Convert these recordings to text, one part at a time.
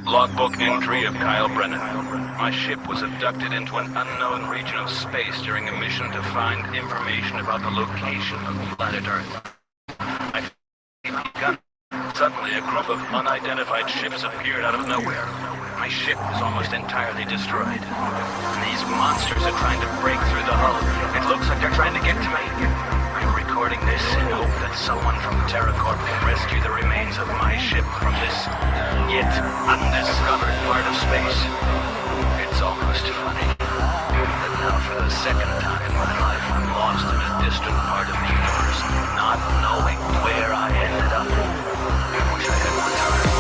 Logbook entry of Kyle Brennan. My ship was abducted into an unknown region of space during a mission to find information about the location of planet Earth. Suddenly, a group of unidentified ships appeared out of nowhere. My ship is almost entirely destroyed. These monsters are trying to break through the hull. It looks like they're trying to get to me. I'm recording this in hope that someone from TerraCorp will rescue the remains of my ship from this yet undiscovered part of space. It's almost funny that now for the second time in my life I'm lost in a distant part of the universe, not knowing where I ended up. I wish I had more time.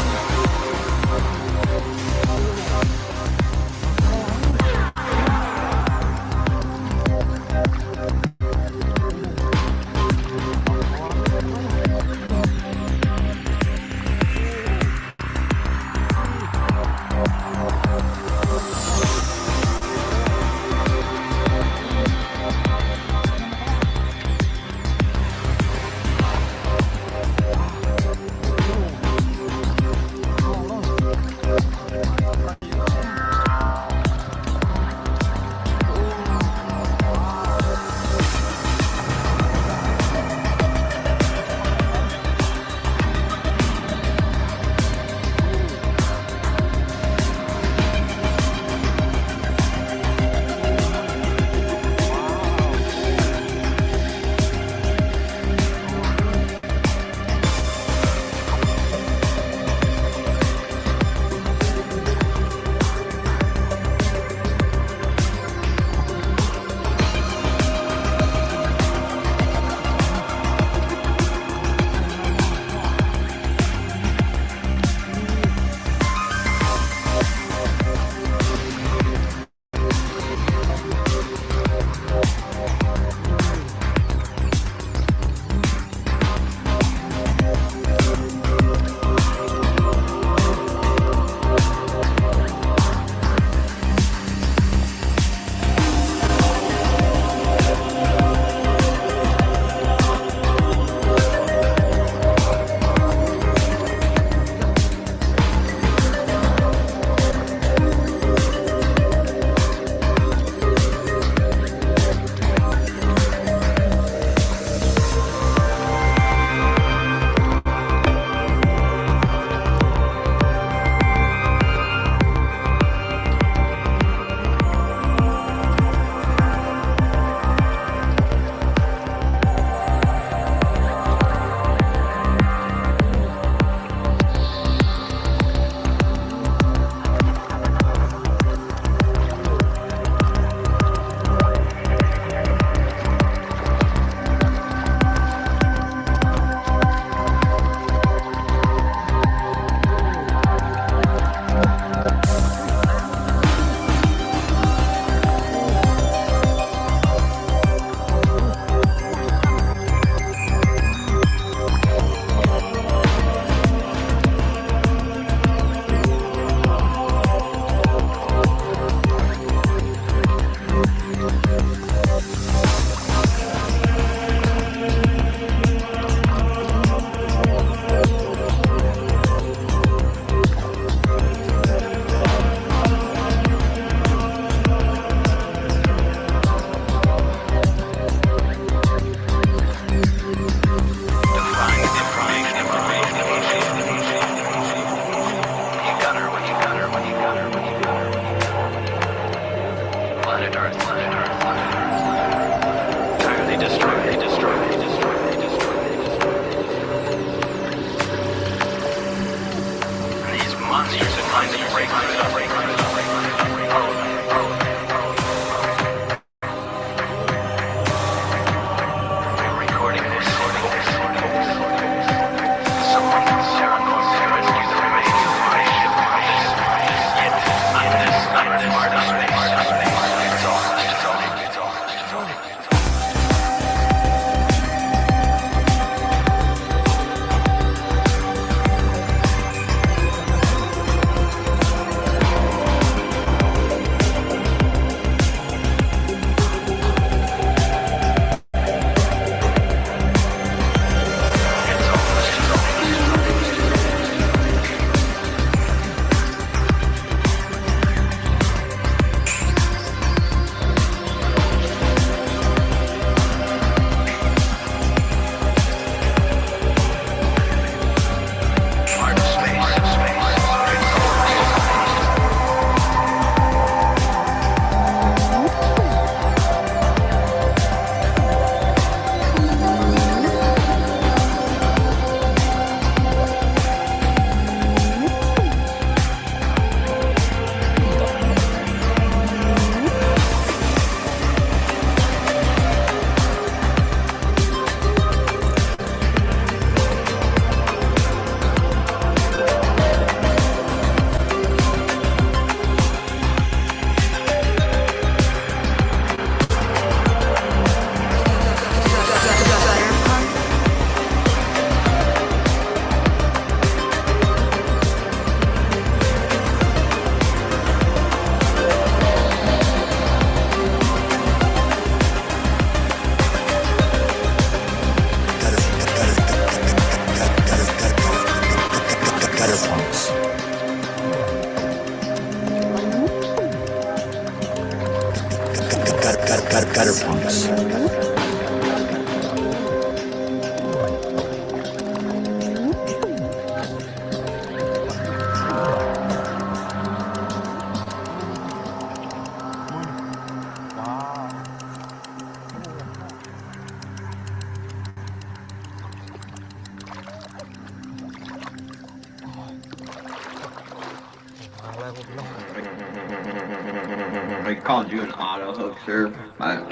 I called you an auto hoaxer, but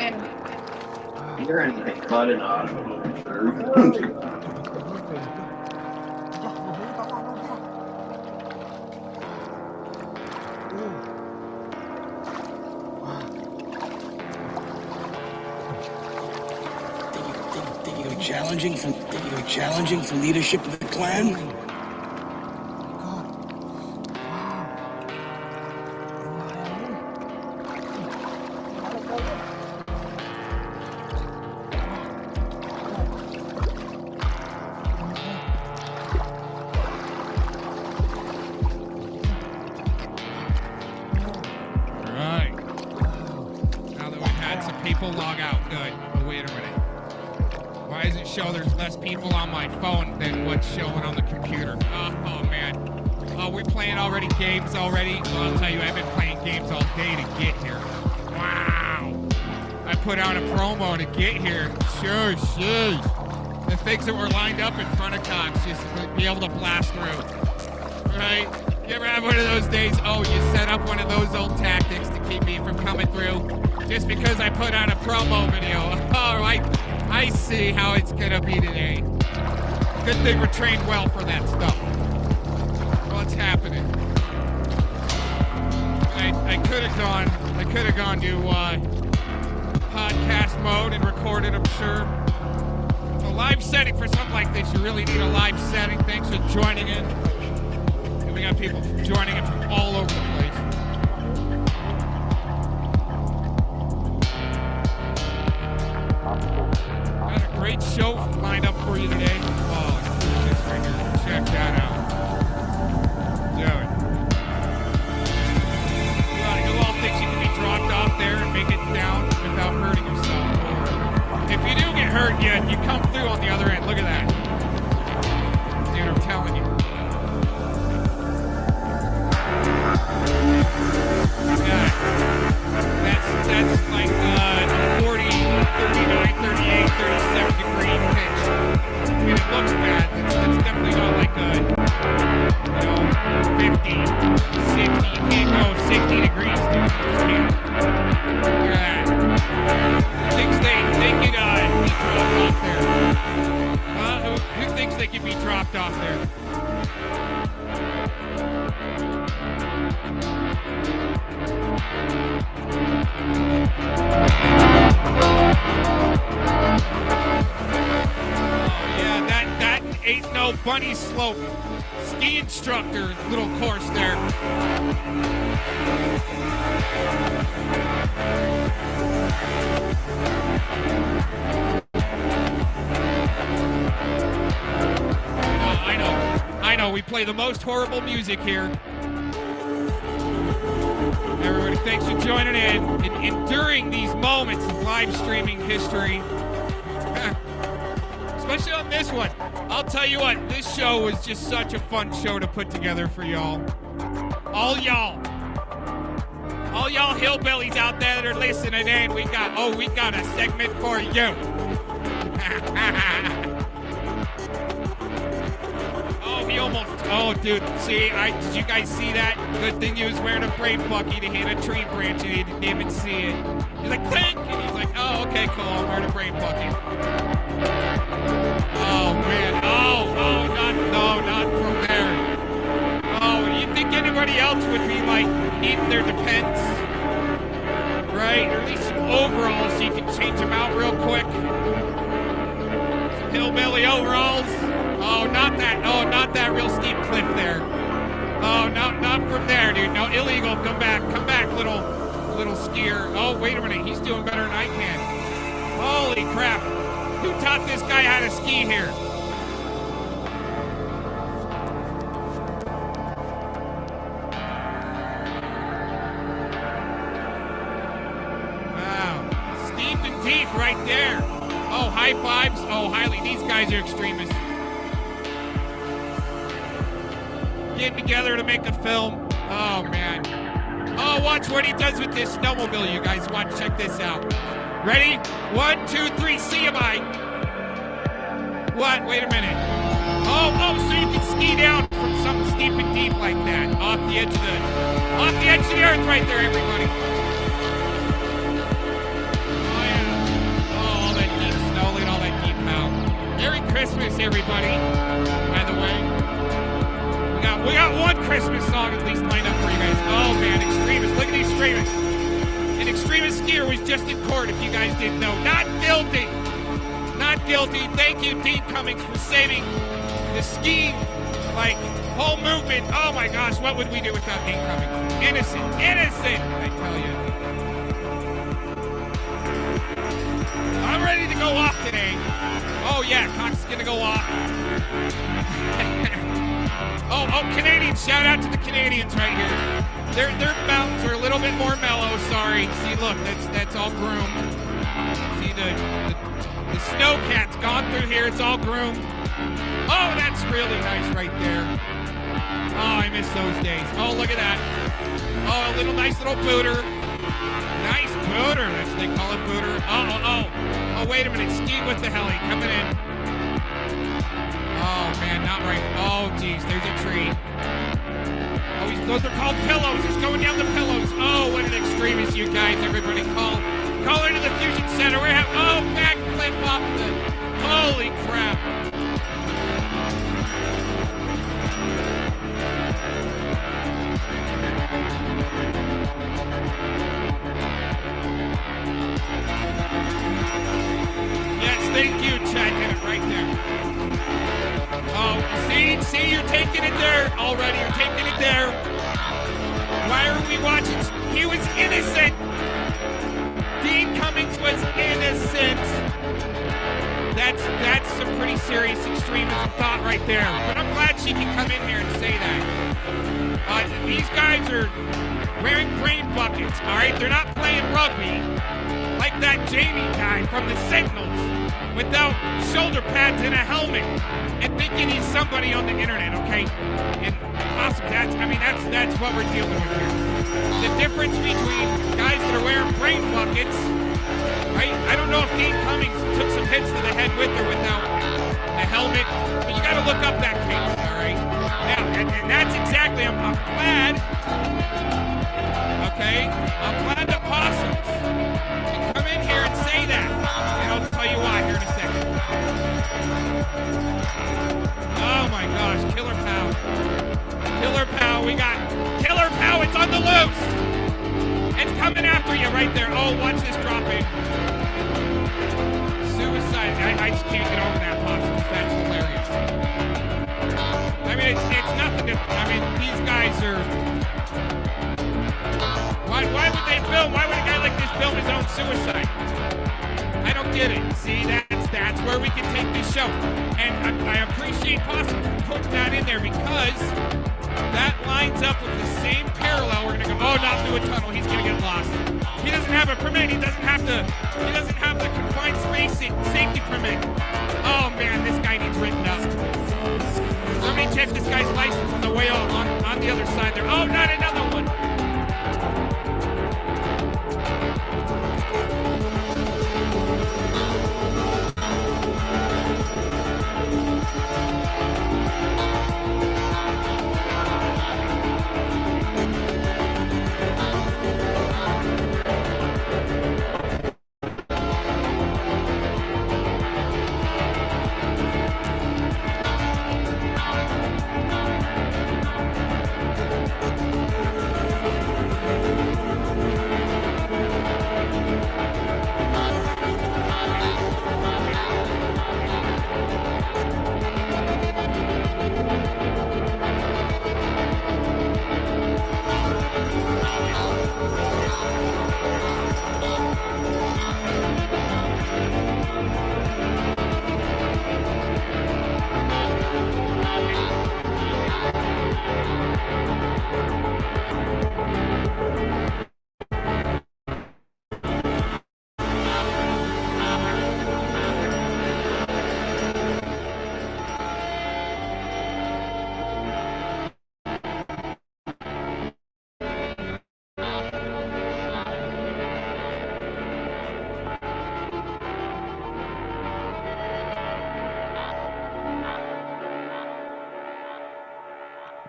you're anything but an auto hoaxer. Challenging for leadership of the clan? Right. Now that we've had some people log out, good. But wait a minute. Why does it show there's less people on my phone than what's showing on the computer? Oh man. Oh, we're playing already games already? Well, I'll tell you, I've been playing games all day to get here. Wow. I put out a promo to get here. Sure. The things that were lined up in front of Cox just to be able to blast through. Right? You ever have one of those days, oh, you set up one of those old tactics to keep me from coming through just because I put out a promo video. All right. I see how it's gonna be today. Good thing we're trained well for that stuff. What's happening? I could have gone to podcast mode and recorded, I'm sure. A live setting for something like this, you really need a live setting. Thanks for joining in. And we got people joining in from all over the place. Great show lined up for you today. Oh, this right here. Check that out. Dude. Who all thinks you can be dropped off there and make it down without hurting yourself? If you do get hurt yet, you come through on the other end. Look at that. Dude, I'm telling you. Yeah. That's like 40, 39, 38, 37 degree pitch. I mean, it looks bad. It's definitely not like a, 50, 60. You can't go 60 degrees, dude. You just can't. Look at that. Thinks they can be dropped off there. Who thinks they can be dropped off there? That ain't no bunny slope ski instructor little course there. I know, we play the most horrible music here. Everybody, thanks for joining in and enduring these moments of live streaming history. Especially on this one. I'll tell you what, this show was just such a fun show to put together for y'all. All y'all hillbillies out there that are listening in, we got a segment for you. Oh, dude, see, did you guys see that? Good thing he was wearing a brain bucky to hit a tree branch and he didn't even see it. He's like, thank you. He's like, oh, okay, cool, I'm wearing a brain bucky. Oh, man. Not from there. Oh, you think anybody else would be, like, needing their Depends? Right? Or at least some overalls so you can change them out real quick. Some hillbilly overalls. Oh, not that real steep cliff there. Oh, not from there, dude. No, illegal. Come back, little skier. Oh, wait a minute. He's doing better than I can. Holy crap. Who taught this guy how to ski here? Wow. Steep and deep right there. Oh, high fives. Oh, highly. These guys are extremists. Getting together to make a film. Oh, man. Oh, watch what he does with this snowmobile, you guys. Watch, check this out. Ready? 1, 2, 3, see you, bye. What? Wait a minute. Oh, so you can ski down from something steep and deep like that. Off the edge of the earth right there, everybody. everybody. By the way, we got one Christmas song at least lined up for you guys. Oh man, extremists! Look at these extremists. An extremist skier was just in court. If you guys didn't know, not guilty. Not guilty. Thank you, Dean Cummings, for saving the skiing whole movement. Oh my gosh, what would we do without Dean Cummings? Innocent, innocent. I tell you. I'm ready to go off today. Oh yeah, Cox is gonna go off. oh, Canadians! Shout out to the Canadians right here. Their mountains are a little bit more mellow. Sorry. See, look, that's all groomed. See the snowcat's gone through here. It's all groomed. Oh, that's really nice right there. Oh, I miss those days. Oh, look at that. Oh, a nice little booter. Nice booter. That's what they call it, booter. Oh, wait a minute. Ski with the heli coming in. Oh, man, not right. Oh, geez, there's a tree. Oh, those are called pillows. He's going down the pillows. Oh, what an extremist, you guys. Everybody call into the Fusion Center. We have, backflip off the, holy crap. Thank you, Chad. Get it right there. Oh, see, you're taking it there already. You're taking it there. Why are we watching? He was innocent. Dean Cummings was innocent. That's some pretty serious extremism thought right there. But I'm glad she can come in here and say that. These guys are wearing brain buckets, all right? They're not playing rugby like that Jamie guy from the Signals, without shoulder pads and a helmet, and thinking he's somebody on the internet, okay? And awesome, that's what we're dealing with here. The difference between guys that are wearing brain buckets, right? I don't know if Dean Cummings took some hits to the head with or without a helmet, but you gotta look up that case, all right? Now, and that's exactly, I'm glad, okay? I'm glad the possums can come in here and say that. And I'll tell you why here in a second. Oh my gosh, Killer Pow. Killer Pow, we got Killer Pow, it's on the loose. It's coming after you right there. Oh, watch this dropping. Suicide, I just can't get over that possum. That's hilarious. I mean, it's nothing to, these guys are, why would they film, why would a guy like this film his own suicide? I don't get it. See, that's where we can take this show. And I appreciate Possum putting that in there because that lines up with the same parallel. We're gonna go, not through a tunnel. He's gonna get lost. He doesn't have a permit. He doesn't have the confined space safety permit. Oh man, this guy needs written up. Somebody check this guy's license on the way on the other side there. Oh, not another one.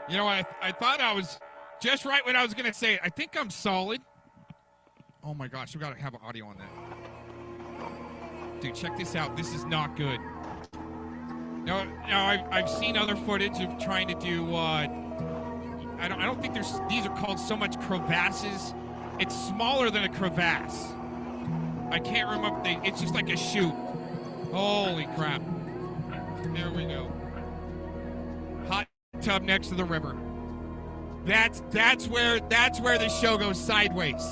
You know, I thought I was just right when I was going to say it. I think I'm solid. Oh, my gosh. We got to have audio on that. Dude, check this out. This is not good. No, I've seen other footage of trying to do. I don't think these are called so much crevasses. It's smaller than a crevasse. I can't remember. It's just like a chute. Holy crap! There we go. Hot tub next to the river. That's where the show goes sideways.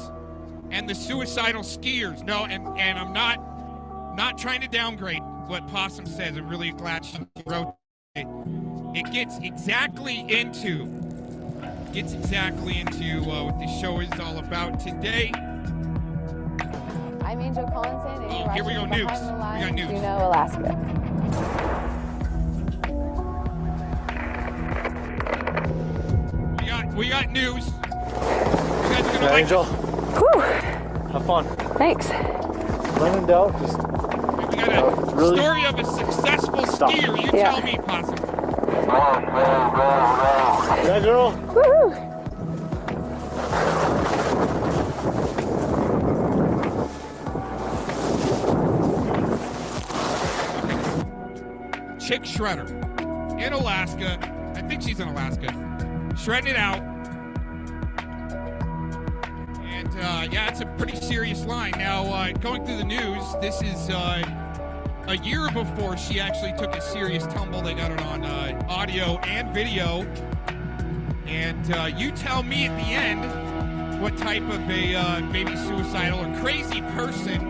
And the suicidal skiers. No, and I'm not trying to downgrade what Possum says. I'm really glad she wrote it. It gets exactly into what this show is all about today. I'm Angel Collinson, and you're here we go, watching news. Behind the Lines, We got news. Juneau, Alaska. We got news. You guys are gonna like Angel. Whew. Have fun. Thanks. When in doubt, just We got a really? story of a successful Stop. skier. You Yeah. tell me, Possum. yeah, girl. Woohoo! Chick shredder in Alaska. I think she's in Alaska. Shredding it out. And yeah, it's a pretty serious line. Now, going through the news, this is a year before she actually took a serious tumble. They got it on audio and video. And you tell me at the end what type of a maybe suicidal or crazy person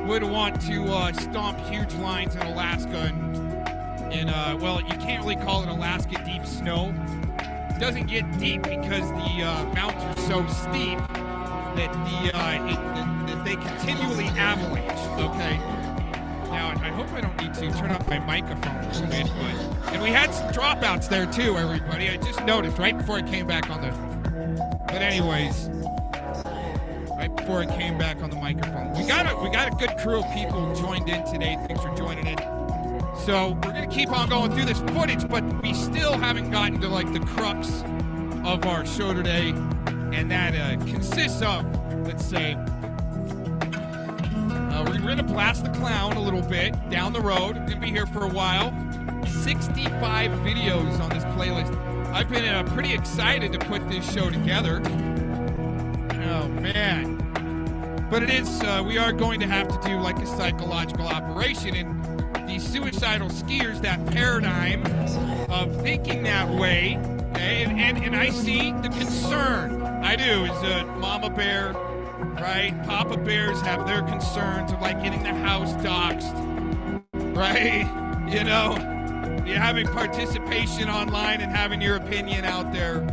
would want to stomp huge lines in Alaska well, you can't really call it Alaska deep snow. It doesn't get deep because the mountains are so steep that that they continually avalanche. Okay. Now I hope I don't need to turn up my microphone a little bit, and we had some dropouts there too, everybody. I just noticed right before I came back on the. But anyways, right before I came back on the microphone, we got a good crew of people who joined in today. Thanks for joining in. So we're going to keep on going through this footage, but we still haven't gotten to like the crux of our show today, and that consists of, let's say, we're going to blast the clown a little bit down the road. We're going to be here for a while. 65 videos on this playlist. I've been pretty excited to put this show together. Oh, man. But it is, we are going to have to do like a psychological operation, and these suicidal skiers, that paradigm of thinking that way, okay, and I see the concern. I do, is Mama Bear, right? Papa Bears have their concerns of like getting the house doxxed, right? You know, you're having participation online and having your opinion out there.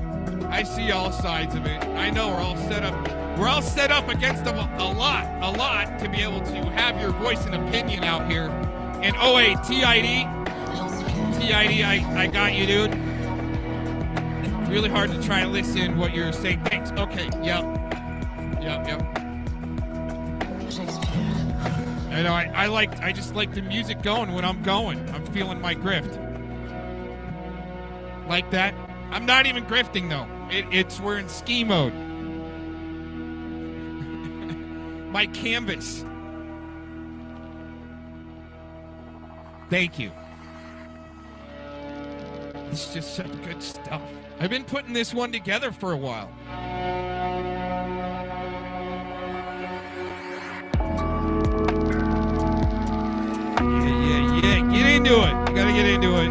I see all sides of it. I know we're all set up. We're all set up against them a lot to be able to have your voice and opinion out here. And oh wait, TID, I got you, dude. Really hard to try and listen what you're saying. Thanks. Okay. Yep. I know. I just like the music going when I'm going. I'm feeling my grift. Like that. I'm not even grifting though. We're in ski mode. My canvas. Thank you. It's just such good stuff. I've been putting this one together for a while. Yeah. Get into it. You gotta get into it.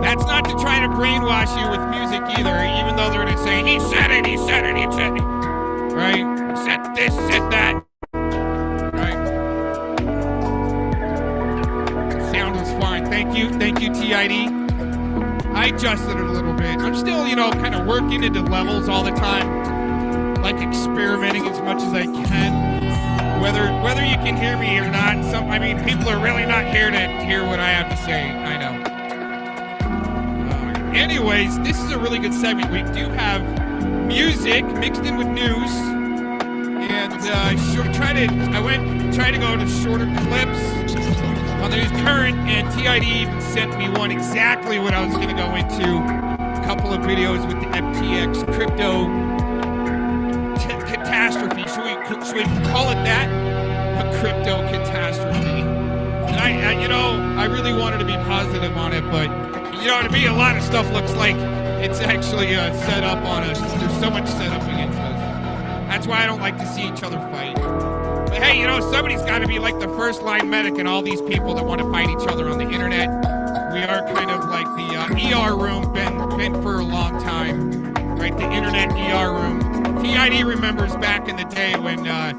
That's not to try to brainwash you with music either, even though they're gonna say, he said it. Right? Said this, said that. Thank you, TID. I adjusted it a little bit. I'm still, kind of working into levels all the time, like experimenting as much as I can. Whether you can hear me or not, people are really not here to hear what I have to say. I know. Anyways, this is a really good segment. We do have music mixed in with news, and I try to go to shorter clips on the news current, and TID even sent me one exactly what I was going to go into. A couple of videos with the FTX crypto catastrophe. Should we call it that? A crypto catastrophe. And I I really wanted to be positive on it, but to me, a lot of stuff looks like it's actually set up on us. There's so much set up against us. That's why I don't like to see each other fight. But hey, somebody's got to be like the first line medic and all these people that want to fight each other on the internet. We are kind of like the ER room, been for a long time, right? The internet ER room. TID remembers back in the day when they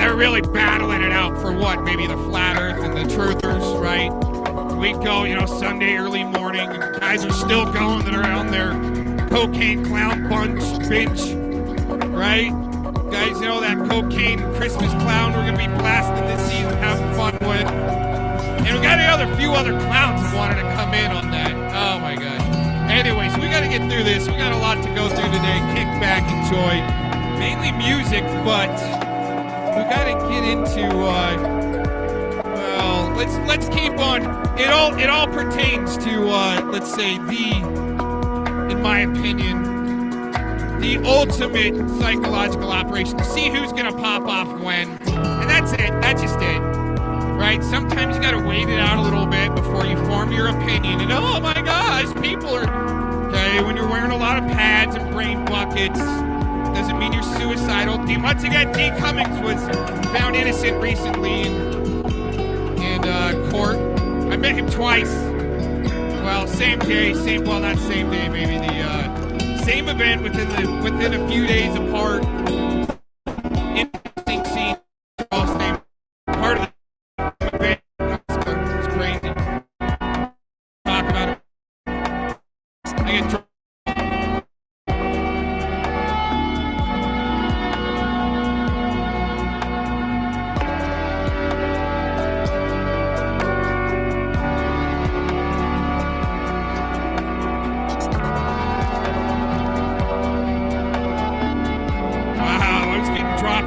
were really battling it out for what? Maybe the flat earth and the truthers, right? We'd go, Sunday early morning, and guys are still going that are on their cocaine clown binge, right? Guys, that cocaine Christmas clown we're going to be blasting this season, having fun with. And we got few other clowns that wanted to come in on that. Oh my god. Anyways, we got to get through this. We got a lot to go through today. Kick back, enjoy. Mainly music, but we got to get into, let's keep on. It all pertains to, let's say, in my opinion, the ultimate psychological operation to see who's going to pop off when. And that's it. That's just it. Right? Sometimes you got to wait it out a little bit before you form your opinion. And oh my gosh, people are... Okay, when you're wearing a lot of pads and brain buckets, doesn't mean you're suicidal. Once again, D. Cummings was found innocent recently in court. I met him twice. Well, same day, not same day, maybe the same event within a few days apart. Interesting scene. All same part of the event. It's crazy. Talk about it. I get drunk.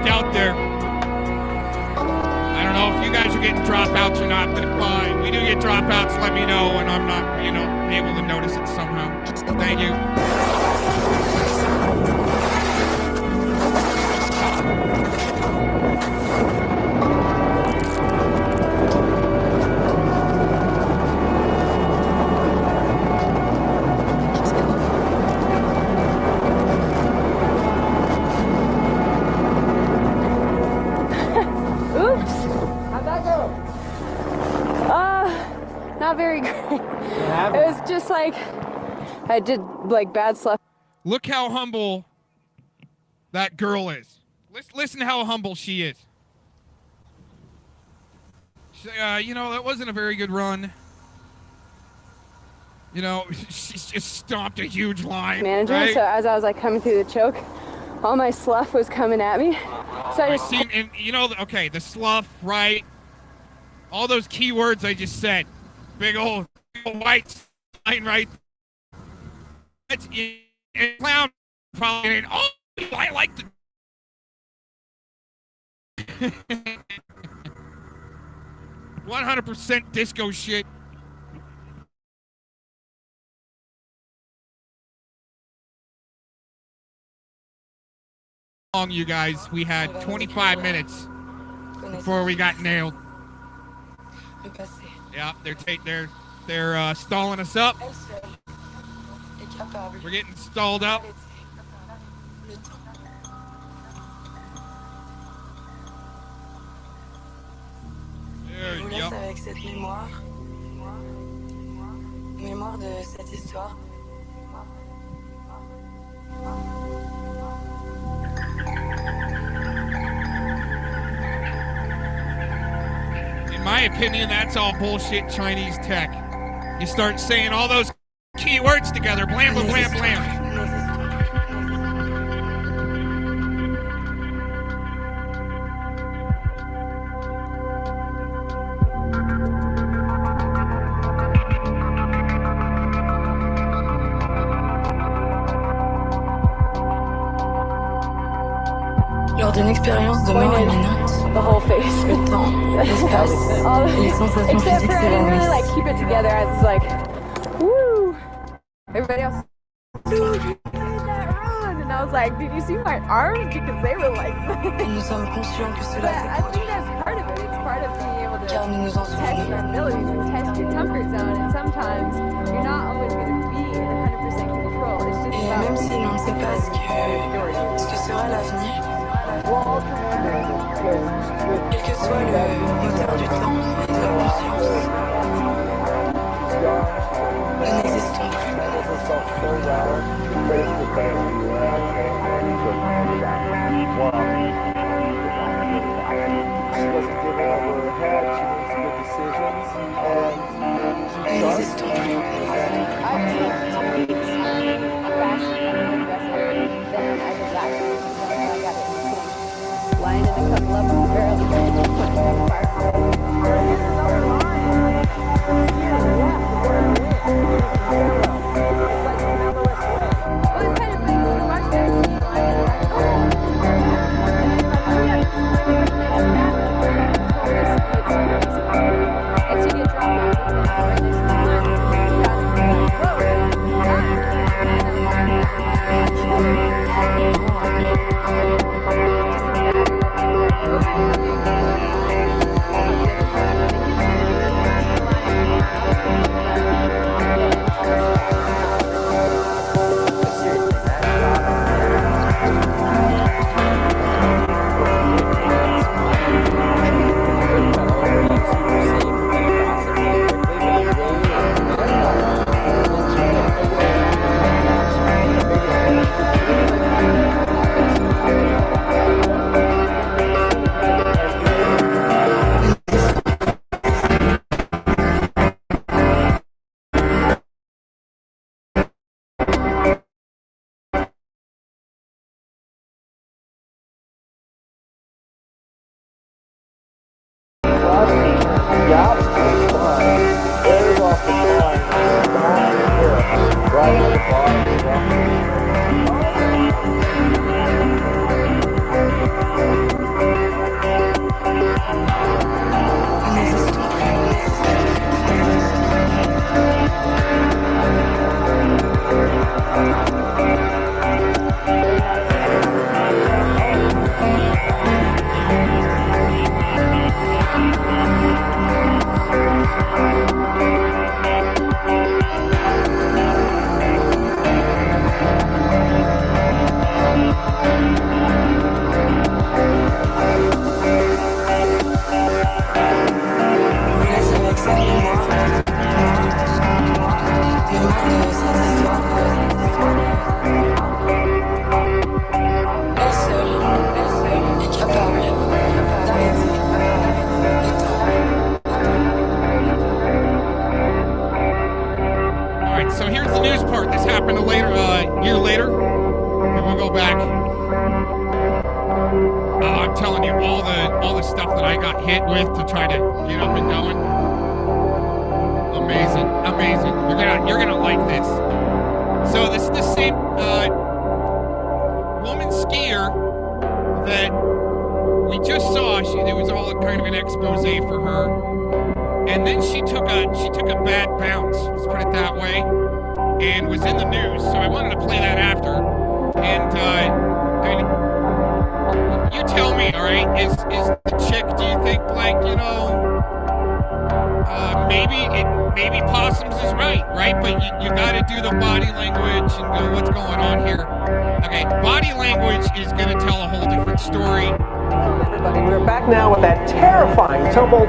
Out there. I don't know if you guys are getting dropouts or not, but fine. We do get dropouts, let me know, and I'm not, able to notice it somehow. Thank you. Not very great. It was just like I did bad stuff. Look how humble that girl is. Listen how humble she is. She's like, that wasn't a very good run. She's just stomped a huge line. Manager, right? So as I was coming through the choke, all my slough was coming at me. So I just seen, and okay, the slough, right? All those keywords I just said. Big old white line, right? That's a clown probably. Oh, I like the 100% disco shit. Long, you guys. We had 25 minutes before we got nailed. Yeah, they're stalling us up. We're getting stalled up. There you go. Avec cette mémoire de cette histoire. In my opinion, that's all bullshit Chinese tech. You start saying all those keywords together, blam, blam, blam, blam. Lors d'une expérience de mort imminente, the whole face. le temps, l'espace, et les sensations except physiques for I didn't really s'évanouissent. keep it together. I was woo! Everybody else, dude, you made that run, and I was like, did you see my arms? Because they were Et nous sommes conscients que cela But s'est I think produit. that's part of it. It's part of being able to car nous nous en test your souvenons. abilities and test your comfort zone. And sometimes you're not always going to be in 100% control. It's just Et about même si l'on ne sait pas ce que sera l'avenir, quel que soit le moteur du temps et de la conscience, nous n'existons plus. Nous n'existons plus. Lying in a couple of them barrels.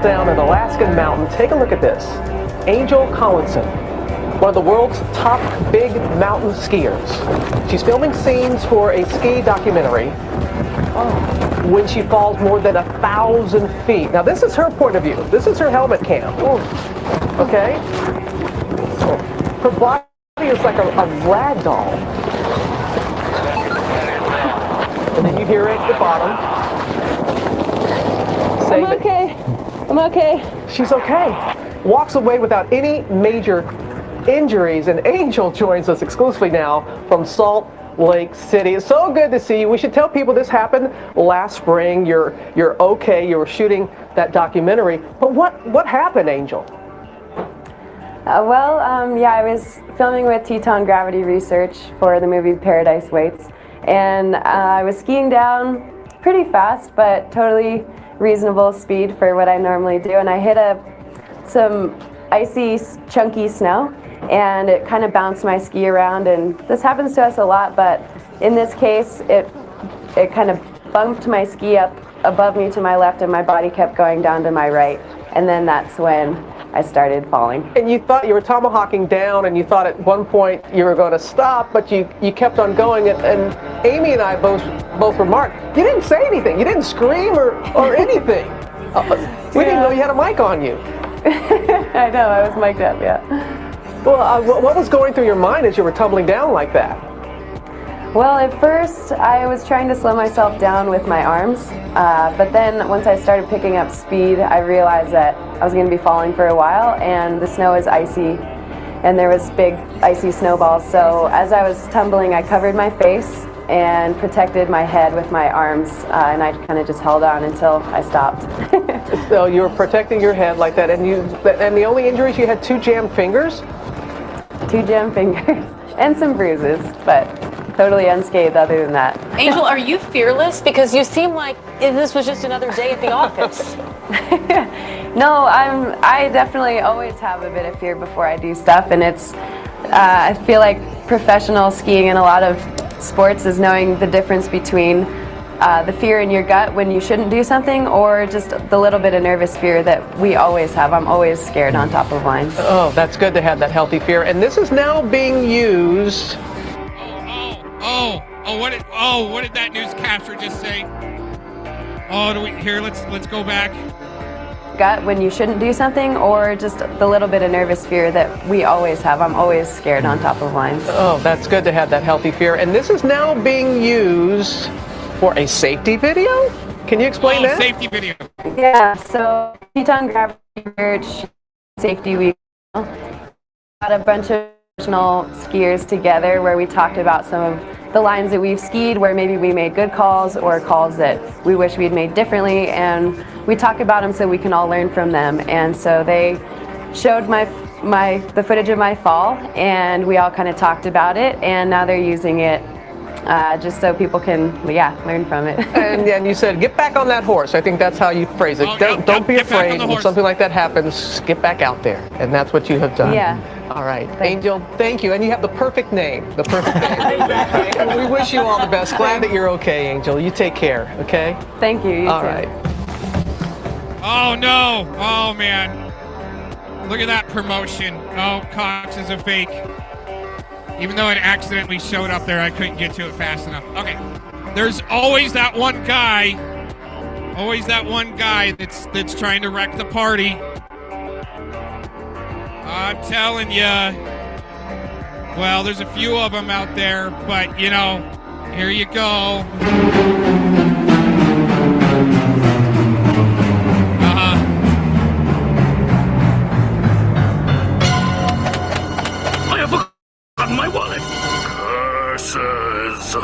Down an Alaskan mountain. Take a look at this. Angel Collinson, one of the world's top big mountain skiers. She's filming scenes for a ski documentary when she falls more than 1,000 feet. Now this is her point of view. This is her helmet cam. Okay? Her body is like a rag doll. And then you hear it at the bottom. I'm okay. I'm okay. She's okay. Walks away without any major injuries, and Angel joins us exclusively now from Salt Lake City. It's so good to see you. We should tell people this happened last spring. You're okay. You were shooting that documentary. But what happened, Angel? Yeah, I was filming with Teton Gravity Research for the movie Paradise Waits, and I was skiing down pretty fast, but totally reasonable speed for what I normally do, and I hit some icy, chunky snow, and it kind of bounced my ski around, and this happens to us a lot, but in this case, it kind of bumped my ski up above me to my left, and my body kept going down to my right, and then that's when I started falling. And you thought you were tomahawking down, and you thought at one point you were going to stop, but you kept on going, and Amy and I both remarked, you didn't say anything, you didn't scream or anything. We didn't know you had a mic on you. I know, I was mic'd up, yeah. Well, what was going through your mind as you were tumbling down like that? Well, at first, I was trying to slow myself down with my arms, but then once I started picking up speed, I realized that I was going to be falling for a while, and the snow is icy, and there was big icy snowballs, so as I was tumbling, I covered my face and protected my head with my arms, and I kind of just held on until I stopped. So you were protecting your head like that, and the only injuries, you had 2 jammed fingers? 2 jammed fingers, and some bruises, but totally unscathed other than that. Angel, are you fearless? Because you seem like this was just another day at the office. No, I definitely always have a bit of fear before I do stuff, and it's, I feel like professional skiing in a lot of sports is knowing the difference between the fear in your gut when you shouldn't do something, or just the little bit of nervous fear that we always have. I'm always scared on top of lines. Oh, that's good to have that healthy fear. And this is now being used. What did that newscaster just say? Let's go back. Gut when you shouldn't do something, or just the little bit of nervous fear that we always have. I'm always scared on top of lines. Oh, that's good to have that healthy fear. And this is now being used for a safety video? Can you explain that? Safety video. Yeah, so Teton Gravity Research Safety Week got a bunch of professional skiers together where we talked about some of the lines that we've skied where maybe we made good calls or calls that we wish we'd made differently, and we talk about them so we can all learn from them. And so they showed the footage of my fall, and we all kind of talked about it, and now they're using it just so people can, learn from it. and you said, get back on that horse. I think that's how you phrase it. Don't be afraid. When something like that happens, get back out there. And that's what you have done. Yeah. All right. Angel, thank you. And you have the perfect name. The perfect name. We wish you all the best. Glad that you're okay, Angel. You take care, okay? Thank you. You all too. Right. Oh, no. Oh, man. Look at that promotion. Oh, Cox is a fake. Even though it accidentally showed up there, I couldn't get to it fast enough. Okay. There's always that one guy. Always that one guy that's trying to wreck the party. I'm telling you. Well, there's a few of them out there, but, here you go. I have forgotten my wallet. Curses.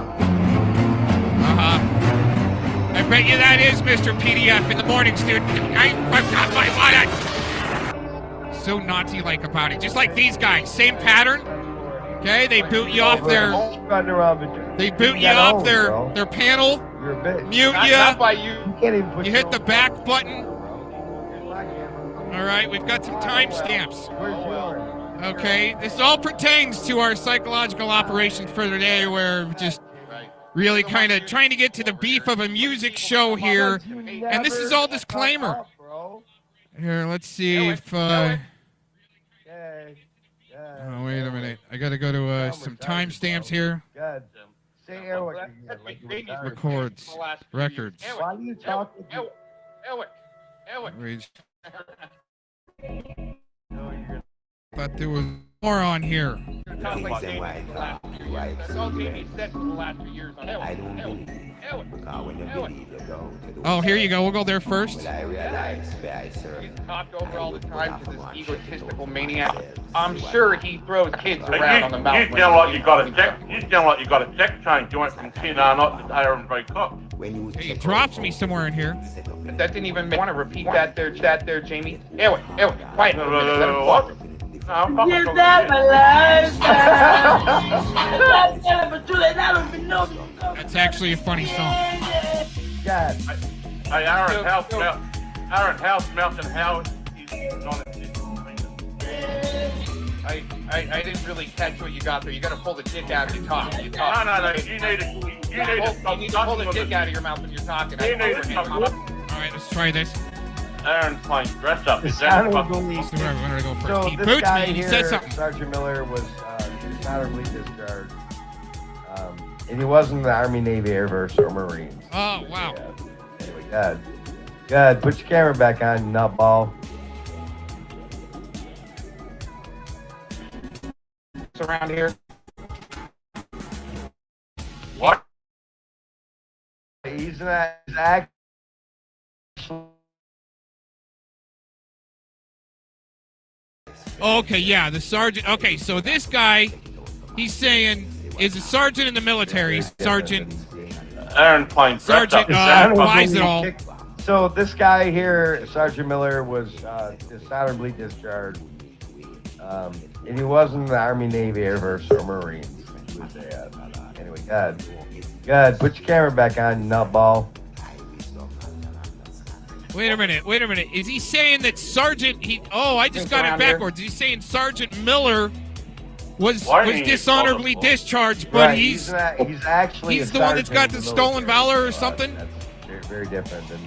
I bet you that is Mr. PDF in the morning, student. I forgot my wallet. So Nazi-like about it. Just like these guys. Same pattern. Okay, they boot you off their... They boot you off their panel. Mute you. You hit the back button. All right, we've got some timestamps. Okay, this all pertains to our psychological operations for today, where we're just really kind of trying to get to the beef of a music show here. And this is all disclaimer. Here, let's see if... Oh, wait a minute. I got to go to some timestamps here. Records. Records. Why do you talk? Thought there was more on here. Oh, here you go. We'll go there first. He's talked over all the time to this egotistical maniac. I'm sure he throws kids around on the mountain. You sound like you got a check change. You went from 10 not to tire and break up. He drops me somewhere in here. That didn't even want to repeat that there, Jamie. Anyway, quiet. Is that my last That's actually a funny song. God. Hey, Aaron, how's Mountain Howard? I didn't really catch what you got there. You got to pull the dick out of your talk. No. You need to pull the dick out of your mouth when you're talking. You need to stop. All right, let's try this. Aaron's playing dress up. Is So that we're gonna go first. So He this boots guy me. He here, said something. Sergeant Miller, was dishonorably discharged. And he wasn't in the Army, Navy, Air Force, or Marines. Oh, wow. Yeah. Anyway, good. Put your camera back on, you nutball. It's around here. What? He's actually. Okay, yeah, the sergeant. Okay, so this guy, he's saying, is a sergeant in the military. Sergeant. Aaron playing dress Sergeant, up. why is it all? So this guy here, Sergeant Miller, was dishonorably discharged. And he wasn't in the Army, Navy, Air Force, or Marines. He was anyway, good. Put your camera back on, you nutball. Wait a minute. Is he saying that Sergeant? I just got it backwards. He's saying Sergeant Miller was dishonorably discharged, but right, he's actually the one that's got the stolen valor or something. That's very different than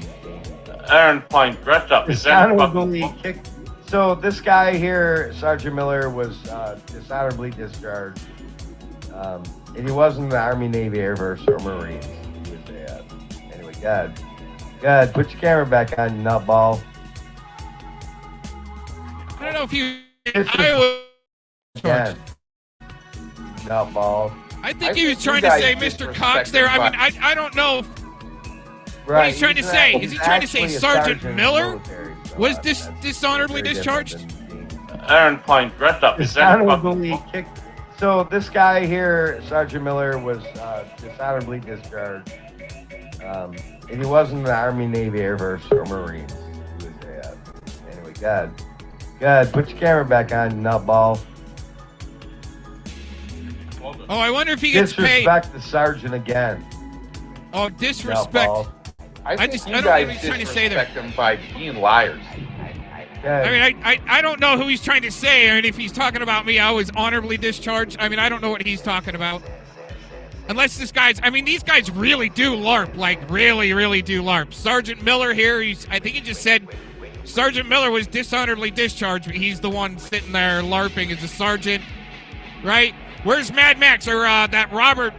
Aaron playing dress up. Is that dishonorably kicked. So this guy here, Sergeant Miller, was dishonorably discharged, and he wasn't in the Army, Navy, Air Force, or Marines. He was anyway, good. Put your camera back on, you nutball. I don't know if you. Nutball. I think he was trying to say Mr. Cox there. I mean, I don't know what he's trying to say. Is he trying to say Sergeant Miller was dishonorably discharged? Aaron playing dress up. Is Dishonorably kicked. So this guy here, Sergeant Miller, was dishonorably discharged, and he wasn't in the Army, Navy, Air Force, or Marines. He was anyway, good. Put your camera back on, you nutball. Oh, I wonder if he gets paid. Disrespect the sergeant again. Oh, disrespect. Nutball. I don't know what he's trying to say there. Them by being liars. I mean, I don't know who he's trying to say, and if he's talking about me, I was honorably discharged. I mean, I don't know what he's talking about. Unless these guys really do LARP, like really, really do LARP. Sergeant Miller here, I think he just said Sergeant Miller was dishonorably discharged, but he's the one sitting there LARPing as a sergeant, right? Where's Mad Max or that Robert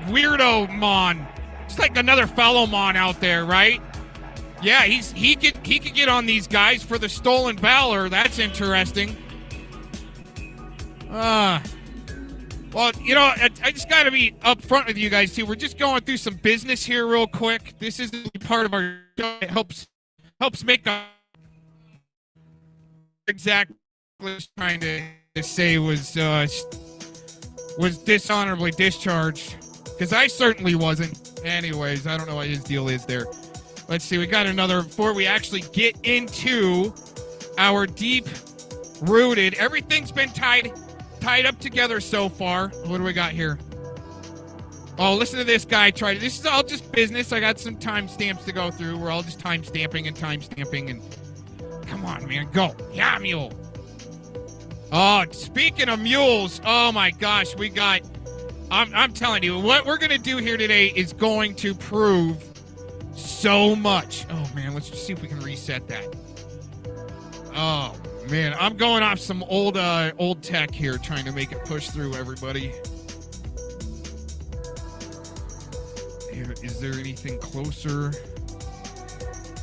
Weirdo Mon? It's like another fellow Mon out there, right? Yeah, he could get on these guys for the stolen valor. That's interesting. Well, you know, I just got to be upfront with you guys too. We're just going through some business here real quick. This is part of our show. It helps make a exactly trying to say was dishonorably discharged, because I certainly wasn't. Anyways, I don't know what his deal is there. Let's see. We got another before we actually get into our deep-rooted. Everything's been tied up together so far. What do we got here? Oh, listen to this guy try to. This is all just business. I got some timestamps to go through. We're all just timestamping and come on, man, go. Yeah, mule. Oh, speaking of mules, oh my gosh, we got. I'm telling you, what we're gonna do here today is going to prove so much. Oh man, let's just see if we can reset that. Oh man, I'm going off some old tech here, trying to make it push through, everybody. Is there anything closer?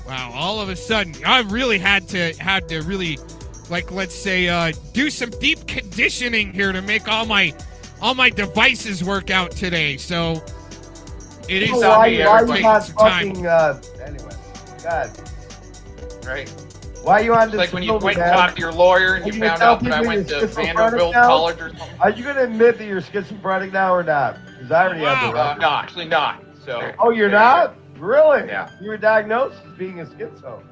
Wow, all of a sudden, I really had to really, like, let's say, do some deep conditioning here to make all my devices work out today. So it is taking some time. Anyway, God. Right. Why you on this? Like when you went and talked to your lawyer and you found out that I went to Vanderbilt College or something. Are you going to admit that you're schizophrenic now or not? Because I already have the record. No, actually not. So. Oh, you're not? Really? Yeah. You were diagnosed as being a schizo.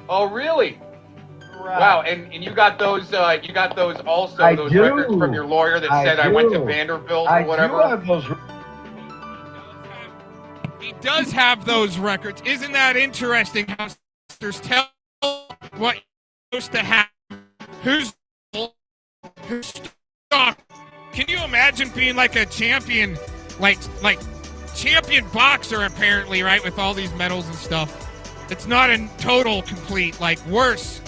Oh, really? Right. Wow, and you got those also, those records from your lawyer that said I went to Vanderbilt or whatever? I do have those. He does have those records. Isn't that interesting how sisters tell what you're supposed to have? Who's stock? Can you imagine being like a champion, like champion boxer apparently, right, with all these medals and stuff? It's not in total complete, like worse.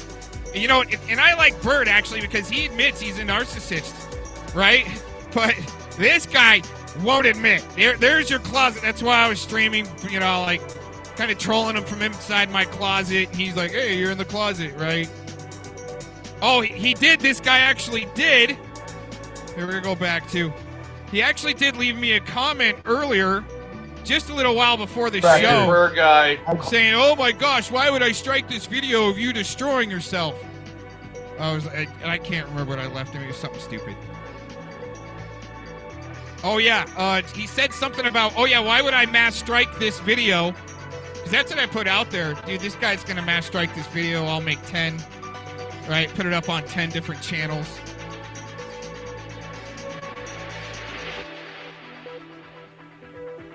You know, and I like Bird actually because he admits he's a narcissist, right? But this guy won't admit. There's your closet. That's why I was streaming, you know, like kind of trolling him from inside my closet. He's like, hey, you're in the closet, right? Oh, he did. This guy actually did. Here we're going to go back to. He actually did leave me a comment earlier, just a little while before the show. Bird guy. Saying, oh my gosh, why would I strike this video of you destroying yourself? I can't remember what I left him. It was something stupid. Oh yeah, he said something about, oh yeah, why would I mass strike this video? Because that's what I put out there. Dude, this guy's going to mass strike this video. I'll make 10, right? Put it up on 10 different channels.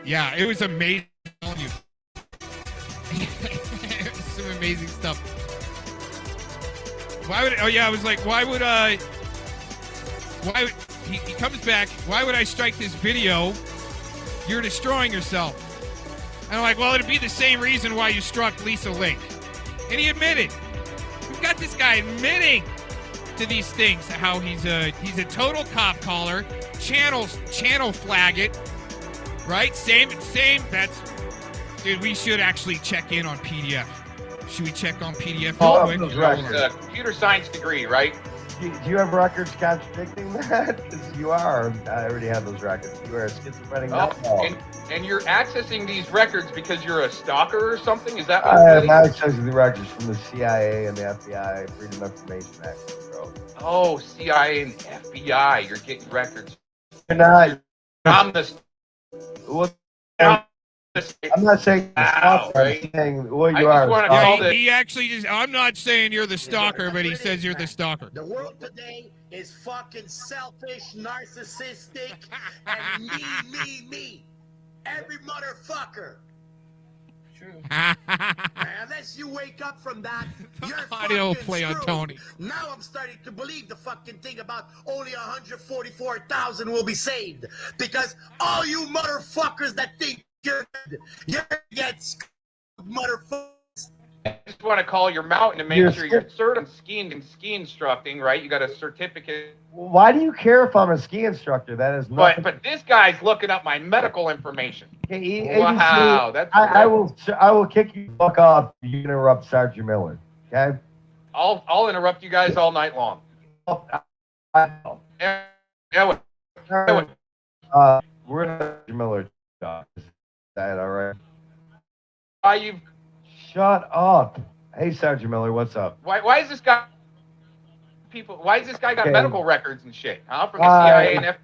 Yeah, it was amazing. I'm telling you. It was some amazing stuff. Why would, oh yeah, I was like, why would he comes back, why would I strike this video? You're destroying yourself. And I'm like, well, it'd be the same reason why you struck Lisa Link. And he admitted. We've got this guy admitting to these things, how he's a total cop caller, channel flag it, right? Same, that's, dude, we should actually check in on PDF. Should we check on PDF real quick? Computer science degree, right? Do you have records contradicting that? Because you are. I already have those records. You are a schizophrenic. And you're accessing these records because you're a stalker or something? Is that what I am accessing the records from the CIA and the FBI, Freedom of Information Act. Bro. Oh, CIA and FBI. You're getting records. You're not. I'm the... I'm not saying Wow, right? I'm saying, well, you are. Yeah, he actually just, I'm not saying you're the stalker, but he says you're the stalker. The world today is fucking selfish, narcissistic, and me. Every motherfucker. True. Unless you wake up from that, you're Audio fucking play screwed. on Tony. Now I'm starting to believe the fucking thing about only 144,000 will be saved. Because all you motherfuckers that think you're get motherfuckers. I just want to call your mountain to make sure you're certain ski instructing, right? You got a certificate. Why do you care if I'm a ski instructor? That is nothing. But this guy's looking up my medical information. Wow, that's I will kick you the fuck off if you interrupt Sergeant Miller. Okay? I'll interrupt you guys all night long. We're gonna Sergeant Miller talk. Is that all right? Why you? Shut up. Hey, Sergeant Miller, what's up? Why is this guy? Why is this guy got medical records and shit? Huh? From the CIA and FBI.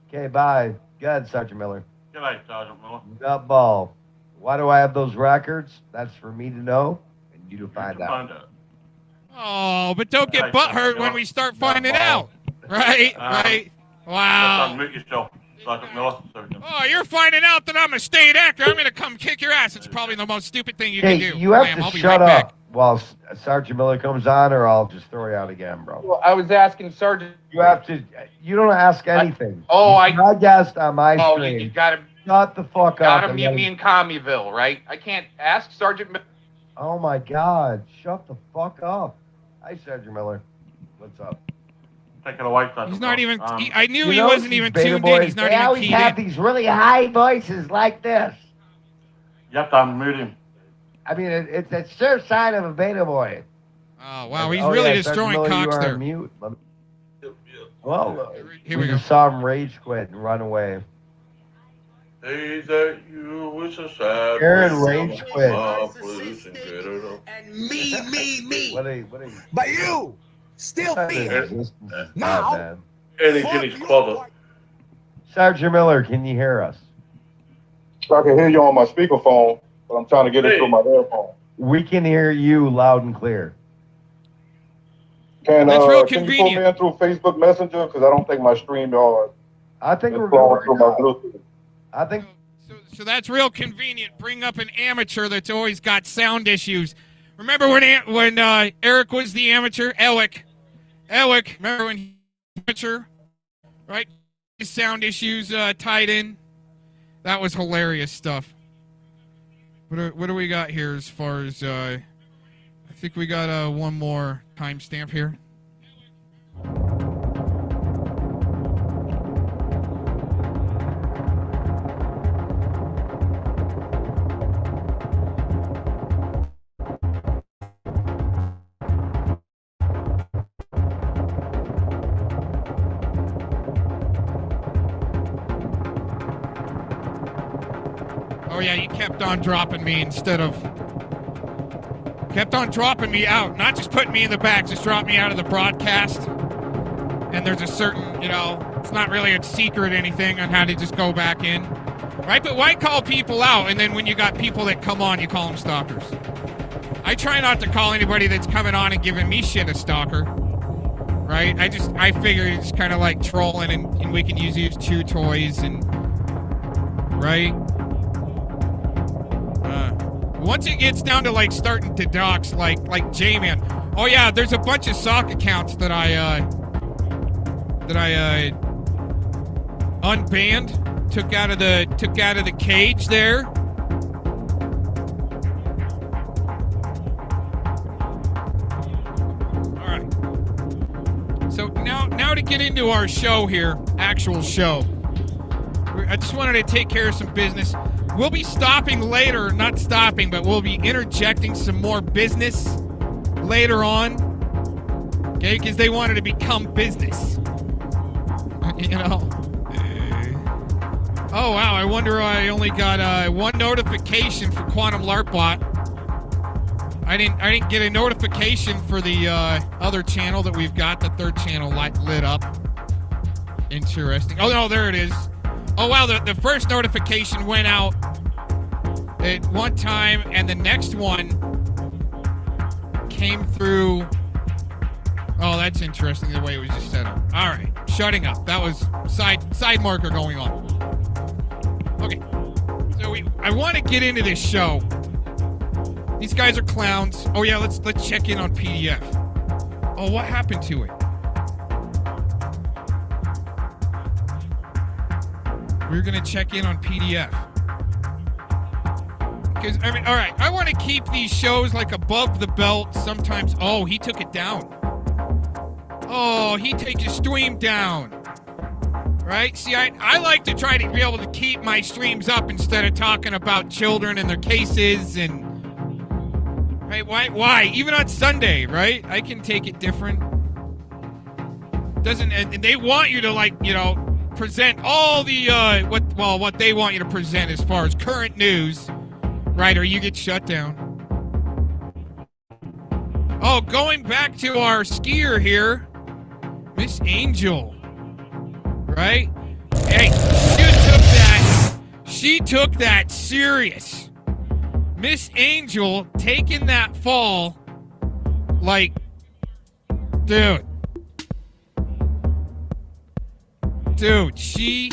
Okay, bye. Go ahead, Sergeant Miller. Good night, Sergeant Miller. Nut ball. Why do I have those records? That's for me to know and you to find out. Oh, but don't get butthurt when we start finding out. Right? Right? Wow. Unmute yourself, Sergeant Miller. Oh, you're finding out that I'm a state actor. I'm going to come kick your ass. It's probably the most stupid thing you can do. You have I'll to be shut right up back. while Sergeant Miller comes on, or I'll just throw you out again, bro. Well, I was asking Sergeant. You have to. You don't ask anything. I guessed on my Oh, stream. you got to. Shut the fuck up. Got to meet me in Commyville, right? I can't ask Sergeant. Oh my God! Shut the fuck up. Hi, Sergeant Miller. What's up? Take it away, Sergeant. He's not even. I knew You he know, wasn't these even beta tuned boys, in. He's not they even always keyed have in. these really high voices like this. You have to unmute him. I mean, it's a sure sign of a beta boy. Oh wow, he's really destroying Cox there. Mute. Well, here we go. Just saw him rage quit and run away. Hey, that you was a sad. Aaron rage quit. And me. What are you? But you still feel Now. And he's in his closet. Sergeant Miller, can you hear us? I can hear you on my speakerphone, but I'm trying to get it through my earphone. We can hear you loud and clear. Can That's real can you put convenient. me in through Facebook Messenger? Because I don't think my StreamYard I think is we're flowing going through my Bluetooth. I think So that's real convenient. Bring up an amateur that's always got sound issues. Remember when Eric was the amateur? Elwick. Remember when he was amateur? Right? His sound issues tied in. That was hilarious stuff. What do we got here as far as... I think we got one more timestamp here. Oh yeah, you kept on dropping me instead of... Kept on dropping me out. Not just putting me in the back, just drop me out of the broadcast. And there's a certain, it's not really a secret or anything on how to just go back in. Right? But why call people out? And then when you got people that come on, you call them stalkers. I try not to call anybody that's coming on and giving me shit a stalker. Right? I figure it's kind of like trolling and we can use these chew toys and... Right? Once it gets down to like starting to dox like J-Man. Oh yeah, there's a bunch of sock accounts that I unbanned, took out of the cage there. All right. So now to get into our show here, actual show. I just wanted to take care of some business. We'll be stopping later, not stopping, but we'll be interjecting some more business later on, okay, because they wanted to become business, Oh, wow, I wonder why I only got one notification for Quantum LARPbot. I didn't get a notification for the other channel that we've got, the third channel lit up. Interesting. Oh, no, there it is. Oh, wow, the first notification went out at one time, and the next one came through. Oh, that's interesting, the way it was just set up. All right, shutting up. That was side marker going on. Okay, so I want to get into this show. These guys are clowns. Oh, yeah, let's check in on PDF. Oh, what happened to it? We're going to check in on PDF. Because, all right, I want to keep these shows like above the belt. Sometimes, oh, he took it down. Oh, he takes his stream down. Right? See, I like to try to be able to keep my streams up instead of talking about children and their cases and... Right? Why? Even on Sunday, right? I can take it different. And they want you to, present all the what they want you to present as far as current news, right? Or you get shut down. Oh, going back to our skier here, Miss Angel, right? Hey, she took that serious. Miss Angel taking that fall, Dude, she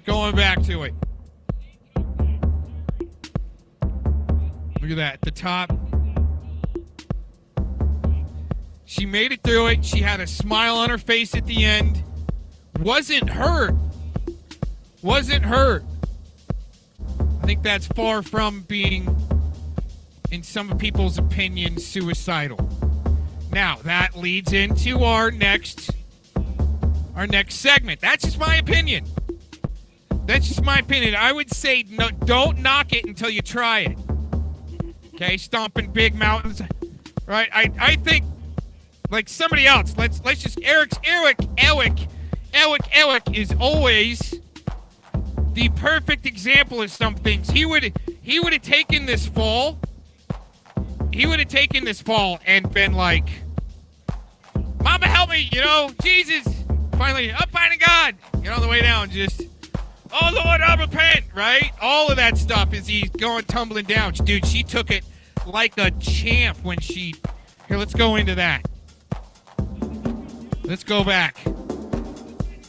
going back to it. Look at that, at the top. She made it through it. She had a smile on her face at the end. Wasn't hurt. I think that's far from being, in some people's opinion, suicidal. Now, that leads into our next segment. That's just my opinion. I would say no, don't knock it until you try it. Okay, stomping big mountains. Right? I think like somebody else. Let's just Eric is always the perfect example of some things. He would have taken this fall. And been like, Mama help me, Jesus. Finally, up finding God. On the way down, just, oh Lord, I repent, right? All of that stuff is he's going tumbling down. Dude, she took it like a champ when she... Here, let's go into that. Let's go back.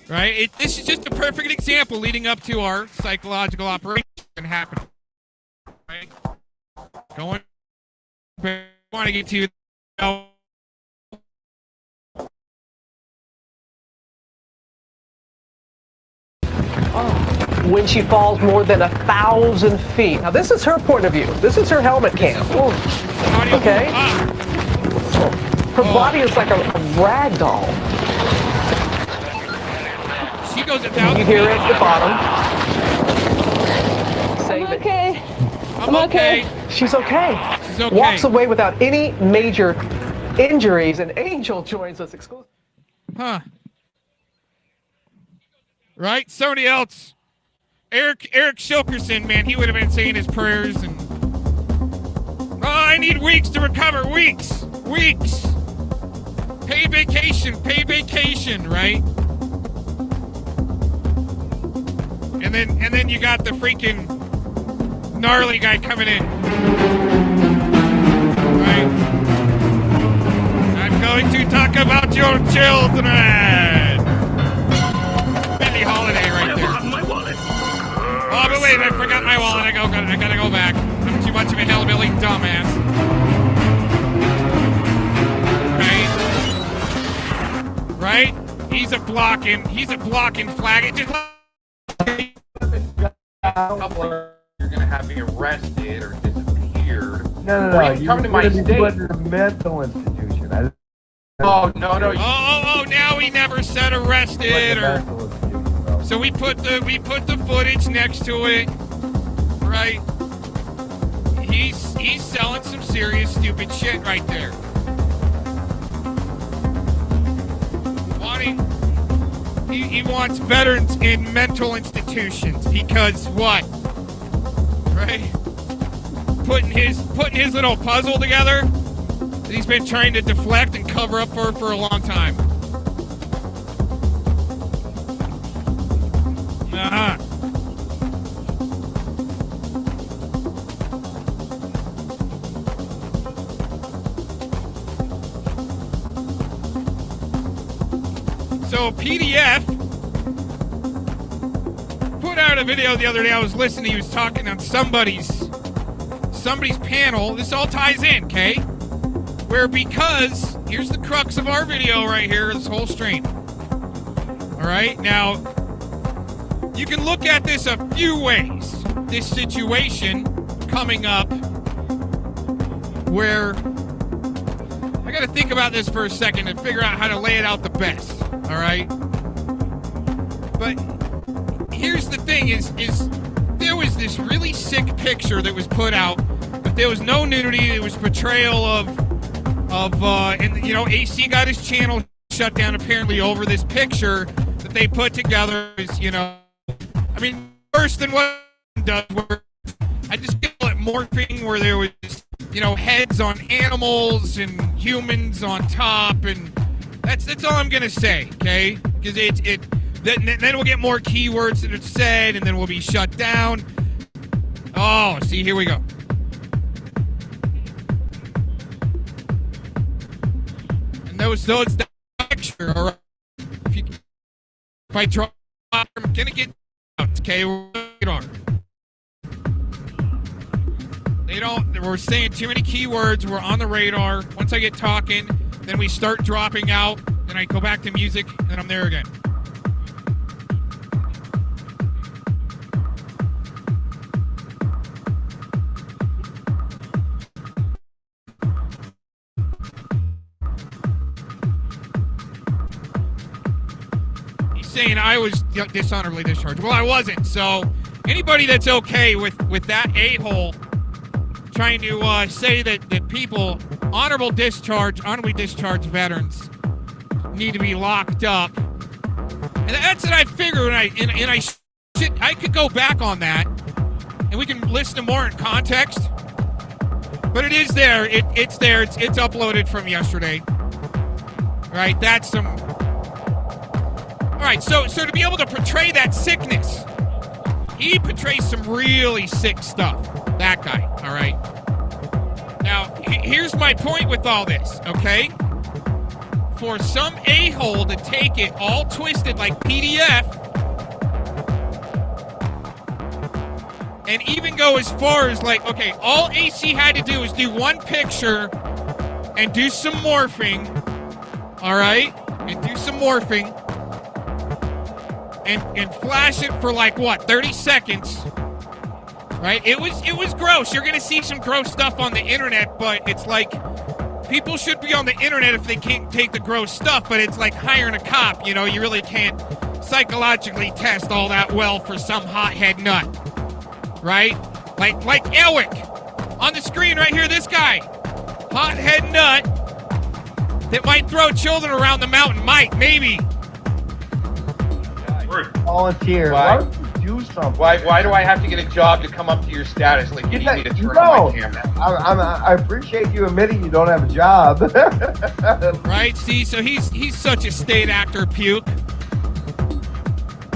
Right? This is just a perfect example leading up to our psychological operation and happening. Right? Going. I want to get to you. When she falls more than 1,000 feet. Now this is her point of view. This is her helmet cam. Okay? Her body is like a rag doll. She goes 1,000 You hear it at the bottom. I'm okay. I'm okay. She's okay. She's okay. Walks away without any major injuries, and Angel joins us exclusively. Huh. Right? Somebody else. Eric Shilkerson, man, he would have been saying his prayers and... Oh, I need weeks to recover. Weeks. Pay vacation, right? And then you got the freaking gnarly guy coming in. Right? I'm going to talk about your children. Billie Holiday right there. My wallet. Oh, but wait, I forgot my wallet. I gotta go back. I'm too much of a hillbilly dumbass. Right? He's a blocking flag. It just You're gonna have me arrested or disappeared. No. You come to my You're state. put in a mental institution. Oh no. Oh, now he never said arrested or. So we put the footage next to it, right? He's selling some serious stupid shit right there. He wants veterans in mental institutions because what? Right? Putting his little puzzle together that he's been trying to deflect and cover up for a long time. Uh-huh. So PDF put out a video the other day. I was listening. He was talking on somebody's panel. This all ties in, okay? Where because here's the crux of our video right here. This whole stream. All right, now you can look at this a few ways. This situation coming up, where I got to think about this for a second and figure out how to lay it out the best. All right, but here's the thing: is there was this really sick picture that was put out, but there was no nudity. It was portrayal of and you know, AC got his channel shut down apparently over this picture that they put together. Is, you know, I mean, worse than what does. Where I just feel it morphing, where there was, you know, heads on animals and humans on top, and that's all I'm gonna say, okay? Because then we'll get more keywords that are said, and then we'll be shut down. Oh, see, here we go. And those that picture, all right? If I draw, I'm gonna get out, okay? We're saying too many keywords. We're on the radar. Once I get talking, then we start dropping out. Then I go back to music, and then I'm there again. He's saying I was dishonorably discharged. Well, I wasn't. So anybody that's okay with that a-hole trying to say that people, honorably discharged veterans need to be locked up. And that's what I figured, and I could go back on that, and we can listen to more in context. But it is there. It's there. It's uploaded from yesterday. All right, that's some... All right, so to be able to portray that sickness, he portrays some really sick stuff. That guy, all right? Now, here's my point with all this, okay? For some a-hole to take it all twisted like PDF and even go as far as like, okay, all AC had to do was do one picture and do some morphing, all right? And do some morphing and flash it for like, what, 30 seconds, right? It was gross. You're going to see some gross stuff on the internet, but it's like people should be on the internet if they can't take the gross stuff, but it's like hiring a cop, you know? You really can't psychologically test all that well for some hothead nut, right? Like Elwick on the screen right here, this guy, hothead nut that might throw children around the mountain, maybe. Volunteer. Why? Why don't you do something? Why do I have to get a job to come up to your status? Like, you need me to turn on my camera. I appreciate you admitting you don't have a job. Right? See, so he's such a state actor puke.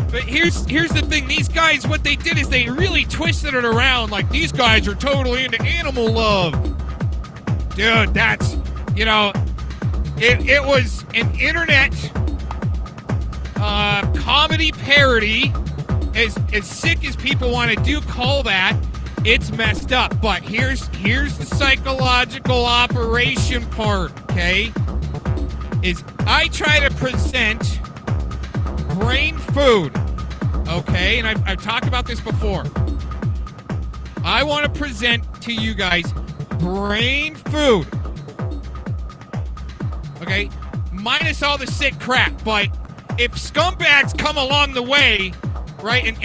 But here's the thing. These guys, what they did is they really twisted it around. Like, these guys are totally into animal love. Dude, that's, you know, it was an internet comedy parody. As sick as people want to call that, it's messed up. But here's the psychological operation part, okay? Is I try to present brain food, okay? And I've talked about this before. I want to present to you guys brain food, okay? Minus all the sick crap. But if scumbags come along the way, right, and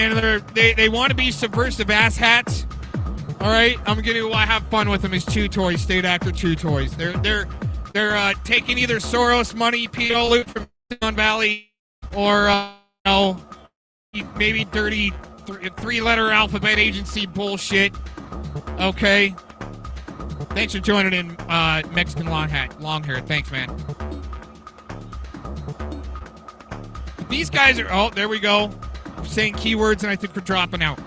they want to be subversive asshats, all right, I'm going to have fun with them as Chew Toys, state actor Chew Toys. They're taking either Soros money, PO loot from Silicon Valley, or maybe dirty three-letter alphabet agency bullshit. Okay. Thanks for joining in, Mexican long hair. Thanks, man. These guys are, oh, there we go. Saying keywords, and I think we're dropping out.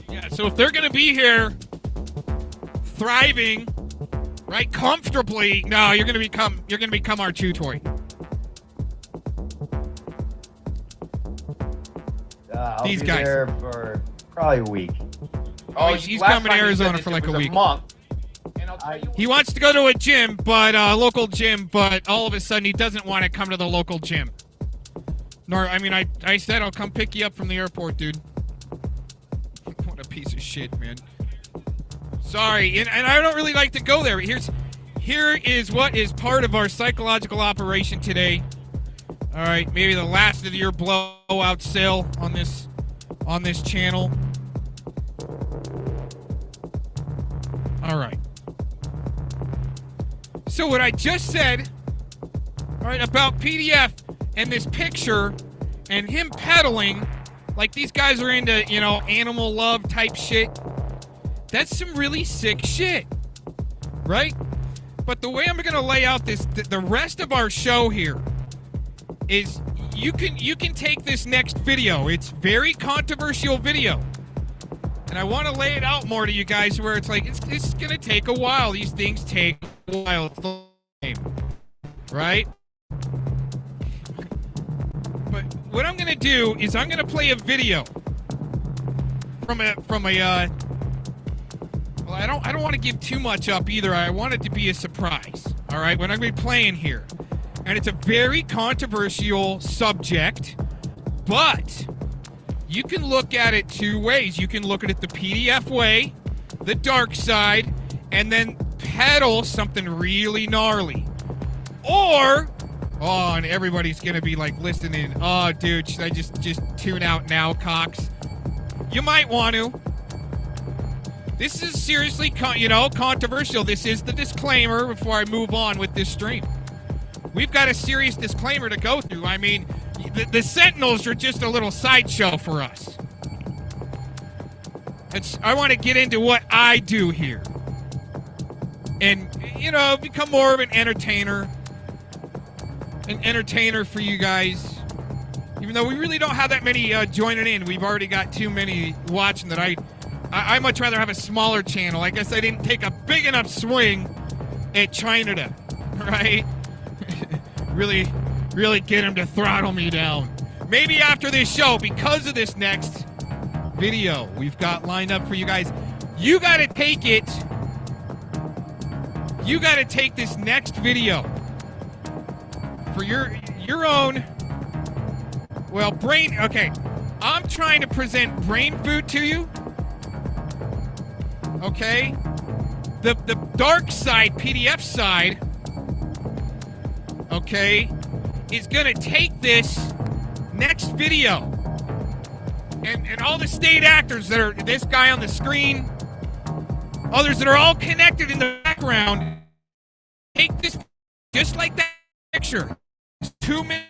Yeah, so if they're going to be here thriving, right, comfortably, no, you're going to become our Chew Toy. I'll These be guys there for probably a week. Oh, he's coming to Arizona for like a week. He wants to go to a gym, but local gym, but all of a sudden he doesn't want to come to the local gym. Nor, I mean, I said I'll come pick you up from the airport, dude. What a piece of shit, man. Sorry, and I don't really like to go there. Here is what is part of our psychological operation today. All right, maybe the last of the year blowout sale on this channel. All right. So what I just said, all right, about PDF and this picture and him peddling, like these guys are into, you know, animal love type shit. That's some really sick shit, right? But the way I'm going to lay out the rest of our show here is you can take this next video. It's very controversial video. And I want to lay it out more to you guys where it's like, it's going to take a while. These things take a while. It's the same, right? But what I'm going to do is I'm going to play a video from a well, I don't want to give too much up either. I want it to be a surprise. All right, what I'm going to be playing here. And it's a very controversial subject, but you can look at it two ways. You can look at it the PDF way, the dark side, and then peddle something really gnarly. Or, oh, and everybody's going to be like listening. Oh, dude, should I just tune out now, Cox? You might want to. This is seriously, controversial. This is the disclaimer before I move on with this stream. We've got a serious disclaimer to go through. I mean, the Sentinels are just a little sideshow for us. I want to get into what I do here. And, become more of an entertainer. An entertainer for you guys. Even though we really don't have that many joining in. We've already got too many watching that I much rather have a smaller channel. I guess I didn't take a big enough swing at China, right? really get him to throttle me down. Maybe after this show, because of this next video we've got lined up for you guys, you got to take it. You got to take this next video for your own, well, brain. Okay, I'm trying to present brain food to you. Okay, the dark side, PDF side, okay, is gonna take this next video and all the state actors that are this guy on the screen, others that are all connected in the background, take this just like that picture. 2 minutes.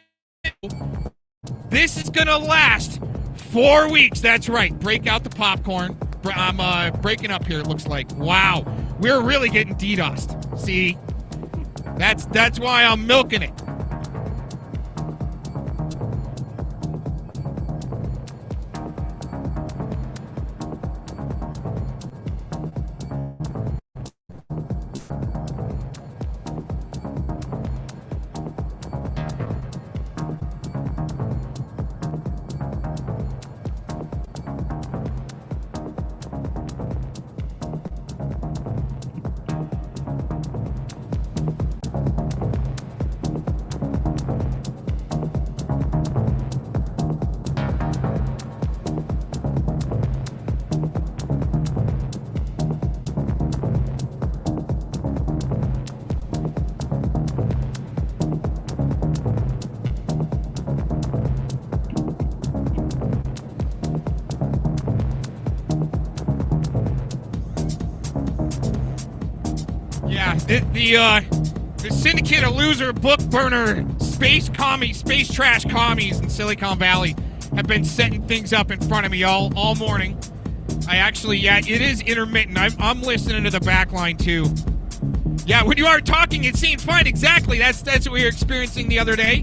This is gonna last 4 weeks. That's right. Break out the popcorn. I'm breaking up here, it looks like. Wow. We're really getting DDoSed. See? That's why I'm milking it. The syndicate of loser, book burner, space trash commies in Silicon Valley have been setting things up in front of me all morning. I actually, yeah, it is intermittent. I'm listening to the back line too. Yeah, when you are talking, it seems fine. Exactly. That's what we were experiencing the other day,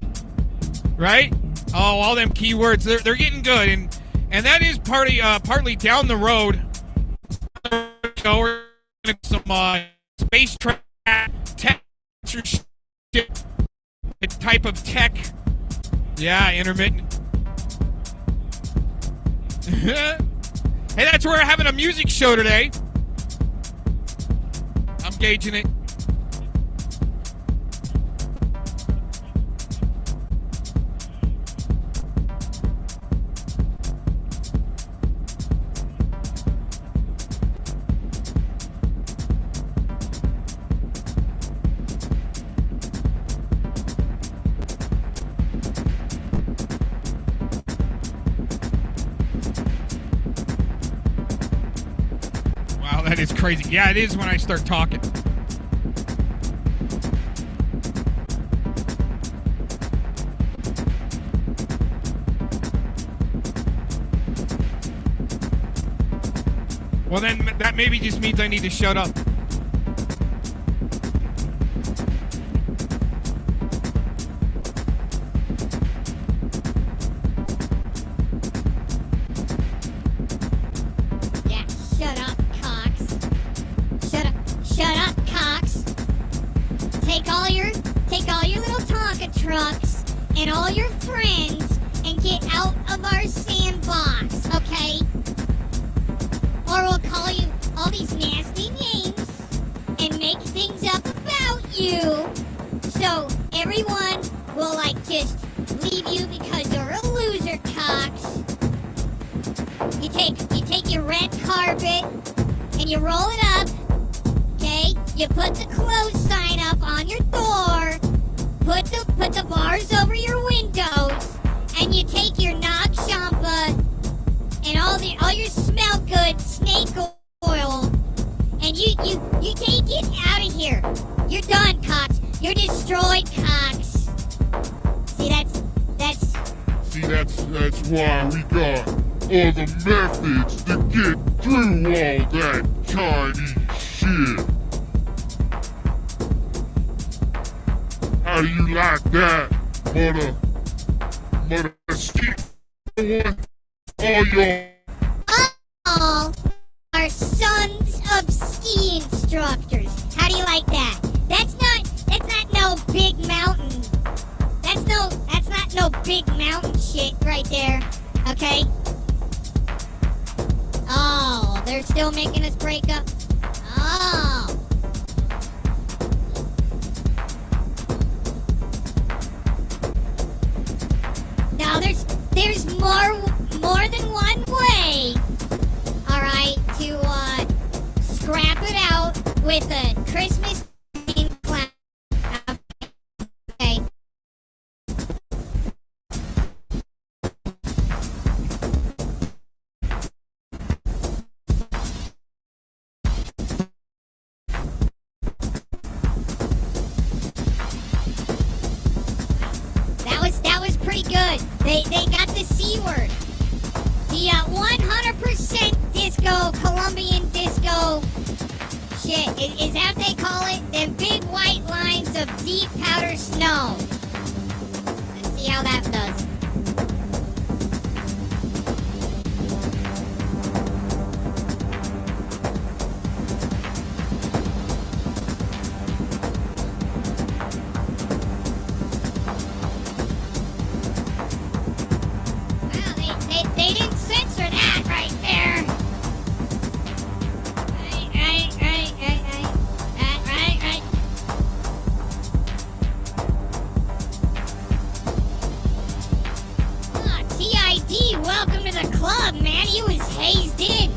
right? Oh, all them keywords, they're getting good, and that is partly down the road. So we're gonna some space trash tech type of tech. Yeah, intermittent. Hey, that's where we're having a music show today. I'm gauging it. That is crazy. Yeah, it is when I start talking. Well, then that maybe just means I need to shut up. Trucks and all your friends and get out of our sandbox, okay? Or we'll call you all these nasty names and make things up about you. So everyone will just leave you because you're a loser, Cox. You take your red carpet and you roll it up, okay? You put the close sign up on your door. Put the bars over your windows, and you take your Nog Champa and all your smell good snake oil, and you take it out of here. You're done, Cox. You're destroyed, Cox. See, that's why we got all the methods to get through all that Chinese shit. How do you like that, mother skip? All y'all. All our are sons of ski instructors. How do you like that? That's not no big mountain. That's not no big mountain shit right there. Okay? Oh, they're still making us break up. Oh. Now there's more than one way. All right, to scrap it out with a Christmas themed clown. Okay. That was pretty good. They got the C word. The 100% disco, Colombian disco shit. Is that what they call it? Them big white lines of deep powder snow. Let's see how that does. They didn't censor that right there. Right. Ah, TID, welcome to the club, man. You was hazed in.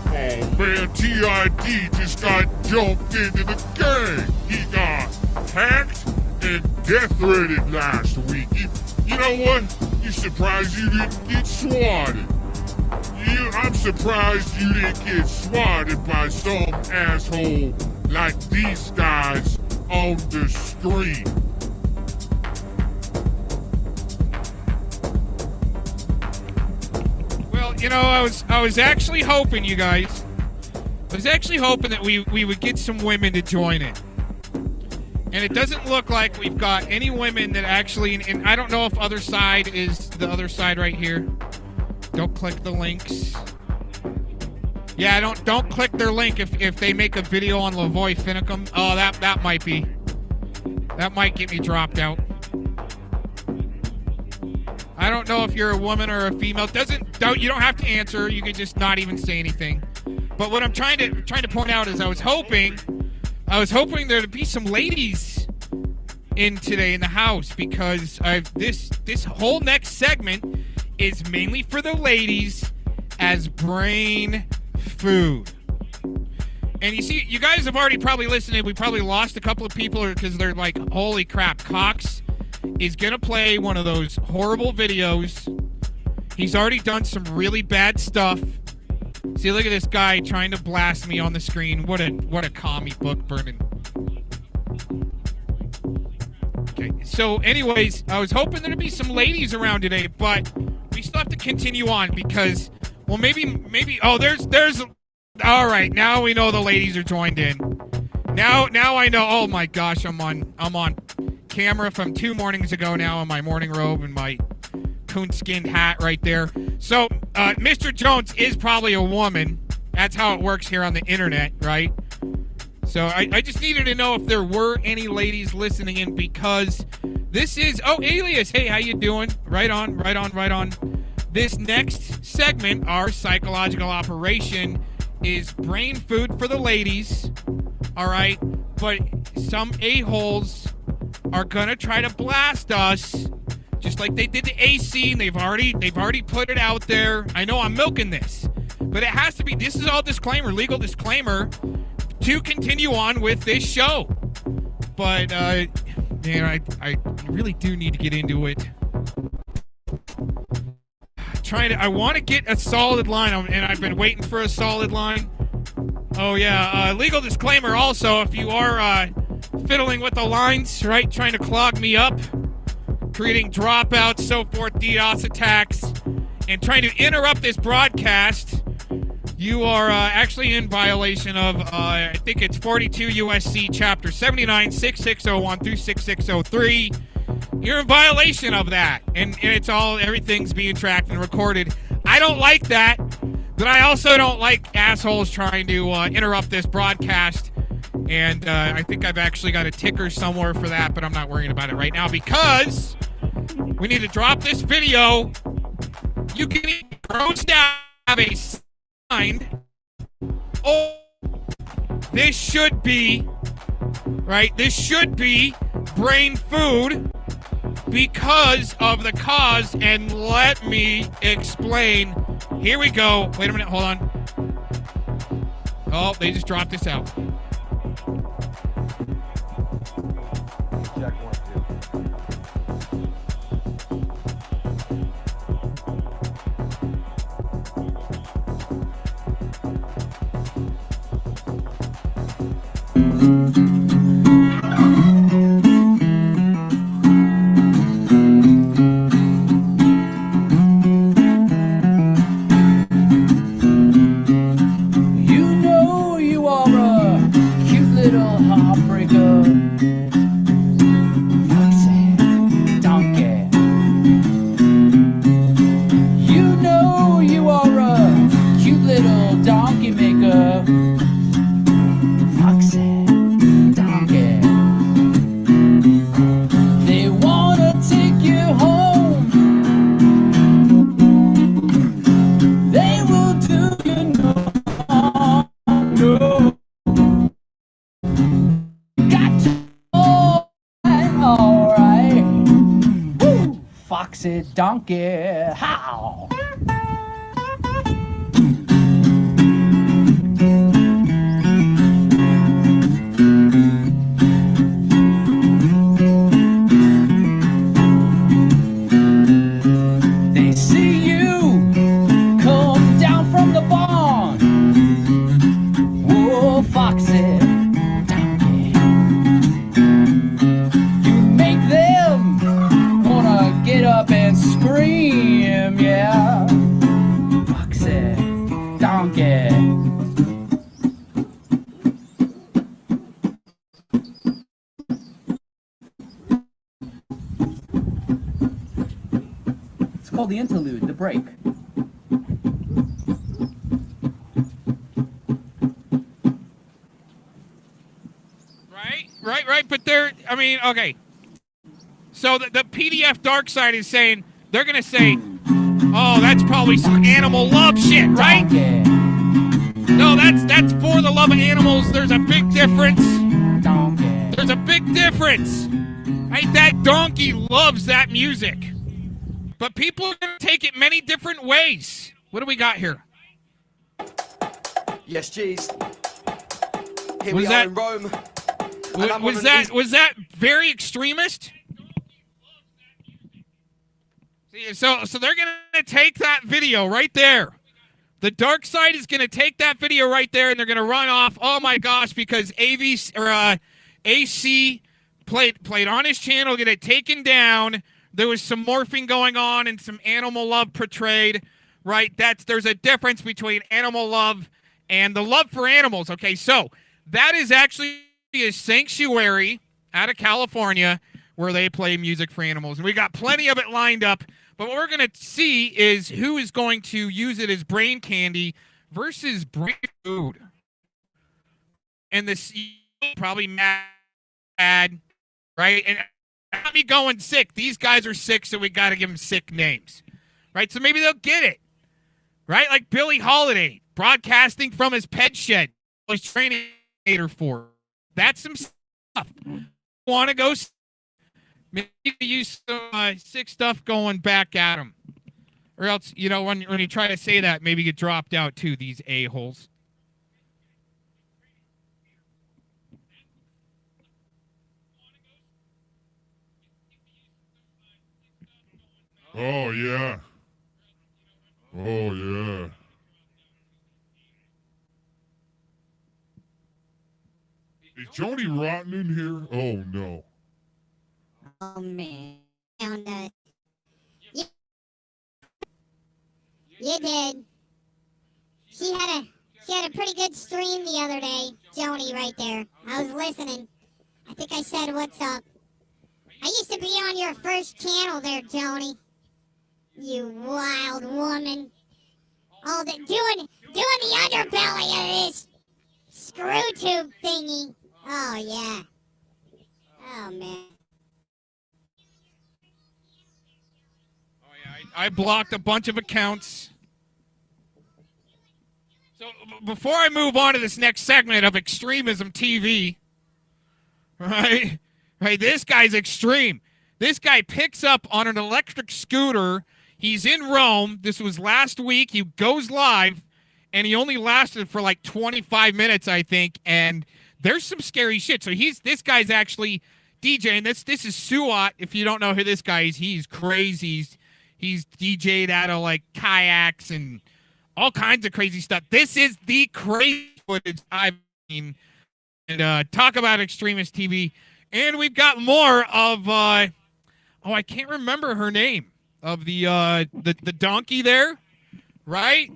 Oh man, TID just got jumped into the game. He got hacked and death-threatened last week. You know what? You surprised you didn't get swatted. I'm surprised you didn't get swatted by some asshole like these guys on the stream. Well, you know, I was actually hoping, you guys. I was actually hoping that we would get some women to join it. And it doesn't look like we've got any women that actually, and I don't know if other side is the other side right here. Don't click the links. Yeah, don't click their link if they make a video on Lavoy Finicum. Oh, that might be. That might get me dropped out. I don't know if you're a woman or a female. You don't have to answer. You can just not even say anything. But what I'm trying to point out is I was hoping there to be some ladies in today in the house, because this whole next segment is mainly for the ladies as brain food. And you see, you guys have already probably listened. We probably lost a couple of people because they're like, holy crap, Cox is gonna play one of those horrible videos. He's already done some really bad stuff. See, look at this guy trying to blast me on the screen. What a commie book burning. Okay, so anyways, I was hoping there'd be some ladies around today, but we still have to continue on because, well, maybe, oh, there's, all right, now we know the ladies are joined in. Now I know, oh my gosh, I'm on camera from 2 mornings ago now in my morning robe and my coonskin hat right there. So, Mr. Jones is probably a woman. That's how it works here on the internet, right? So I just needed to know if there were any ladies listening in, because this is, oh, Alias, hey, how you doing? Right on. This next segment, our psychological operation, is brain food for the ladies, all right? But some a-holes are gonna try to blast us, just like they did the AC, and they've already put it out there. I know I'm milking this, but it has to be, this is all disclaimer, legal disclaimer, to continue on with this show. But, man, I really do need to get into it. I want to get a solid line, and I've been waiting for a solid line. Oh, yeah, legal disclaimer also, if you are fiddling with the lines, right, trying to clog me up, creating dropouts, so forth, DDoS attacks, and trying to interrupt this broadcast, you are actually in violation of, I think it's 42 USC Chapter 79, 6601 through 6603. You're in violation of that, and it's all, everything's being tracked and recorded. I don't like that, But I also don't like assholes trying to interrupt this broadcast. And I think I've actually got a ticker somewhere for that, but I'm not worrying about it right now because we need to drop this video. You can have a sign. Oh, this should be, right? This should be brain food because of the cause. And let me explain. Here we go. Wait a minute. Hold on. Oh, they just dropped this out. Check 1, 2. You know you are a cute little heartbreaker. Foxy donkey. You know you are a cute little donkey maker. Foxy donkey. They wanna take you home. They will do you no harm. No. Got to alright. Woo! Foxy donkey. How? They see you come down from the barn. Whoa, Foxy donkey. You make them wanna get up and scream, yeah. Foxy donkey. It's called the interlude, the break. Right, but they're, I mean, okay. So the PDF dark side is saying, they're going to say, oh, that's probably some animal love shit, right? No, that's for the love of animals. There's a big difference. There's a big difference. Right? That donkey loves that music. But people are going to take it many different ways. What do we got here? Yes, cheese. Here Was we that- are in Rome. Was that very extremist? So they're gonna take that video right there. The dark side is gonna take that video right there, and they're gonna run off. Oh my gosh, because AC played on his channel, get it taken down. There was some morphing going on and some animal love portrayed. Right? There's a difference between animal love and the love for animals. Okay, so that is actually a sanctuary out of California where they play music for animals. And we got plenty of it lined up. But what we're going to see is who is going to use it as brain candy versus brain food. And this probably mad, right? And not me going sick. These guys are sick, so we got to give them sick names. Right? So maybe they'll get it. Right? Like Billie Holiday broadcasting from his pet shed. He's training for. That's some stuff. Want to go? Maybe use some sick stuff going back at him, or else when you try to say that, maybe get dropped out too. These a-holes. Oh, yeah. Oh, yeah. Is Joni Rotten in here? Oh, no. Oh man. You did. She had a pretty good stream the other day, Joni, right there. I was listening. I think I said what's up. I used to be on your first channel there, Joni. You wild woman. Oh, they're doing the underbelly of this screw tube thingy. Oh yeah. Oh man. I blocked a bunch of accounts. So before I move on to this next segment of Extremism TV, right, this guy's extreme. This guy picks up on an electric scooter. He's in Rome. This was last week. He goes live, and he only lasted for like 25 minutes, I think. And there's some scary shit. So this guy's actually DJing. This is Suat. If you don't know who this guy is, he's crazy. He's DJ'd out of like kayaks and all kinds of crazy stuff. This is the crazy footage I've seen. And talk about Extremist TV. And we've got more of I can't remember her name, of the donkey there, right?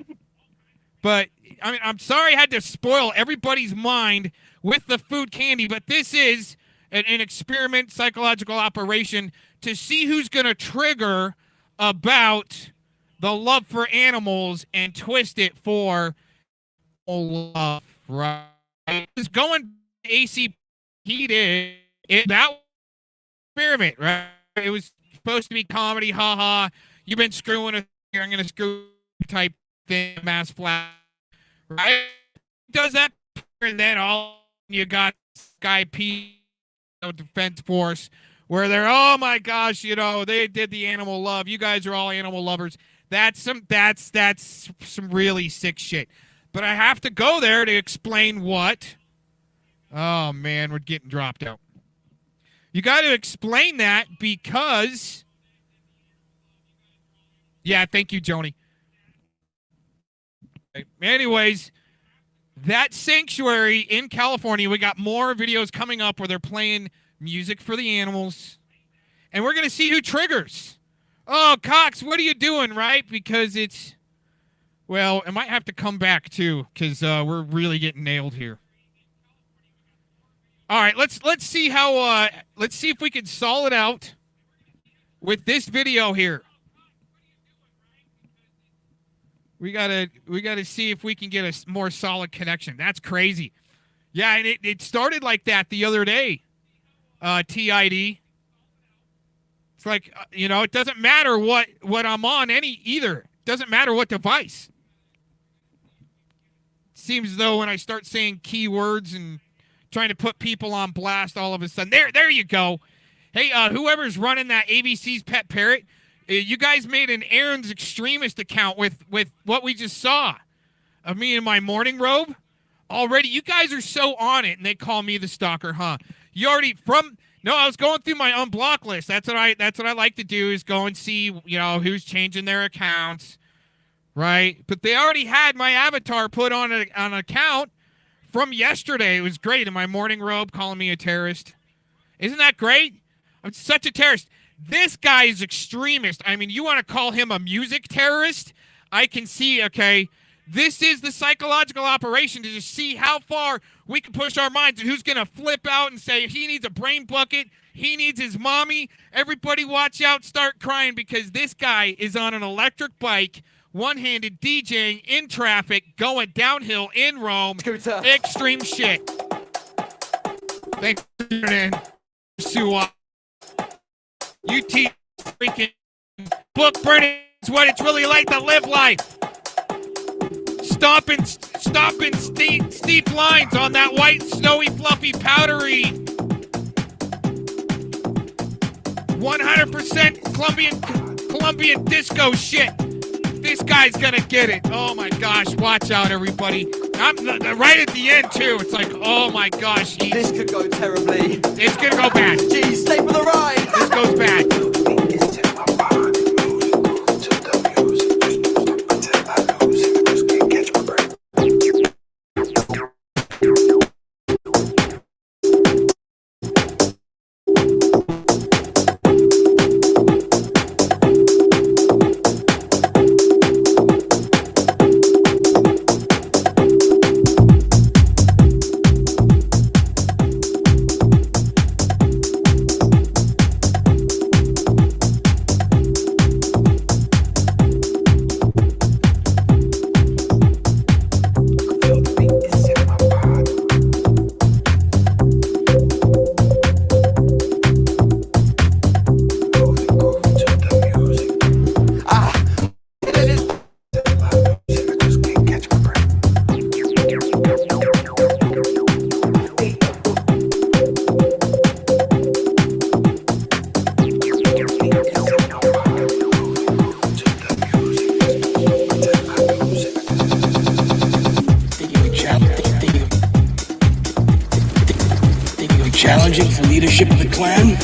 But I mean, I'm sorry I had to spoil everybody's mind with the food candy, but this is an experiment, psychological operation to see who's going to trigger about the love for animals and twist it for love, right? It's going AC. He did it, that experiment, right? It was supposed to be comedy, haha. You've been screwing with here. I'm gonna screw type thing, mass flat, right? Does that, and then all you got Sky P Defense Force, where they're, oh my gosh, they did the animal love. You guys are all animal lovers. That's some really sick shit. But I have to go there to explain what. Oh man, we're getting dropped out. You got to explain that because. Yeah, thank you, Joni. Anyways, that sanctuary in California, we got more videos coming up where they're playing music for the animals. And we're going to see who triggers. Oh, Cox, what are you doing, right? Because it's, well, it might have to come back, too, because we're really getting nailed here. All right, let's see how, let's see if we can solve it out with this video here. We gotta see if we can get a more solid connection. That's crazy. Yeah, and it started like that the other day. TID. It's like it doesn't matter what I'm on either. It doesn't matter what device. It seems as though when I start saying keywords and trying to put people on blast, all of a sudden there you go. Hey, whoever's running that ABC's Pet Parrot. You guys made an Aaron's Extremist account with what we just saw of me in my morning robe already. You guys are so on it, and they call me the stalker, huh? You already no, I was going through my unblock list. That's what I like to do, is go and see who's changing their accounts, right? But they already had my avatar put on an account from yesterday. It was great in my morning robe, calling me a terrorist. Isn't that great? I'm such a terrorist. This guy is extremist. I mean, you want to call him a music terrorist? I can see, okay, this is the psychological operation to just see how far we can push our minds and who's going to flip out and say he needs a brain bucket, he needs his mommy. Everybody watch out, start crying, because this guy is on an electric bike, one-handed DJing in traffic, going downhill in Rome. Scooter. Extreme shit. Thanks for tuning in. Suwa. You teach freaking book burning is what it's really like to live life. Stomping steep lines on that white, snowy, fluffy, powdery 100% Colombian disco shit. This guy's gonna get it. Oh my gosh, watch out, everybody. I'm right at the end, too. It's like, oh my gosh. This could go terribly. It's gonna go bad. Jeez, stay for the ride. This goes bad. challenging for leadership of the clan?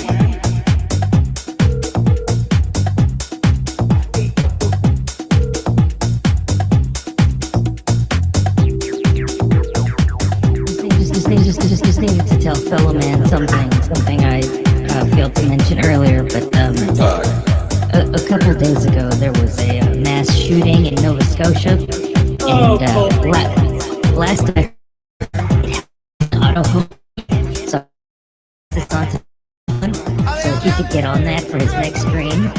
Just needed to tell fellow man something I failed to mention earlier, but a couple days ago there was a mass shooting in Nova Scotia, and last I auto so if he could get on that for his next stream.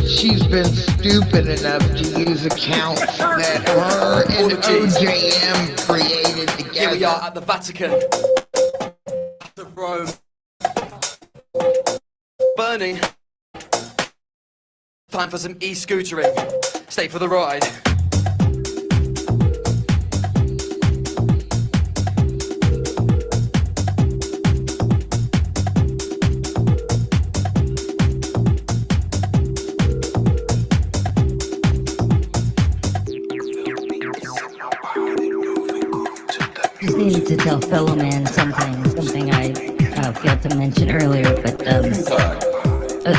She's been stupid enough to use accounts that her and OJM created together. Here we are at the Vatican. The Rome. Burning. Time for some e-scootering. Stay for the ride. Just needed to tell fellow man something I failed to mention earlier, but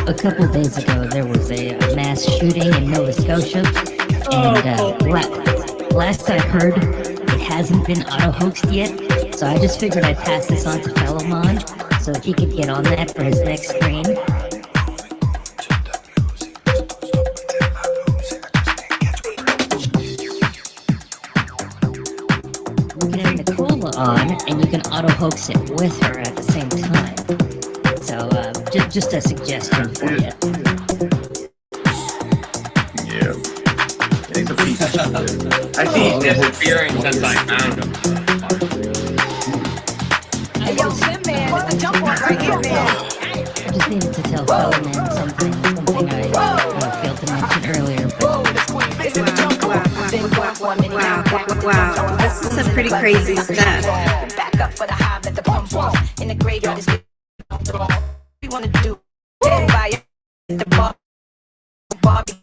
a couple days ago there was a mass shooting in Nova Scotia, and last I heard it hasn't been auto-hoaxed yet, so I just figured I'd pass this on to fellow man so he could get on that for his next stream. On, and you can auto-hoax it with her at the same time. So, just a suggestion for you. Yeah. He's a piece of shit. I see he's disappearing since I found him. Hey, yo, Sim Man, it's the jump one right here, man. I just needed to tell fellow man something I failed to mention earlier, but... Wow, this is some pretty crazy stuff. Back up for the high, let the pump off. In the graveyard is we want to do. Buy the Barbie.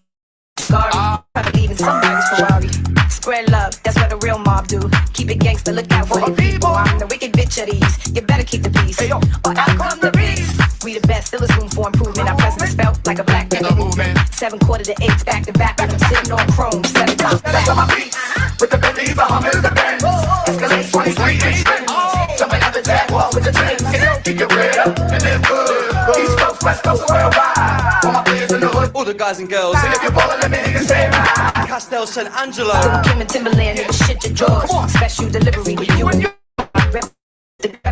Probably even somebody's Ferrari. Spread love, that's what a real mob do. Keep it gangsta, look out for the people. I'm the wicked bitch of these. You better keep the peace, or out come the beast. We the best, still is room for improvement. Our presence felt like a black man movement. 7 quarter to 8 back to back, and I'm sitting on chrome. 7 times back on my feet. With the Bentley, the Hummer, the Benz. Escalade 23 inch rims. Jumping out the Jaguar with the twins. Keep your bread up and live good. East Coast, West Coast, worldwide. All my players in the hood. All the guys and girls. If you're ballin', let me hear you say right. Castel St. Angelo. Kim and Timberland, nigga, shit your drawers. Special delivery with you and you.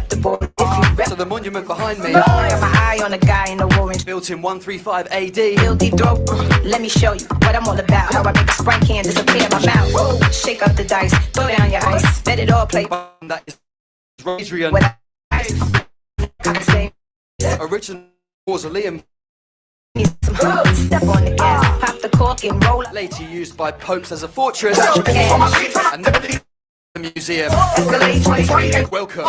The board, if you So the monument behind me. Got my eye on a guy in the orange. Built in 135 AD. Real deep throat. Let me show you what I'm all about. How I make a sprite can disappear in my mouth. Whoa. Shake up the dice, throw down your ice. Let it all play. That is Adrian. Original mausoleum. Step on the gas, pop the cork and roll. Later used by popes as a fortress. And the museum. Welcome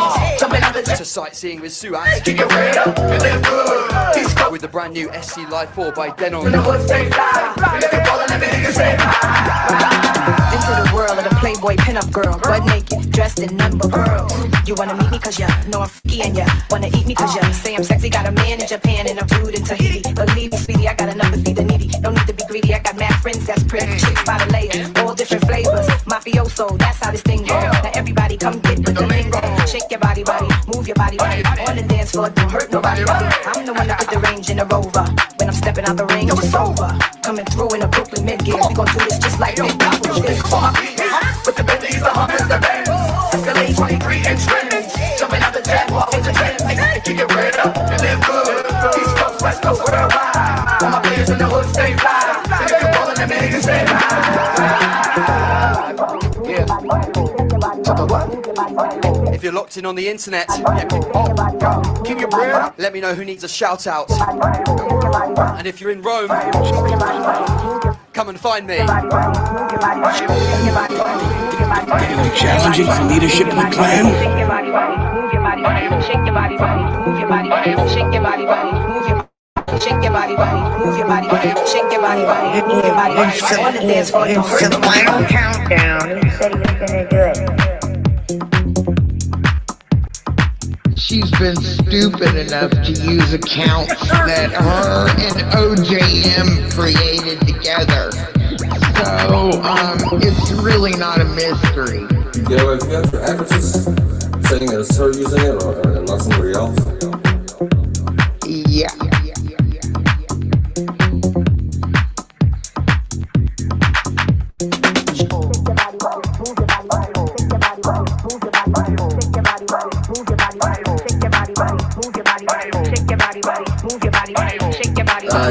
to sightseeing with Suat. With the brand new SC Live 4 by Denon. Into the world of the Playboy pinup girl, butt naked, dressed in nothing but pearls. You wanna meet me cause you know I'm freaky, and you wanna eat me cause you say I'm sexy. Got a man in Japan and a dude in Tahiti. Believe me, sweetie, I got enough to feed the needy. Don't need to be greedy, I got mad friends that's pretty. Chicks by the layer, all different flavors. Mafioso, that's how this thing goes. Now everybody come get with the lingo. Shake your body, move your body, on the dance floor, don't hurt nobody. I'm the one that put the range in the Rover. When I'm stepping out the range, it's over. Coming through in a Brooklyn mid-gear, we gon' do this just like Big Pop. With the Bentleys, the Hummers, the Benz. Escalade 23 inch rims. Keep your bread up and live good. East Coast, West Coast, worldwide. All my players in the hood stay fly. If you ballin', them niggas stay high. If you're locked in on the internet, keep your bread up. Let me know who needs a shout out. And if you're in Rome, come and find me. Challenging for leadership in the clan. Shake your body, move your body, shake your body, move your body, shake your body, move your body, shake your body, move your body. On the dance floor, don't hurt the final countdown. You said he was gonna do it. She's been stupid enough to use accounts that her and OJM created together. So, it's really not a mystery. Yeah, if you have your addresses, saying it's her using it or not somebody else. Yeah.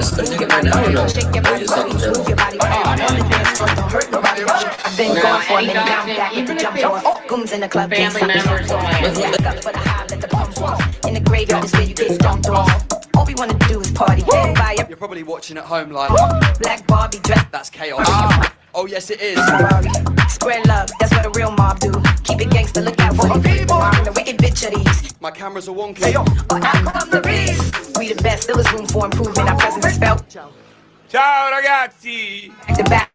Spending it right now or no? Or just like in general? I've been gone for a minute now, back with the jump on. Goons in the club, family members on my for the high, let the pump off. In the graveyard is where you get dumped off. All we wanna do is party. You're probably watching at home like Black Barbie dress. That's chaos. Oh yes it is. Square love, that's what a real mob do. Keep it gangster, look out for the people. I'm the wicked bitch of these. My cameras are wonky. But out come the beast. We the best, still is room for improvement. Our presence is felt. Ciao ragazzi. The back.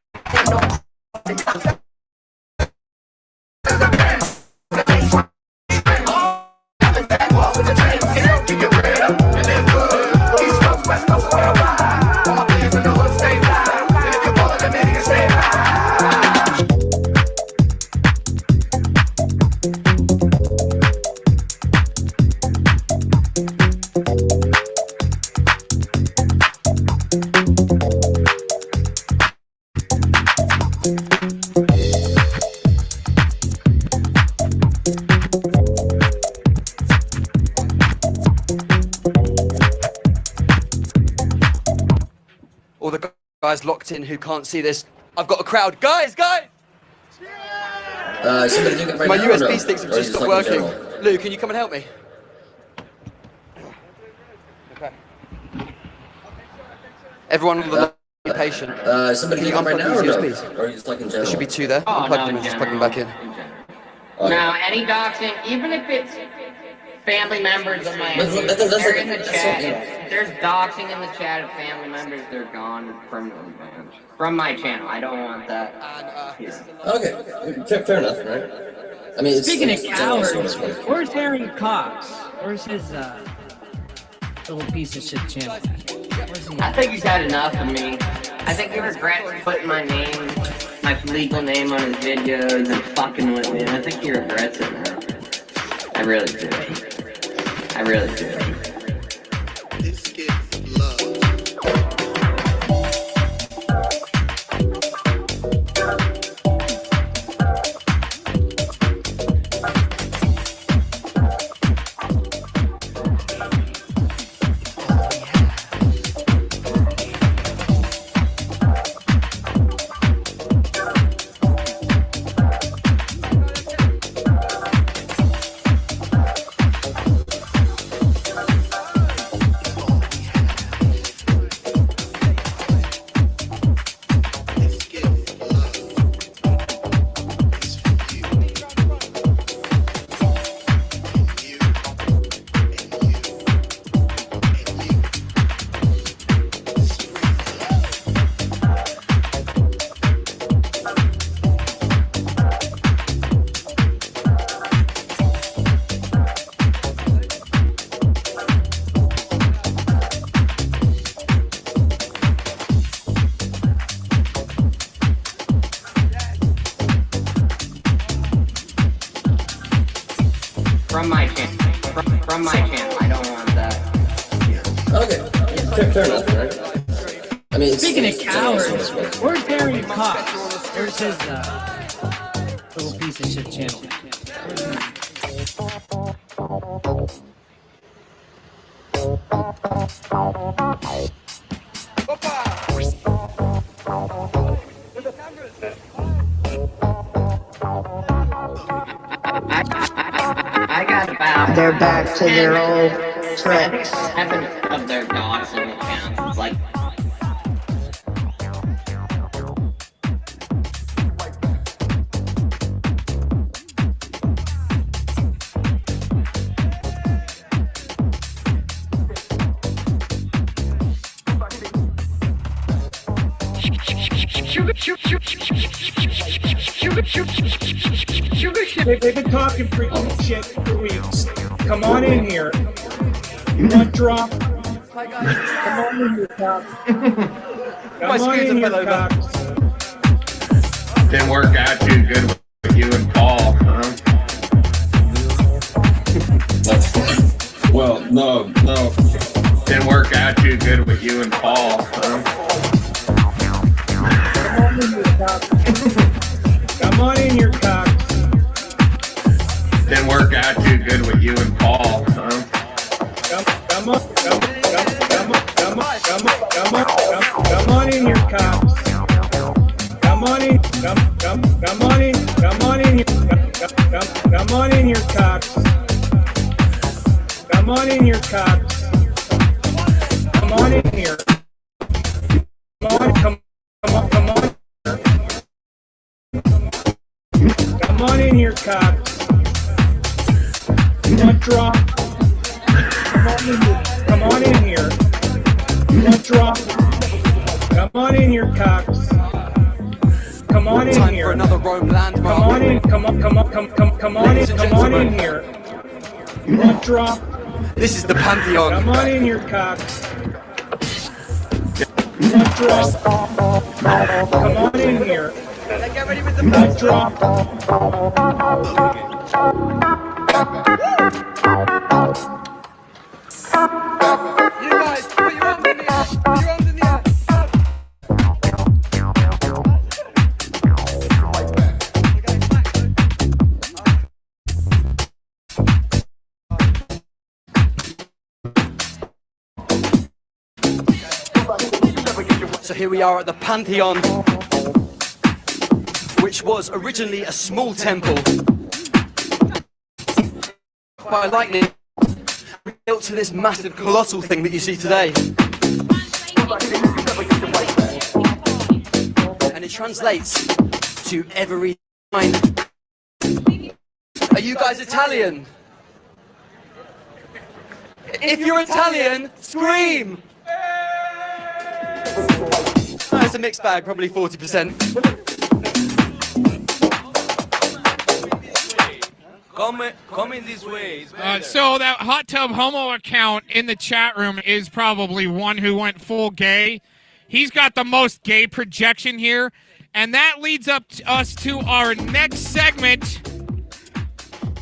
All the guys locked in who can't see this. I've got a crowd. Guys! Somebody doing it right My now USB or no? sticks have Or just just stopped like in working. general? Lou, can you come and help me? Okay. Everyone with the be patient. Somebody doing it right now or no? Or just like in general? There should be two there. Oh, Unplug no, them and just plug them back in. Now, any doxing, even if it's family members of my That's they're in the that's chat. yeah. If there's doxing in the chat of family members, they're gone from my channel. I don't want that. Okay, fair enough, right? I mean, Speaking it's of general cowards, sort of thing. where's Harry Cox? Where's his little piece of shit channel? Where's he I at? think he's had enough of me. I think he regrets putting my name, my legal name on his videos and fucking with me. I think he regrets it now. I really do. I really do. From my channel. From my channel. I don't want that. Okay, fair enough, right? I mean, Speaking of it's general sort cowards, of thing. where's Harry Cox? Where's his little piece of shit channel? I got about. They're back to their old tricks. 7 of their Dawson accounts. It's like. They've been talking freaking shit for weeks. Come on in here. You want drop? Come on in here, Cox. Come on in here, Cox. Didn't work out too good with you and Paul, huh? Well, no. Didn't work out too good with you and Paul, huh? Come on in here, Cox. Didn't work out too good with you and Paul, huh? Come on in here, Cox. Come on in. Come on in. Come on in here. Come on in here, Cox. Come on in here, Cox. Come on in here. Come on. Come on in here, Cox. You want drop? Come on in here. You want drop? Come on in here, Cox. Come on in Time here. for another Rome landmark. Come on in. Come on in here. You want drop? This is the Pantheon. Come on in here, Cox. You want drop? Come on in here. Get ready with the You want drop? You guys, put your arms in the air. Put your arms in the air. So here we are at the Pantheon, which was originally a small temple by lightning, built to this massive colossal thing that you see today. And it translates to every line. Are you guys Italian? If you're Italian, scream! Oh, it's a mixed bag, probably 40%. Come in this way. So that hot tub homo account in the chat room is probably one who went full gay. He's got the most gay projection here, and that leads us to our next segment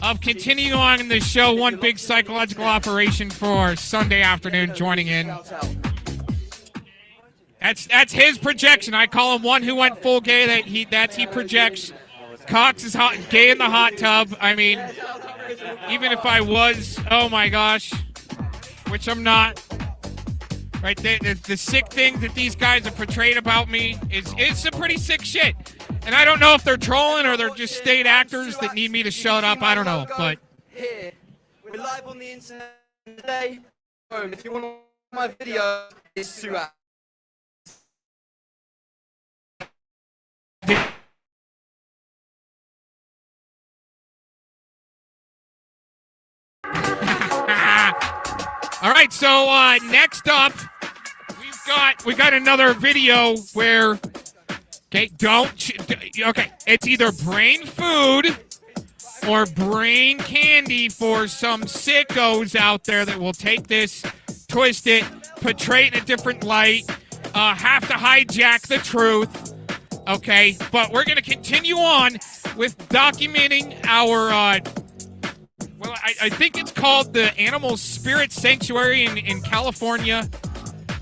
of continuing on in the show. One big psychological operation for Sunday afternoon. Joining in. That's his projection. I call him one who went full gay. He projects. Cox is gay in the hot tub. I mean, even if I was, oh my gosh, which I'm not. Right, the sick things that these guys have portrayed about me is some pretty sick shit. And I don't know if they're trolling or they're just state actors that need me to shut up. I don't know, but Here, we're live on the internet today. If you want to watch my video, it's Suat. All right, so next up, we got another video where it's either brain food or brain candy for some sickos out there that will take this, twist it, portray it in a different light, have to hijack the truth. Okay, but we're going to continue on with documenting our well, I think it's called the Animal Spirit Sanctuary in California.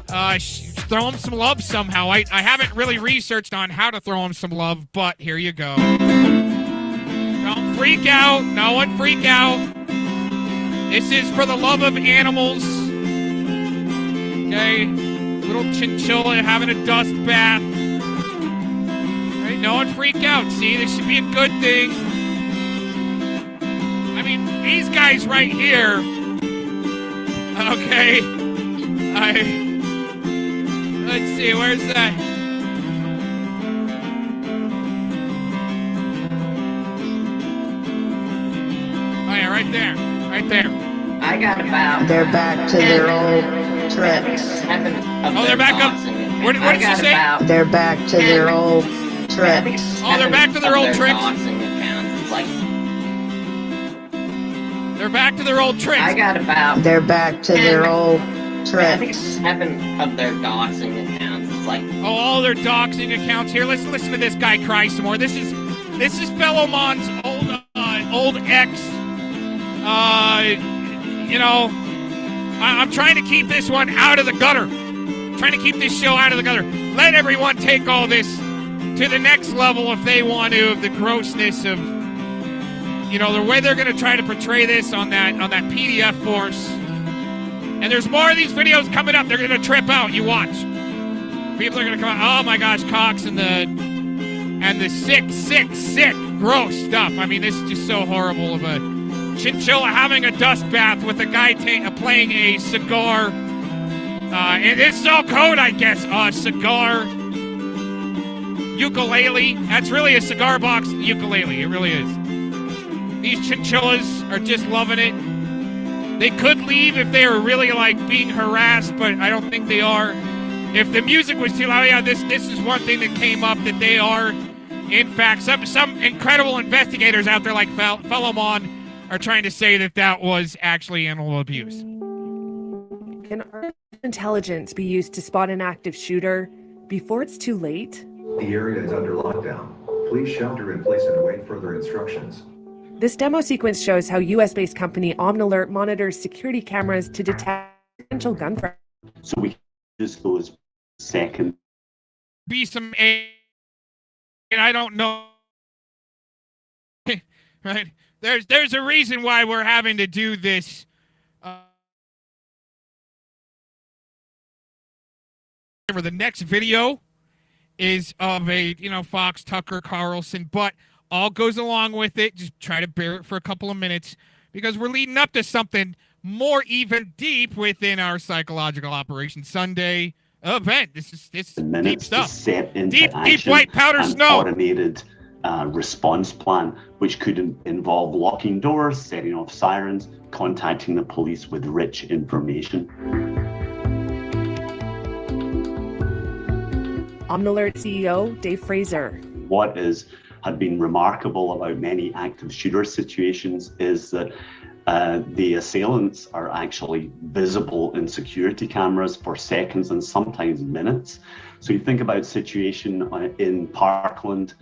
Throw them some love somehow. I haven't really researched on how to throw them some love, but here you go. Don't freak out. No one freak out. This is for the love of animals. Okay, little chinchilla having a dust bath. All right, no one freak out. See, this should be a good thing. I mean, these guys right here. Okay, let's see, where's that? Oh yeah, right there, right there. I got about. They're back to their old tricks. Oh, they're back up. What did she say? They're back to their old tricks. Oh, they're back to their old tricks. They're back to their old tricks. I got about. They're back to their old tricks. 7 of their doxing accounts. It's like. Oh, all their doxing accounts. Here, let's listen to this guy cry some more. This is Fellow Mon's old ex. You know, I'm trying to keep this one out of the gutter. Trying to keep this show out of the gutter. Let everyone take all this to the next level if they want to, of the grossness of, you know, the way they're going to try to portray this on that PDF force. And there's more of these videos coming up. They're going to trip out. You watch. People are going to come out. Oh my gosh, Cox and the sick, gross stuff. I mean, this is just so horrible of a chinchilla having a dust bath with a guy playing a cigar. And this is all code, I guess. Cigar ukulele. That's really a cigar box ukulele. It really is. These chinchillas are just loving it. They could leave if they were really like being harassed, but I don't think they are. If the music was too loud, yeah, this is one thing that came up, that they are, in fact, some incredible investigators out there like Fellow Mon are trying to say that was actually animal abuse. Can artificial intelligence be used to spot an active shooter before it's too late? The area is under lockdown. Please shelter in place and await further instructions. This demo sequence shows how US-based company Omnalert monitors security cameras to detect potential gun threats. So we just those second. Be some and I don't know. Right? There's a reason why we're having to do this. The next video is of a, Fox Tucker Carlson, but all goes along with it. Just try to bear it for a couple of minutes because we're leading up to something more even deep within our Psychological Operation Sunday event. This is deep stuff. Deep white powder snow. Automated response plan, which could involve locking doors, setting off sirens, contacting the police with rich information. Omnalert CEO Dave Fraser. What had been remarkable about many active shooter situations is that the assailants are actually visible in security cameras for seconds and sometimes minutes. So you think about a situation in Parkland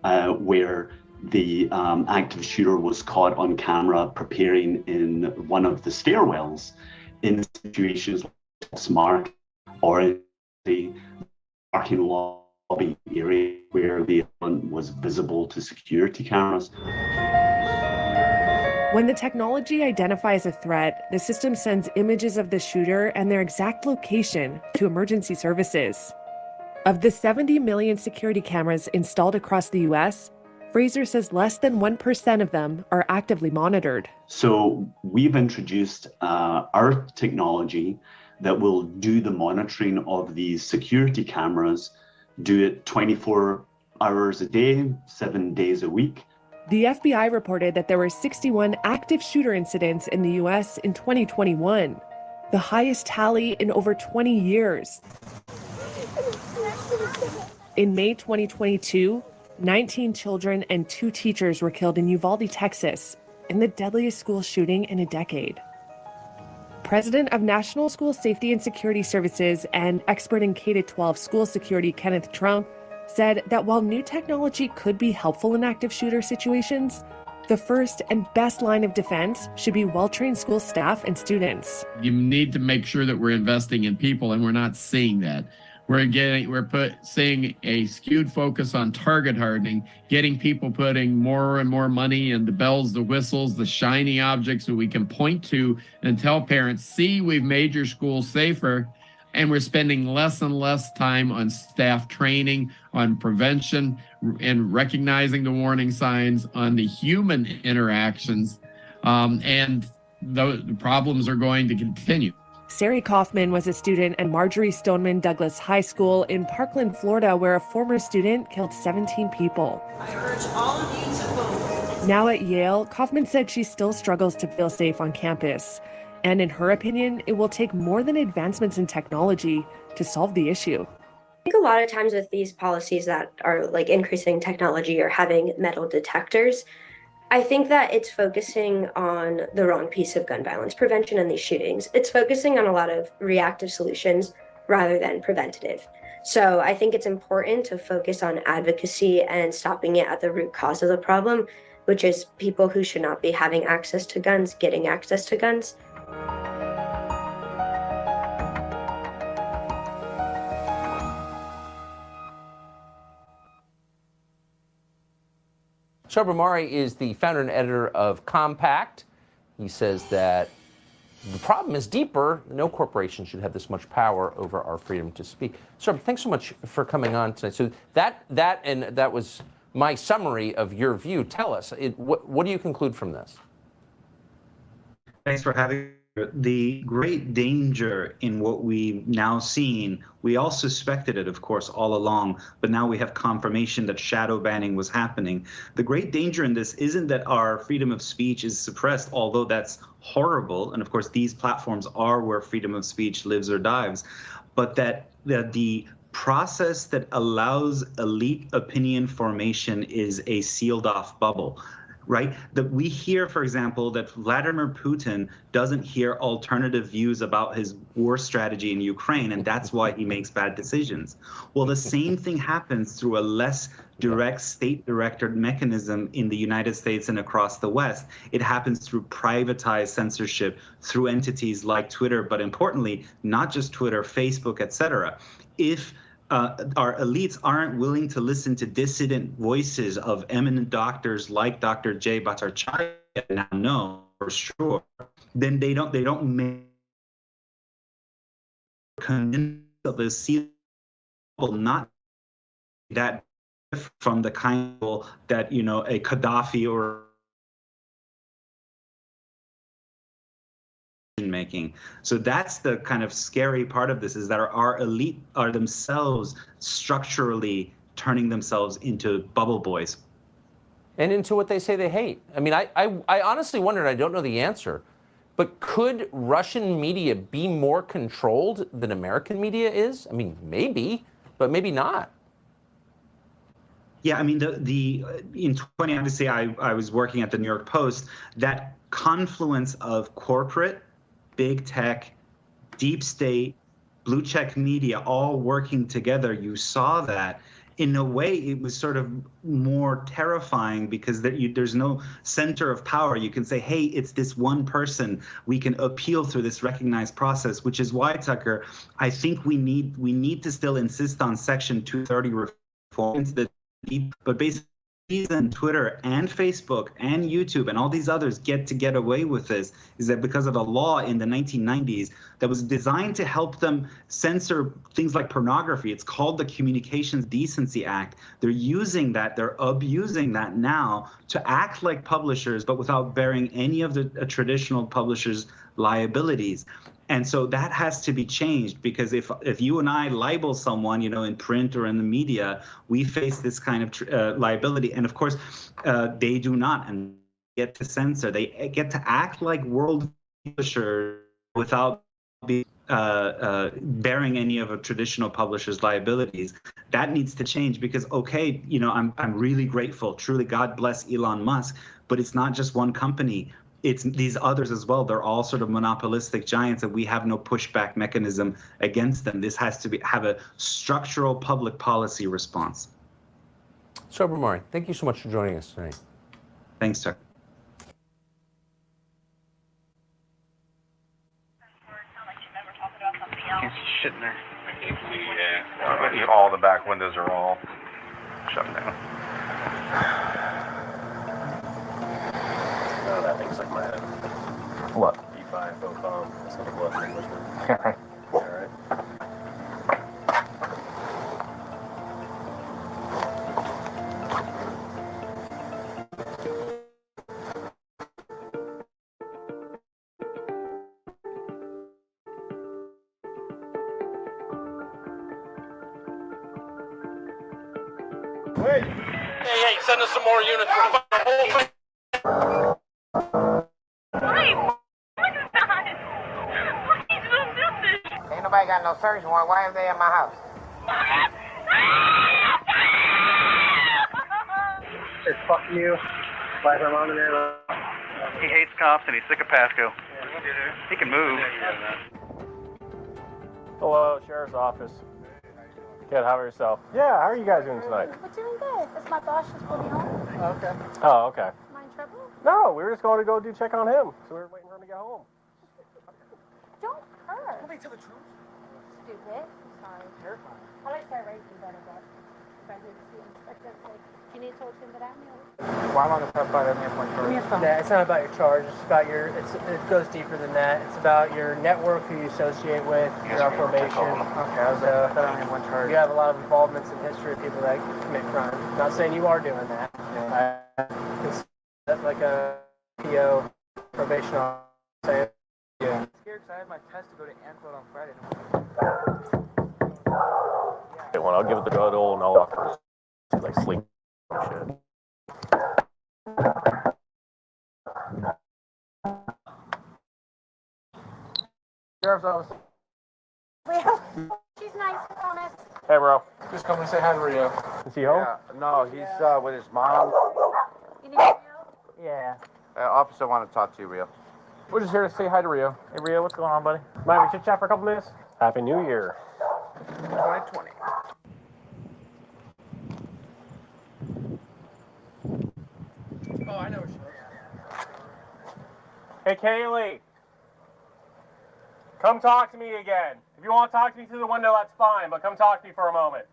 where the active shooter was caught on camera preparing in one of the stairwells in situations like Smart or in the parking lobby area where the assailant was visible to security cameras. When the technology identifies a threat, the system sends images of the shooter and their exact location to emergency services. Of the 70 million security cameras installed across the US, Fraser says less than 1% of them are actively monitored. So we've introduced our technology that will do the monitoring of these security cameras, do it 24 hours a day, 7 days a week. The FBI reported that there were 61 active shooter incidents in the US in 2021, the highest tally in over 20 years. In May 2022, 19 children and 2 teachers were killed in Uvalde, Texas, in the deadliest school shooting in a decade. President of National School Safety and Security Services and expert in K-12 school security Kenneth Trump said that while new technology could be helpful in active shooter situations, the first and best line of defense should be well-trained school staff and students. You need to make sure that we're investing in people, and we're not seeing that. We're seeing a skewed focus on target hardening, getting people putting more and more money in the bells, the whistles, the shiny objects that we can point to and tell parents, see, we've made your school safer. And we're spending less and less time on staff training, on prevention, and recognizing the warning signs, on the human interactions, and the problems are going to continue. Sari Kaufman was a student at Marjorie Stoneman Douglas High School in Parkland, Florida, where a former student killed 17 people. I urge all of you to vote. Now at Yale, Kaufman said she still struggles to feel safe on campus. And in her opinion, it will take more than advancements in technology to solve the issue. I think a lot of times with these policies that are like increasing technology or having metal detectors, I think that it's focusing on the wrong piece of gun violence prevention and these shootings. It's focusing on a lot of reactive solutions rather than preventative. So I think it's important to focus on advocacy and stopping it at the root cause of the problem, which is people who should not be having access to guns, getting access to guns. Sobramari is the founder and editor of Compact. He says that the problem is deeper. No corporation should have this much power over our freedom to speak. Sob, thanks so much for coming on tonight. So that was my summary of your view. Tell us, what do you conclude from this? Thanks for having me. The great danger in what we've now seen, we all suspected it, of course, all along, but now we have confirmation that shadow banning was happening. The great danger in this isn't that our freedom of speech is suppressed, although that's horrible. And of course, these platforms are where freedom of speech lives or dies, but that the process that allows elite opinion formation is a sealed off bubble. Right? That we hear, for example, that Vladimir Putin doesn't hear alternative views about his war strategy in Ukraine, and that's why he makes bad decisions. Well, the same thing happens through a less direct state-directed mechanism in the United States and across the West. It happens through privatized censorship, through entities like Twitter, but importantly, not just Twitter, Facebook, etc. If our elites aren't willing to listen to dissident voices of eminent doctors like Dr. Jay Bhattacharya now know for sure, then they don't make convince of the seal not that from the kind of that a Gaddafi or making. So that's the kind of scary part of this, is that our elite are themselves structurally turning themselves into bubble boys. And into what they say they hate. I mean, I honestly wondered, I don't know the answer, but could Russian media be more controlled than American media is? I mean, maybe, but maybe not. Yeah, I mean, in 2020, obviously, I was working at the New York Post. That confluence of corporate, big tech, deep state, blue check media all working together, you saw that. In a way, it was sort of more terrifying because there's no center of power. You can say, hey, it's this one person. We can appeal through this recognized process, which is why, Tucker, I think we need to still insist on Section 230 reform, but basically, and Twitter and Facebook and YouTube and all these others get away with this is that because of a law in the 1990s that was designed to help them censor things like pornography. It's called the Communications Decency Act. They're using that, they're abusing that now to act like publishers, but without bearing any of the traditional publishers' liabilities. And so that has to be changed, because if you and I libel someone, in print or in the media, we face this kind of liability. And of course, they do not, and get to censor. They get to act like world publishers without bearing any of a traditional publisher's liabilities. That needs to change, because okay, I'm really grateful. Truly, God bless Elon Musk, but it's not just one company. It's these others as well. They're all sort of monopolistic giants, and we have no pushback mechanism against them. This has to have a structural public policy response. Sobramari, thank you so much for joining us tonight. Thanks, sir. Can't see shit in there. I can't see, yeah. All the back windows are all shut down. Oh, that thing's like my head. What? E5 bomb. That's not a blood Englishman. All right. Wait. Hey, send us some more units. We're fighting the whole thing. Ain't nobody got no search warrant. Why are they at my house? Hey, fuck you. Bye, her mom and there. He hates cops and he's sick of Pasco. He can move. Hello, Sheriff's Office. Kid, how are yourself? Yeah, how are you guys doing tonight? We're doing good. It's my boss just pulled me home. Okay. Oh, okay. Am I in trouble? No, we were just going to go do check on him. So we were waiting for him to get home. Don't curse. Let me tell the truth. Stupid. Sorry. Terrifying. I like to raise you better, but if I did see inspector say, you need to talk to him about me. Why am I going to talk about it in point charge? Nah, it's not about your charge. It's about your. It goes deeper than that. It's about your network, who you associate with, your probation. Okay, I was like, I thought I only had one charge. You have a lot of involvements in history of people that commit crime. Not saying you are doing that. I consider that like a PO probation officer. Yeah. I'm scared because I had my test to go to Anfield on Friday. Okay, well, I'll give it the good old no walk. Like sleep shit. Sheriff's office. She's nice, honest. Hey, bro. Just come and say hi to Rio. Is he home? Yeah, no, he's with his mom. You need Rio? Yeah. Officer wanted to talk to you, Rio. We're just here to say hi to Rio. Hey, Rio, what's going on, buddy? Mind we chit chat for a couple minutes? Happy New Year. 2020. Oh, I know what she is. Hey, Kaylee. Come talk to me again. If you want to talk to me through the window, that's fine, but come talk to me for a moment.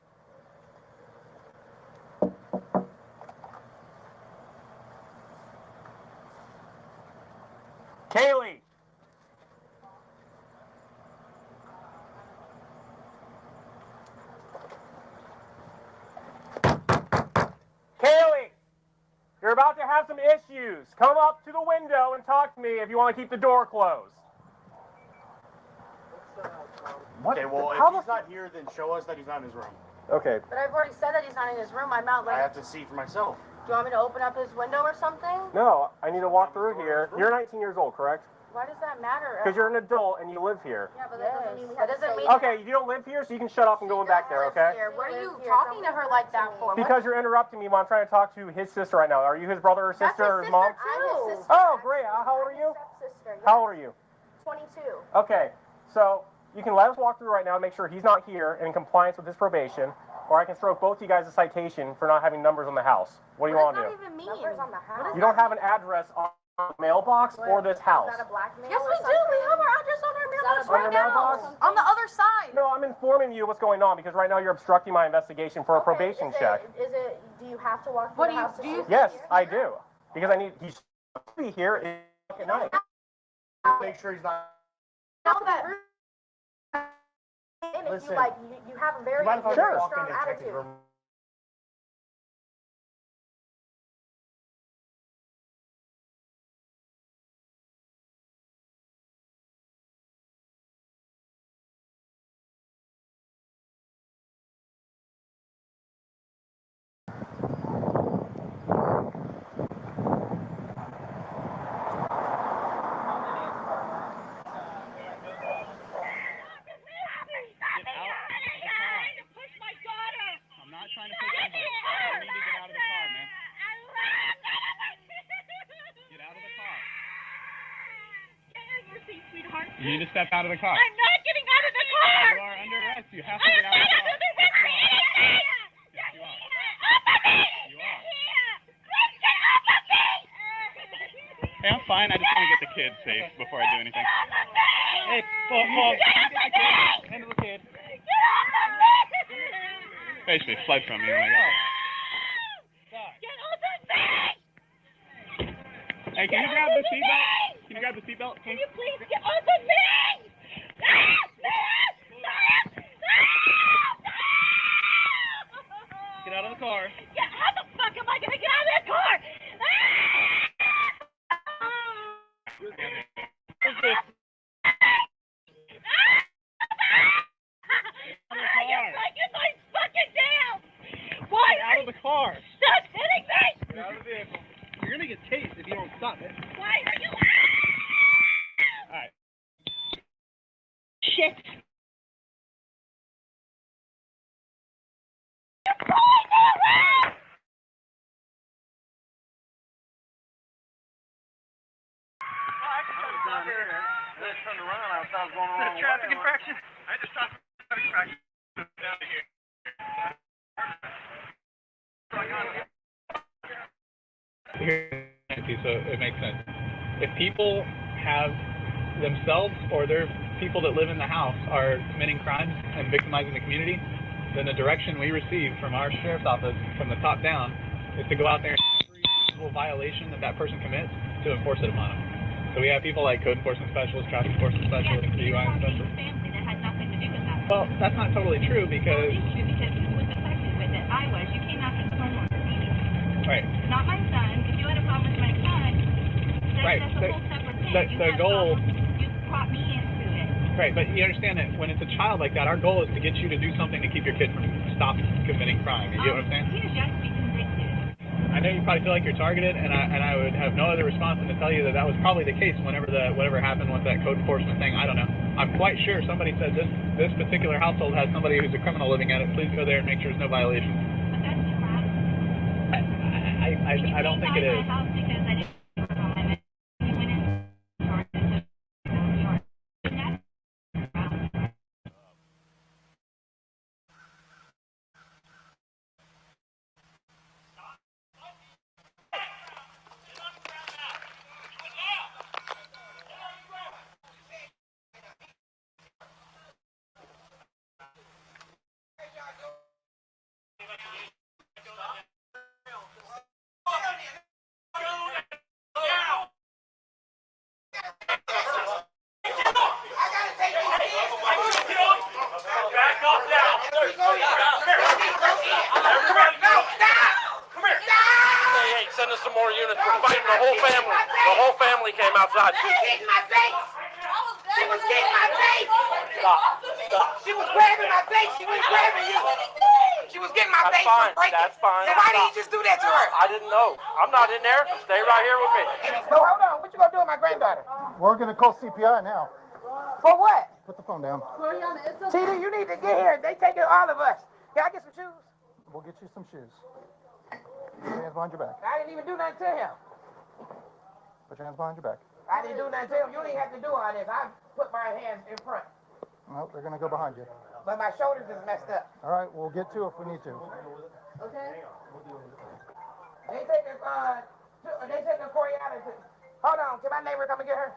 Kaylee! Kaylee! You're about to have some issues. Come up to the window and talk to me if you want to keep the door closed. Okay, well, if he's not here, then show us that he's not in his room. Okay. But I've already said that he's not in his room. I'm out. I have to see for myself. Do you want me to open up his window or something? No, I need to walk through here. You're 19 years old, correct? Why does that matter? Because you're an adult and you live here. Yeah, but that doesn't mean we have to say Okay, you don't live here, so you can shut up and go back there, okay? What are you talking to her like that for? Because you're interrupting me when I'm trying to talk to his sister right now. Are you his brother or sister or his mom? I'm his sister. Oh, great. How old are you? Stepsister. How old are you? 22. Okay, so you can let us walk through right now and make sure he's not here and in compliance with his probation, or I can stroke both you guys a citation for not having numbers on the house. What do you want to do? What does that even mean? Numbers on the house. You don't have an address on the mailbox or this house. Is that a blackmail? Yes, we do. We have our address on our mailbox right now. Mailbox? On the other side. No, I'm informing you what's going on because right now you're obstructing my investigation for a probation check. Is it? Do you have to walk through the house? Yes, I do. Because he should be here at night. Make sure he's not. Know that. If Listen. you have a very Mind if I strong walk in and check his attitude. room? You need to step out of the car. I'm not getting out of the car! You are under arrest. You have to get out of the car. Yes, you are. You are. Hey, I'm fine. I just want to get the kid safe before I do anything. Hey, Paul, handle the kid. Basically, fled from me when I got there. Hey, can you grab the seatbelt? Can you grab the seatbelt? Can you please get off of me? Get out of the car. Yeah, how the fuck am I gonna get out of that car? You're breaking my fucking down! Why are you the car. Stop hitting me! Get out of the vehicle. You're gonna get tased if you don't stop it. Why are you? Alright. Shit. Turned around, I thought I was going the wrong way. Traffic infraction? I just stopped for traffic infraction. Down to here. So it makes sense. If people have themselves or their people that live in the house are committing crimes and victimizing the community, then the direction we receive from our sheriff's office from the top down is to go out there and every single violation that person commits to enforce it upon them. So we have people like code enforcement specialists, traffic enforcement specialists, DUI specialists. Family that had nothing to do with that. Well, that's not totally true because Issue because who was affected with it? I was. You came after the homeowner meeting. right. Not my son. If you had a problem with my son, Right. that's a whole separate thing. The You had goal. problems, you brought me into it. Right, but you understand that when it's a child like that, our goal is to get you to do something to keep your kid from stop committing crime. You get what I'm saying? He was yet to be convicted. I know you probably feel like you're targeted, and I would have no other response than to tell you that was probably the case whenever whatever happened with that code enforcement thing. I don't know. I'm quite sure somebody said this particular household has somebody who's a criminal living at it. Please go there and make sure there's no violations. But that's too loud. I don't think it is. My house because I didn't we went in charges of New York. Send us some more units. We're fighting the whole family. The whole family came outside. She was getting my face. She was getting my face. Stop. She was grabbing my face. She was grabbing you. She was getting my That's face. fine. Breaking. That's fine. So why did you just do that to her? I didn't know. I'm not in there. Stay right here with me. So hold on. What you gonna do with my granddaughter? We're gonna call CPI now. For what? Put the phone down. Tita, you need to get here. They taking all of us. Can I get some shoes? We'll get you some shoes. Put your hands behind your back. I didn't even do nothing to him. Put your hands behind your back. I didn't do nothing to him. You didn't have to do all this. I put my hands in front. No, they're gonna go behind you. But my shoulders is messed up. All right, we'll get to it if we need to. Okay. They taking Corey out of it. Hold on, can my neighbor come and get her?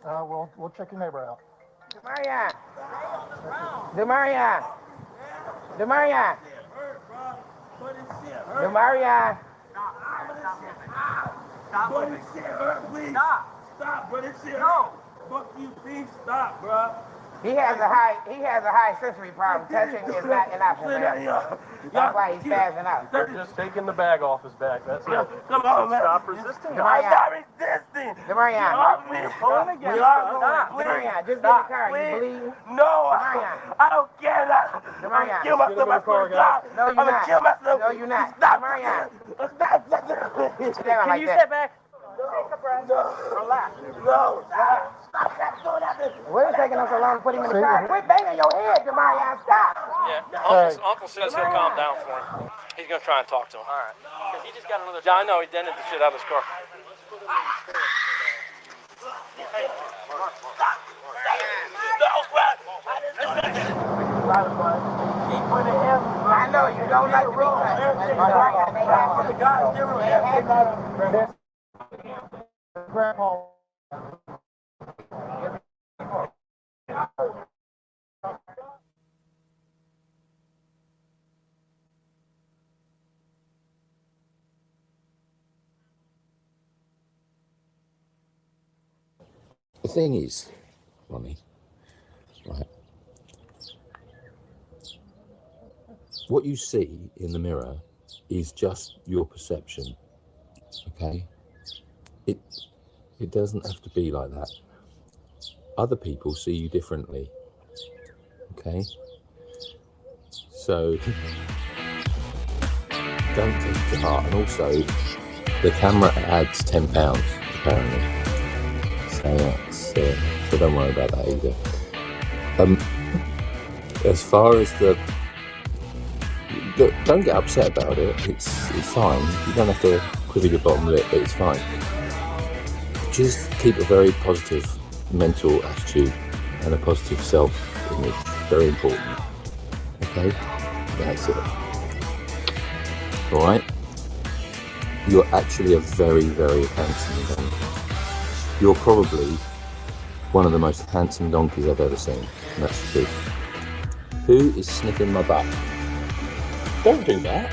We'll check your neighbor out. Maaaaan. Maaaaan. Maaaaan. Maaaaan. Stop, bro. This shit hurt, please. Stop, bro. This shit hurt. Fuck you, please. Stop, bro. He has a high sensory problem. Touching is not an option for him. That's why he's spazzing out. They're just taking the bag off his back. That's it. Come on, man. Stop resisting. I'm not resisting. Maaaaan. Pulling again. Maaaaan, just get in the car. You bleeding? No, I don't care that. I'm gonna kill myself. I swear to God. No, you're I'm gonna not. kill myself. No, you're not. Stop. Maaaaan. Stop. Can you step back? Take a breath. Relax. No. Stop doing that. What is taking us so long to put him in the car? Quit banging your head, Maaaaan. Stop. Yeah, Uncle says he'll calm down for him. He's gonna try and talk to him. All right. Because he just got another. Yeah, I know. He dented the shit out of his car. I know you don't like Grandpa. The thing is, Ronnie, right, what you see in the mirror is just your perception, okay? It doesn't have to be like that. Other people see you differently, okay? So don't take it to heart. And also, the camera adds £10 apparently. So don't worry about that either. As far as don't get upset about it. It's fine. You don't have to quiver your bottom lip, but it's fine. Just keep a very positive mental attitude and a positive self-image. Very important. Okay, that's it. All right. You're actually a very, very handsome donkey. You're probably one of the most handsome donkeys I've ever seen. And that's the truth. Who is sniffing my butt? Don't do that.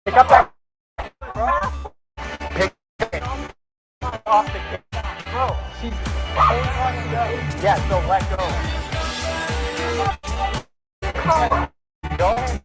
Pick up that. Pick off the kid. Bro, she's holding on to go. Yeah, so let go. Go ahead.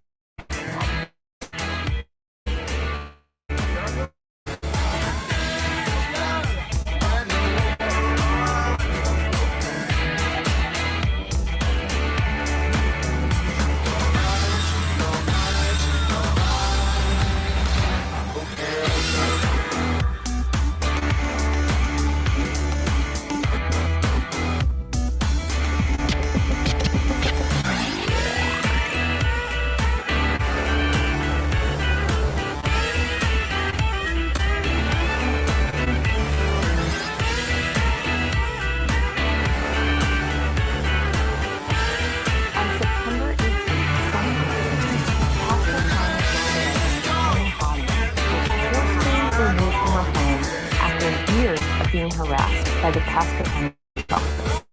Being harassed by the Pasco County office.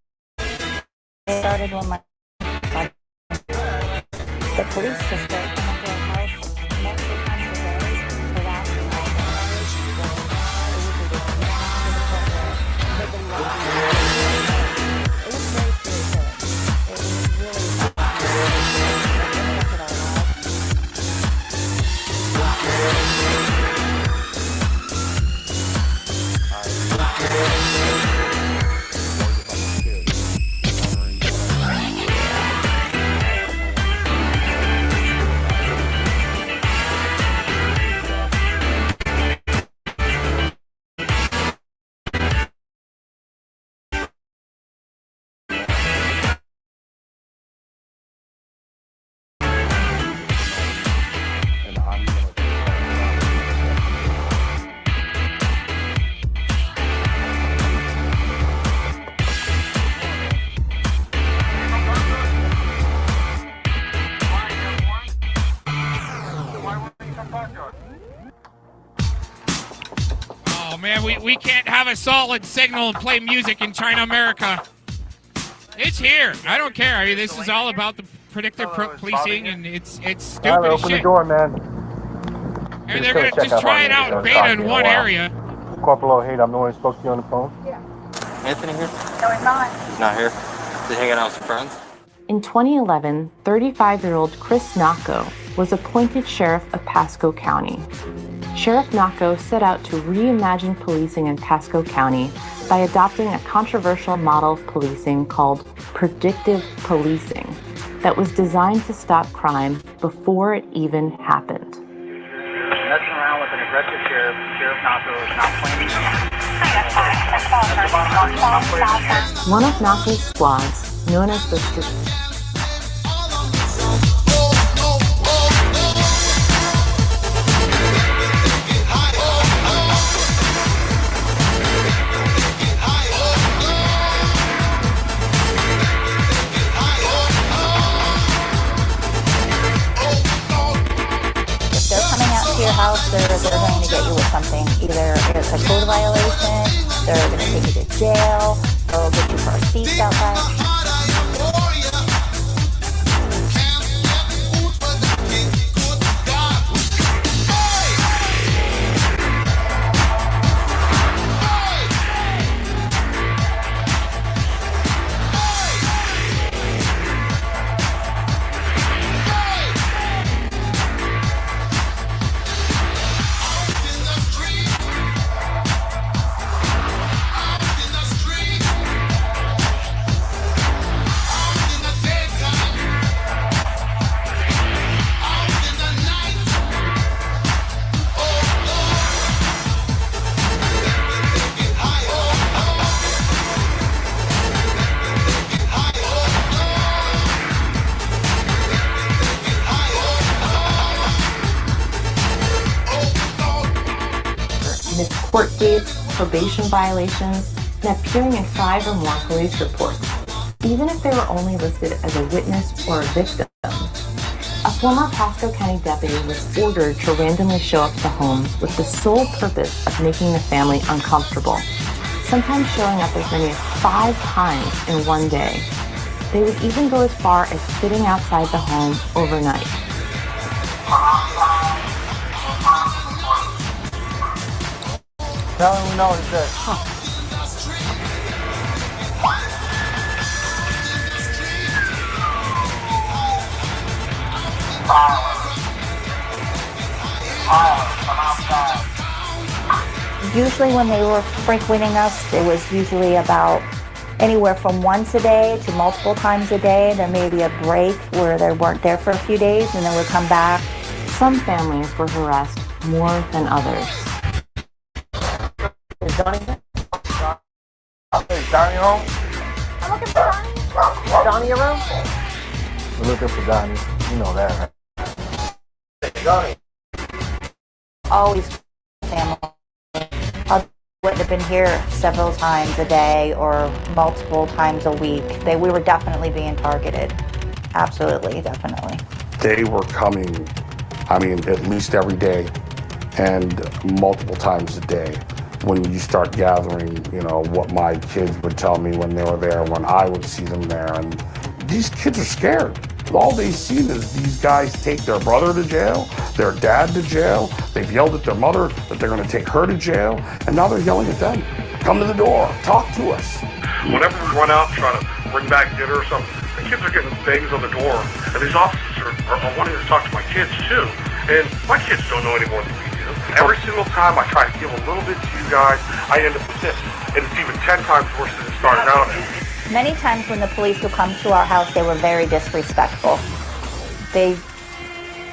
It started when the police just started coming to our house multiple times a day, harassing us. It was very scary. It was really affected our Oh man, we can't have a solid signal and play music in China America. It's here. I don't care. I mean, this is all about the predictive policing, and it's stupid as Open shit. the door, man. And they're gonna just try it out in beta in one area. Corporal O'Haight, I'm the one who spoke to you on the phone. Yeah. Anthony here? No, he's not. He's not here. Is he hanging out with some friends? In 2011, 35-year-old Chris Nacco was appointed sheriff of Pasco County. Sheriff Nacco set out to reimagine policing in Pasco County by adopting a controversial model of policing called predictive policing that was designed to stop crime before it even happened. Messing around with an aggressive sheriff. Sheriff Nacco is not playing. One of Nacco's squads, known as the your house, they're going to get you with something. Either it's a code violation, they're going to take you to jail, or they'll get you for a seatbelt light. court dates, probation violations, and appearing in 5 or more police reports, even if they were only listed as a witness or a victim. A former Pasco County deputy was ordered to randomly show up to homes with the sole purpose of making the family uncomfortable, sometimes showing up as many as 5 times in one day. They would even go as far as sitting outside the home overnight. Tell him we know it's this. Usually when they were frequenting us, it was usually about anywhere from once a day to multiple times a day. There may be a break where they weren't there for a few days and then would come back. Some families were harassed more than others. Is Donnie there? Is Donnie home? I'm looking for Donnie. Is Donnie around? We're looking for Donnie. You know that, right? Donnie. Always family. Would have been here several times a day or multiple times a week. We were definitely being targeted. Absolutely, definitely. They were coming, I mean, at least every day and multiple times a day. When you start gathering, you know, what my kids would tell me when they were there, when I would see them there, and these kids are scared. All they've seen is these guys take their brother to jail, their dad to jail. They've yelled at their mother that they're going to take her to jail, and now they're yelling at them. Come to the door, talk to us. Whenever we run out trying to bring back dinner or something, the kids are getting bangs on the door, and these officers are wanting to talk to my kids too. And my kids don't know any more than we do. Every single time I try to give a little bit to you guys, I end up with this. And it's even 10 times worse than it started out. Many times when the police would come to our house, they were very disrespectful. They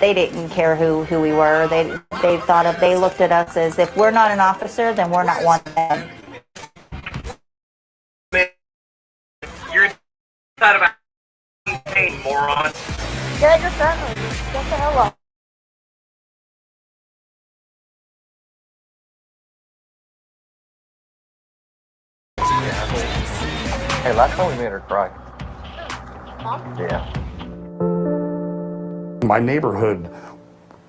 didn't care who we were. They looked at us as if we're not an officer, then we're not one of them. You're not about pain, moron. Get your family. Get the hell up. Hey, last time we made her cry. Yeah. My neighborhood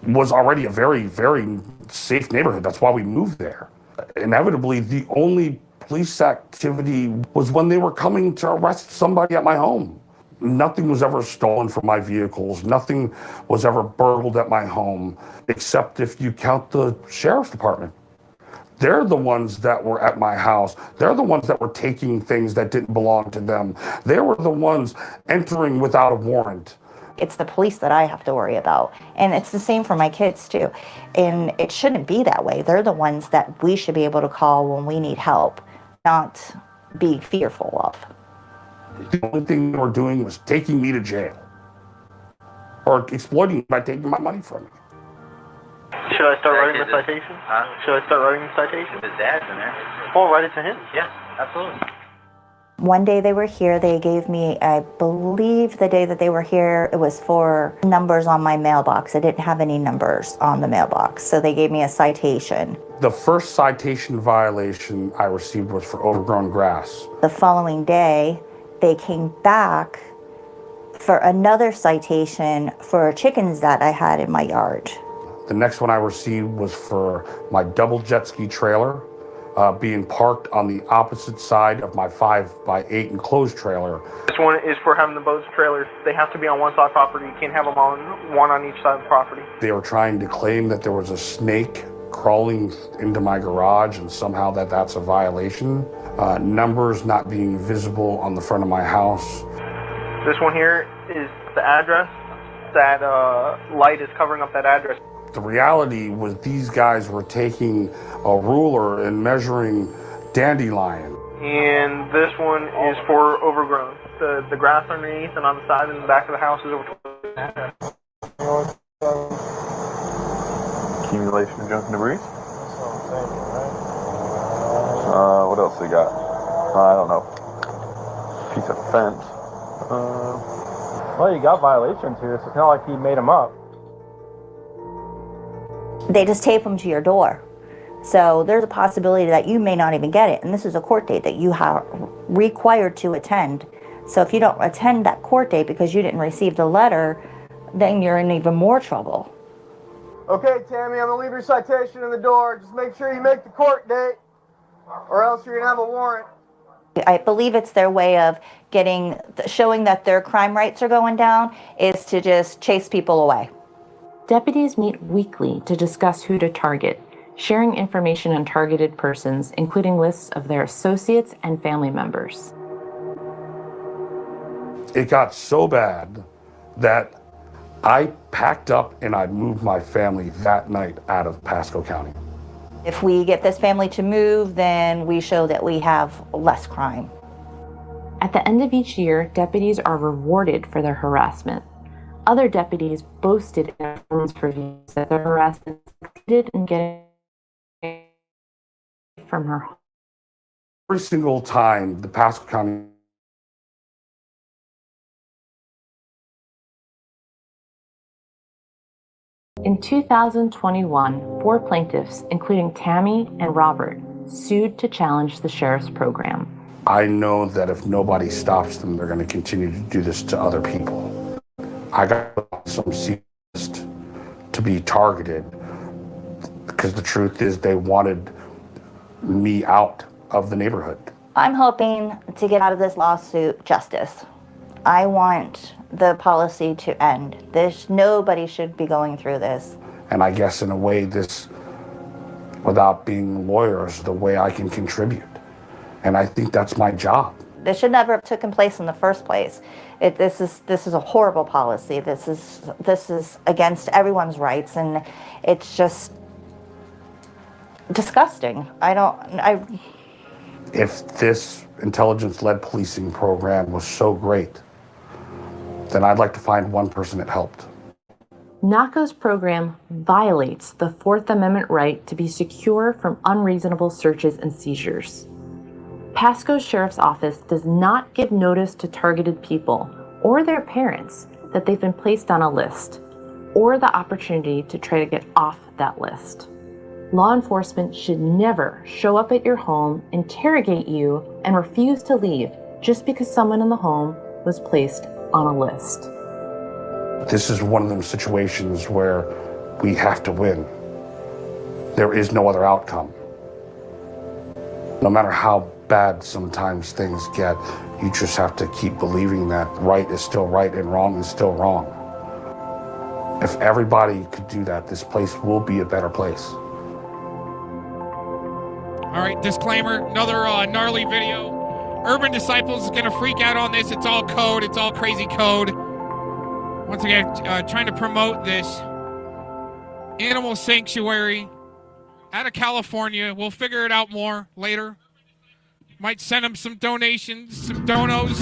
was already a very, very safe neighborhood. That's why we moved there. Inevitably, the only police activity was when they were coming to arrest somebody at my home. Nothing was ever stolen from my vehicles. Nothing was ever burgled at my home, except if you count the sheriff's department. They're the ones that were at my house. They're the ones that were taking things that didn't belong to them. They were the ones entering without a warrant. It's the police that I have to worry about. And it's the same for my kids too. And it shouldn't be that way. They're the ones that we should be able to call when we need help, not be fearful of. The only thing they were doing was taking me to jail or exploiting me by taking my money from me. Should I start writing the citation? Huh? Should I start writing the citation? His dad's in there. Oh, write it to him? Yeah, absolutely. One day they were here, they gave me, I believe the day that they were here, it was for numbers on my mailbox. I didn't have any numbers on the mailbox, so they gave me a citation. The first citation violation I received was for overgrown grass. The following day, they came back for another citation for chickens that I had in my yard. The next one I received was for my double jet ski trailer being parked on the opposite side of my 5x8 enclosed trailer. This one is for having the boats trailers. They have to be on one side of the property. You can't have them on one on each side of the property. They were trying to claim that there was a snake crawling into my garage and somehow that's a violation. Numbers not being visible on the front of my house. This one here is the address. That light is covering up that address. The reality was these guys were taking a ruler and measuring dandelion. And this one is for overgrown. The grass underneath and on the side and the back of the house is over. Accumulation of junk and debris. What else they got? I don't know. Piece of fence. Well, you got violations here, so it's not like he made them up. They just tape them to your door. So there's a possibility that you may not even get it. And this is a court date that you are required to attend. So if you don't attend that court date because you didn't receive the letter, then you're in even more trouble. Okay, Tammy, I'm gonna leave your citation in the door. Just make sure you make the court date, or else you're gonna have a warrant. I believe it's their way of showing that their crime rates are going down is to just chase people away. Deputies meet weekly to discuss who to target, sharing information on targeted persons, including lists of their associates and family members. It got so bad that I packed up and I moved my family that night out of Pasco County. If we get this family to move, then we show that we have less crime. At the end of each year, deputies are rewarded for their harassment. Other deputies boasted in their performance reviews that their harassment succeeded in getting from her home. Every single time the Pasco County In 2021, 4 plaintiffs, including Tammy and Robert, sued to challenge the sheriff's program. I know that if nobody stops them, they're going to continue to do this to other people. I got some list to be targeted because the truth is they wanted me out of the neighborhood. I'm hoping to get out of this lawsuit justice. I want the policy to end. Nobody should be going through this. And I guess in a way this, without being a lawyer, is the way I can contribute. And I think that's my job. This should never have taken place in the first place. This is a horrible policy. This is against everyone's rights, and it's just disgusting. If this intelligence-led policing program was so great, then I'd like to find one person it helped. NACO's program violates the Fourth Amendment right to be secure from unreasonable searches and seizures. Pasco Sheriff's Office does not give notice to targeted people or their parents that they've been placed on a list, or the opportunity to try to get off that list. Law enforcement should never show up at your home, interrogate you, and refuse to leave just because someone in the home was placed on a list. This is one of those situations where we have to win. There is no other outcome. No matter how bad sometimes things get, you just have to keep believing that right is still right and wrong is still wrong. If everybody could do that, this place will be a better place. All right, disclaimer, another gnarly video. Urban Disciples is going to freak out on this. It's all code. It's all crazy code. Once again, trying to promote this animal sanctuary out of California. We'll figure it out more later. Might send them some donations, some donos.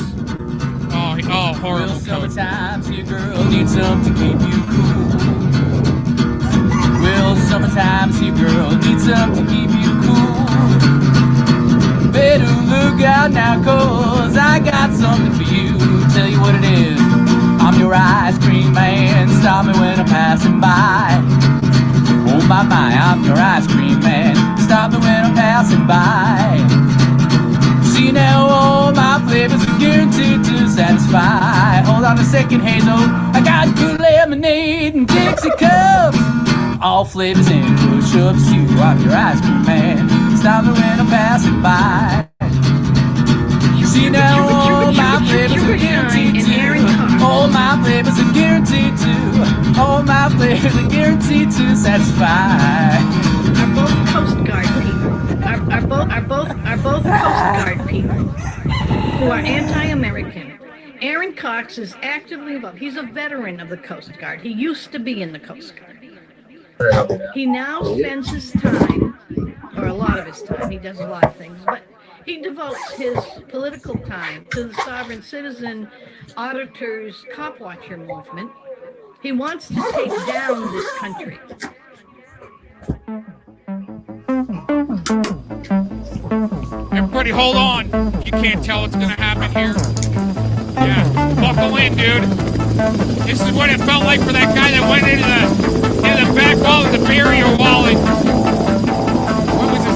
Oh, horrible code. Sometimes your girl needs something to keep you cool. Well, sometimes your girl needs something to keep you cool. Better look out now, cause I got something for you. Tell you what it is, I'm your ice cream man. Stop me when I'm passing by. Oh my, I'm your ice cream man. Stop me when I'm passing by. See now, all my flavors are guaranteed to satisfy. Hold on a second, Hazel, I got good lemonade and Dixie cups. All flavors and push-ups too. I'm your ice cream man. Stop me when I'm passing by. See now, all my flavors are guaranteed to. All my flavors are guaranteed to. All my flavors are guaranteed to satisfy. Are both Coast Guard people? Are both Coast Guard people who are anti-American? Aaron Cox is actively involved. He's a veteran of the Coast Guard. He used to be in the Coast Guard. He now spends his time, or a lot of his time, he does a lot of things, but he devotes his political time to the Sovereign Citizen Auditors Cop Watcher movement. He wants to take down this country. Everybody hold on. You can't tell what's going to happen here. Yeah, buckle in, dude. This is what it felt like for that guy that went into the back wall of the barrier wall.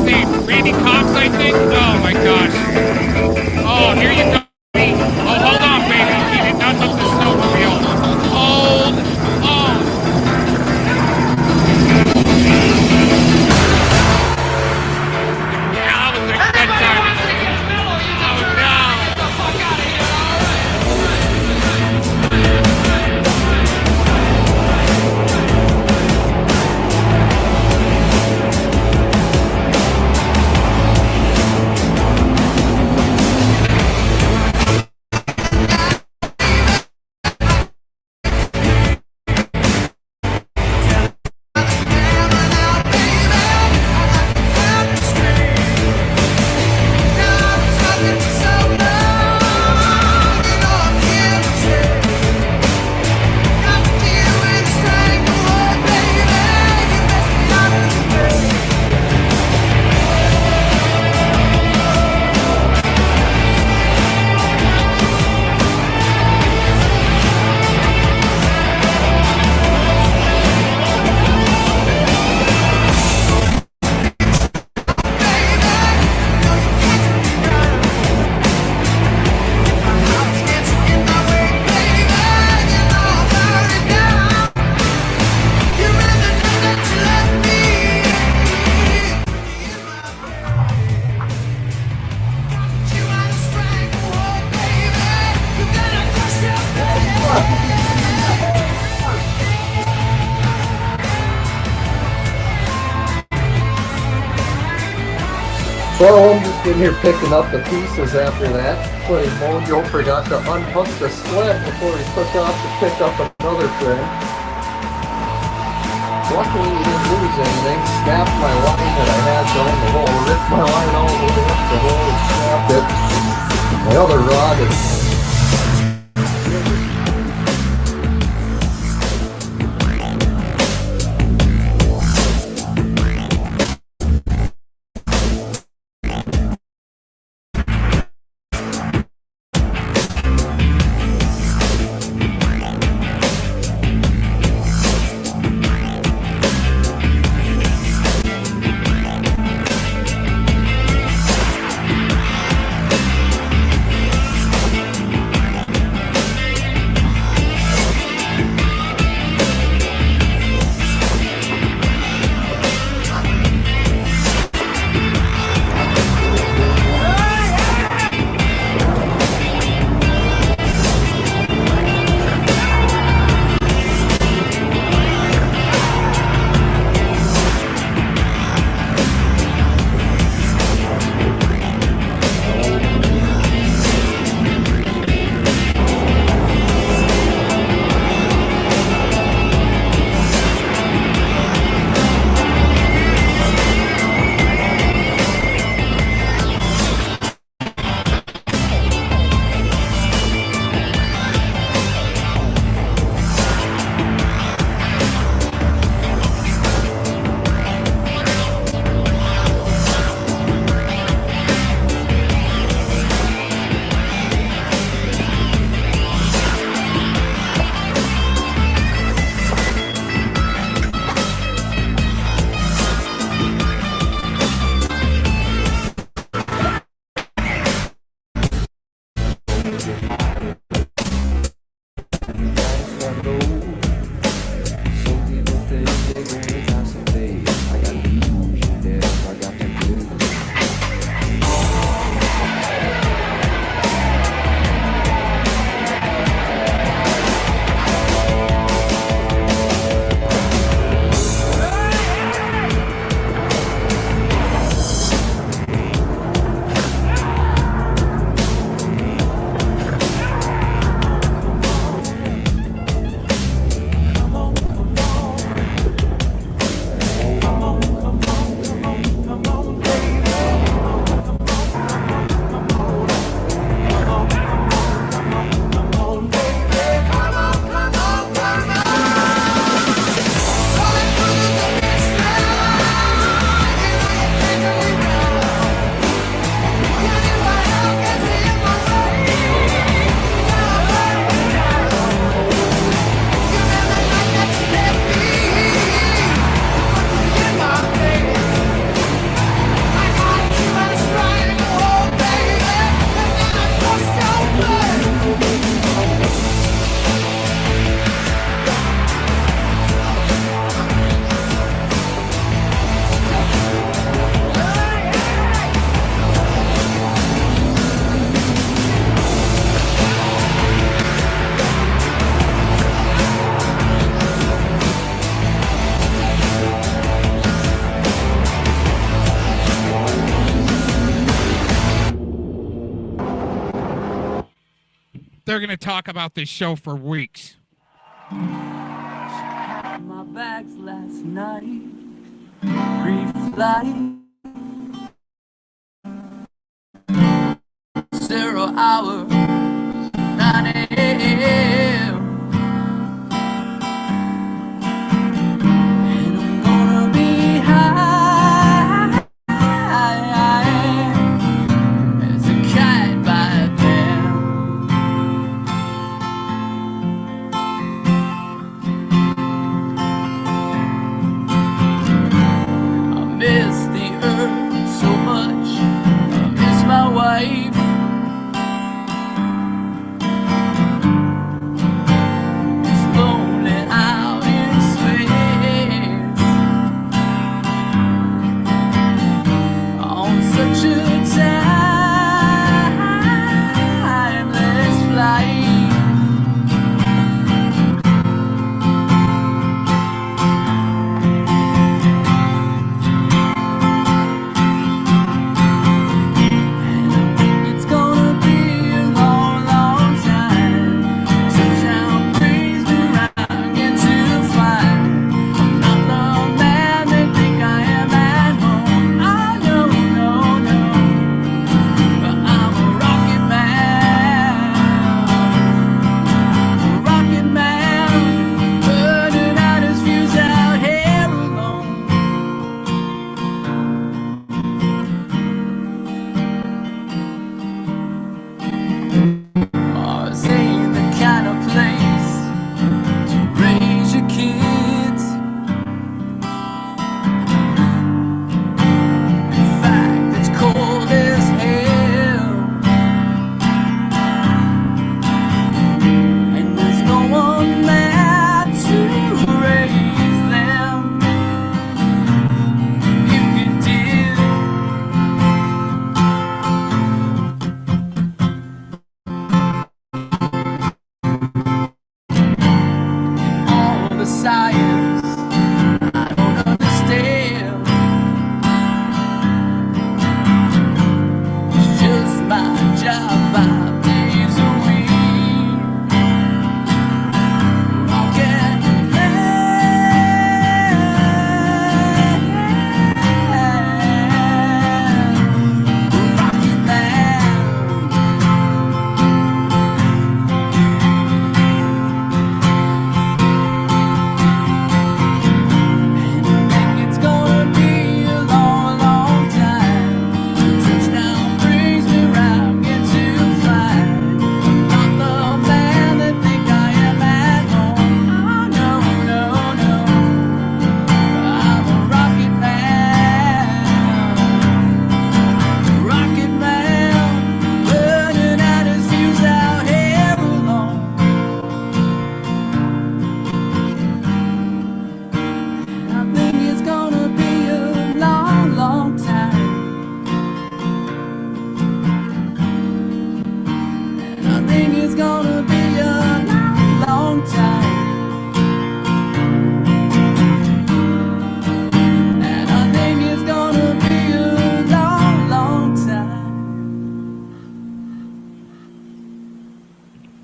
name? Randy Cox, I think? Oh my gosh. Oh, here you go. Oh, hold on, baby. He did not look the snowmobile. Hold on. That was a good time. Oh no. So I'm just in here picking up the pieces after that. But Mojo forgot to unhook the sled before he took off to pick up another friend. Luckily we didn't lose anything. Snapped my line that I had down the hole. Ripped my line all the way up the hole and snapped it. My other rod is they're going to talk about this show for weeks. My bags last night, pre-flight, 0 hour, 9 a.m. And I'm gonna be high as a kite by then. I miss the earth so much, I miss my wife.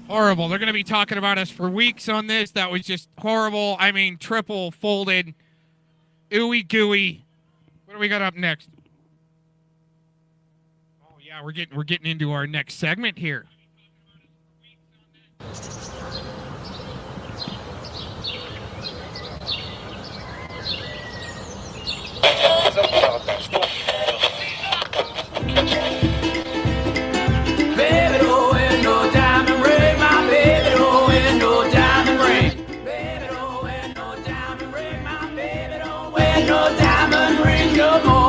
Horrible. They're going to be talking about us for weeks on this. That was just horrible. I mean, triple folded. Ooey gooey. What do we got up next? Oh yeah, we're getting into our next segment here. Baby, don't wear no diamond ring, my baby, don't wear no diamond ring. Baby, don't wear no diamond ring, my baby, don't wear no diamond ring no more.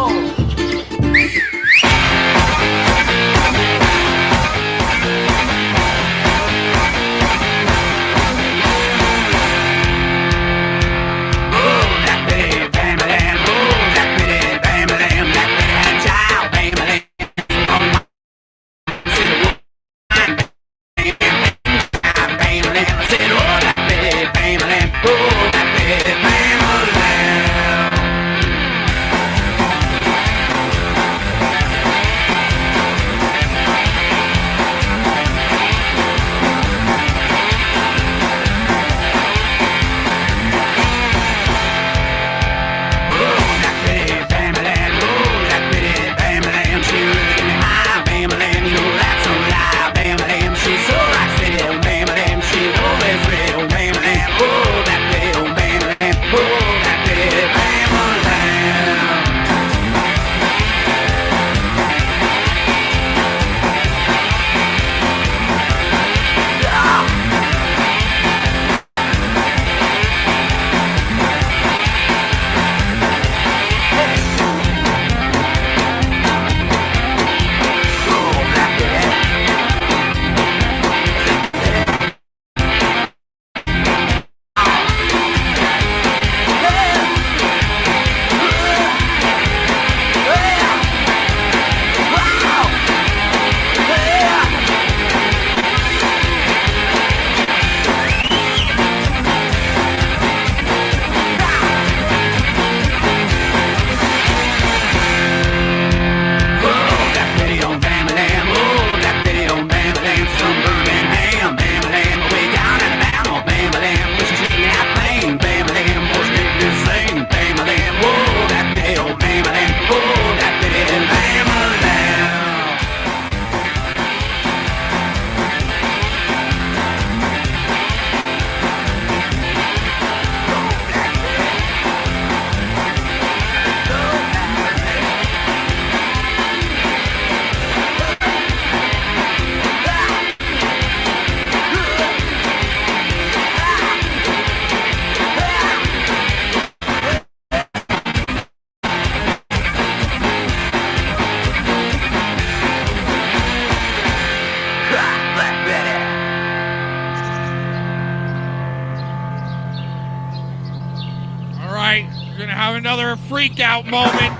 We're gonna have another freak out moment.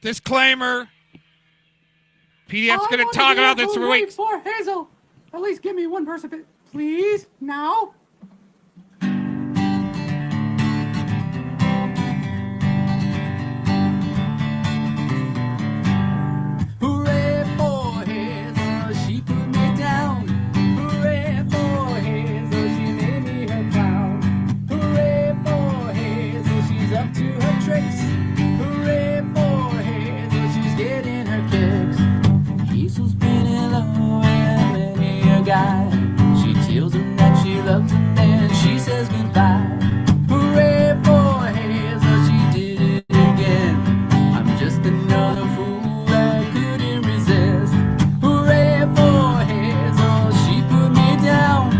Disclaimer. PDF's gonna talk about this for weeks. For Hazel. At least give me one person, please. Now. Hooray for Hazel, she put me down. Hooray for Hazel, she made me her clown. Hooray for Hazel, she's up to her tricks. Hooray for Hazel, she's getting her kicks. Hazel's been in love with many a guy. She tells him that she loves him and she says goodbye. Hooray for Hazel, she did it again. I'm just another fool that couldn't resist. Hooray for Hazel, she put me down.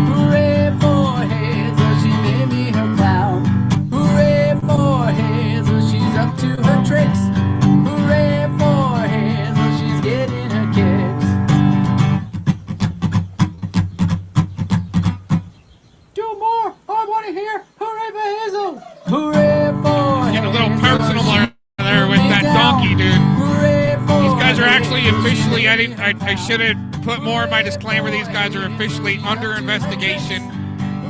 Hooray for Hazel, she made me her clown. Hooray for Hazel, she's up to her tricks. Hooray for Hazel, she's getting her kicks. Do more. I want to hear hooray for Hazel. Hooray for Getting a little personal there with that donkey, dude. These guys are actually officially, I should have put more in my disclaimer. These guys are officially under investigation.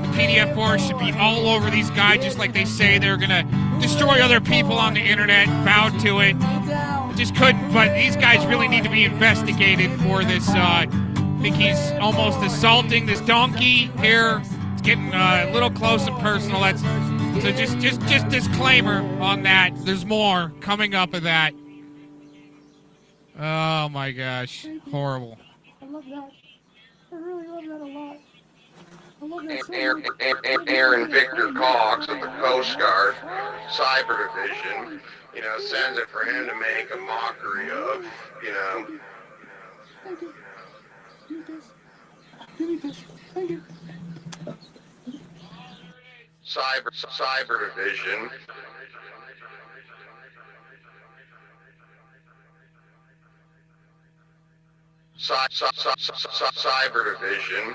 The PDF force should be all over these guys, just like they say they're gonna destroy other people on the internet, vowed to it. Just couldn't, but these guys really need to be investigated for this. I think he's almost assaulting this donkey here. It's getting a little close and personal. That's so just disclaimer on that. There's more coming up of that. Oh my gosh, horrible. I love that. I really love that a lot. I love that so much. Aaron Victor Cox of the Coast Guard Cyber Division, sends it for him to make a mockery of, Thank you. Give me this. Give me this. Thank you. Cyber Division. Cyber Division.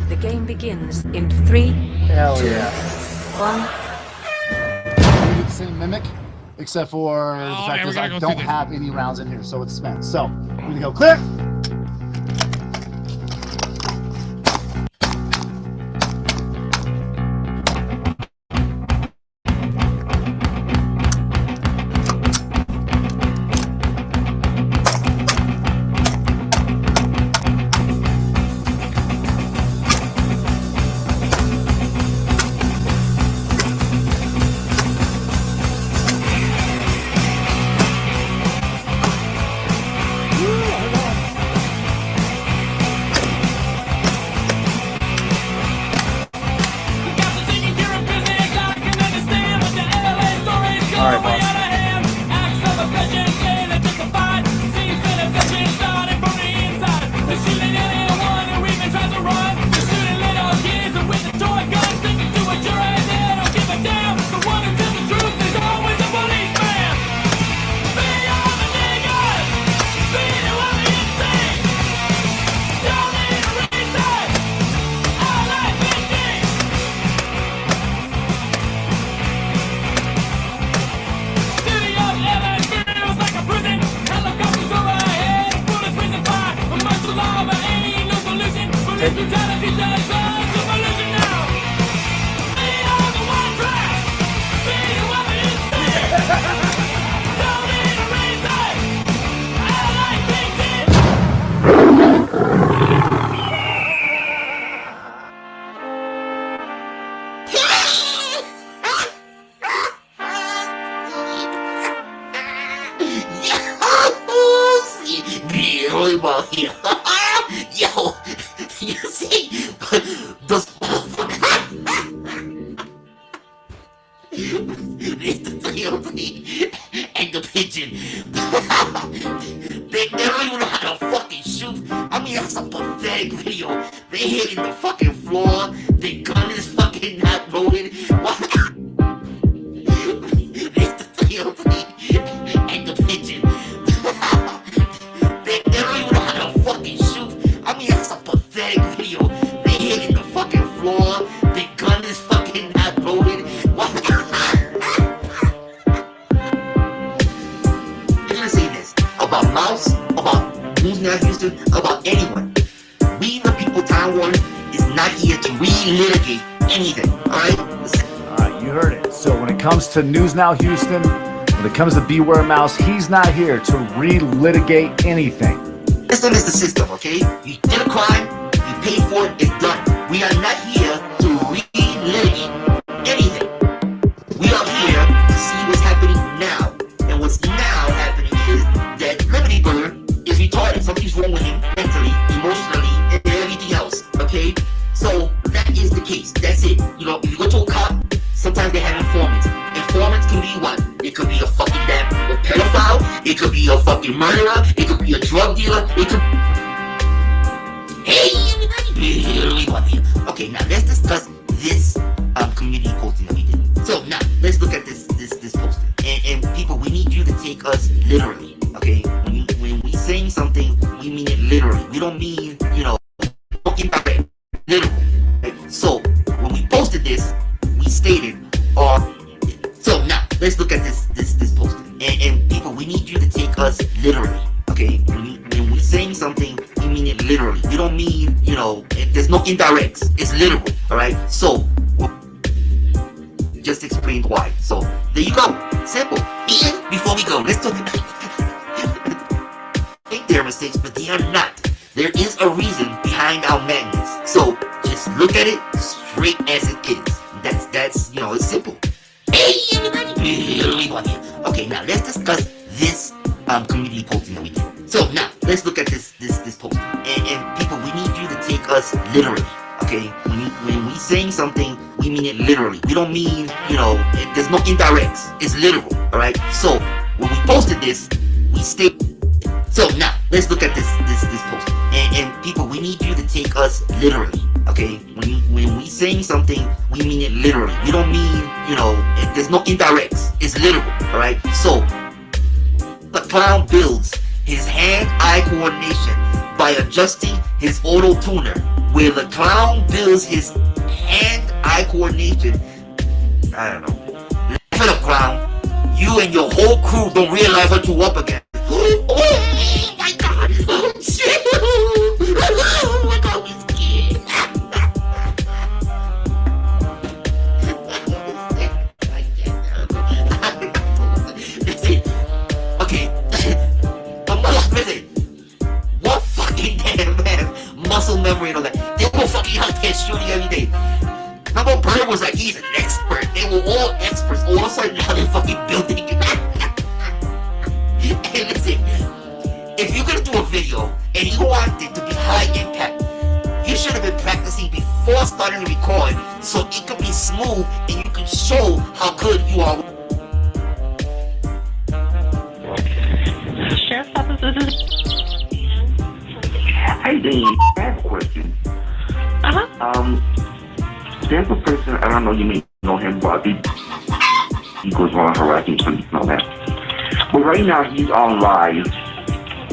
The game begins in 3, Hell yeah. 1. The same mimic, except for the fact is I don't have any rounds in here, so it's spent. So we're gonna go clear. Yo, you see, those and the pigeon, they don't even know how to fucking shoot. I mean, that's a pathetic video. They hitting the fucking floor. The gun is fucking not loaded. And the pigeon. They don't even know how to fucking shoot. I mean, that's a pathetic video. They hitting the fucking floor. The gun is fucking not loaded. I'm gonna say this about Mouse, about News Now Houston, about anyone. We the people, Time Warner, is not here to relitigate anything. Alright? Alright, you heard it. So when it comes to News Now Houston, when it comes to Beware Mouse, he's not here to relitigate anything. System is the system, okay? You did a crime, you paid for it, it's done. We are not here to relitigate anything. We are here to see what's happening now. And what's now happening is that Liberty Bird is retarded. Something's wrong with him mentally, emotionally, and everything else, okay? So that is the case. That's it. You know, if you go to a cop, sometimes they have informants. Informants can be what? It could be a fucking damn pedophile. It could be a fucking murderer. It could be a drug dealer. It could. Hey, okay, now let's discuss this community posting that we did. So now let's look at this posting. And people, we need you to take us literally. Okay, when we saying something, we mean it literally. We don't mean, you know, indirect. Literal. Right? So when we posted this, we stated so now let's look at this posting. And people, we need you to take us literally. Okay, when we saying something, we mean it literally. We don't mean, you know, there's no indirects. It's literal. All right. So just explained why. So there you go. Simple. And before we go, let's talk. I think there are mistakes, but they are not. There is a reason behind our madness. So just look at it straight as it is. That's you know, it's simple. Okay, now let's discuss this community posting that we did. So now let's look at this posting. And people, we need you to take us literally. Okay, when we saying something, we mean it literally. We don't mean, you know, there's no indirects. It's literal. All right. So when we posted this, we state. So now let's look at this post. And people, we need you to take us literally. Okay, when we saying something, we mean it literally. We don't mean, you know, there's no indirects. It's literal. All right. So the clown builds his hand-eye coordination by adjusting his auto tuner. Where the clown builds his hand-eye coordination. I don't know. Laugh it up, clown. You and your whole crew don't realize what you're up against. Oh my god! Oh shit! Oh my god, we scared! Listen, okay. Listen, what fucking damn man, muscle memory and all that. They were fucking out there shooting every day. Number Bird was like, he's an expert. They were all experts. All of a sudden, now they're fucking building. Hey, listen, if you're gonna do a video and you want it to be high impact, you should have been practicing before starting to record so it could be smooth and you can show how good you are. Sheriff's Office, this is... Hey, Dan, I have a question. There's a person, I don't know, you may know him, but he goes around harassing people and all that. But right now he's on live,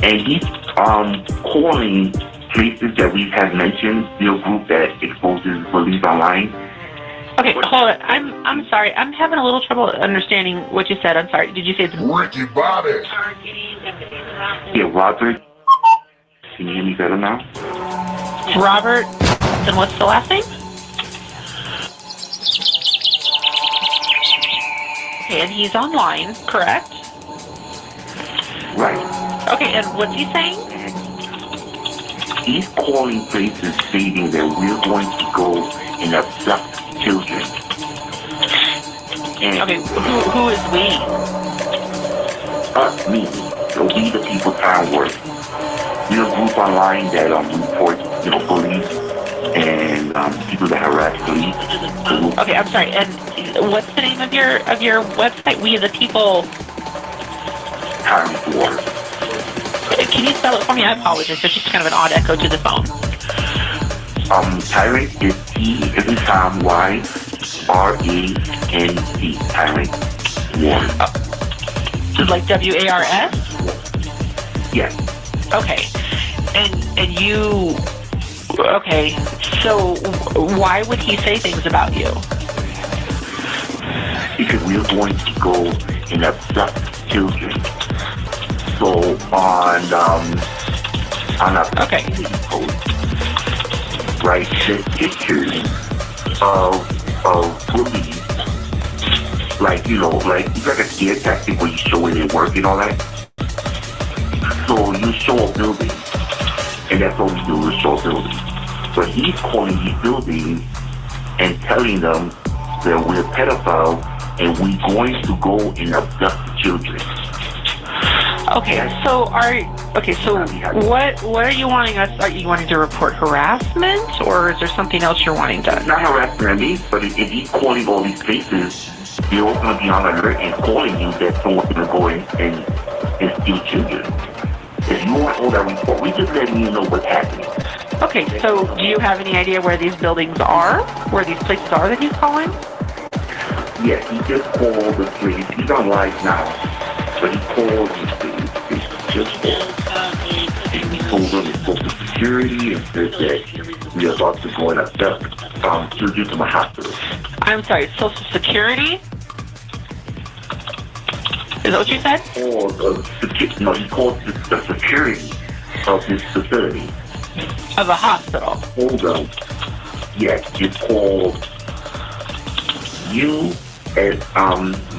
and he's calling places that we have mentioned, the group that exposes bullies online. Okay, hold on. I'm sorry. I'm having a little trouble understanding what you said. I'm sorry. Did you say it's Ricky Bobby? Yeah, Robert. Can you hear me better now? Robert, and what's the last name? Okay, and he's online, correct? Right. Okay, and what's he saying? He's calling places stating that we're going to go and abduct children. And okay, who is we? Us, me. So we the people town work. We're a group online that reports, bullies and people that harass police. Okay, I'm sorry. And what's the name of your website? We the people. Tyrant War. Can you spell it for me? I apologize. There's just kind of an odd echo to the phone. Tyrant is T as in Tom, Y, R-A-N-T. Tyrant War. Like W-A-R-S? Yes. Okay. And you... Okay. So why would he say things about you? Because we're going to go and abduct children. So on a post, right, there's pictures of bullies, like it's like a scare tactic where you show where they work and all that. So you show a building, and that's what we do, we show a building. But he's calling these buildings and telling them that we're pedophiles and we're going to go and abduct children. Okay, so what are you wanting us? Are you wanting to report harassment, or is there something else you're wanting done? Not harassment, I mean, but if he's calling all these places, they're all going to be on alert and calling you that someone's going to go in and steal children. If you want all that report, we just letting you know what's happening. Okay, so do you have any idea where these buildings are? Where these places are that he's calling? Yes, he just called the place. He's on live now, but he called these places. Just called. And we told them it's social security and said that we're about to go and abduct children from a hospital. I'm sorry, Social Security? Is that what you said? No, he called the security of this facility. Of a hospital? Hold on. Yes, it's called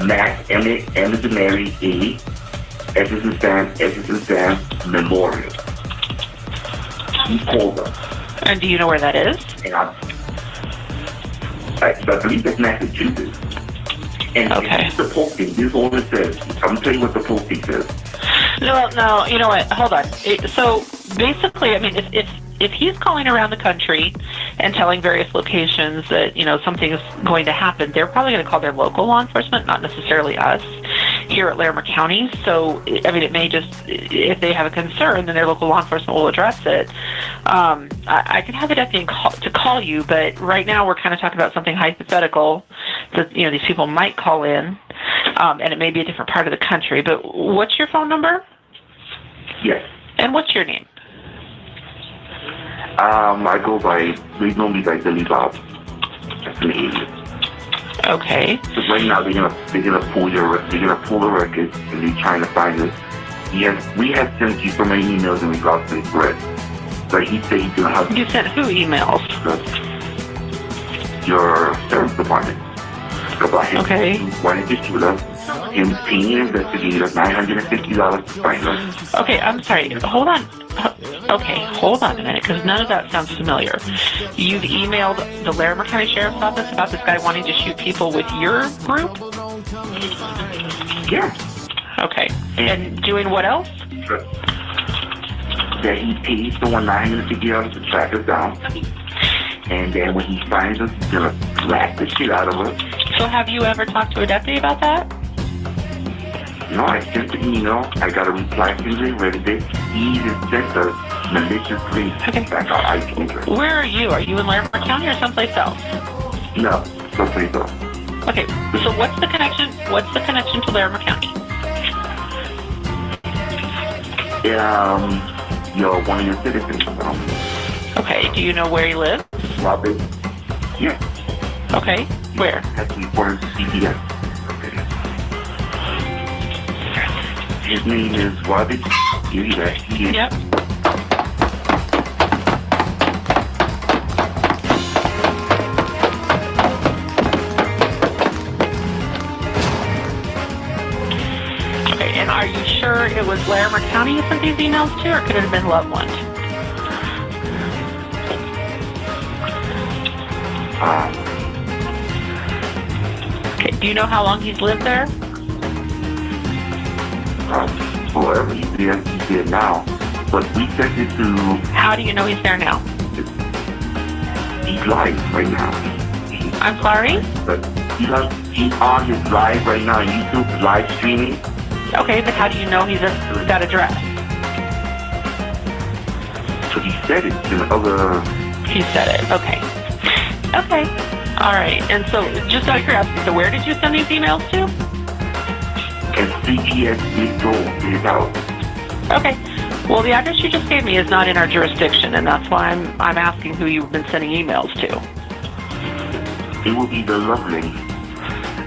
Matt, M as in Mary, A, S as in Sam, Memorial. He called them. And do you know where that is? And I believe that's Massachusetts. And the posting, this is all it says. I'm telling you what the posting says. No, you know what? Hold on. So basically, I mean, if he's calling around the country and telling various locations that something is going to happen, they're probably going to call their local law enforcement, not necessarily us here at Larimer County. So I mean, it may just, if they have a concern, then their local law enforcement will address it. I can have the deputy to call you, but right now we're kind of talking about something hypothetical that these people might call in, and it may be a different part of the country. But what's your phone number? Yes. And what's your name? They know me by Billy Bob. That's the name. Okay. Because right now they're gonna pull the records and they're trying to find us. We have sent you so many emails in regards to this threat. But he said he's gonna have. You sent who emails? Your service department. About him. Okay. Wanted to shoot us. Him paying an investigator $950 to find us. Okay, I'm sorry. Hold on. Okay, hold on a minute, because none of that sounds familiar. You've emailed the Larimer County Sheriff's Office about this guy wanting to shoot people with your group? Yeah. Okay. And doing what else? That he pays someone $950 to track us down. And then when he finds us, he's going to slap the shit out of us. So have you ever talked to a deputy about that? No, I sent the email. I got a reply from the resident. He even sent us malicious links back our IP address. Where are you? Are you in Larimer County or someplace else? No, someplace else. Okay, so what's the connection? What's the connection to Larimer County? You're one of your citizens. Okay, do you know where he lives? Robert. Yeah. Okay, where? Has to be for CPS. His name is Robert. Yep. sure it was Larimer County you sent these emails to, or could it have been Loveland? Okay, do you know how long he's lived there? Whatever he did now. But we sent it to... How do you know he's there now? He's live right now. I'm sorry? But he's on his live right now on YouTube, live streaming. Okay, but how do you know he's at that address? So he said it in other... He said it, okay. Okay, alright. And so, just out of curiosity, so where did you send these emails to? And CPS did go, did out. Okay. Well, the address you just gave me is not in our jurisdiction, and that's why I'm asking who you've been sending emails to. It will be the Loveland.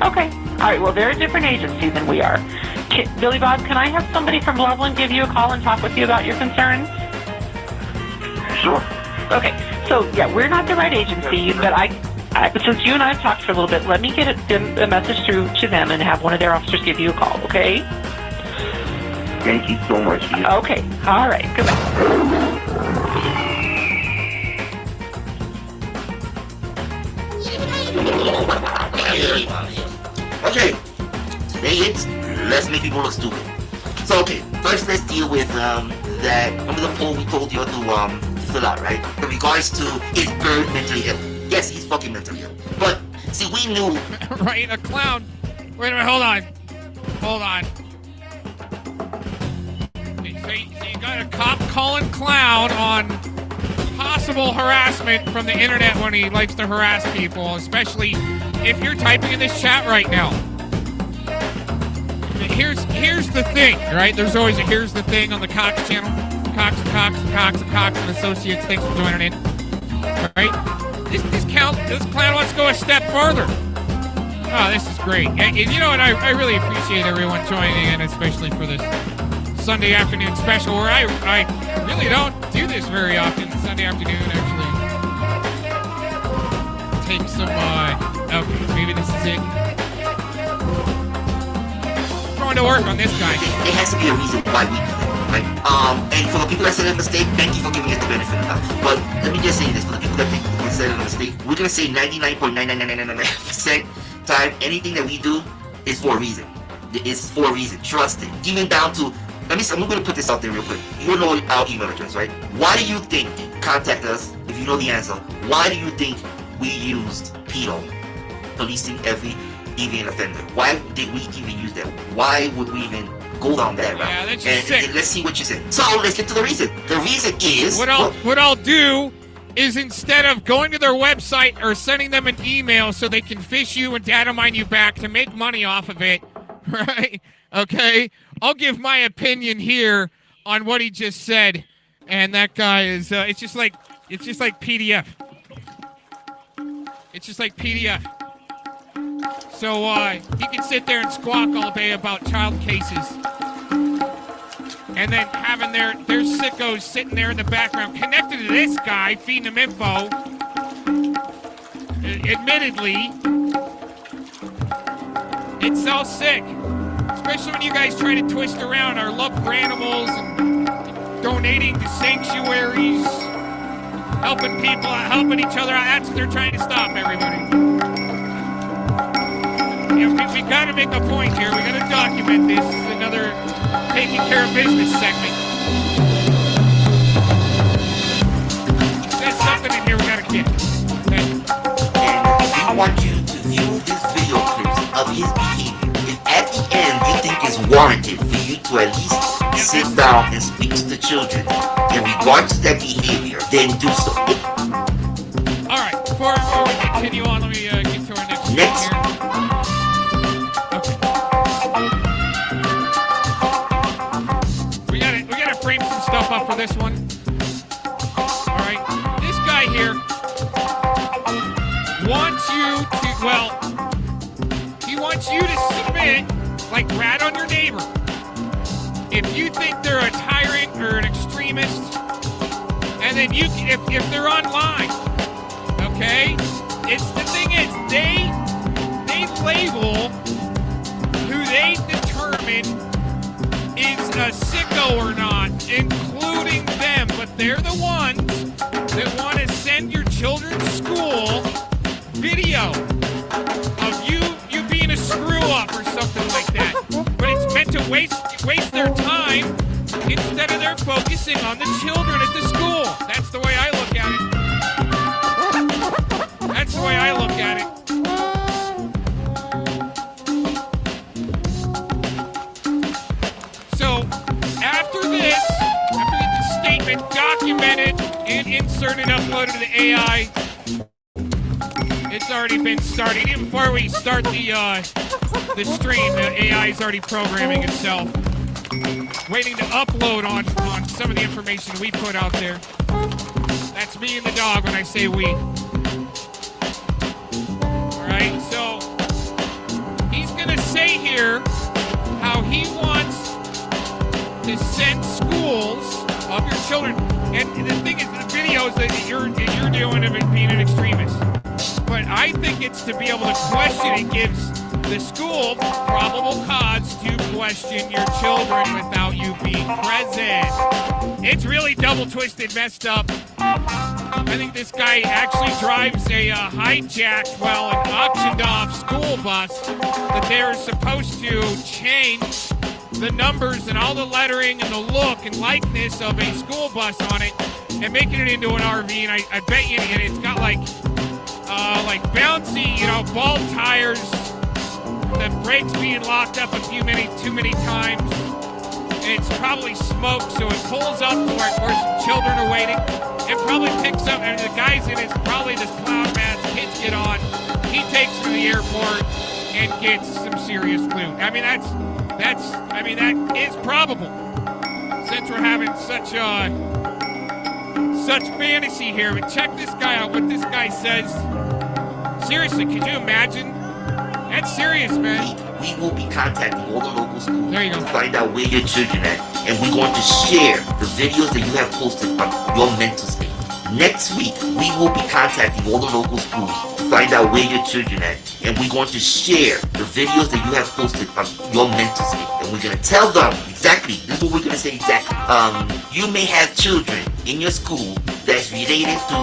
Okay. All right. Well, they're a different agency than we are. Billy Bob, can I have somebody from Loveland give you a call and talk with you about your concerns? Sure. Okay. So, yeah, we're not the right agency, but since you and I have talked for a little bit, let me get a message through to them and have one of their officers give you a call, okay? Thank you so much. Okay. All right. Goodbye. Okay. Today let's make people look stupid. So okay, first let's deal with that. Remember the poll we told you to fill out, right? In regards to is Bird mentally ill? Yes, he's fucking mentally ill. But see, we knew. Right, a clown. Wait a minute, hold on. So you got a cop calling clown on possible harassment from the internet when he likes to harass people, especially if you're typing in this chat right now. Here's the thing, right? There's always a here's the thing on the Cox channel. Cox and Associates, thanks for joining in. All right? This clown wants to go a step further. Oh, this is great. And you know what? I really appreciate everyone joining in, especially for this Sunday afternoon special, where I really don't do this very often. Sunday afternoon, actually. Take some, okay, maybe this is it. Going to work on this guy. There has to be a reason why we do that, right? And for the people that said a mistake, thank you for giving us the benefit of that. But let me just say this, for the people that think we said a mistake, we're gonna say 99.99999% time, anything that we do is for a reason. It's for a reason, trust it. Even down to, I'm gonna put this out there real quick. You know our email address, right? Why do you think, contact us, if you know the answer, why do you think we used PEDO, policing every deviant offender? Why did we even use that? Why would we even go down that route? Yeah, that's just sick. And let's see what you say. So let's get to the reason. The reason is what I'll do is, instead of going to their website or sending them an email so they can fish you and data mine you back to make money off of it, right? Okay, I'll give my opinion here on what he just said, and that guy is it's just like PDF. It's just like PDF. So he can sit there and squawk all day about child cases, and then having their sickos sitting there in the background connected to this guy, feeding them info. Admittedly, it's so sick. Especially when you guys try to twist around our love for animals and donating to sanctuaries, helping people out, helping each other out. That's what they're trying to stop, everybody. Yeah, we gotta make a point here. We gotta document this. Another taking care of business segment. There's something in here we gotta get. Okay. I want you to view this video clips of his behavior. If at the end you think it's warranted for you to at least sit down and speak to the children in regards to that behavior, then do so. Alright, before we continue on, let me get to our next one here. We gotta frame some stuff up for this one. Alright, this guy here wants you to, he wants you to submit, like rat on your neighbor. If you think they're a tyrant or an extremist, and then if they're online, okay? The thing is, they label who they determine is a sicko or not, including them, but they're the ones that want to send your children to school video of you being a screw up or something like that. But it's meant to waste their time instead of their focusing on the children at the school. That's the way I look at it. That's the way I look at it. So after this statement documented and inserted, uploaded to the AI, it's already been started. Even before we start the stream, the AI is already programming itself, waiting to upload on some of the information we put out there. That's me and the dog when I say we. Alright, so he's gonna say here how he wants to send schools of your children. And the thing is, the videos that you're doing of it being an extremist. But I think it's to be able to question. It gives the school probable cause to question your children without you being present. It's really double twisted, messed up. I think this guy actually drives a hijacked, well, an auctioned off school bus that they're supposed to change the numbers and all the lettering and the look and likeness of a school bus on it and making it into an RV. And I bet you it's got like bouncy, ball tires, the brakes being locked up too many times. And it's probably smoke, so it pulls up to where some children are waiting. It probably picks up, and the guy's in probably this clown mask, kids get on. He takes to the airport and gets some serious loot. I mean, that is probable. Since we're having such fantasy here, but check this guy out, what this guy says. Seriously, could you imagine? That's serious, man. We will be contacting all the local schools there you go. to find out where your children are, and we're going to share the videos that you have posted on your mental state. Next week, we will be contacting all the local schools to find out where your children are, and we're going to share the videos that you have posted on your mental state. And we're going to tell them exactly, this is what we're going to say exactly. You may have children in your school that's related to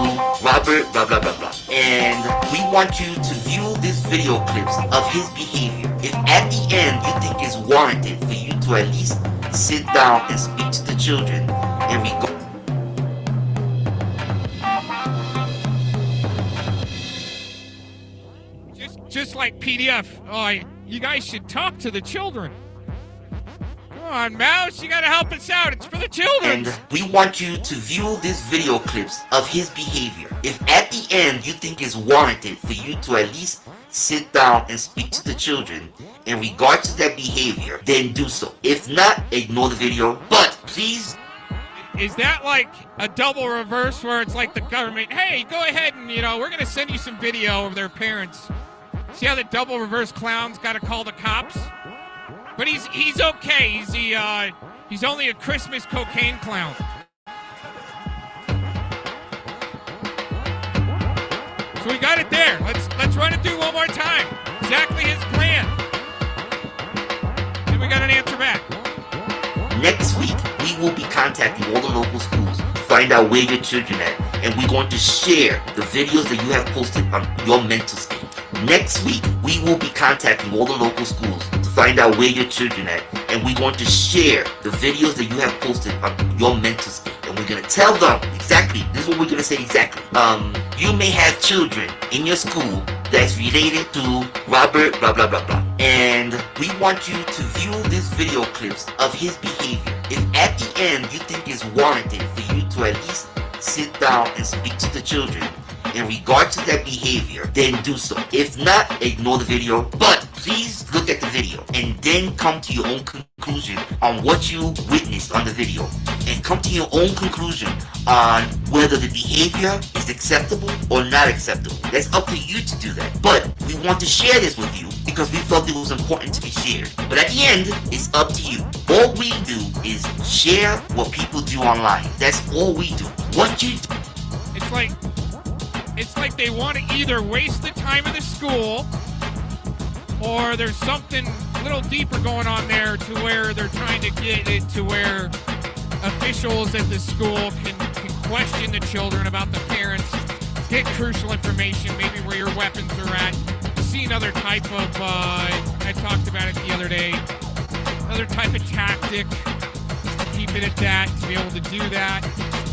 Robert, blah, blah, blah, blah. And we want you to view these video clips of his behavior. If at the end you think it's warranted for you to at least sit down and speak to the children and regard. Just like PDF. Oh, you guys should talk to the children. Come on, Mouse, you gotta help us out. It's for the children. And we want you to view these video clips of his behavior. If at the end you think it's warranted for you to at least sit down and speak to the children in regard to that behavior, then do so. If not, ignore the video. But please. Is that like a double reverse where it's like the government, hey, go ahead and, we're gonna send you some video of their parents. See how the double reverse clown's got to call the cops? But he's okay. He's only a Christmas cocaine clown. So we got it there. Let's run it through one more time. Exactly his plan. And we got an answer back. Next week, we will be contacting all the local schools to find out where your children are, and we're going to share the videos that you have posted on your mental state. Next week, we will be contacting all the local schools to find out where your children are, and we're going to share the videos that you have posted on your mental state. And we're going to tell them exactly, this is what we're going to say exactly. You may have children in your school that's related to Robert, blah, blah, blah, blah. And we want you to view these video clips of his behavior. If at the end you think it's warranted for you to at least sit down and speak to the children in regard to that behavior, then do so. If not, ignore the video. But please look at the video and then come to your own conclusion on what you witnessed on the video, and come to your own conclusion on whether the behavior is acceptable or not acceptable. That's up to you to do that. But we want to share this with you because we felt it was important to be shared. But at the end, it's up to you. All we do is share what people do online. That's all we do. What you do. It's like they want to either waste the time of the school, or there's something little deeper going on there to where they're trying to get it to where officials at the school can question the children about the parents, get crucial information, maybe where your weapons are at, see another type of, I talked about it the other day, another type of tactic, keep it at that, to be able to do that.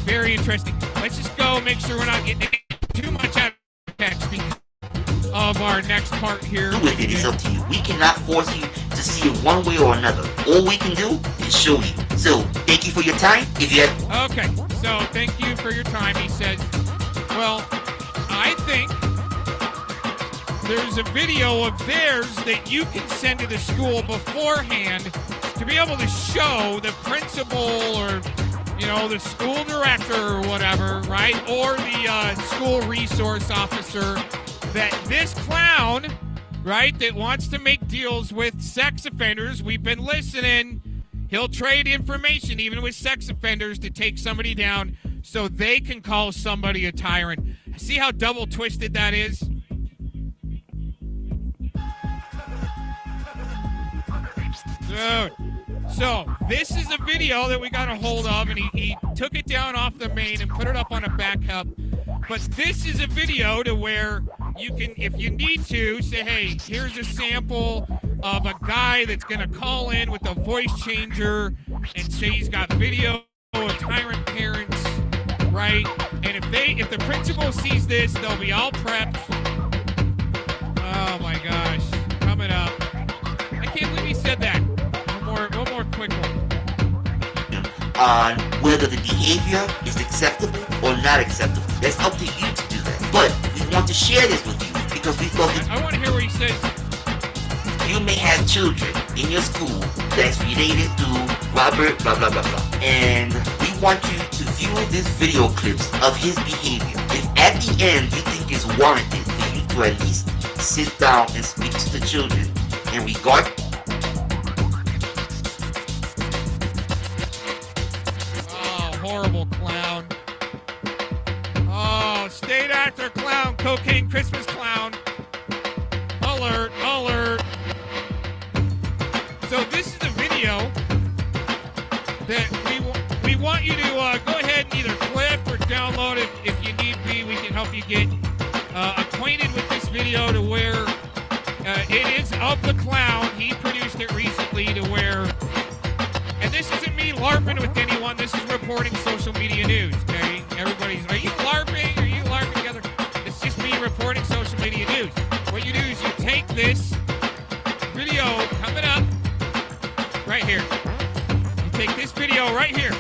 Very interesting. Let's just go make sure we're not getting too much out of text because of our next part here. Do with it is up to you. We cannot force you to see it one way or another. All we can do is show you. So, thank you for your time. If you have... Okay, so thank you for your time, he says. Well, I think there's a video of theirs that you can send to the school beforehand to be able to show the principal or, you know, the school director or whatever, right? Or the school resource officer that this clown, right, that wants to make deals with sex offenders, we've been listening, he'll trade information even with sex offenders to take somebody down so they can call somebody a tyrant. See how double twisted that is? Dude. So, this is a video that we got a hold of, and he took it down off the main and put it up on a backup. But this is a video to where you can, if you need to, say, hey, here's a sample of a guy that's going to call in with a voice changer and say he's got video of tyrant parents, right? And if the principal sees this, they'll be all prepped. Oh, my gosh. Coming up. I can't believe he said that. One more quick one. On whether the behavior is acceptable or not acceptable. That's up to you to do that. But we want to share this with you because we thought that I want to hear what he says. You may have children in your school that's related to Robert, blah, blah, blah, blah. And we want you to view this video clips of his behavior. If at the end you think it's warranted for you to at least sit down and speak to the children in regard. Horrible clown. Oh, state actor clown, cocaine Christmas clown. Alert, alert. So this is the video that we want you to go ahead and either clip or download it if you need be. We can help you get acquainted with this video to where it is of the clown. He produced it recently to where, and this isn't me LARPing with anyone, this is reporting social media news, okay? Everybody's, are you LARPing? Are you LARPing together? It's just me reporting social media news. What you do is you take this video coming up right here. You take this video right here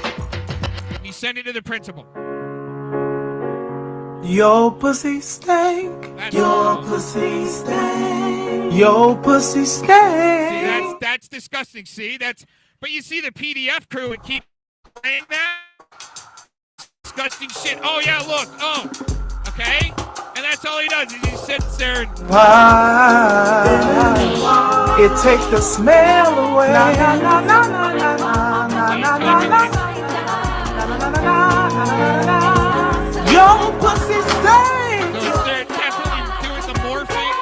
and you send it to the principal. Your pussy stank. Your pussy stank. Your pussy stank. See, that's disgusting. See, but you see the PDF crew would keep saying that disgusting shit. Oh yeah, look. Oh, okay. And that's all he does is he sits there and it takes the smell away. Your pussy stank. So they're definitely doing the morphing.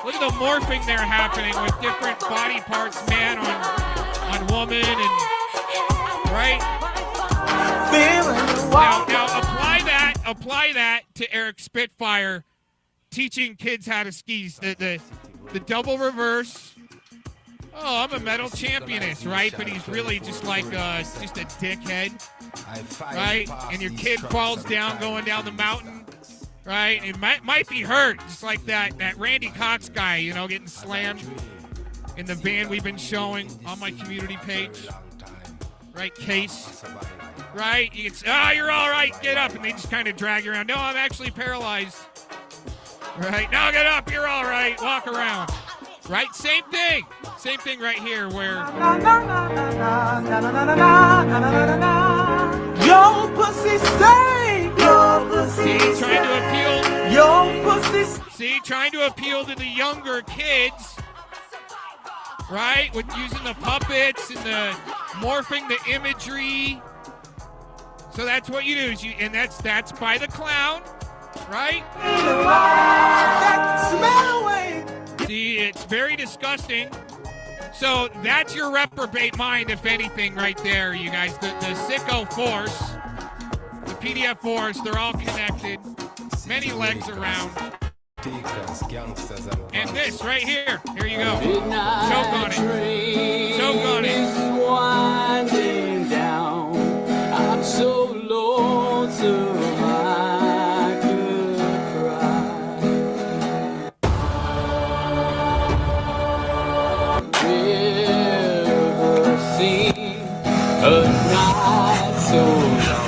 Look at the morphing there happening with different body parts, man on woman, and right. Now apply that to Eric Spitfire teaching kids how to skis. The double reverse. Oh, I'm a medal championess, right? But he's really just like just a dickhead, right? And your kid falls down going down the mountain, right? It might be hurt, just like that Randy Cox guy, you know, getting slammed in the band we've been showing on my community page, right? Case, right? You can say, you're all right, get up, and they just kind of drag you around. No, I'm actually paralyzed, right? No, get up, you're all right, walk around. Right? Same thing right here where your pussy stank. Your pussy trying to appeal. Your pussy trying to appeal to the younger kids. Right? With using the puppets and the morphing the imagery. So that's what you do and that's by the clown, right? That smell away. See, it's very disgusting. So that's your reprobate mind, if anything, right there, you guys. The sicko force, the PDF force, they're all connected. Many legs around. And this right here. Here you go. Choke on it. Choke on it. Winding down. I'm so lonesome I could cry. Never seen a night so long.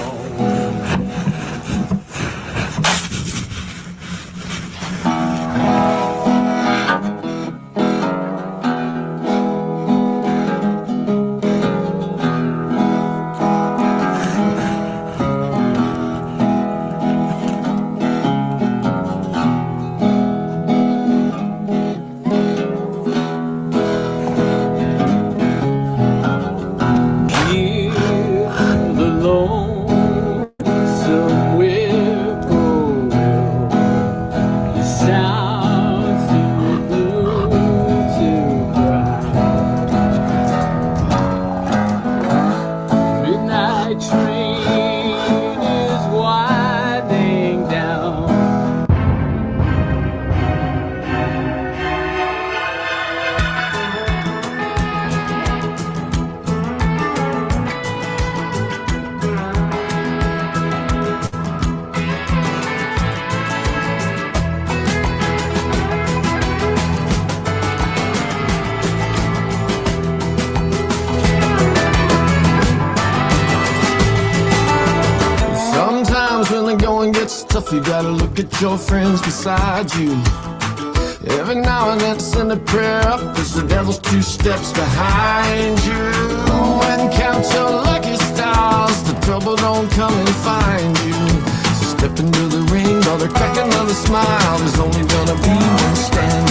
You gotta look at your friends beside you. Every now and then send a prayer up, cause the devil's 2 steps behind you. And count your lucky stars, the trouble don't come and find you. So step into the ring, brother, crack another smile. There's only gonna be one standing.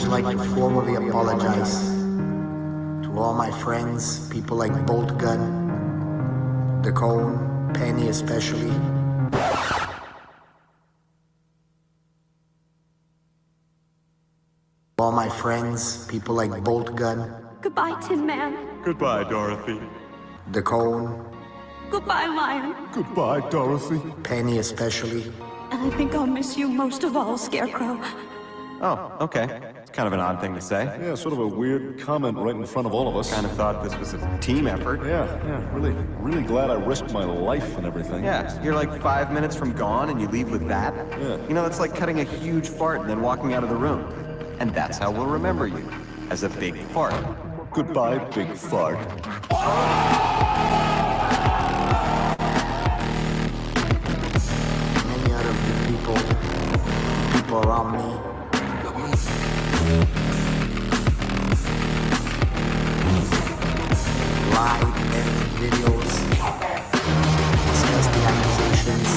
just like to formally apologize to all my friends, people like Boltgun, the Cone, Penny especially. All my friends, people like Boltgun, Goodbye, Tin Man. Goodbye, Dorothy. the Cone, Goodbye, Lion. Goodbye, Dorothy. Penny especially. And I think I'll miss you most of all, Scarecrow. Oh, okay. It's kind of an odd thing to say. Yeah, sort of a weird comment right in front of all of us. Kind of thought this was a team effort. Yeah, really glad I risked my life and everything. Yeah, you're like 5 minutes from gone and you leave with that? Yeah. You know, that's like cutting a huge fart and then walking out of the room. And that's how we'll remember you, as a big fart. Goodbye, big fart. Many out of the people around me. Live edited videos, discuss the accusations.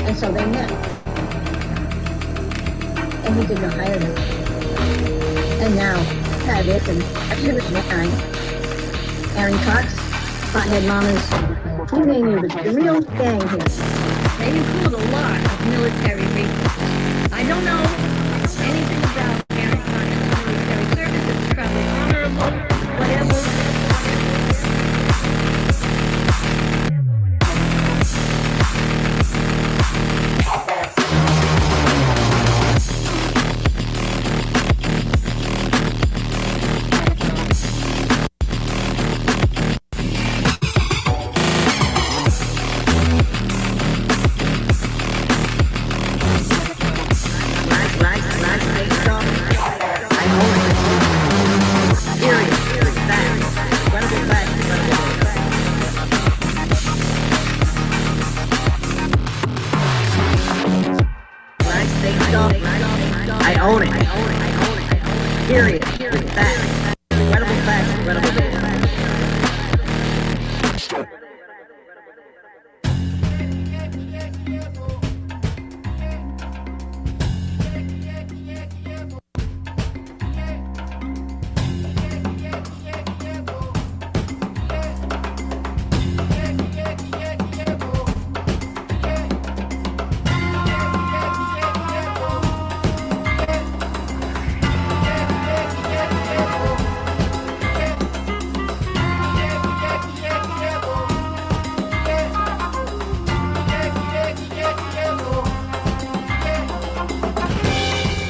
And so they met. And he didn't hire them. And now, Travis and Artemis Maaaaan, Aaron Cox, Pothead Mamas, you name you, the real gang here. They include a lot of military people. I don't know anything about Aaron Cox's military service. It's probably honorable, whatever. I own it. Period. Facts. Incredible facts. Incredible data.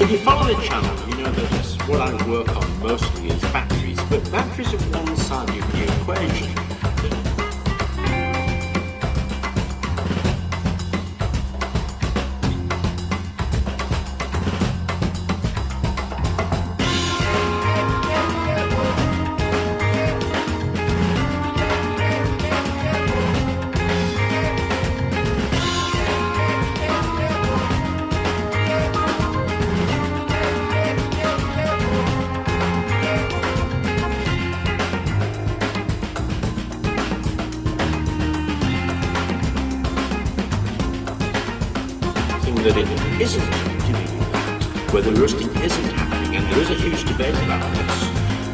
If you follow the channel, you know that what I work on mostly is batteries, but batteries are one side of the equation. That it isn't doing that, where the roasting isn't happening, and there is a huge debate about this,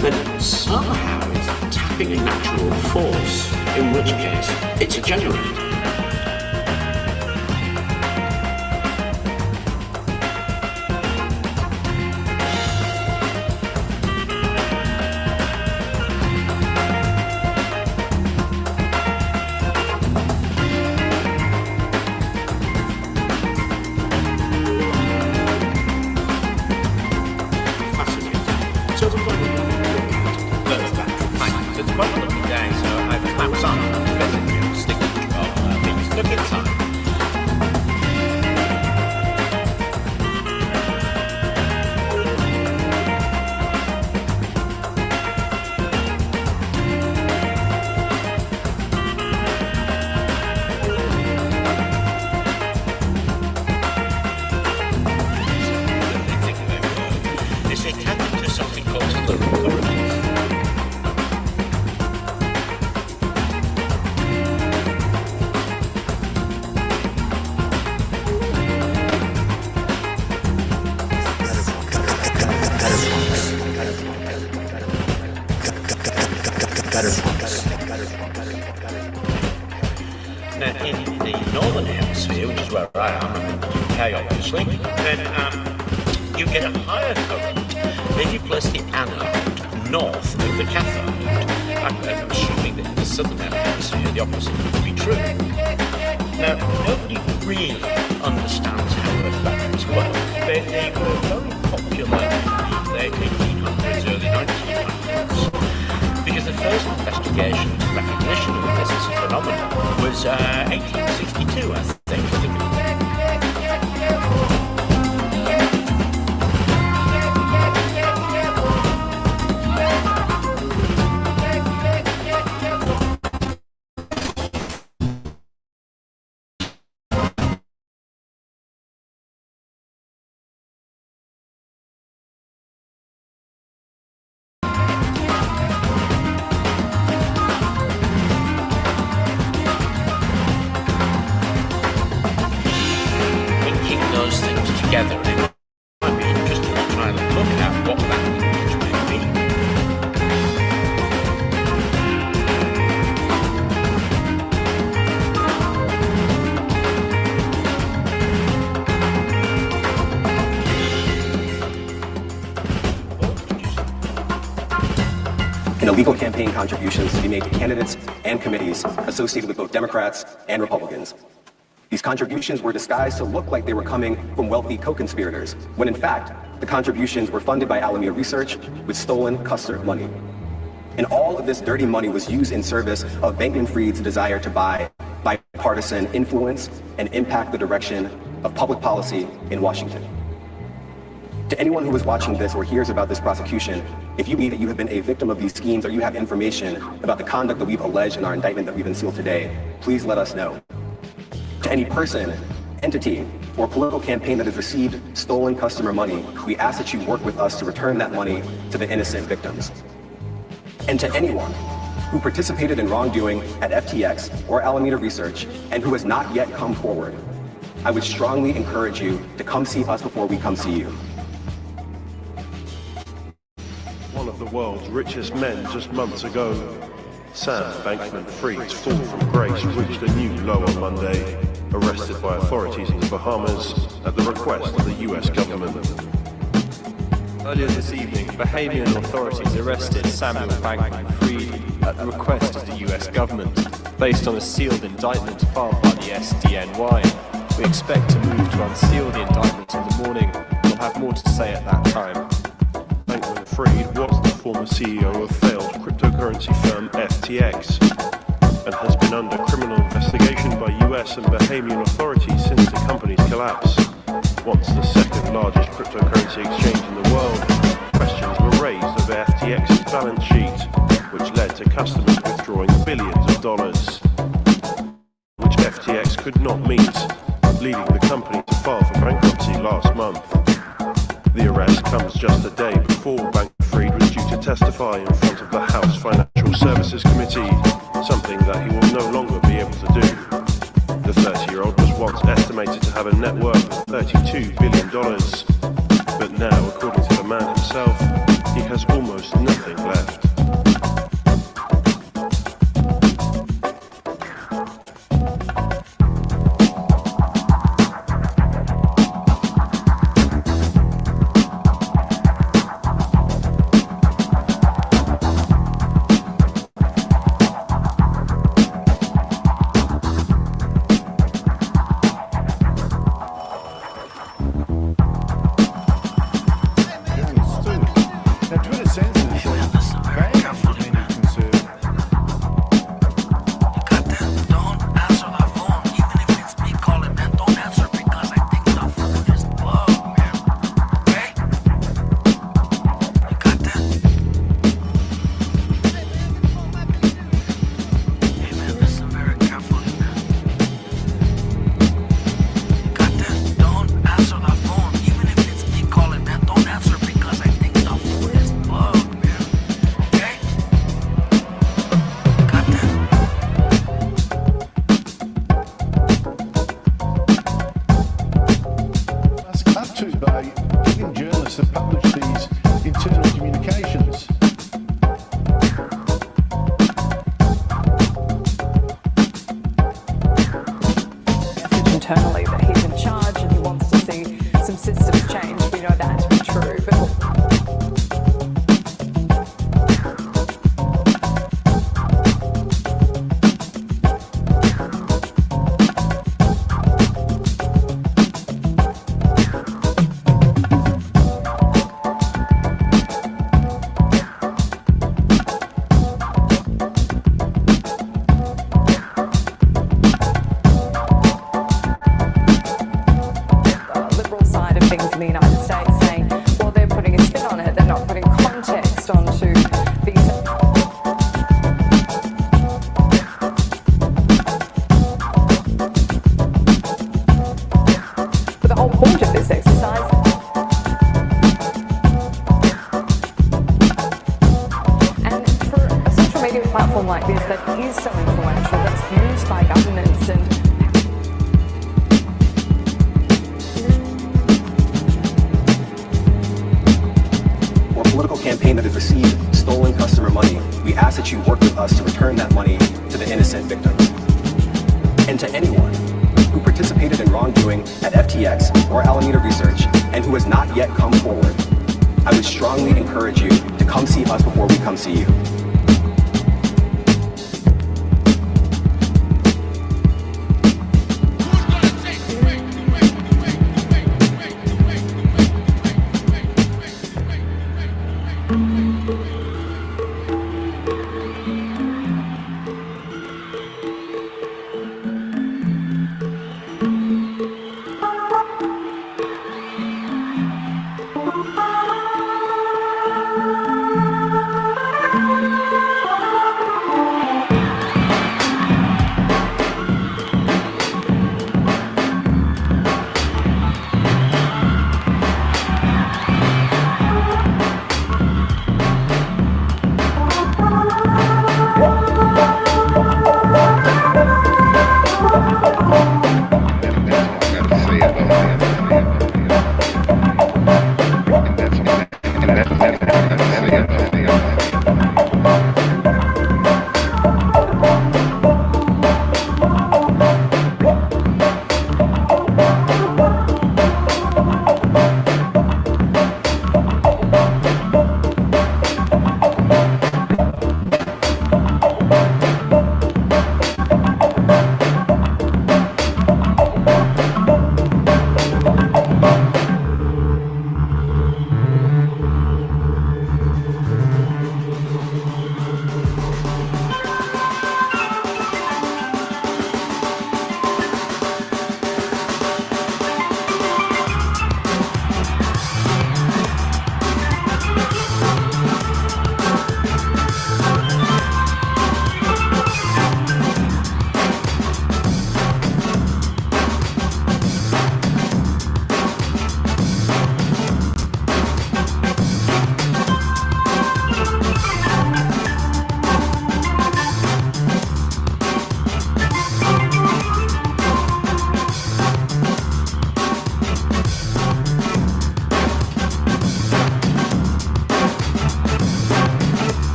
then somehow it's tapping a natural force, in which case it's a generator. Now, in the northern hemisphere, which is where I am, in the UK obviously, then you get a higher current if you place the anode north of the cathode. I'm assuming that in the southern hemisphere the opposite would be true. Now, nobody really understands how Earth batteries work. They were very popular in the late 1800s, early 1900s, because the first investigation and recognition of this as a phenomenon was 1862, I think. Together, and it might be interesting to try and look at what that linkage may be. And illegal campaign contributions to be made to candidates and committees associated with both Democrats and Republicans. These contributions were disguised to look like they were coming from wealthy co-conspirators, when in fact, the contributions were funded by Alameda Research with stolen Custer money. And all of this dirty money was used in service of Bankman-Fried's desire to buy bipartisan influence and impact the direction of public policy in Washington. To anyone who is watching this or hears about this prosecution, if you believe that you have been a victim of these schemes or you have information about the conduct that we've alleged in our indictment that we've unsealed today, please let us know. To any person, entity, or political campaign that has received stolen customer money, we ask that you work with us to return that money to the innocent victims. And to anyone who participated in wrongdoing at FTX or Alameda Research and who has not yet come forward, I would strongly encourage you to come see us before we come see you. One of the world's richest men just months ago, Sam Bankman-Fried's fall from grace reached a new low on Monday, arrested by authorities in the Bahamas at the request of the US government. Earlier this evening, Bahamian authorities arrested Samuel Bankman-Fried at the request of the US government, based on a sealed indictment filed by the SDNY. We expect to move to unseal the indictment in the morning. We'll have more to say at that time. Bankman-Fried was the former CEO of failed cryptocurrency firm FTX and has been under criminal investigation by US and Bahamian authorities since the company's collapse. Once the second largest cryptocurrency exchange in the world, questions were raised over FTX's balance sheet, which led to customers withdrawing billions of dollars, which FTX could not meet, leading the company to file for bankruptcy last month. The arrest comes just a day before Bankman-Fried was due to testify in front of the House Financial Services Committee, something that he will no longer be able to do. The 30-year-old was once estimated to have a net worth of $32 billion, but now, according to the man himself, he has almost nothing left. and to anyone who participated in wrongdoing at FTX or Alameda Research and who has not yet come forward, I would strongly encourage you to come see us before we come see you.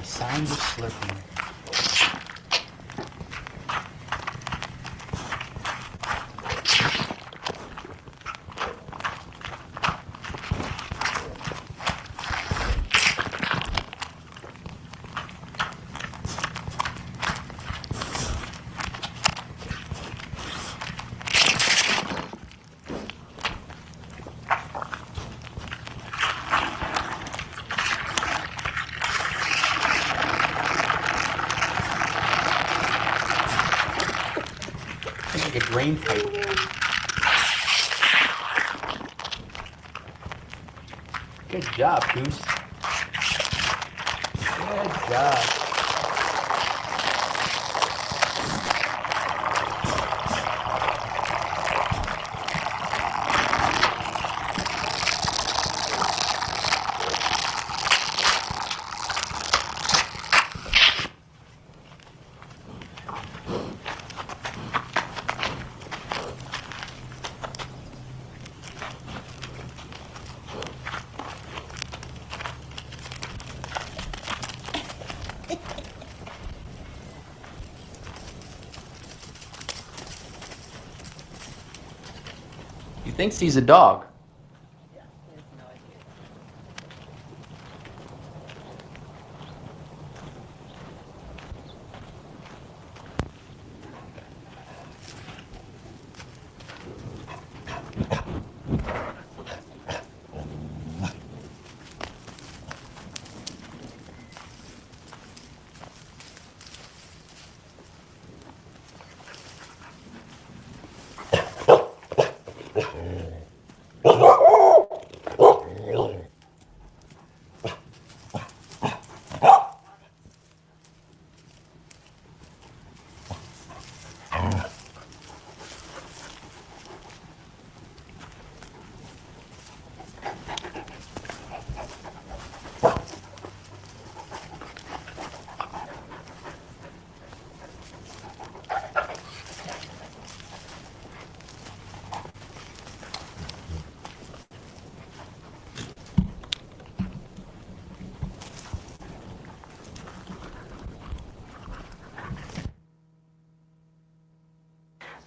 Sounds of slurping. Like a drain pipe. Good job, Goose. Good job. He thinks he's a dog.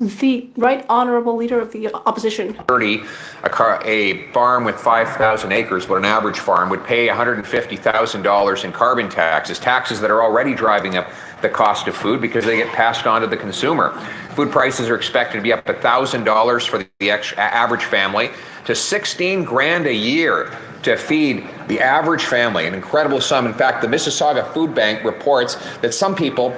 The Right Honourable Leader of the Opposition. A farm with 5,000 acres, what an average farm, would pay $150,000 in carbon taxes that are already driving up the cost of food because they get passed on to the consumer. Food prices are expected to be up $1,000 for the average family to $16,000 a year to feed the average family, an incredible sum. In fact, the Mississauga Food Bank reports that some people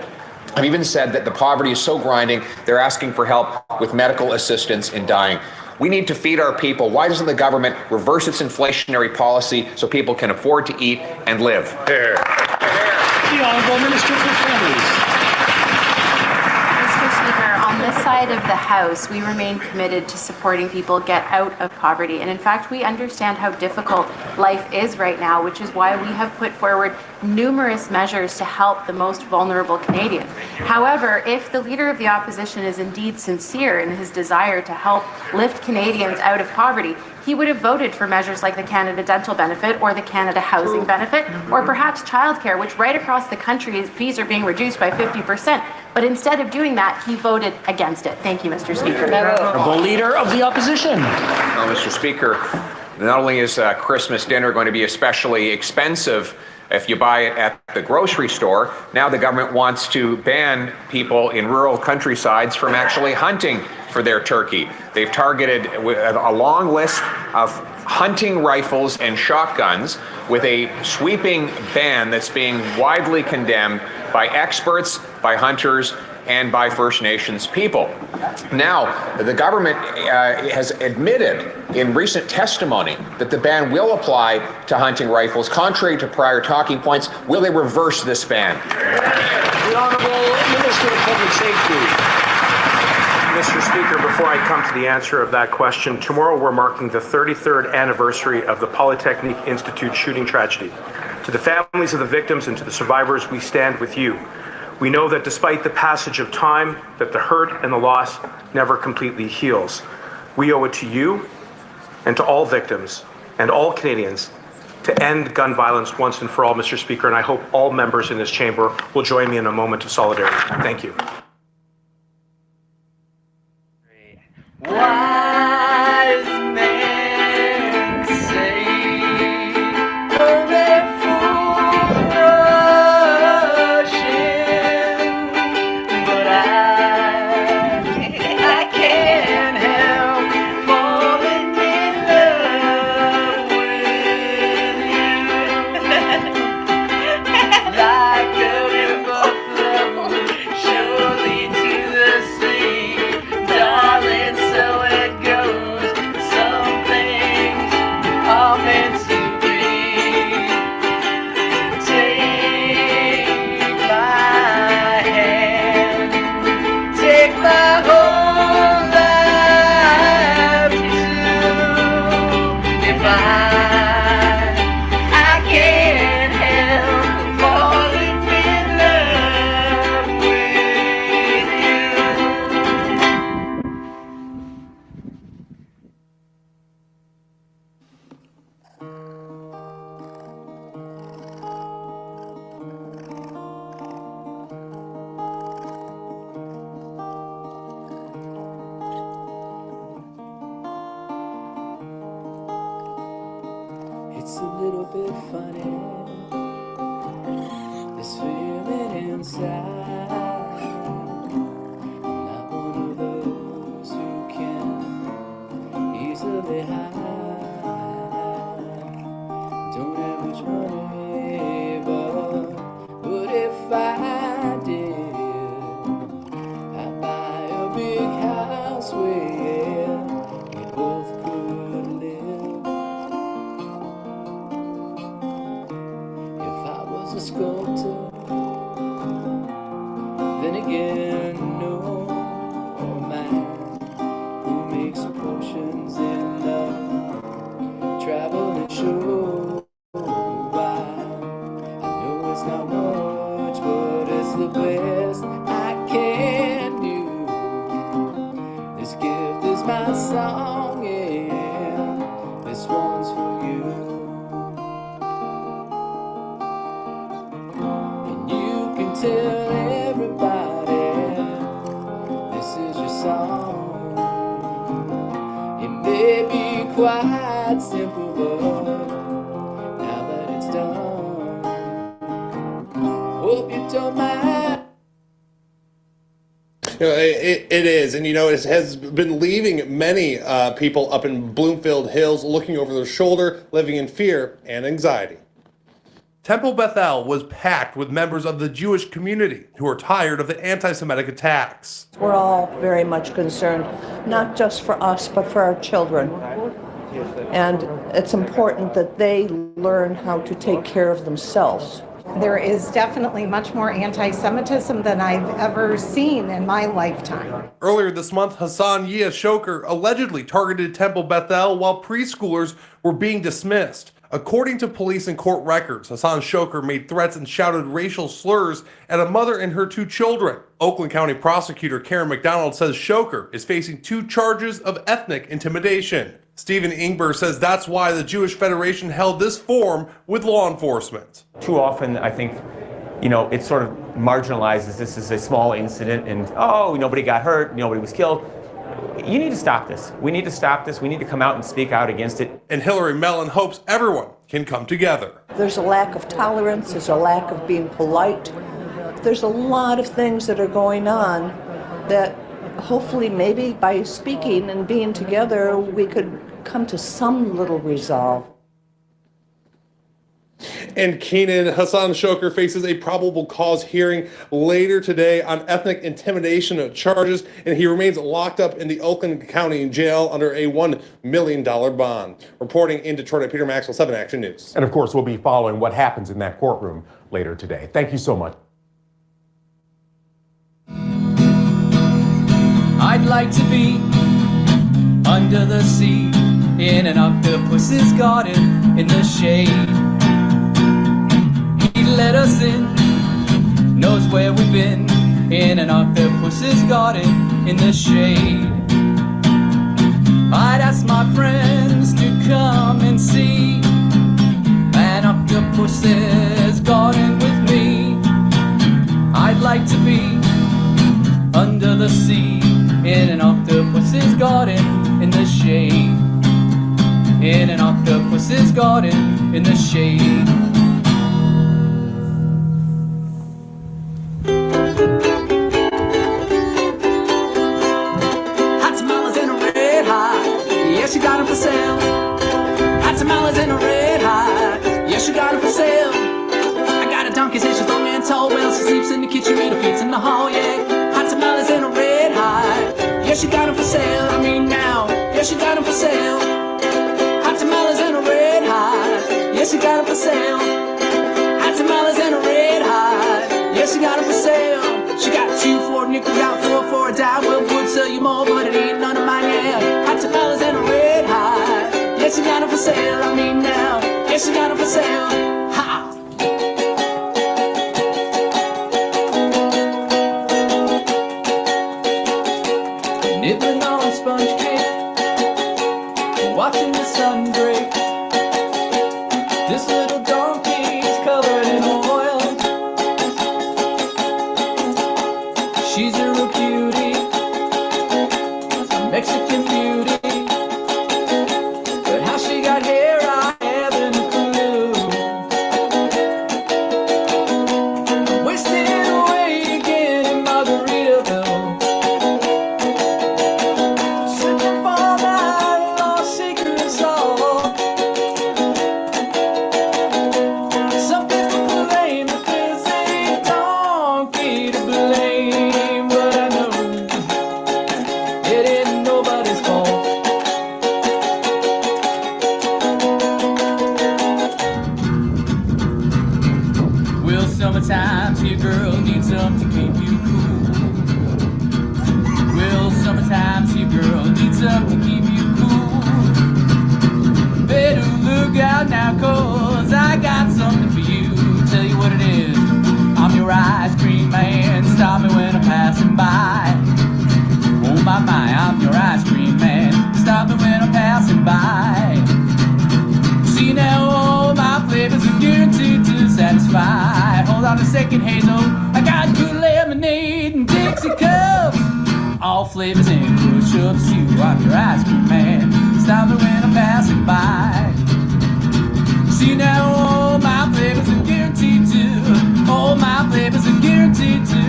have even said that the poverty is so grinding, they're asking for help with medical assistance in dying. We need to feed our people. Why doesn't the government reverse its inflationary policy so people can afford to eat and live? The Honourable Minister for Families. Mr. Speaker, on this side of the House, we remain committed to supporting people get out of poverty. And in fact, we understand how difficult life is right now, which is why we have put forward numerous measures to help the most vulnerable Canadians. However, if the Leader of the Opposition is indeed sincere in his desire to help lift Canadians out of poverty, he would have voted for measures like the Canada Dental Benefit or the Canada Housing Benefit, or perhaps childcare, which right across the country fees are being reduced by 50%. But instead of doing that, he voted against it. Thank you, Mr. Speaker. Honourable Leader of the Opposition. Well, Mr. Speaker, not only is Christmas dinner going to be especially expensive if you buy it at the grocery store, now the government wants to ban people in rural countrysides from actually hunting for their turkey. They've targeted a long list of hunting rifles and shotguns with a sweeping ban that's being widely condemned by experts, by hunters, and by First Nations people. Now, the government has admitted in recent testimony that the ban will apply to hunting rifles. Contrary to prior talking points, will they reverse this ban? The Honourable Minister of Public Safety. Mr. Speaker, before I come to the answer of that question, tomorrow we're marking the 33rd anniversary of the Polytechnic Institute shooting tragedy. To the families of the victims and to the survivors, we stand with you. We know that despite the passage of time, that the hurt and the loss never completely heals. We owe it to you and to all victims and all Canadians to end gun violence once and for all, Mr. Speaker, and I hope all members in this chamber will join me in a moment of solidarity. Thank you. Wise men say, hurry, fools rush in, but I can't help falling in love with you. Like a river flows surely to the sea, darling, so it goes. Some things are meant to be. Take my hand, take my whole life too. If I can't help falling in love with you. It's a little bit funny, this feeling inside. I'm not one of those who can easily hide. Don't have much money, but if I did, I'd buy a big house where we both could live. If I was a sculptor, then again, no man who makes potions in love, travel and show. I know it's not much, but it's the best I can do. This gift is my song, and this one's for you. And you can tell everybody this is your song. It may be quite simple, but now that it's done, hope you don't mind. You know, it is, and you know, it has been leaving many people up in Bloomfield Hills looking over their shoulder, living in fear and anxiety. Temple Bethel was packed with members of the Jewish community who are tired of the anti-Semitic attacks. We're all very much concerned, not just for us, but for our children. And it's important that they learn how to take care of themselves. There is definitely much more anti-Semitism than I've ever seen in my lifetime. Earlier this month, Hassan Yia Shoker allegedly targeted Temple Bethel while preschoolers were being dismissed. According to police and court records, Hassan Shoker made threats and shouted racial slurs at a mother and her 2 children. Oakland County prosecutor Karen McDonald says Shoker is facing 2 charges of ethnic intimidation. Stephen Ingber says that's why the Jewish Federation held this forum with law enforcement. Too often, I think, you know, it sort of marginalizes this as a small incident and, oh, nobody got hurt, nobody was killed. You need to stop this. We need to stop this. We need to come out and speak out against it. And Hillary Mellon hopes everyone can come together. There's a lack of tolerance, there's a lack of being polite. There's a lot of things that are going on that hopefully maybe by speaking and being together we could come to some little resolve. And Keenan, Hassan Shoker faces a probable cause hearing later today on ethnic intimidation charges, and he remains locked up in the Oakland County Jail under a $1 million bond. Reporting in Detroit, Peter Maxwell, 7 Action News. And of course, we'll be following what happens in that courtroom later today. Thank you so much. I'd like to be under the sea in an octopus's garden in the shade. He let us in, knows where we've been in an octopus's garden in the shade. I'd ask my friends to come and see the shade. Hot tamales and a red hot, yeah, she got them for sale. Hot tamales and a red hot, yeah, she got them for sale. I got a donkey, says she's long and tall, well, she sleeps in the kitchen with her feet in the hall, yeah. Hot tamales and a red hot, yeah, she got them for sale. I mean now, yeah, she got them for sale. Hot tamales and a red hot, yeah, she got them for sale. Hot tamales and a red hot, yeah, she got them for sale. She got 2 for a nickel, got 4 for a dime. Well, would sell you more, but it ain't none of mine, yeah. Hot tamales and a red hot, yeah, she got them for sale. I mean now, yeah, she got them for sale. Ha! Nibbling on a sponge cake, watching the sun break. This little donkey's covered in oil. She's a real cutie, a Mexican beauty. But how she got hair, I haven't a clue. I'm wasting away again in Margaritaville. Sipping for my lost secret soul. Some people claim that there's a donkey to blame, but I know it ain't nobody's fault. Well, summertime, your girl needs something to keep you cool. Well, summertime, your girl needs something to keep you cool. Better look out now, 'cause I got something for you. Tell you what it is, I'm your ice cream man. Stop me when I'm passing by. Oh my, I'm your ice cream man. Stop me when I'm passing by. See now, all my flavors are guaranteed to satisfy. Hold on a second, Hazel, I got good lemonade and Dixie cups. All flavors and push-ups too. I'm your ice cream man. Stop me when I'm passing by. See now, all my flavors are guaranteed to. All my flavors are guaranteed to.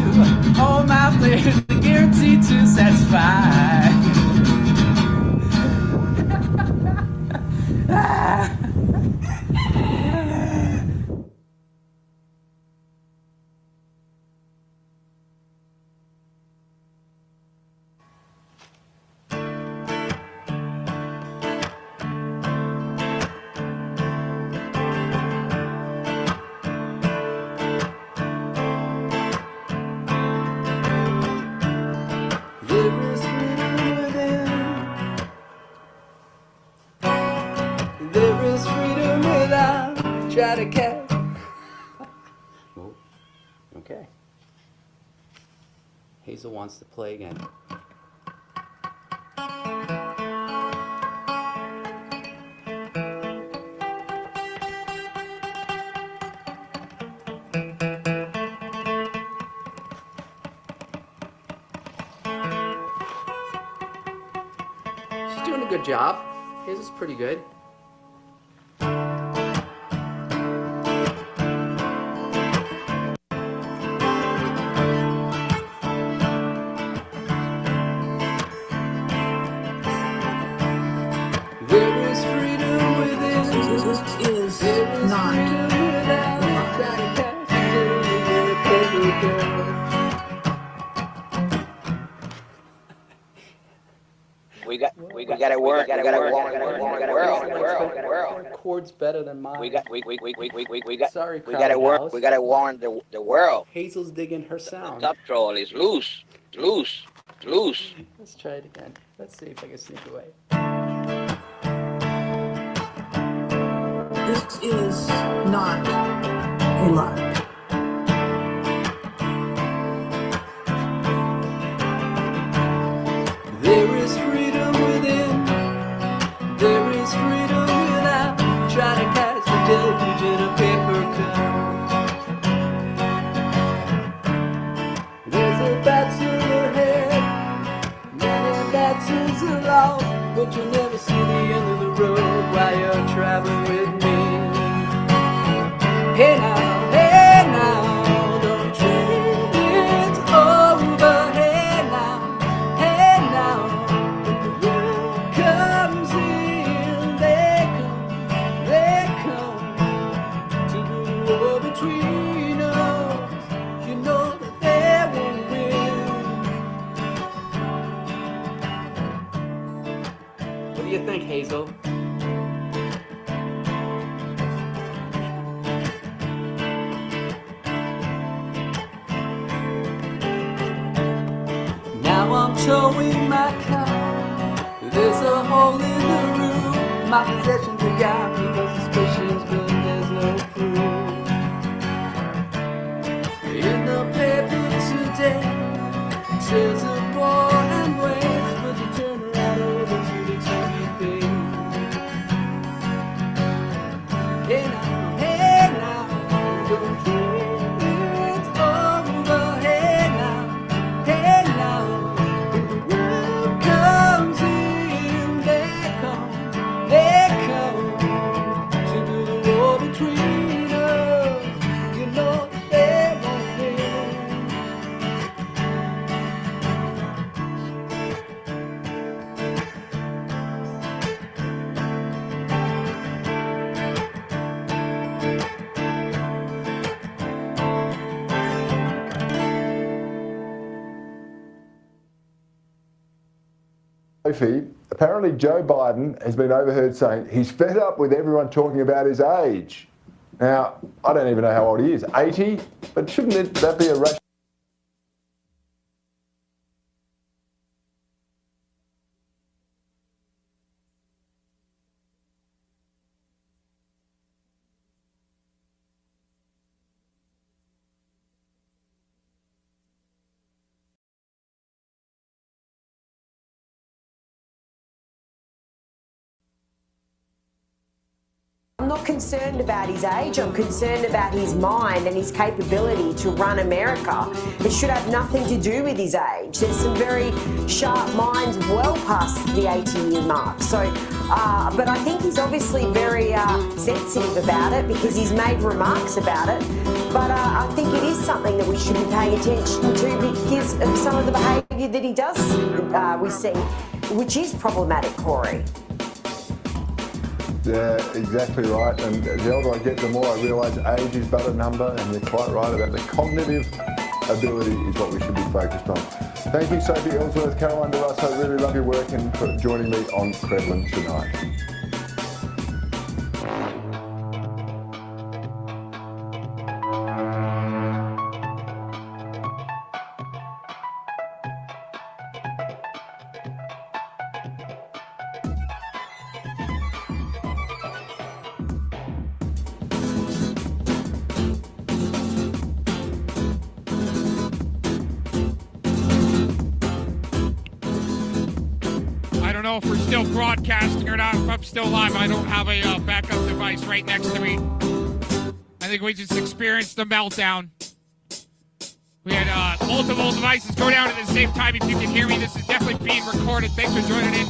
All my flavors are guaranteed to satisfy. There is freedom within. There is freedom without. Try to catch. Oh, okay. Hazel wants to play again. She's doing a good job. Hazel's pretty good. There is freedom within. This is not We got to work. We got to work. Chord's better than mine. We got Sorry, we got to work. Crowd We got to warn the world. Hazel's digging her sound. Top troll is loose. Let's try it again. Let's see if I can sneak away. This is not a lie. There is freedom within. There is freedom without. Try to catch the deluge in a paper cup. There's a bachelor ahead, many bachelors along, but you'll never see the end of the road while you're traveling with me. towing my car. There's a hole in the roof. My possessions are gone because suspicions, but there's no proof. In the paper today, tales of war and waste, but you turn right over to the TV page. Hey now, don't dream it's over. Hey now, if the world comes in, they come to do the war between us. You know they won't win. Sophie, apparently Joe Biden has been overheard saying he's fed up with everyone talking about his age. Now, I don't even know how old he is, 80? But shouldn't that be a rational... I'm not concerned about his age, I'm concerned about his mind and his capability to run America. It should have nothing to do with his age. There's some very sharp minds well past the 80-year mark. So, but I think he's obviously very sensitive about it because he's made remarks about it. But I think it is something that we should be paying attention to because of some of the behaviour that he does, we see, which is problematic, Corey. Yeah, exactly right. And the older I get, the more I realise age is but a number, and you're quite right about the cognitive ability is what we should be focused on. Thank you, Sophie Ellsworth, Caroline DeRusso. Really love your work and for joining me on Kremlin tonight. I don't know if we're still broadcasting or not. If I'm still live, I don't have a backup device right next to me. I think we just experienced a meltdown. We had multiple devices go down at the same time. If you can hear me, this is definitely being recorded. Thanks for joining in.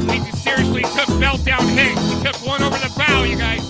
We just seriously took meltdown hit. We took one over the bow, you guys.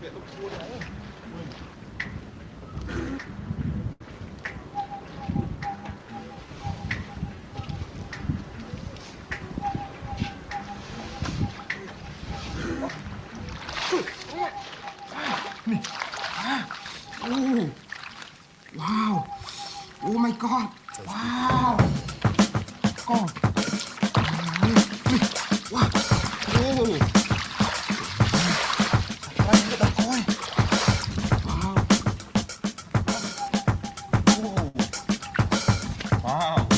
Oh, wow. Oh my God. Wow. God. Wow. Oh. Wow.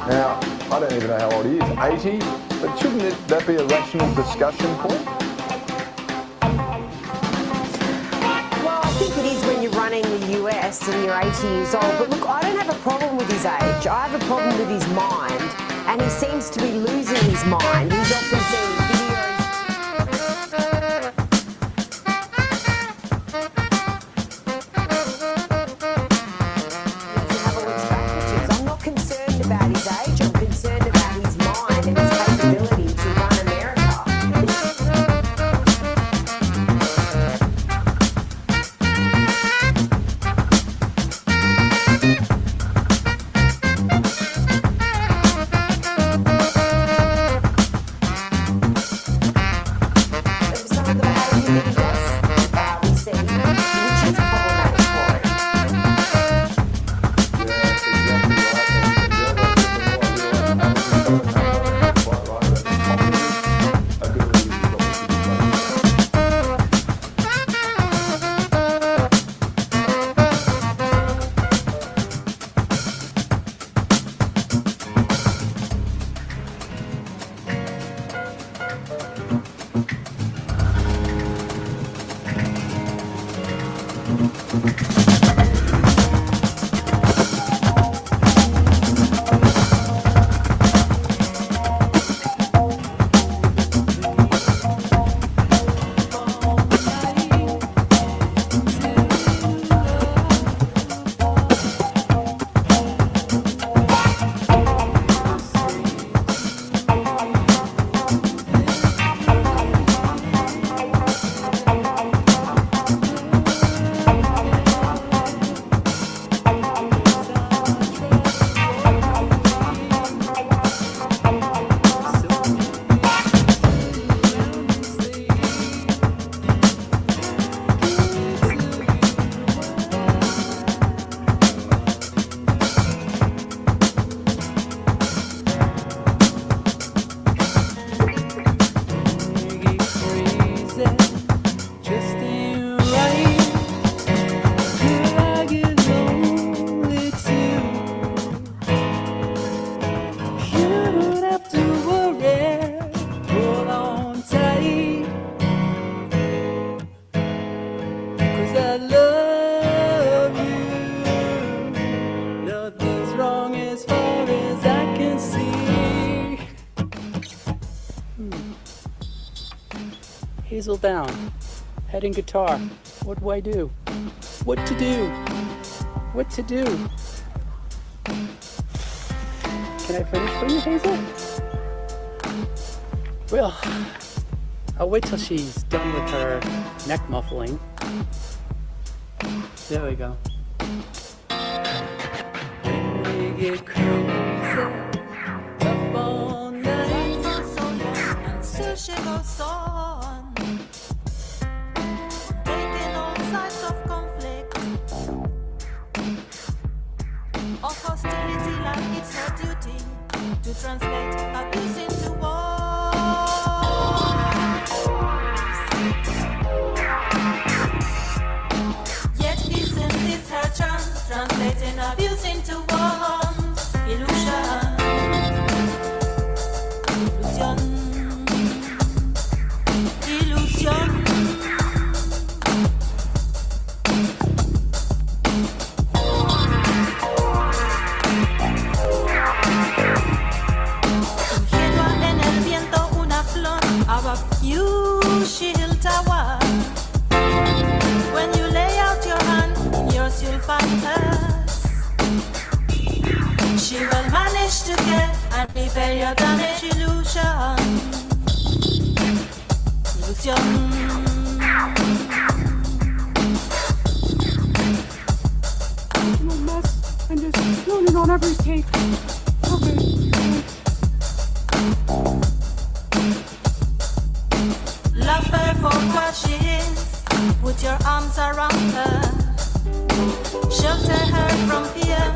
Now, I don't even know how old he is, 80, but shouldn't that be a rational discussion point? Well, I think it is when you're running the US and you're 80 years old. But look, I don't have a problem with his age. I have a problem with his mind. And he seems to be losing his mind. He's often seen videos. I'm not concerned about his age. I'm concerned about his mind and his capability to run America. Hazel down. Head and guitar. What do I do? What to do? What to do? Can I finish for you, Hazel? Well, I'll wait till she's done with her neck muffling. There we go. When we get crazy, up all night for so long, and still she goes on, taking all sides of conflict, of hostility, like it's her duty to translate abuse into war. Translating abuse into warmth, illusion, illusion. Ingenua en el viento una flor, above you she'll tower. When you lay out your hand, yours you'll find hers. She will manage to get and repair your damaged illusion. Illusion. I'm a mess. I'm just floating on every take. Okay. Love her for what she is. Put your arms around her. Shelter her from fear.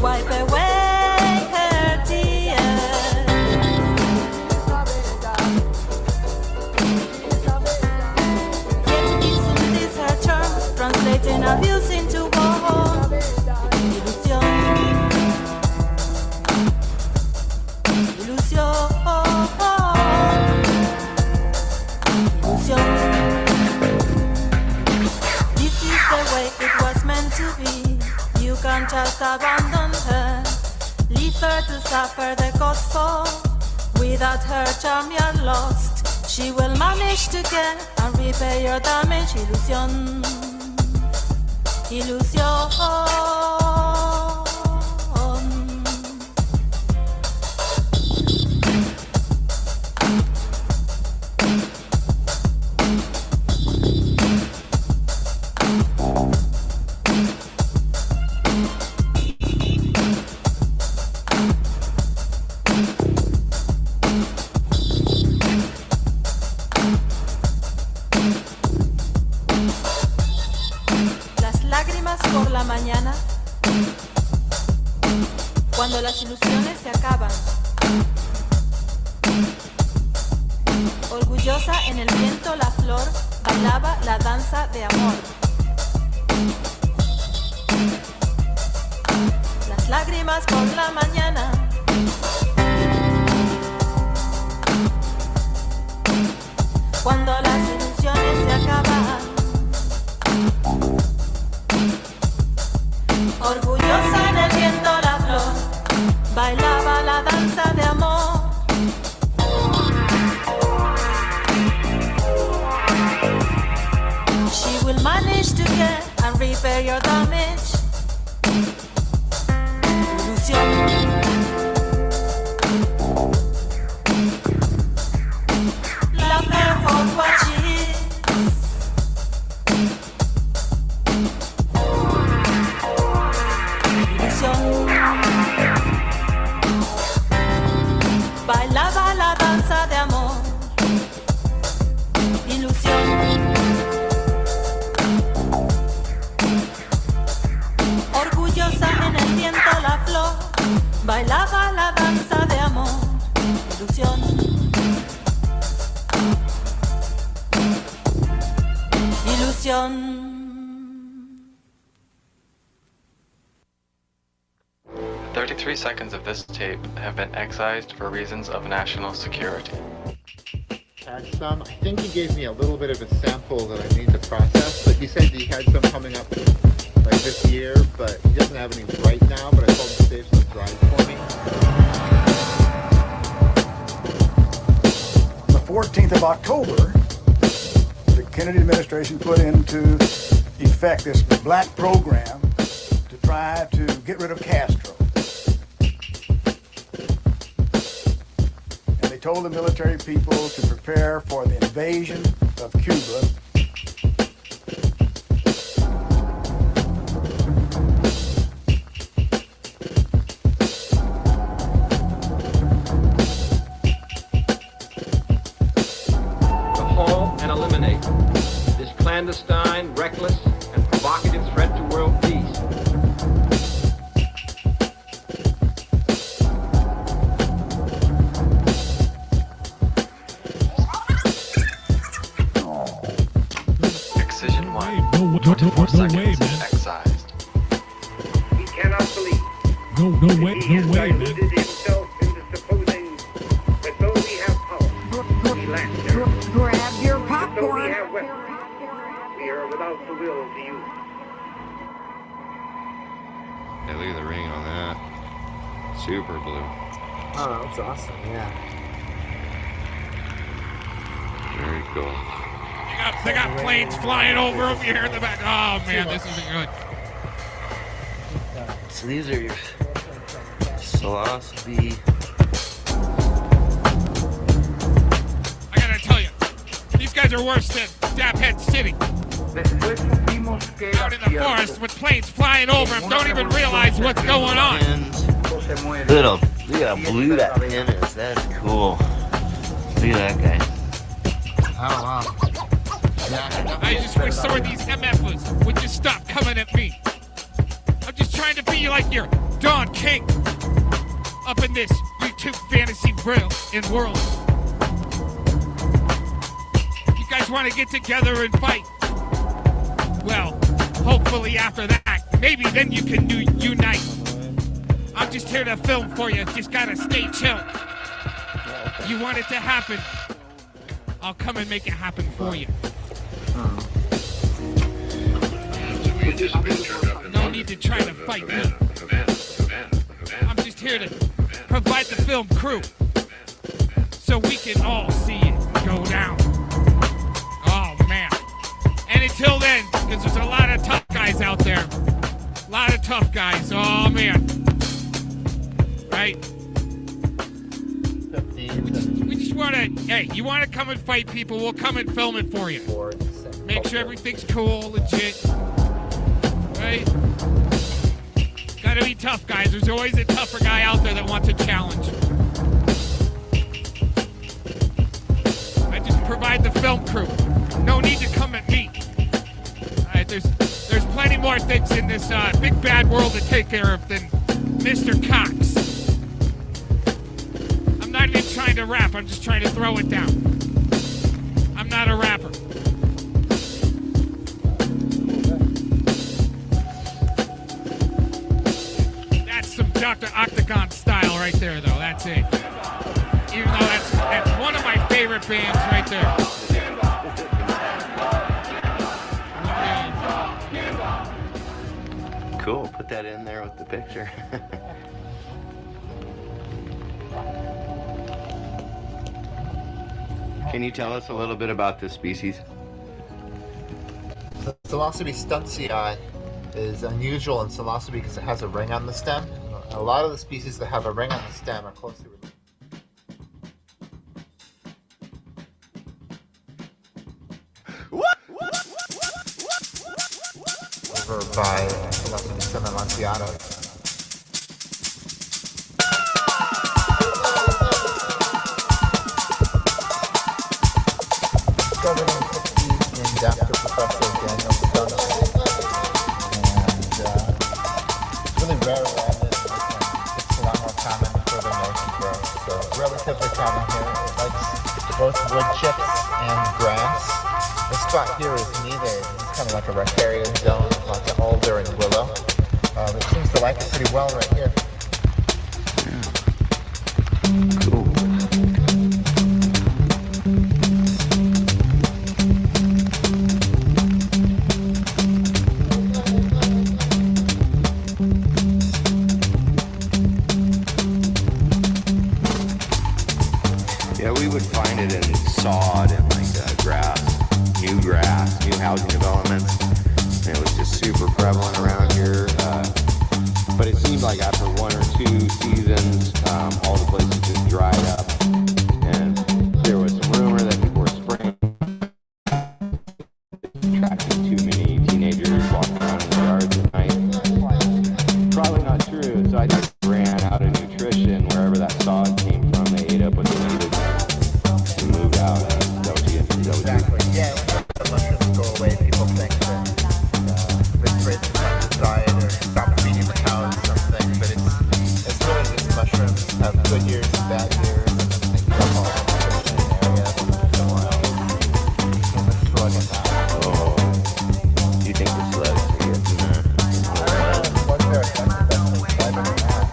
Wipe away her tears. Yet isn't this her charm? Translating abuse into war. Illusion. Illusion. Illusion. This is the way it was meant to be. You can't just abandon her. Leave her to suffer the cost for. Without her charm you're lost. She will manage to get and repair your damage. Illusion. Illusion. Por la mañana, cuando las ilusiones se acaban, orgullosa en el viento la flor bailaba la danza de amor. Las lágrimas por la mañana, cuando las ilusiones se acaban. Orgullosa en el viento la flor bailaba la danza de amor. She will manage to get and repair your damage. Illusion. Love her for what she is. Bailaba la danza de amor. Ilusión. Orgullosa en el viento la flor bailaba la danza de amor. Ilusión. Ilusión. 33 seconds of this tape have been excised for reasons of national security. Had some. I think he gave me a little bit of a sample that I need to process, but he said he had some coming up like this year, but he doesn't have any right now, but I told him to save some drives for me. The 14th of October, Kennedy administration put into effect this black program to try to get rid of Castro. And they told the military people to prepare for the invasion of Cuba. Clandestine, reckless, and provocative threat to world peace. Excision 1. 24 seconds. Excised. He cannot believe. No way, man. Himself into supposing that though we have power, we lack it. Grab your Though we popcorn. have weapons, we are without the will to use. Hey, look at the ring on that. Super blue. Oh, that's awesome, yeah. Very cool. They got planes flying over them here in the back. Oh man, this isn't good. So these are your philosophy. I gotta tell you, these guys are worse than Dabhead City. Out in the forest with planes flying over them, don't even realize what's going on. Look how blue that pin is. That's cool. Look at that guy. Oh, wow. I just wish some of these MFers would just stop coming at me. I'm just trying to be like your Don King up in this YouTube fantasy world. You guys want to get together and fight? Well, hopefully after that, maybe then you can unite. I'm just here to film for you. Just gotta stay chill. You want it to happen, I'll come and make it happen for you. No need to try to fight me. I'm just here to provide the film crew so we can all see it go down. Oh man. And until then, because there's a lot of tough guys out there. A lot of tough guys. Oh man. Right? We just want to, hey, you want to come and fight people, we'll come and film it for you. Make sure everything's cool, legit. Right? Gotta be tough, guys. There's always a tougher guy out there that wants a challenge. I just provide the film crew. No need to come at me. Alright, there's plenty more things in this big bad world to take care of than Mr. Cox. I'm not even trying to rap, I'm just trying to throw it down. I'm not a rapper. That's some Dr. Octagon style right there, though. That's it. Even though that's one of my favorite bands right there. Cool. Put that in there with the picture. Can you tell us a little bit about this species? The Psilocybe stuntsii is unusual in psilocybe because it has a ring on the stem. A lot of the species that have a ring on the stem are closely related. Over by Psilocybe semilanceata. Discovered in the 60s, named after Professor Daniel Stunts. And it's really rare around this. It's a lot more common further north you go. So relatively common here. It likes both wood chips and grass. This spot here is neither. It's kind of like a riparian zone, lots of alder and willow. It seems to like it pretty well right here. Cool. Yeah, we would find it in sod and like grass. You new grass, new housing developments. And it was just super prevalent around here. But it seemed like after 1 or 2 seasons, all the places just dried up. And there was some rumor that people were spraying, attracting too many teenagers walking around in the yards at night. Probably not true. So I just ran out of nutrition wherever that sod came from. They ate up what they needed and moved out. That was the Exactly. Yeah, when the mushrooms go away, people think that the great diet or stop feeding the cows or something, but it's really just mushrooms have good years and bad years, and then they drop all the nutrition in the area. So the slug in that. Oh, do you think the slugs are getting there? What's their effective psilocybin or not?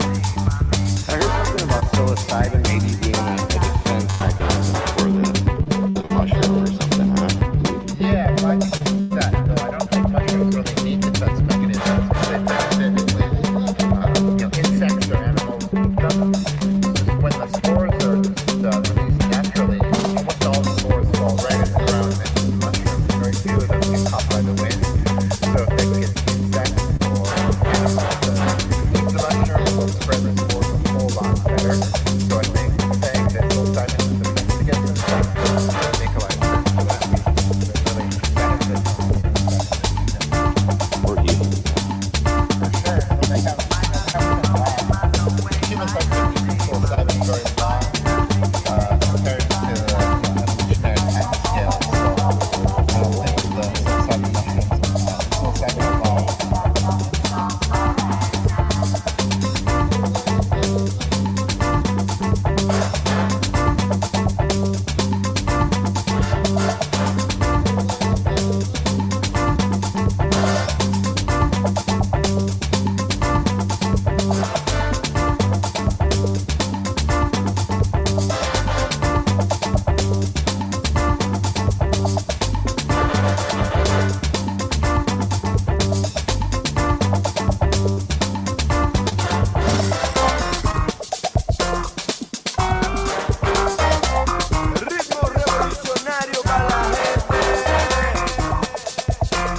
I heard something about psilocybin maybe being a defense mechanism for the mushroom or something, huh? Yeah, well, I think that, though I don't think mushrooms really need defense mechanisms because they benefit with insects or animals. When the spores are released naturally, almost all the spores fall right in the ground next to the mushroom. Very few of them get caught by the wind. So if they can get insects or animals to eat the mushroom, it will spread the spores a whole lot better. So I think saying that psilocybin is a defense against insects doesn't make a lot of sense for that reason. It really benefits from Or evil? for sure. They have humans like to keep psilocybin very long compared to evolutionary time scale. So I don't think the psilocybin mushrooms psilocybin evolved.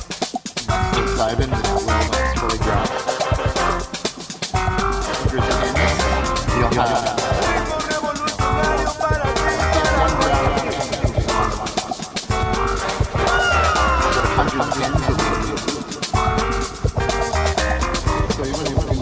Psilocybin is well when it's fully grown. You'll have hundreds of tens of these. So you really want to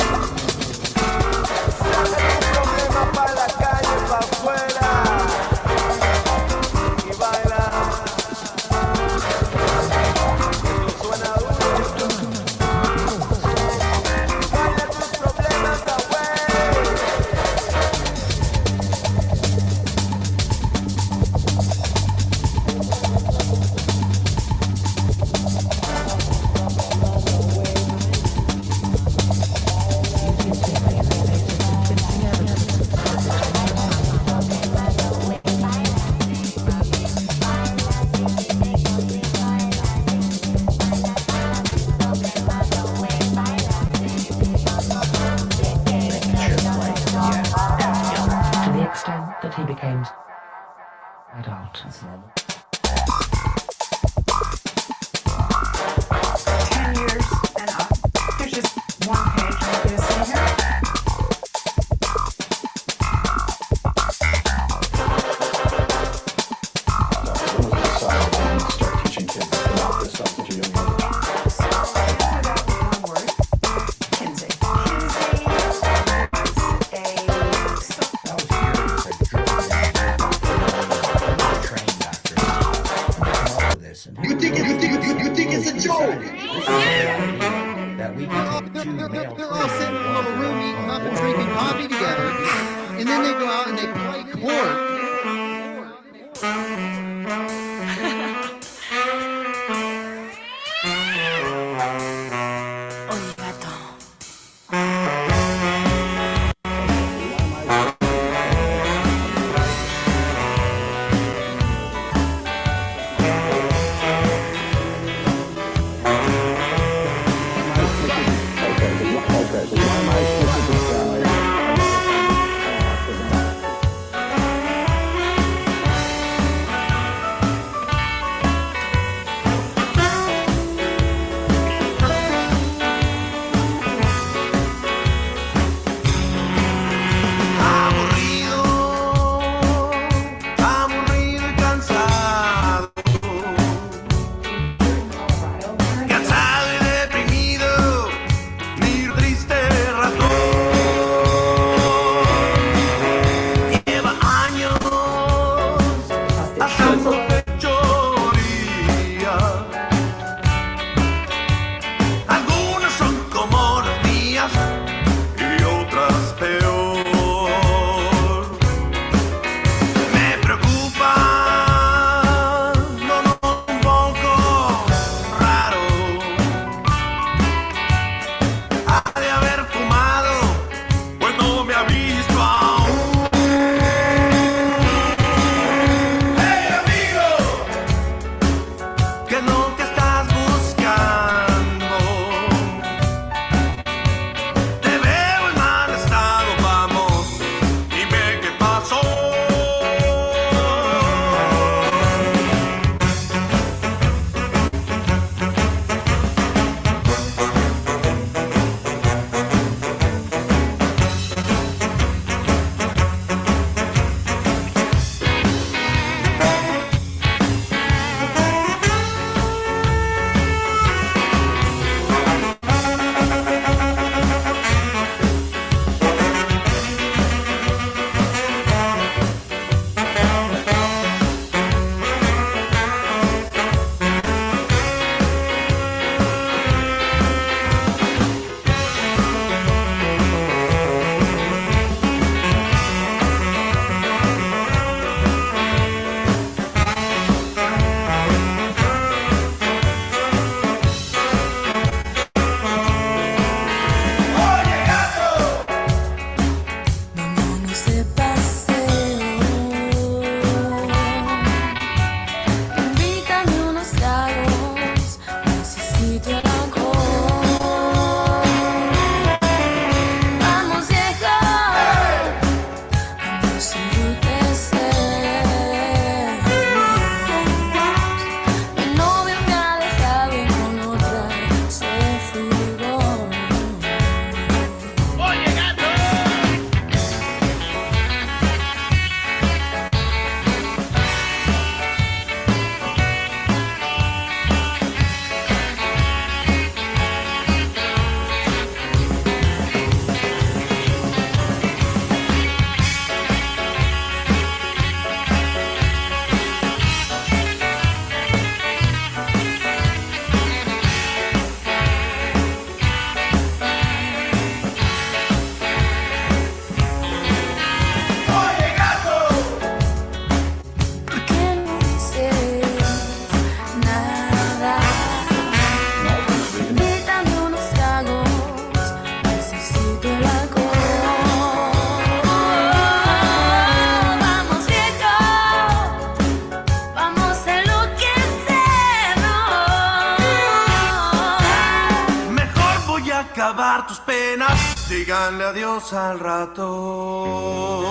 tus penas, díganle adiós al ratón.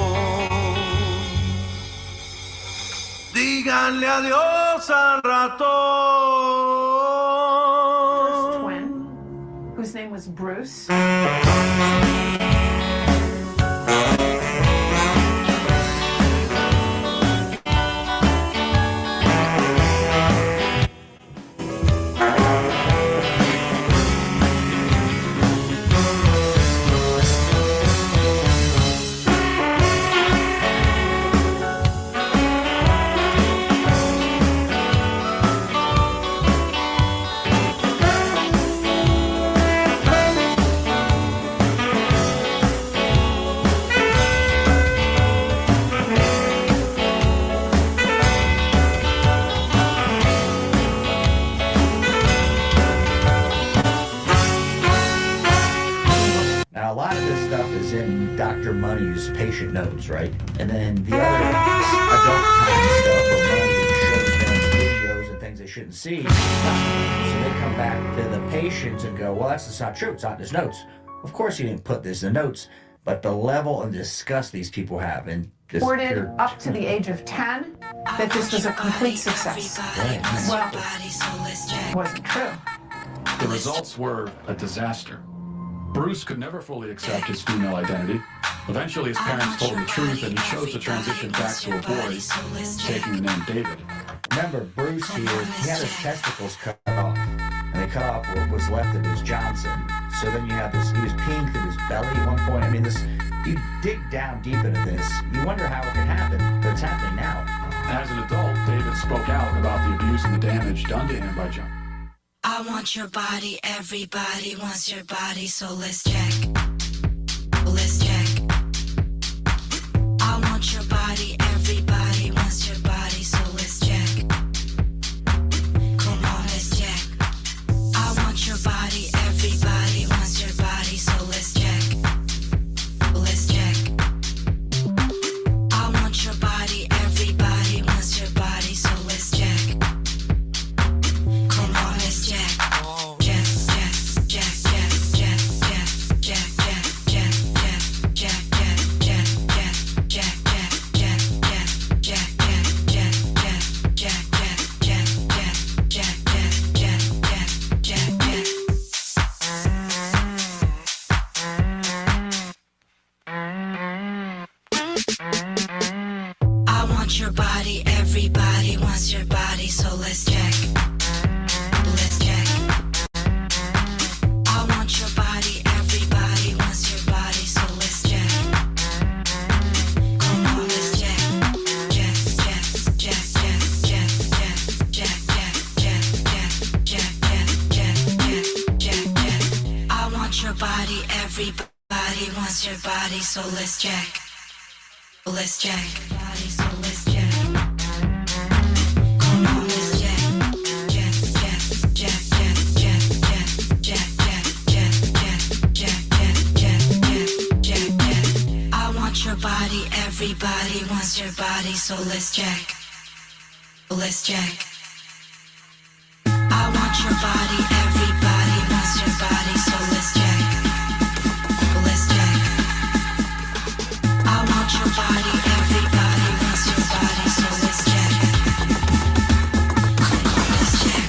Díganle adiós al ratón. Twin, whose name was Bruce. Now, a lot of this stuff is in Dr. Money's patient notes, right? And then the other adult kind of stuff where Money shows them videos and things they shouldn't see. So they come back to the patients and go, well, that's not true. It's not in his notes. Of course you didn't put this in the notes, but the level of disgust these people have and this Reported up to the age of 10 that this was a complete success. Well, it wasn't true. The results were a disaster. Bruce could never fully accept his female identity. Eventually, his parents told him the truth, and he chose to transition back to a boy, taking the name David. Remember, Bruce here, he had his testicles cut off, and they cut off what was left of his Johnson. So then you have this, he was peeing through his belly at one point. I mean, this, you dig down deep into this, you wonder how it can happen, but it's happening now. As an adult, David spoke out about the abuse and the damage done to him by John. I want your body, everybody wants your body, so let's check. Let's check. I want your body, everybody wants your body, so let's check. Come on, let's check. I want your body, everybody wants your body, so let's check. Let's check. I want your body, everybody wants your body, so let's check. Come on, let's check. I want your body, everybody wants your body, so let's check. Let's check. I want your body, everybody wants your body, so let's check. Come on, let's check. Check, check, check, check, check, check, check, check, check, check, check, check, check, check. I want your body, everybody wants your body, so let's check. Let's check. So let's check. Come on, let's check. Check, check, check, check, check, check, check, check, check, check, check, check, check, check. I want your body, everybody wants your body, so let's check. Let's check. I want your body, everybody wants your body, so let's check. Let's check. I want your body, everybody wants your body, so let's check. Come on, let's check.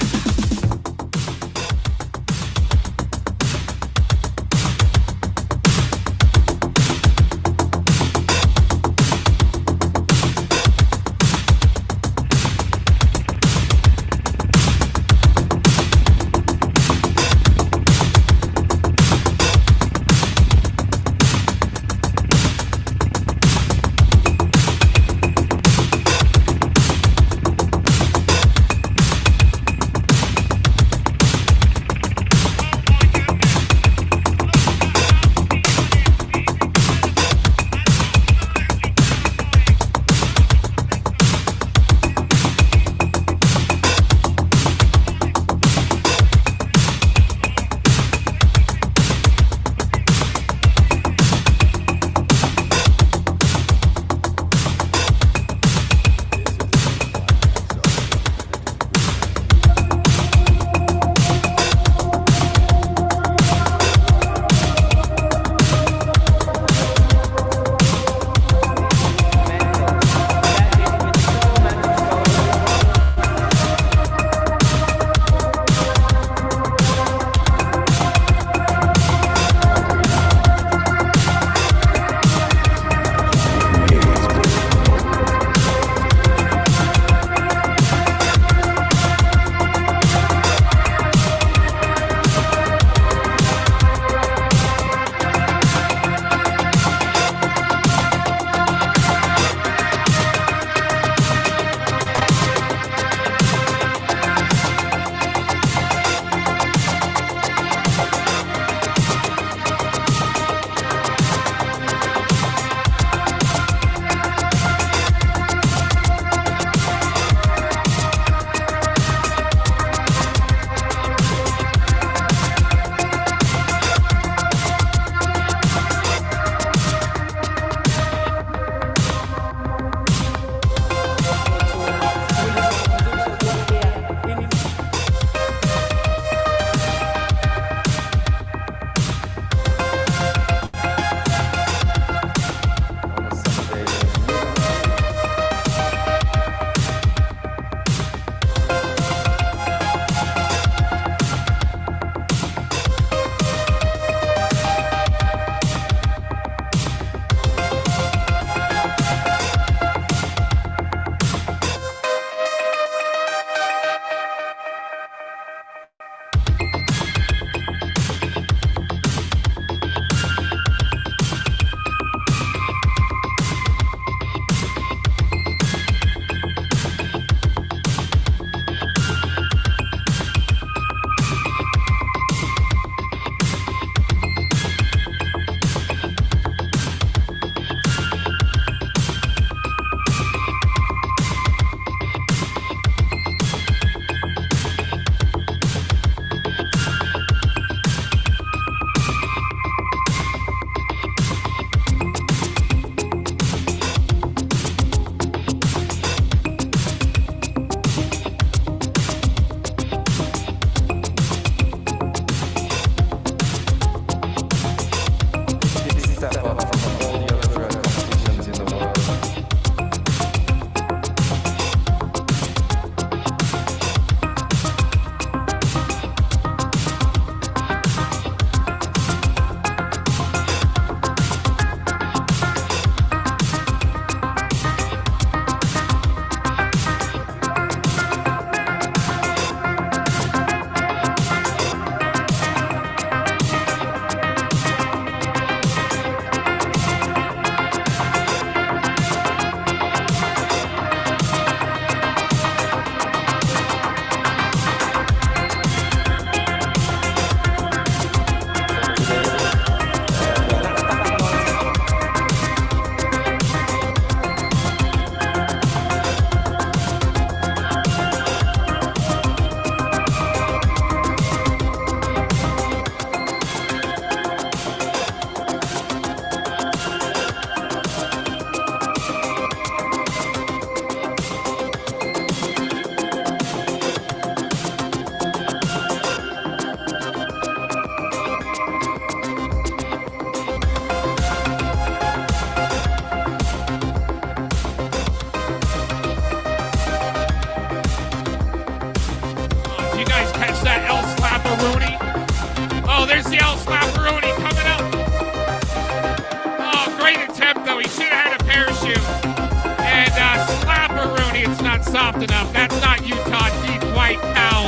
step up from all the other competitions in the world. There's the El Slapperoni coming up. Oh, great attempt, though. He should have had a parachute. And Slapperoni, it's not soft enough. That's not Utah deep white cow.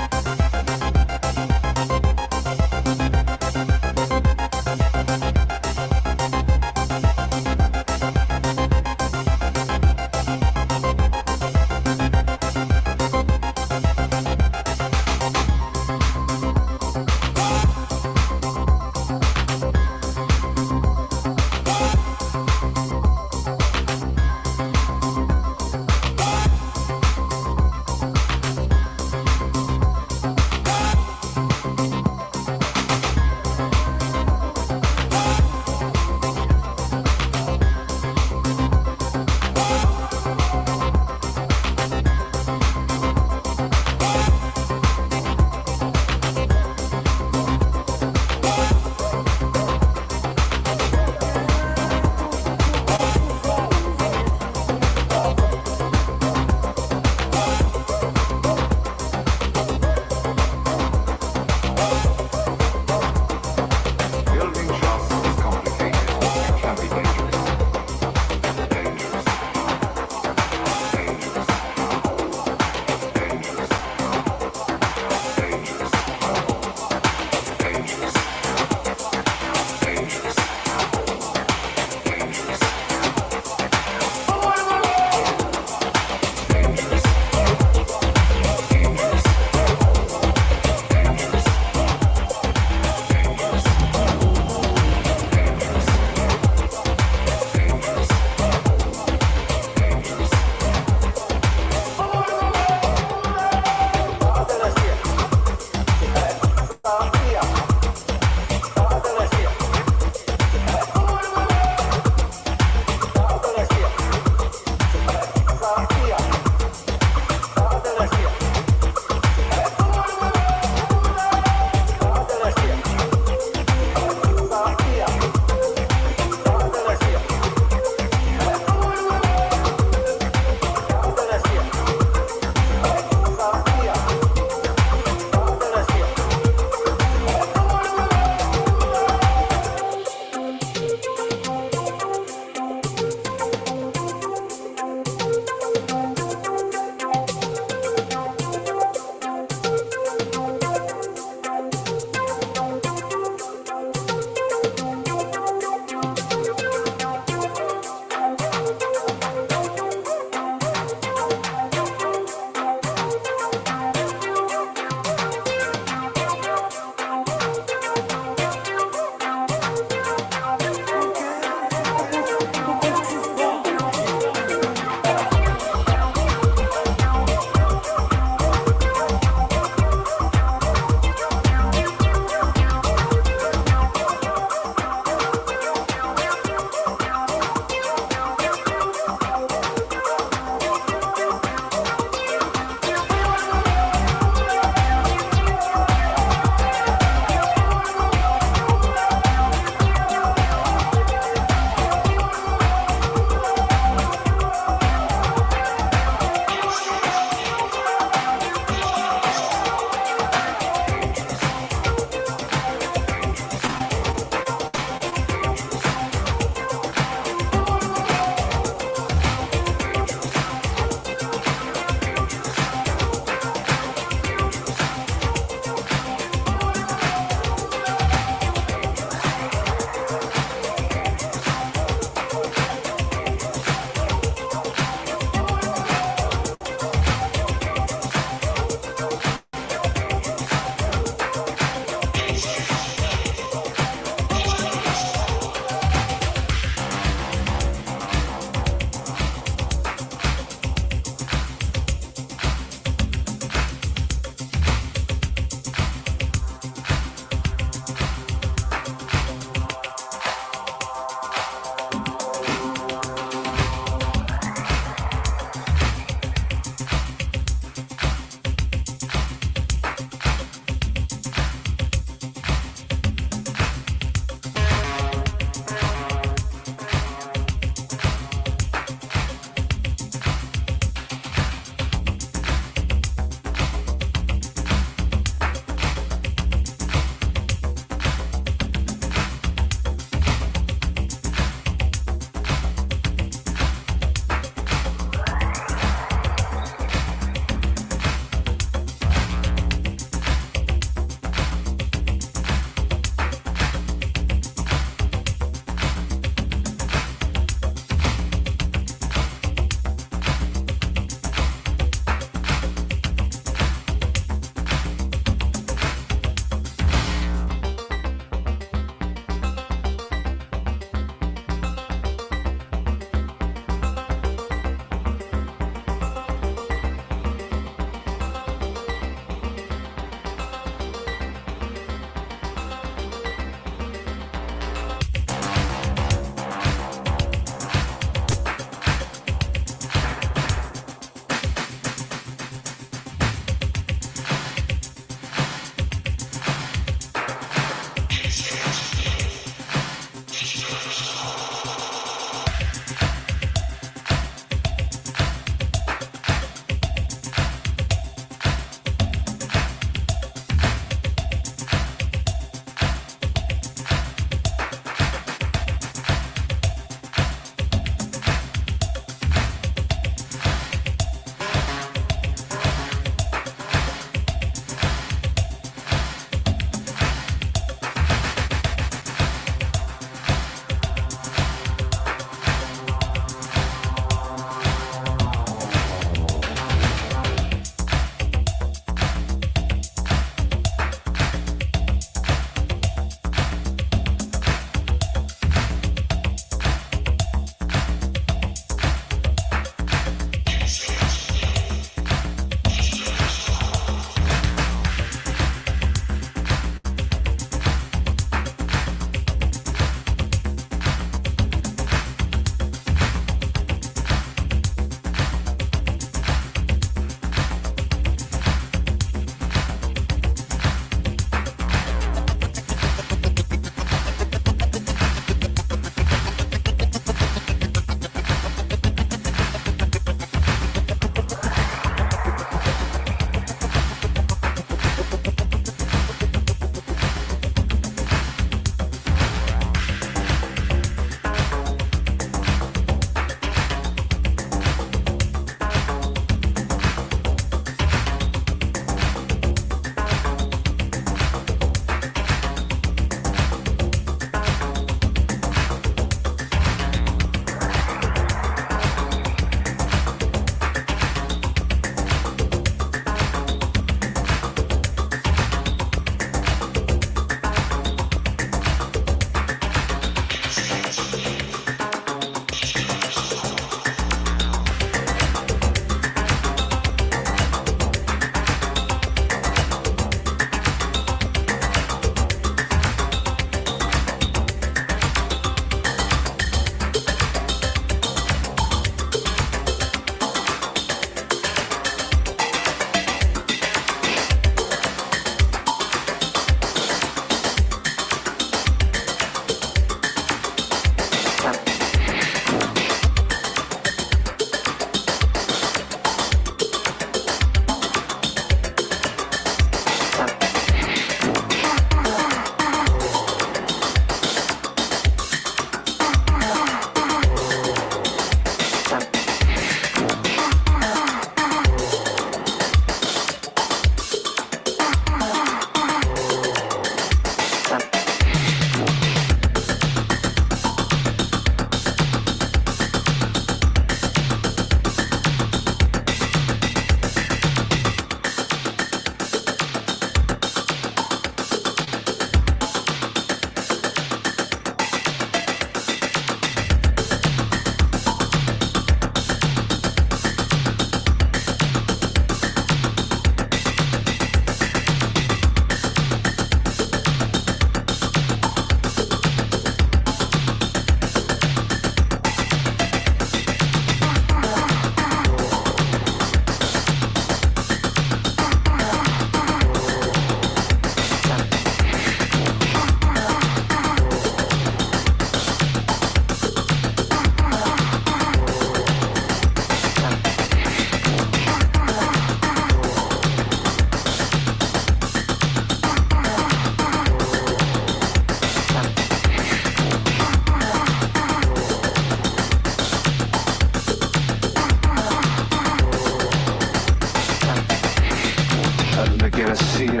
quieres ir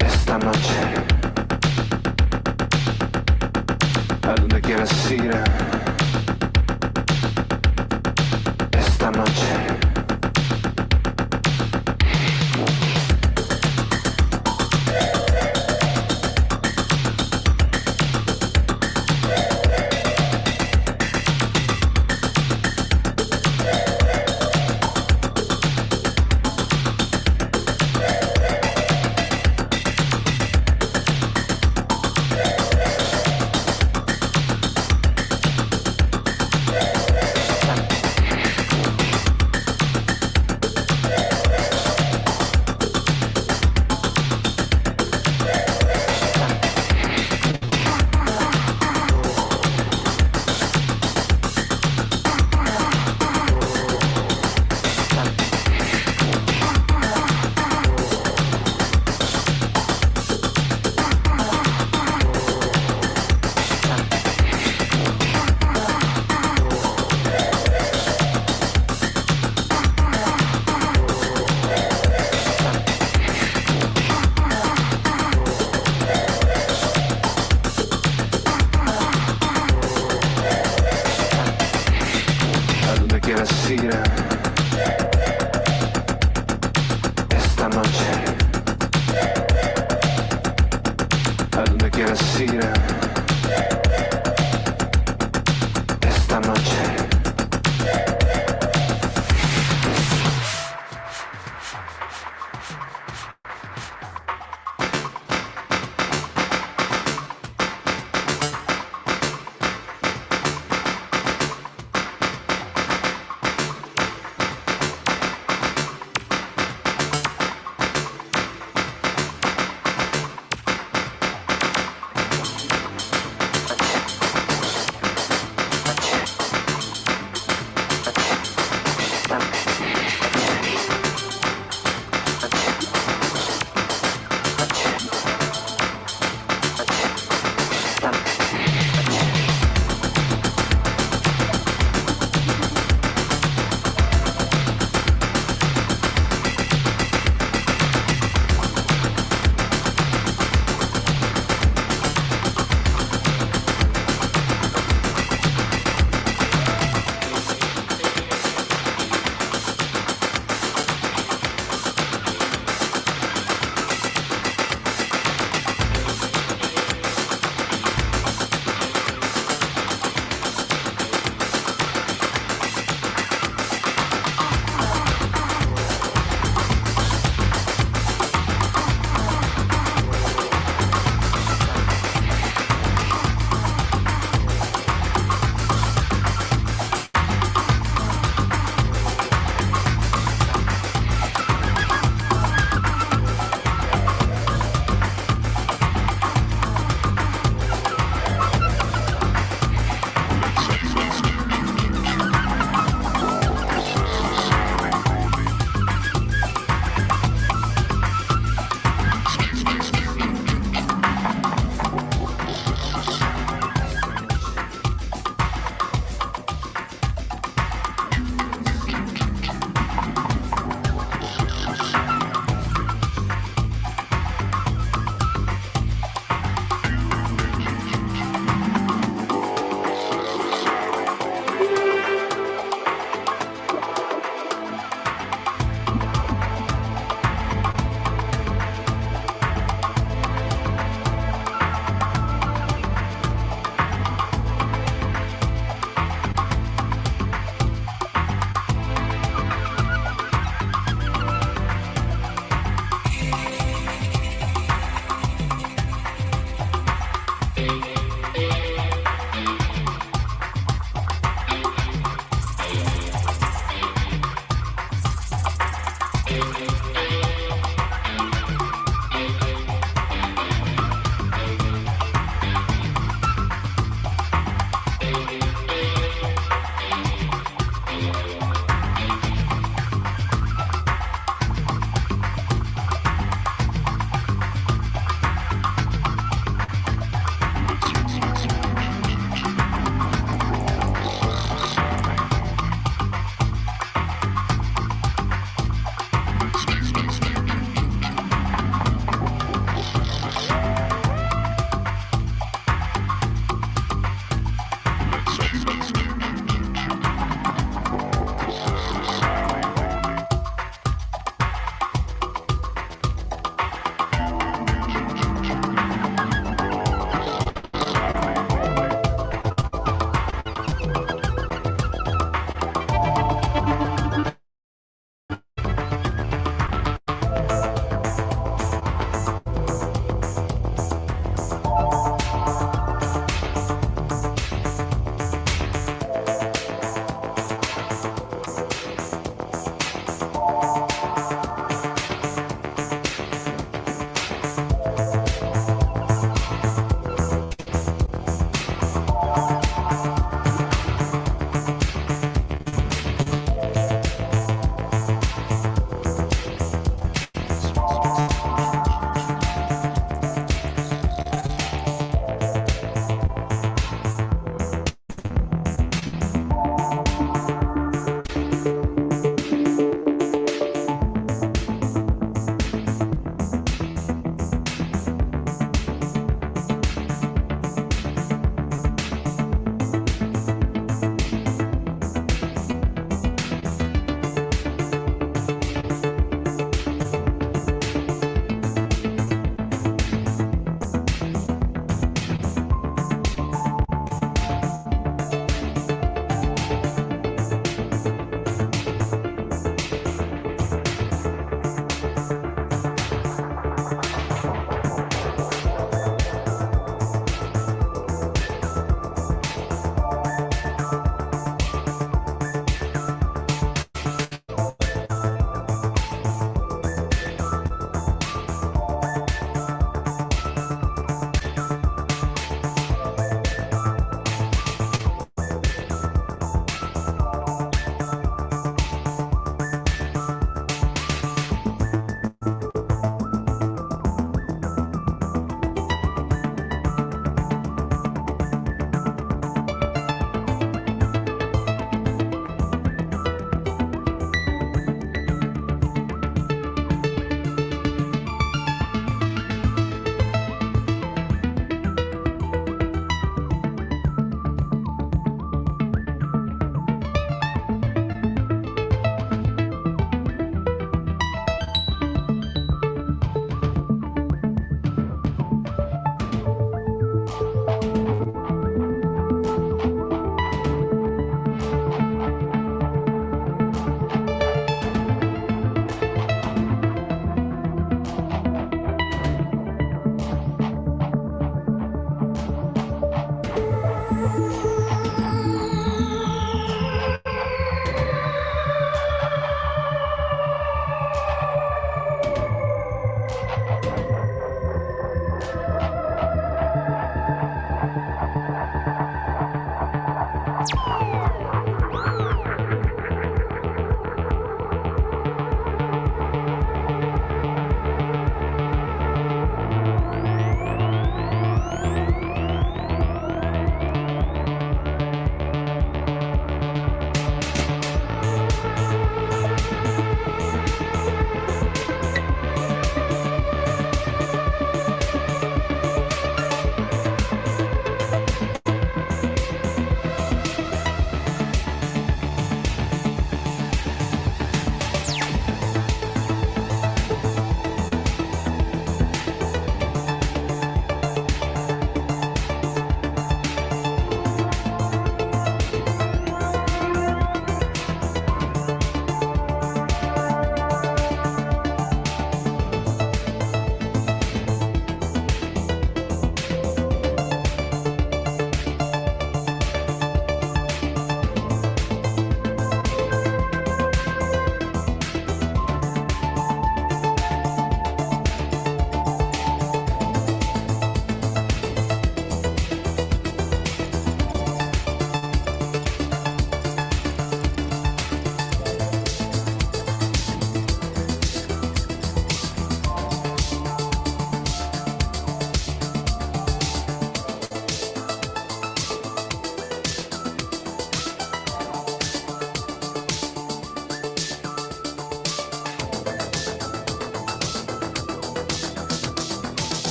esta noche? ¿A dónde quieres ir esta noche? Esta noche, ¿a dónde quieres ir? Esta noche.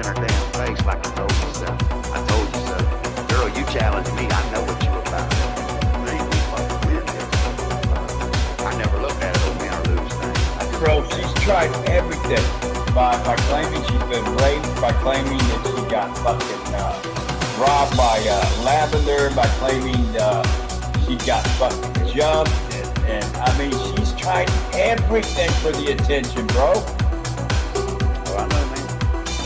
in her damn face like I told you so. I told you so. Girl, you challenged me. I know what you about. Man, we fucking win this. I never looked at it as win or lose thing. Bro, she's tried everything by claiming she's been raped, by claiming that she got fucking robbed by Lavender, by claiming she got fucking jumped, and I mean she's tried everything for the attention, bro. Oh, I know, man.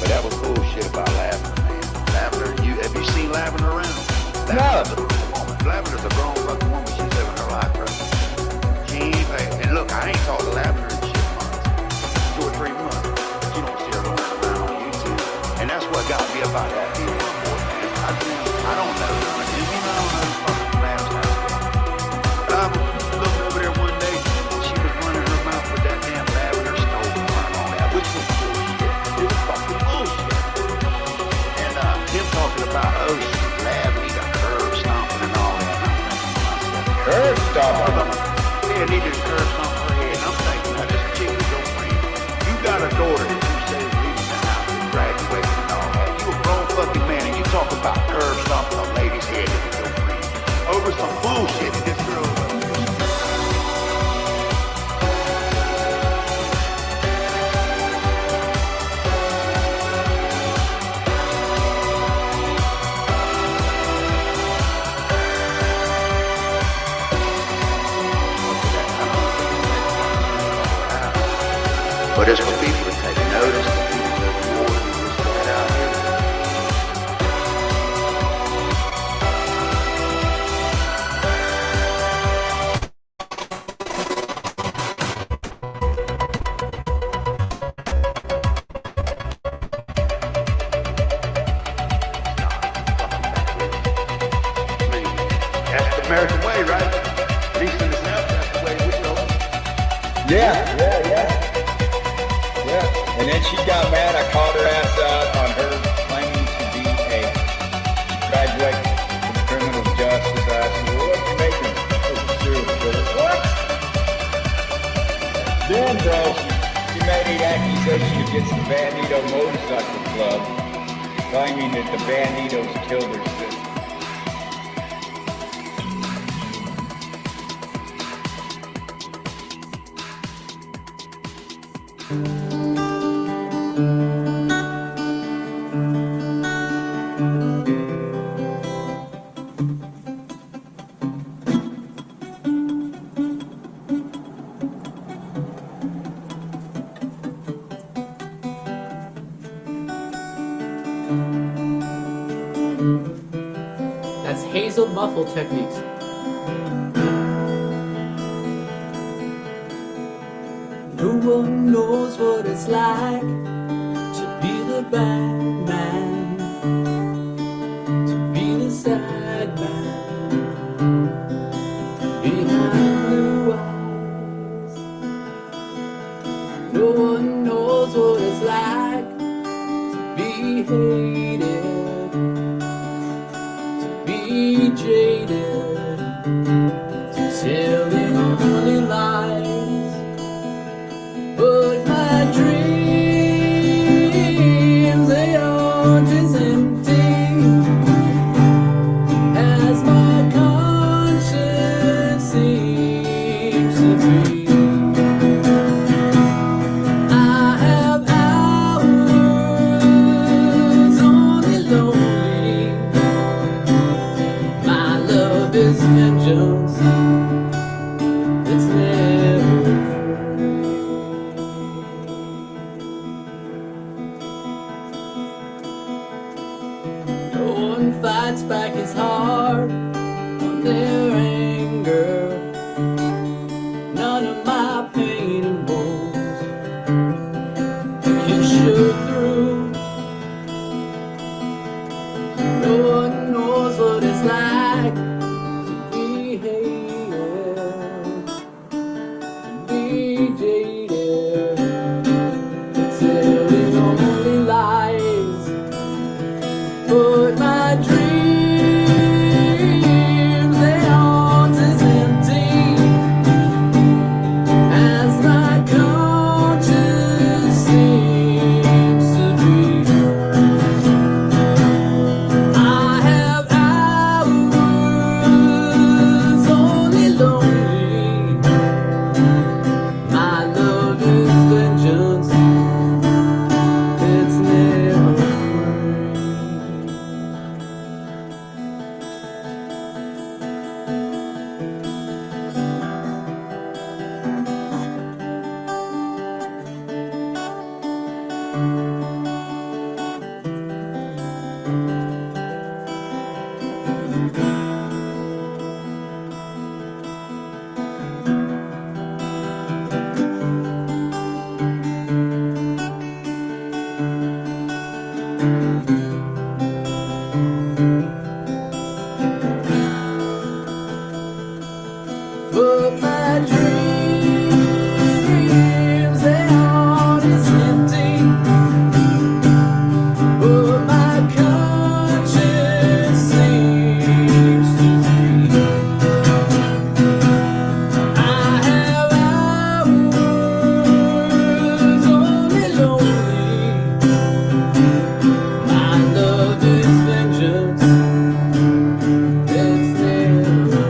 But that was bullshit about Lavender, man. Lavender, have you seen Lavender around? Lavender's a grown woman. Lavender's a grown fucking woman. She's living her life, bro. She ain't paid. And look, I ain't talked to Lavender in shit months. 2 or 3 months. But you don't see her running around on YouTube. And that's what got me about that video report, man. I don't know, son. You know, I don't know fucking last time. But I was looking over there one day, and she was running her mouth with that damn Lavender stove and all that, which was bullshit. It was fucking bullshit. And him talking about, oh, shit, Lav need a curb stomping and all that. And I'm thinking to myself, curb stomping? Yeah, needed a curb stomp her head. And I'm thinking, now this chick is your friend. You got a daughter that you say is leaving the house and graduating and all that. You a grown fucking man and you talk about curb stomping a lady's head that is your friend. Over some bullshit that this girl but it's for people to take notice, for people to reward who stand out here. That's the American way, right? At least in the South, that's the way we go. Yeah. And then she got mad. I called her ass out on her claiming to be a graduate from criminal justice. I said, well, what are you making? Oh, serial killer. What? Then, bro, she made an accusation against the Bandito Motorcycle Club, claiming that the Banditos killed her sister. That's Hazel muffle techniques. No one knows what it's like to be the bad man, to be the sad man behind blue eyes. No one knows what it's like to be hated, to be jaded, to tell the only lies. But my dreams, they are just empty, as my conscience seems to be. I have hours only lonely. My love is vengeance. It's never fights back his heart on their anger. None of my pain and woes can show through. No one knows what it's like to be hated, to be jaded, to tell his only lies. But my dreams, they are as empty as my conscience seems to be. But my dreams, they are just empty. But my conscience seems to free. I have hours only lonely. My love is vengeance. It's never.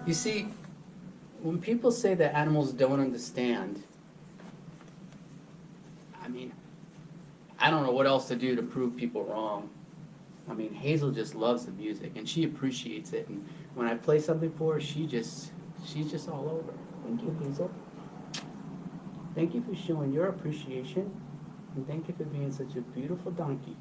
You see, when people say that animals don't understand, I mean, I don't know what else to do to prove people wrong. I mean, Hazel just loves the music and she appreciates it. And when I play something for her, she's just all over. Thank you, Hazel. Thank you for showing your appreciation. And thank you for being such a beautiful donkey.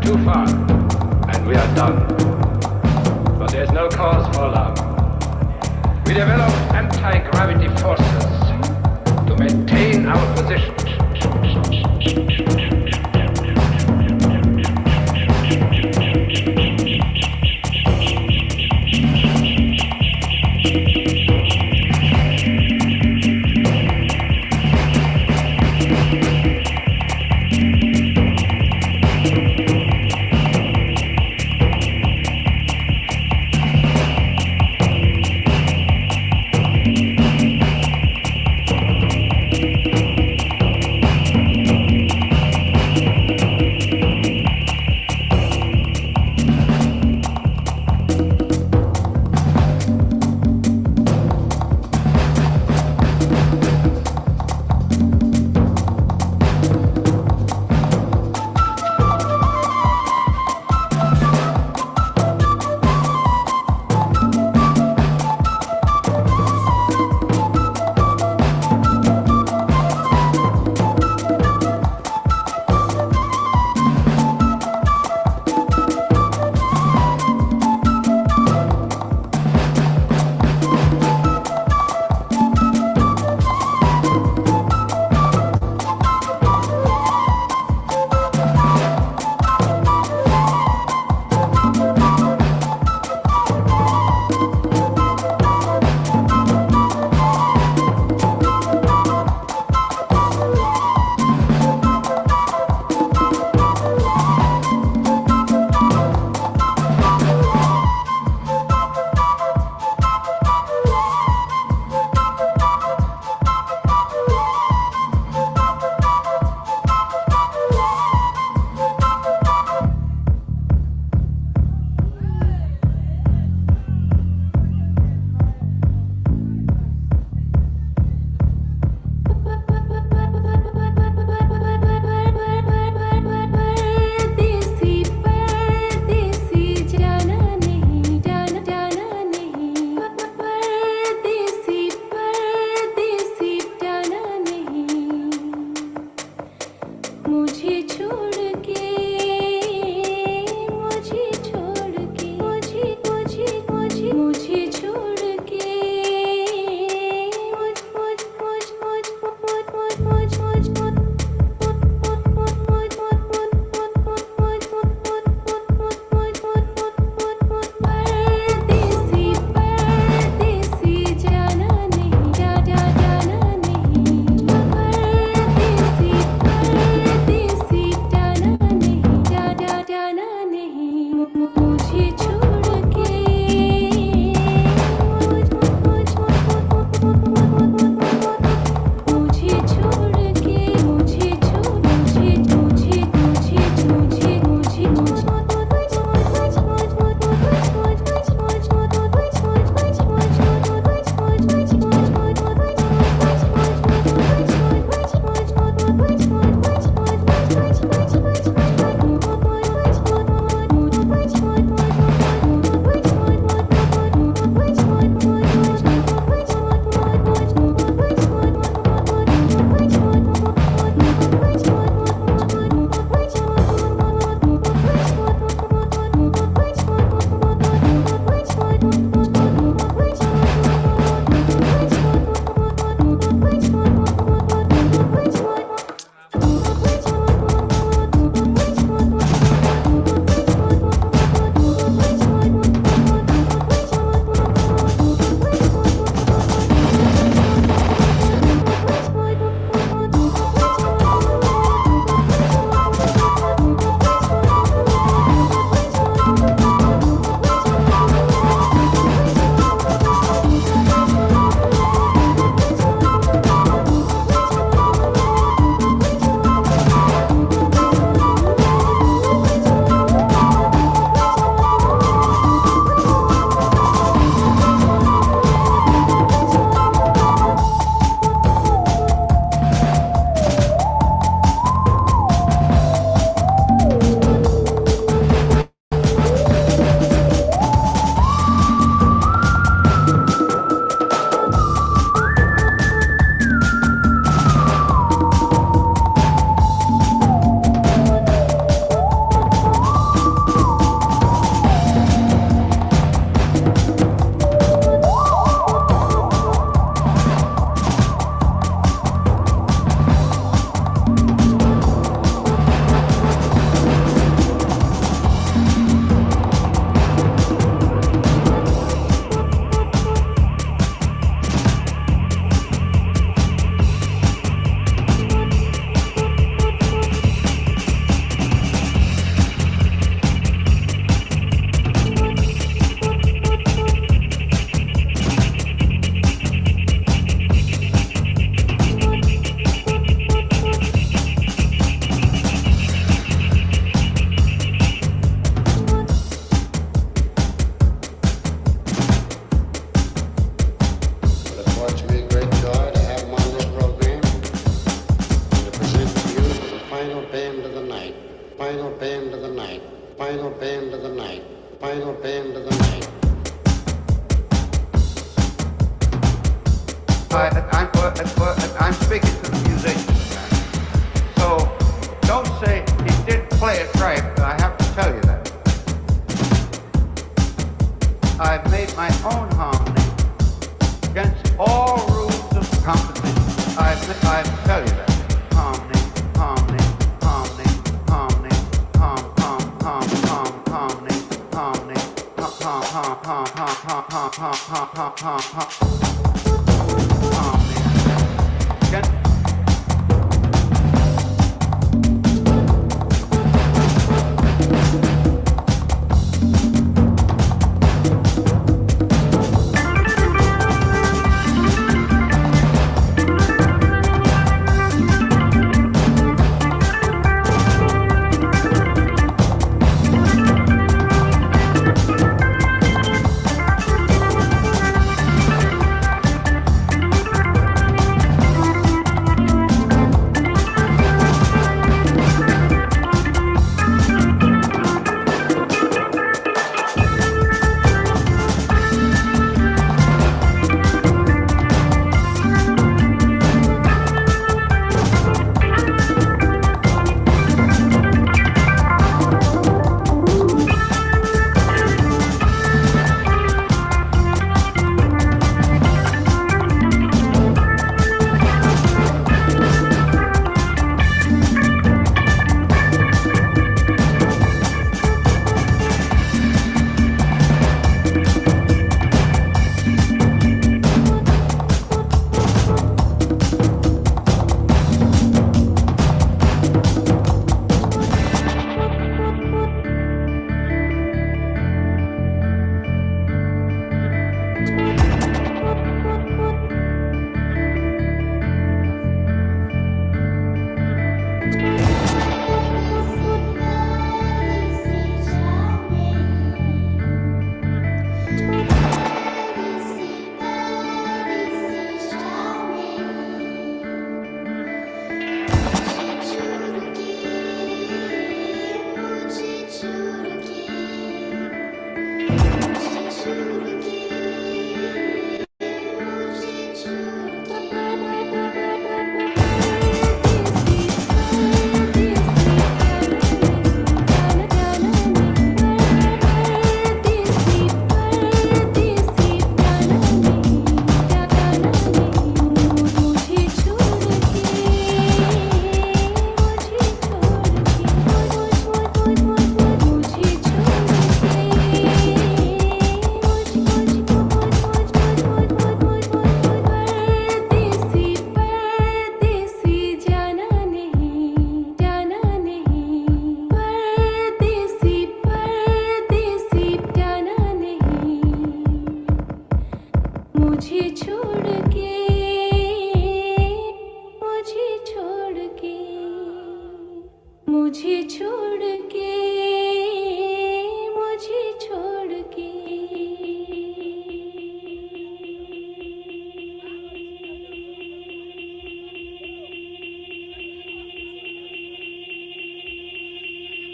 too far, and we are done. But there's no cause for alarm. We develop anti-gravity forces to maintain our position. final band of the night, final band of the night. I'm speaking to the musicians now. So don't say he didn't play it right, but I have to tell you that. I've made my own harmony against all rules of composition. I tell you that. Harmony, harmony, harmony, harmony, harmony, harmony,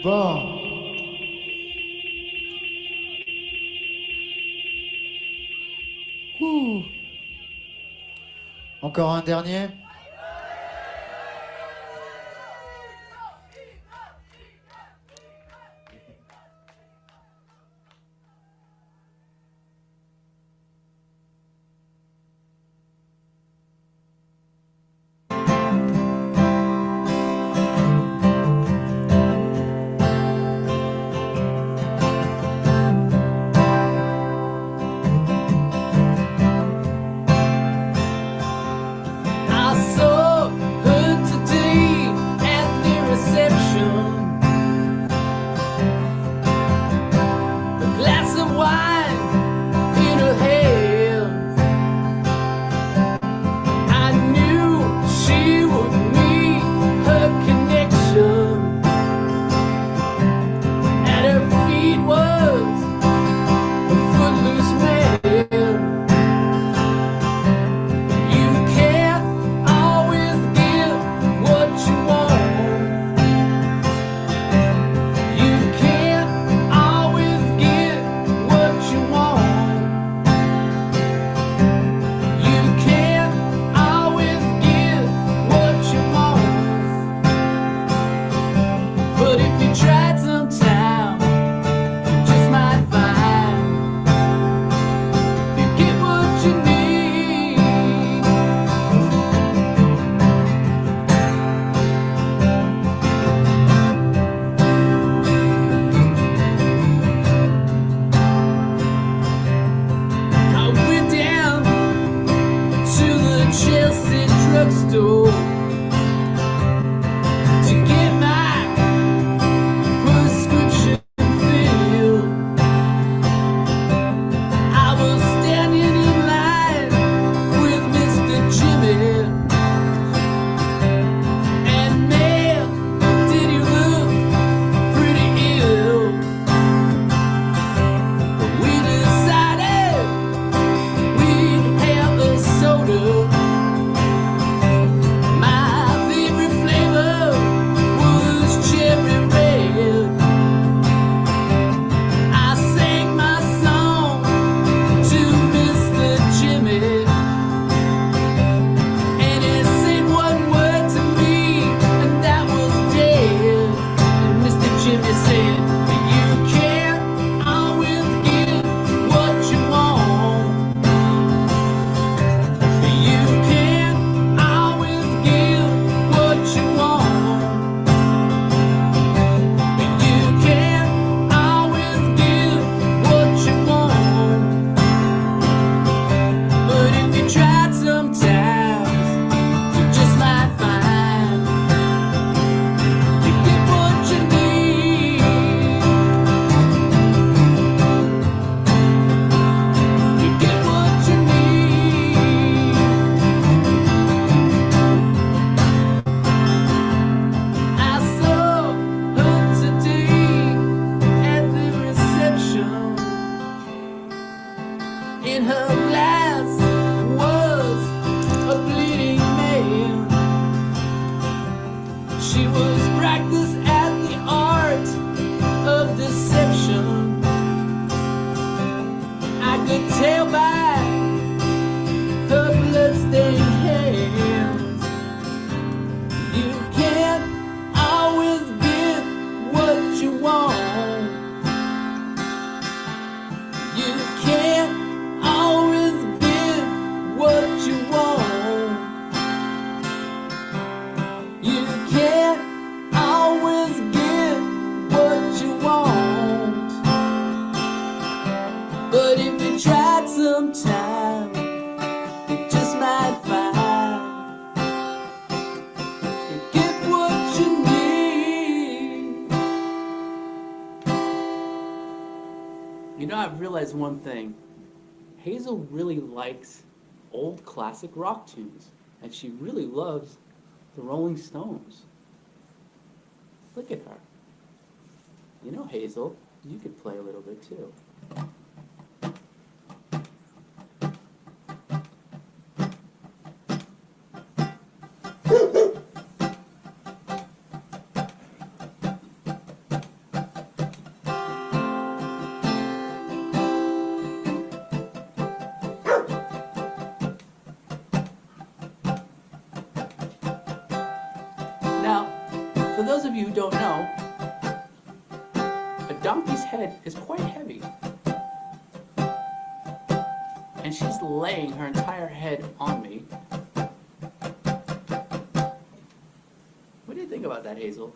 Bon. Ouh. Encore un dernier. I sometime. You just might find you get what you need. You know, I've realized one thing. Hazel really likes old classic rock tunes, and she really loves the Rolling Stones. Look at her. You know, Hazel, you could play a little bit too. Now, for those of you who don't know, a donkey's head is quite heavy. And she's laying her entire head on me. What do you think about that, Hazel?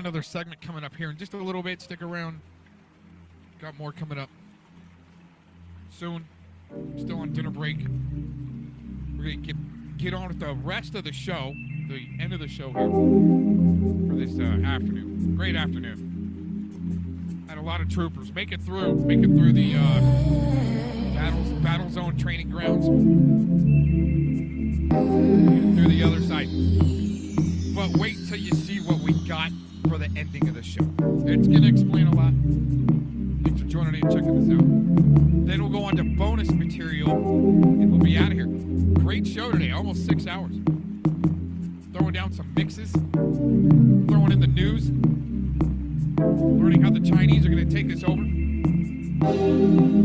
another segment coming up here in just a little bit. Stick around. Got more coming up soon. Still on dinner break. We're going to get on with the rest of the show, the end of the show here for this afternoon. Great afternoon. Had a lot of troopers make it through the battle zone training grounds. Through the other side. But wait till you see what we got for the ending of the show. It's going to explain a lot. Thanks for joining in and checking this out. Then we'll go on to bonus material, and we'll be out of here. Great show today, almost 6 hours. Throwing down some mixes, throwing in the news, learning how the Chinese are going to take us over.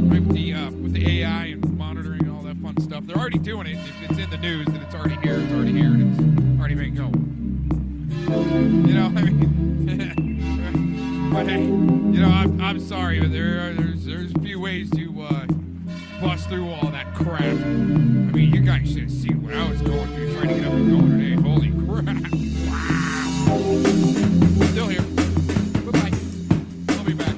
Right, with the AI and monitoring and all that fun stuff. They're already doing it. If it's in the news, then it's already here, and it's already been going. You know, I mean, but hey, you know, I'm sorry, but there's a few ways to bust through all that crap. I mean, you guys should have seen what I was going through trying to get up and going today. Holy crap! Wow. Still here. Bye-bye. I'll be back.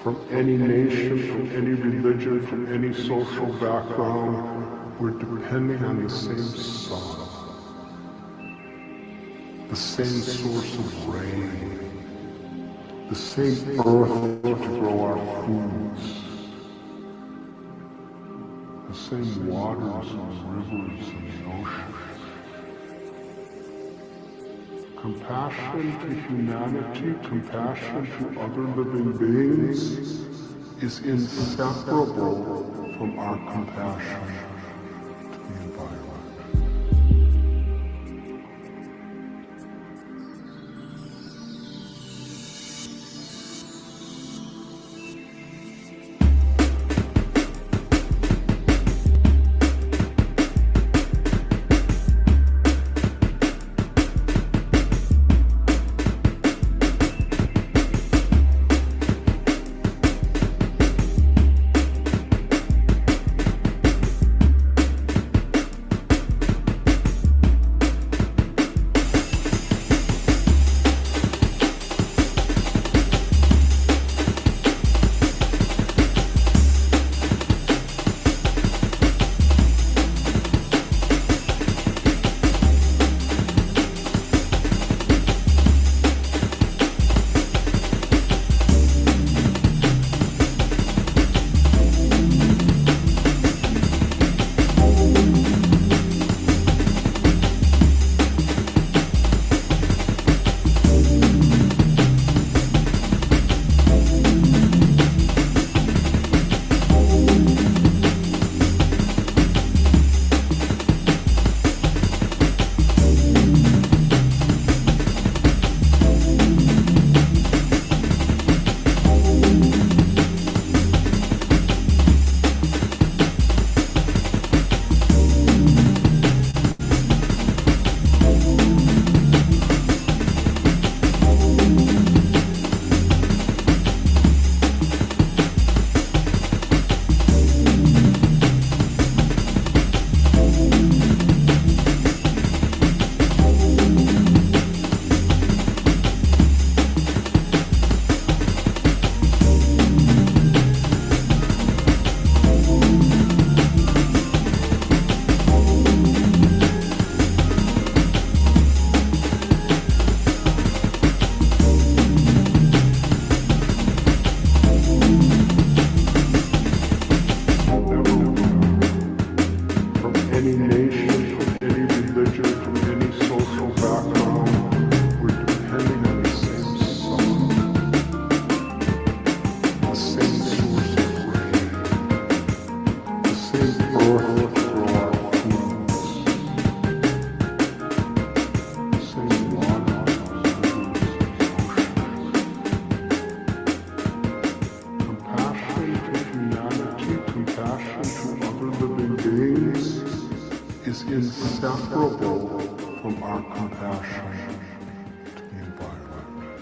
from any nation, from any religion, from any social background, we're depending on the same sun, the same source of rain, the same earth to grow our foods, the same waters and rivers and the ocean. Compassion to humanity, compassion to other living beings is inseparable from our compassion to the environment. Inseparable from our compassion to the environment.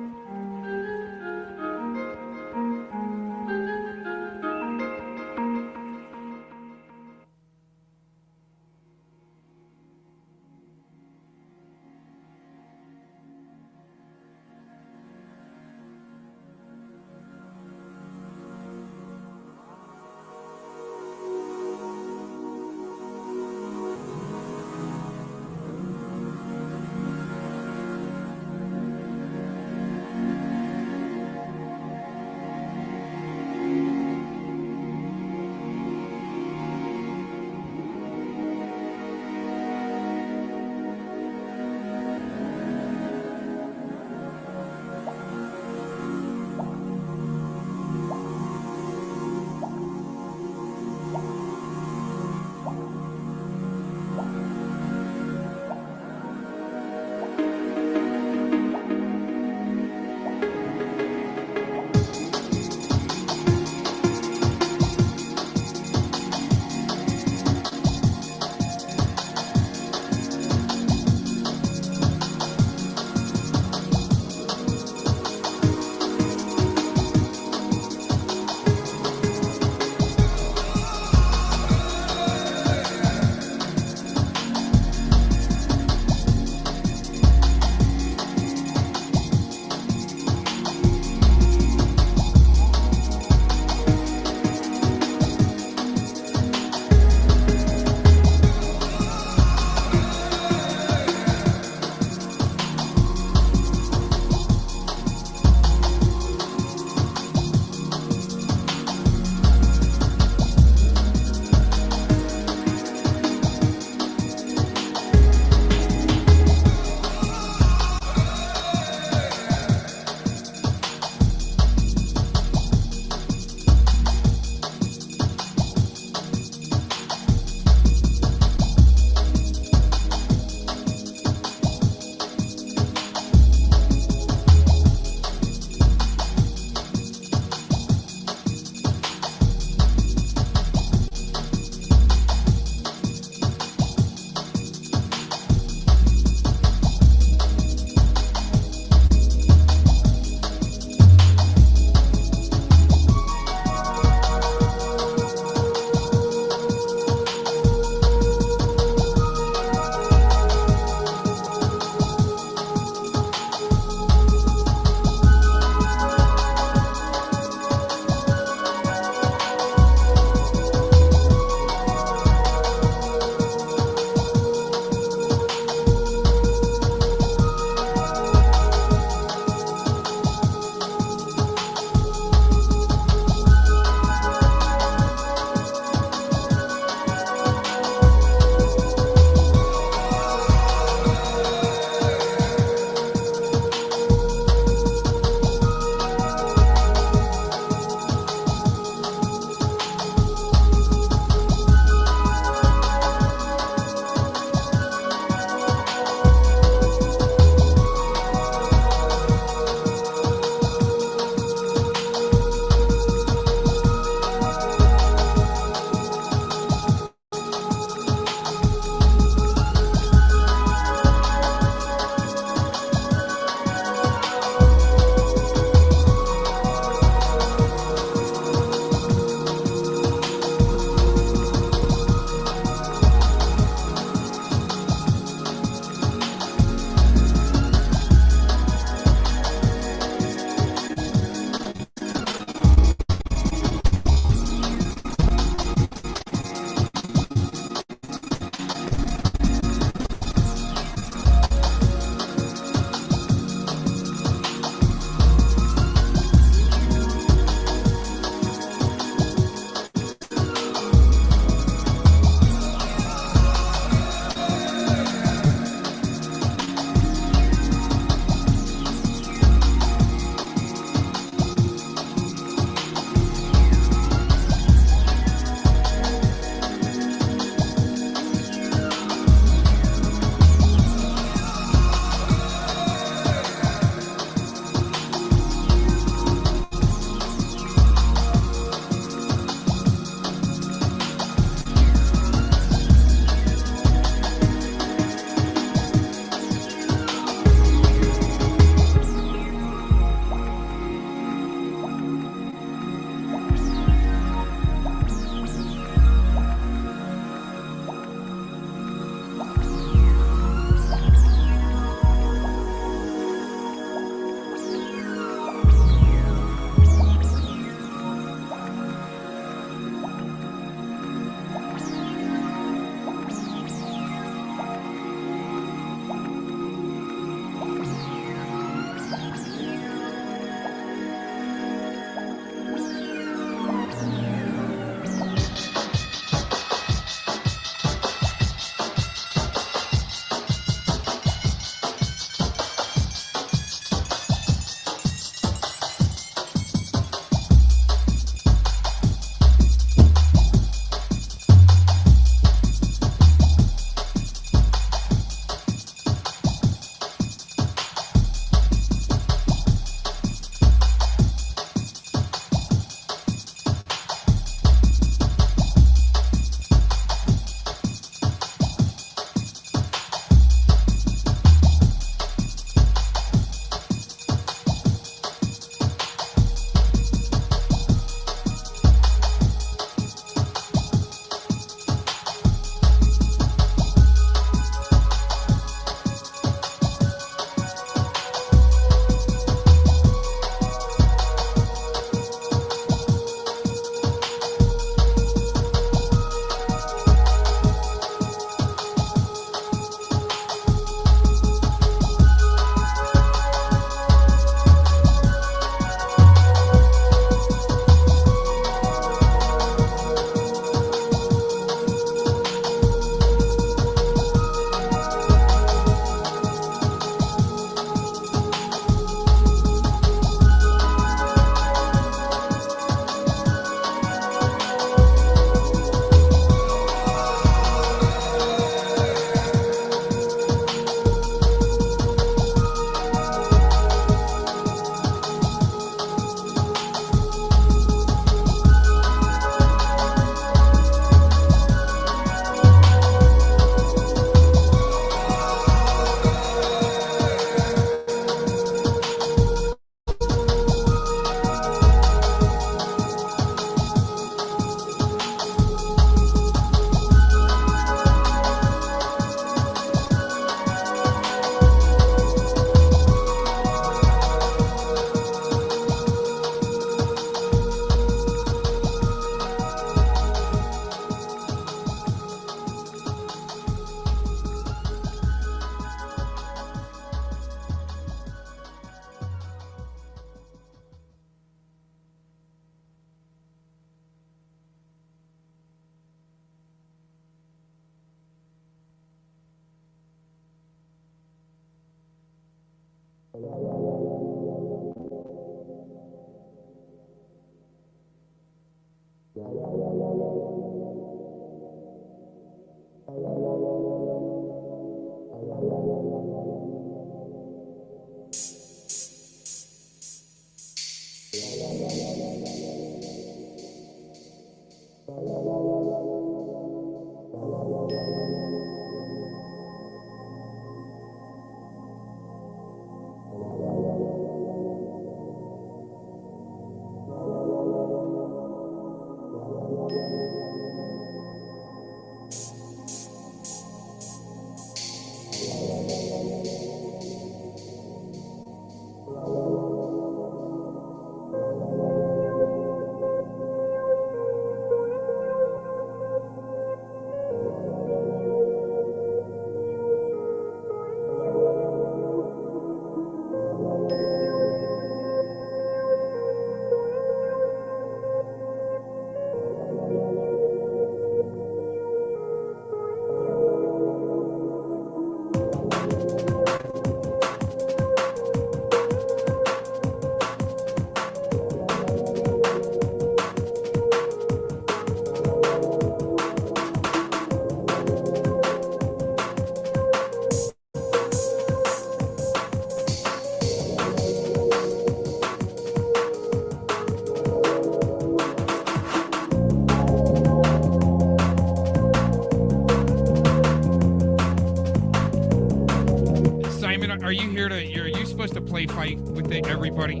play fight with everybody.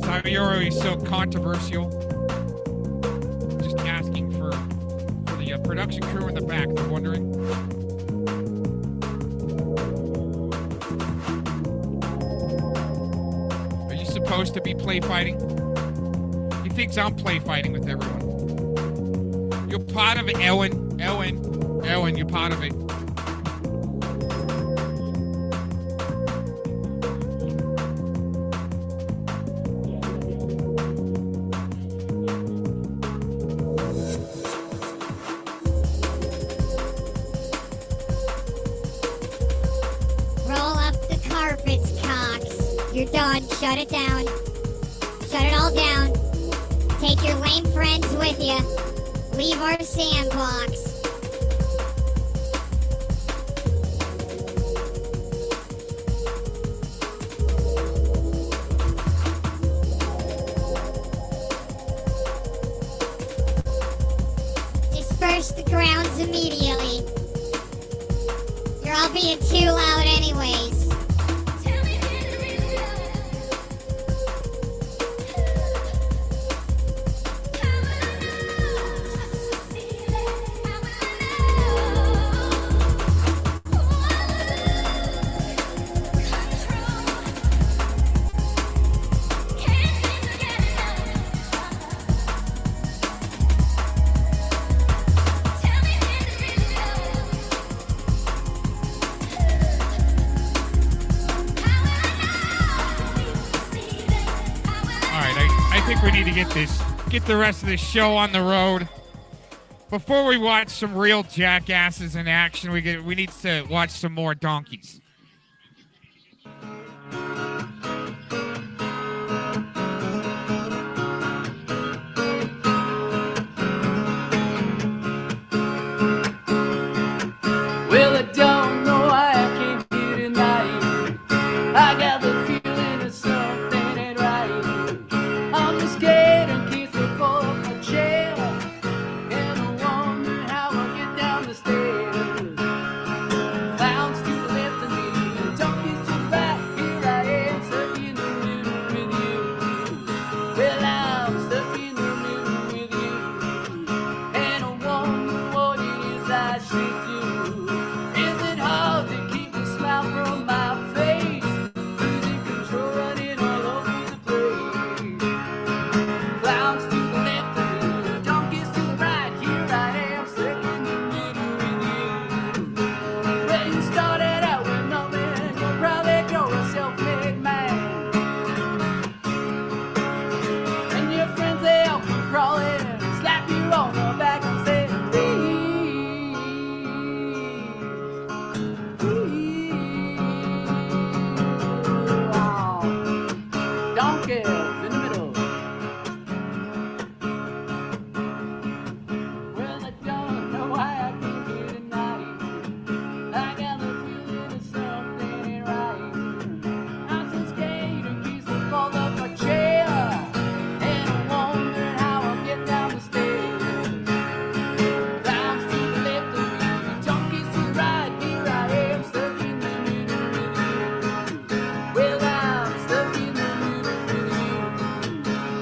So you're always so controversial. Just asking for the production crew in the back. They're wondering. Are you supposed to be play fighting? He thinks I'm play fighting with everyone. You're part of it, Ellen. Ellen, you're part of it. Roll up the carpets, Cox. You're done. Shut it down. Shut it all down. Take your lame friends with you. Leave our sandbox. Disperse the grounds immediately. You're all being too loud anyways. Get the rest of this show on the road. Before we watch some real jackasses in action, we need to watch some more donkeys. Well, I don't know why I came here tonight. I got the feeling that something ain't right. I'm just scared in case they fall off my chair, and I wonder how I get down the stairs. Clowns to the left of me, donkeys to the right. Here I am, stuck in the middle with you. Well, I'm stuck in the middle with you, and I wonder what it is I should do. Is it hard to keep the smile from my face? Losing control, running all over the place. Clowns to the left of me, donkeys to the right. Here I am, stuck in the middle with you. Well, you started out with nothing, you'll probably grow a self-made man. And your friends, they help you crawl in, slap you on the back and say, donkeys in the middle. Well, I don't know why I came here tonight. I got the feeling that something ain't right. I'm so scared in case I fall off my chair, and I wonder how I'll get down the stairs. Clowns to the left of me, donkeys to the right. Here I am, stuck in the middle with you. Well, I'm stuck in the middle with you.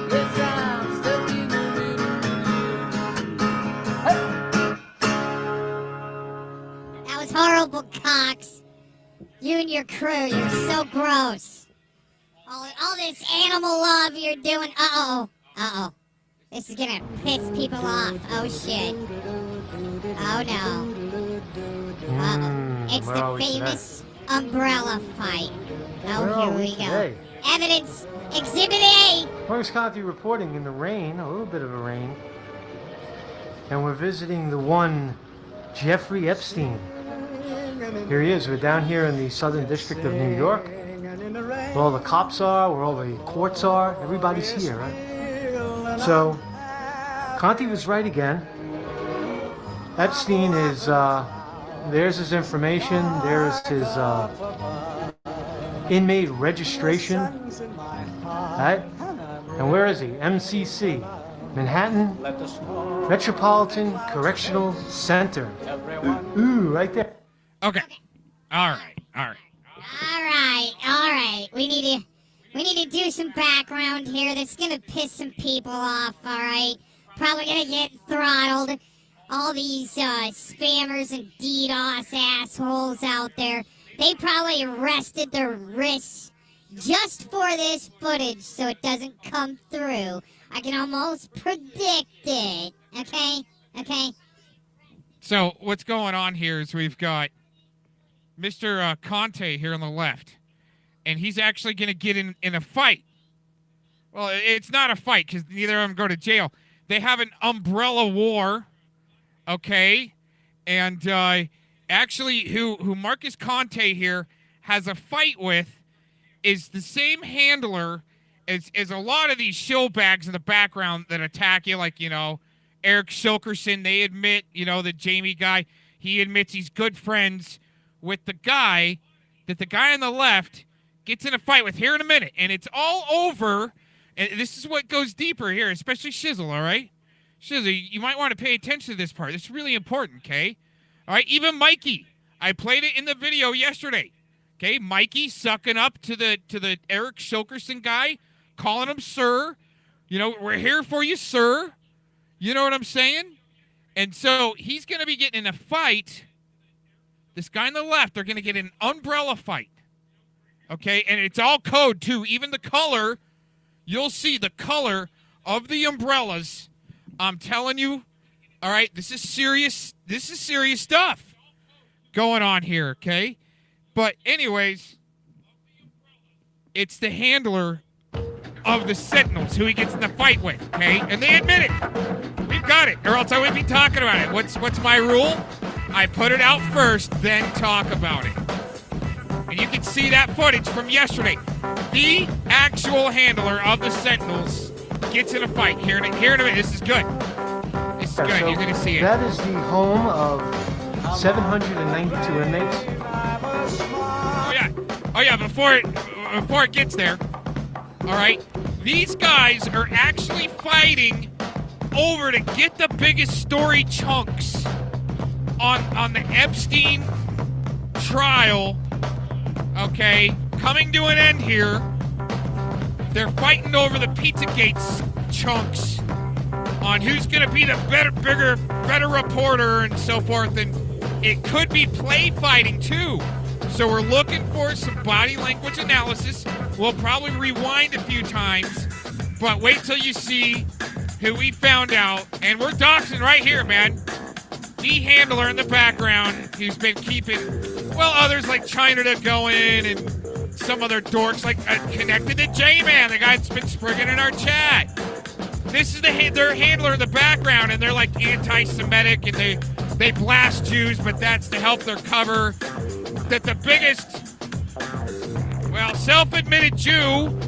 Yes, I'm stuck in the middle with you. Hey! That was horrible, Cox. You and your crew, you're so gross. All this animal love you're doing. Uh-oh. This is gonna piss people off. Oh, shit. Oh, no. It's where the are we famous umbrella fight. Where Oh, are here we we go. today? Evidence Exhibit A. Orange County reporting in the rain, a little bit of a rain. And we're visiting the one Jeffrey Epstein. Here he is. We're down here in the Southern District of New York, where all the cops are, where all the courts are. Everybody's here, right? So, Conti was right again. Epstein is, there's his information, there's his inmate registration, right? And where is he? MCC, Manhattan Metropolitan Correctional Center. Ooh, right there. Okay. All right. All right. We need to do some background here. That's gonna piss some people off. All right. Probably gonna get throttled. All these spammers and DDoS assholes out there. They probably rested their wrists just for this footage so it doesn't come through. I can almost predict it. Okay. So what's going on here is we've got Mr. Conte here on the left, and he's actually going to get in a fight. Well, it's not a fight because neither of them go to jail. They have an umbrella war, okay? And actually who Marcus Conte here has a fight with is the same handler as a lot of these shill bags in the background that attack you, like, Eric Shilkerson. They admit, the Jamie guy, he admits he's good friends with the guy that the guy on the left gets in a fight with here in a minute. And it's all over. And this is what goes deeper here, especially Shizzle, all right? Shizzle, you might want to pay attention to this part. It's really important, okay? All right, even Mikey. I played it in the video yesterday. Okay, Mikey sucking up to the Eric Shilkerson guy, calling him sir. We're here for you, sir. You know what I'm saying? And so he's going to be getting in a fight. This guy on the left, they're going to get an umbrella fight. Okay, and it's all code, too. Even the color, you'll see the color of the umbrellas. I'm telling you, all right, this is serious stuff going on here, okay? But anyways, it's the handler of the Sentinels who he gets in the fight with, okay? And they admit it. We've got it, or else I wouldn't be talking about it. What's my rule? I put it out first, then talk about it. And you can see that footage from yesterday. The actual handler of the Sentinels gets in a fight. Here in a minute. This is good. This is good. So you're going to see it. That is the home of 792 inmates. Oh yeah. Before it gets there. All right. These guys are actually fighting over to get the biggest story chunks on the Epstein trial. Okay, coming to an end here. They're fighting over the Pizzagate chunks on who's going to be the better reporter and so forth. And it could be play fighting too. So we're looking for some body language analysis. We'll probably rewind a few times, but wait till you see who we found out. And we're doxing right here, man. The handler in the background who's been keeping, others like China to go in and some other dorks like connected to J-Man, the guy that's been sprigging in our chat. This is their handler in the background, and they're like anti-Semitic, and they blast Jews, but that's to help their cover that the biggest, self-admitted Jew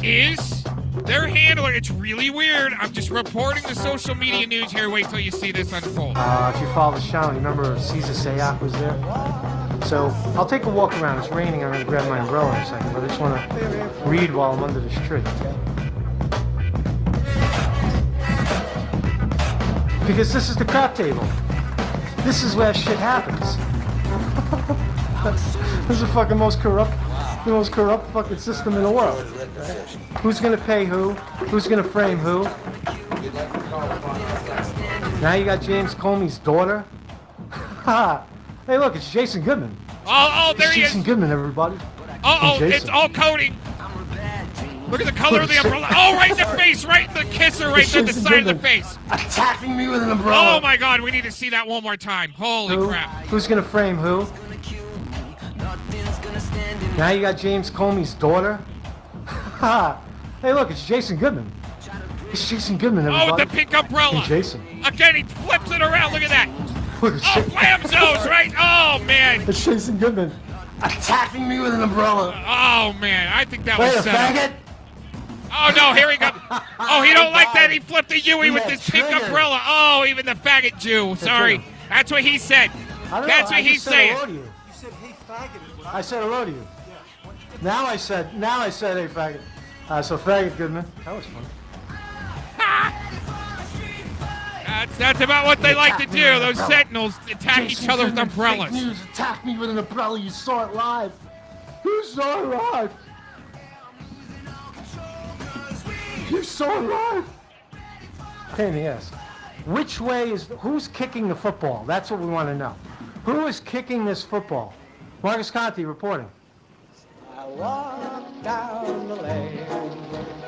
is their handler. It's really weird. I'm just reporting the social media news here. Wait till you see this unfold. If you follow the channel, you remember Caesar Sayak was there? So I'll take a walk around. It's raining. I'm going to grab my umbrella in a second, but I just want to read while I'm under this tree. Because this is the crap table. This is where shit happens. This is the fucking most corrupt fucking system in the world. Who's gonna pay who? Who's gonna frame who? Now you got James Comey's daughter. Hey, look, it's Jason Goodman. Oh, there he is. Jason Goodman, everybody. It's all coding. Look at the color of the umbrella. Oh, right in the face, right in the kisser, right there, the side of the face. Attacking me with an umbrella. Oh my God, we need to see that one more time. Holy crap. Who's gonna frame who? Now you got James Comey's daughter. Hey, look, it's Jason Goodman. It's Jason Goodman, everybody. Oh, with the pink umbrella. Hey, Jason. Again, he flips it around. Look at that. Blamzos, right? Oh, man. It's Jason Goodman. Attacking me with an umbrella. Oh, man. I think that was set up. Faggot. Oh, no, here we go. Oh, he don't like that. He flipped a Yui with this pink umbrella. Oh, even the faggot Jew. Sorry. That's what he said. That's what he's saying. You said, hey, faggot. I said hello to you. Now I said, hey, faggot. So faggot Goodman. That was fun. That's about what they like to do. Those Sentinels attack each other with umbrellas. Fake news. Attack me with an umbrella. You saw it live. You saw it live. You saw it live. Pain in the ass. Which way is, who's kicking the football? That's what we want to know. Who is kicking this football? Marcus Conte reporting. I walk down the lane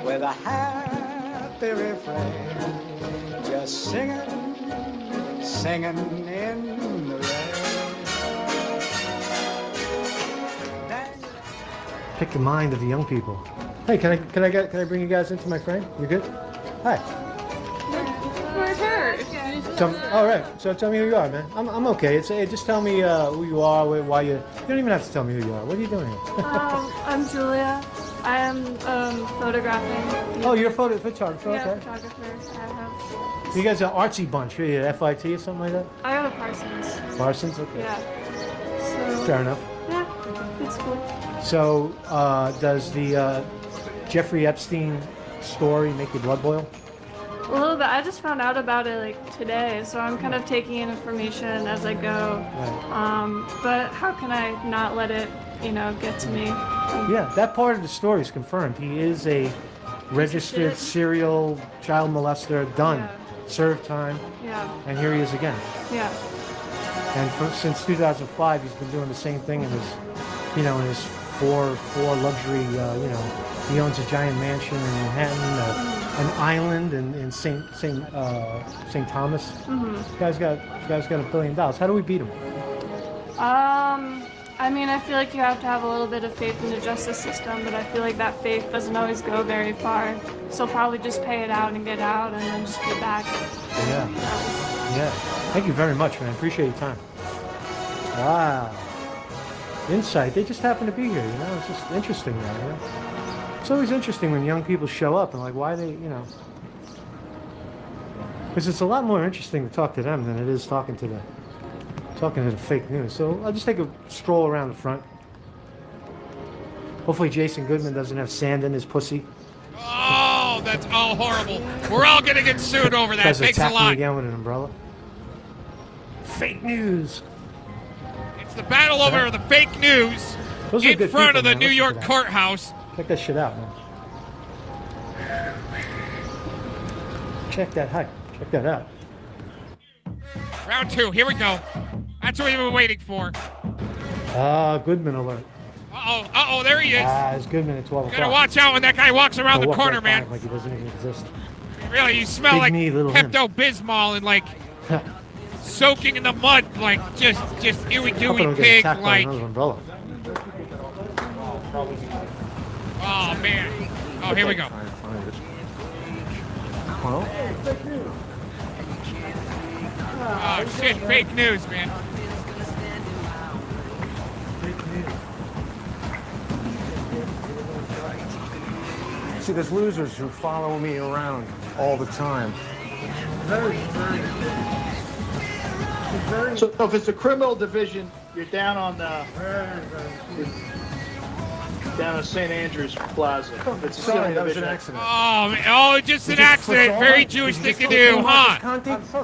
with a happy refrain, just singing, singing in the rain. Pick the mind of the young people. Hey, can I bring you guys into my frame? You good? Hi. We're here. All right. So tell me who you are, man. I'm okay. Just tell me who you are, why you. You don't even have to tell me who you are. What are you doing here? I'm Julia. I am photographing. Oh, you're a photographer. Yeah, Okay. photographer. So you guys are artsy bunch. Are you at FIT or something like that? I go to Parsons. Parsons. Okay. Yeah. So, Fair enough. Yeah, it's cool. So does the Jeffrey Epstein story make your blood boil? A little bit. I just found out about it like today, so I'm kind of taking in information as I go. Right. But how can I not let it, get to me? Yeah, that part of the story is confirmed. He is a registered serial child molester. Done. Yeah. Served time. Yeah. And here he is again. Yeah. And since 2005, he's been doing the same thing in his, in his four luxury. He owns a giant mansion in Manhattan, an island in St. Thomas. Mm-hmm. This guy's got $1 billion. How do we beat him? I mean, I feel like you have to have a little bit of faith in the justice system, but I feel like that faith doesn't always go very far. So probably just pay it out and get out and then just be back. Yeah. Yeah. Thank you very much, man. Appreciate your time. Wow. Insight. They just happen to be here, It's just interesting, man. It's always interesting when young people show up and why they, because it's a lot more interesting to talk to them than it is talking to the fake news. So I'll just take a stroll around the front. Hopefully Jason Goodman doesn't have sand in his pussy. Oh, that's all horrible. We're all gonna get sued over that. Thanks a attack me lot. again with an umbrella. Fake news. It's the battle over the fake news Those are in good front people, of the man. New Listen York to that. courthouse. Check that shit out, man. Check that. Hi. Check that out. Round 2. Here we go. That's what we've been waiting for. Goodman alert. Uh-oh, there he is. It's Goodman at 12 o'clock. Gotta watch out when that guy walks around the Walk corner, right by man. him like he doesn't even exist. Really, you smell Big like knee, little him. Pepto-Bismol and soaking in the mud, just Hope I ooey-gooey don't get pig, attacked by another umbrella. Oh, man. Oh, here we go. Well, Oh, shit, fake news, man. See, there's losers who follow me around all the time. So if it's a criminal division, you're down on down at St. Andrews Plaza. It's a Sorry, civil that was an division. accident. Oh, just an accident. Very Jewish thing to do, huh?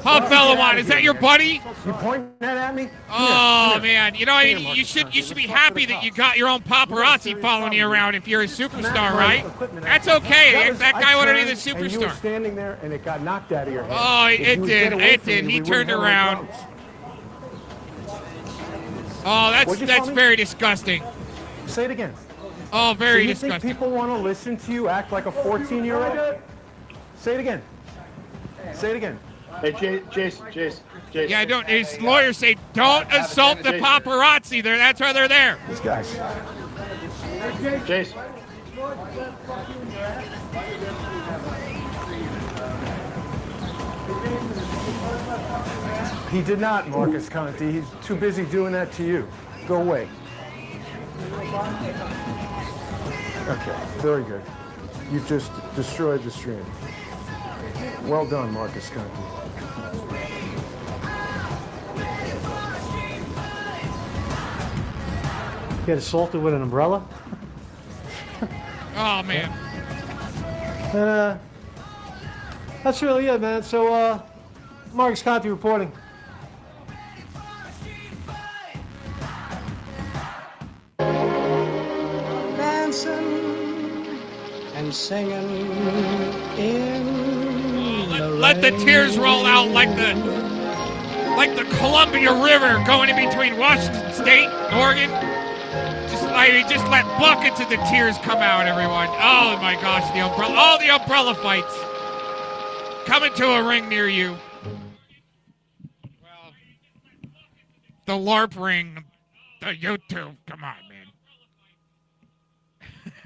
Huh, Fellow, is that your buddy? You pointing that at me? Oh, man. You should be happy that you got your own paparazzi following you around if you're a superstar, right? That's okay. That guy wanted to be the And you were superstar. standing there, and it got knocked out of your head. Oh, If it you would did. get away It from me, did. we He wouldn't turned have around. problems. Oh, What'd you that's call me? very disgusting. Say it again. Oh, very so you disgusting. think people want to listen to you act like a 14-year-old? Say it again. Say it again. Hey, Jason. Yeah, don't. His lawyers say don't assault the paparazzi. That's why they're there. These guys. Jason. He did not, Marcus Conte. He's too busy doing that to you. Go away. Okay, very good. You've just destroyed the stream. Well done, Marcus Conte. Get assaulted with an umbrella? Oh, man. That's really it, man. So, Marcus Conte reporting. I'm singing in Let the tears roll out like the Columbia River going in between Washington State and Oregon. Just let buckets of the tears come out, everyone. Oh my gosh, the umbrella fights coming to a ring near you. Well, the LARP ring, the YouTube. Come on,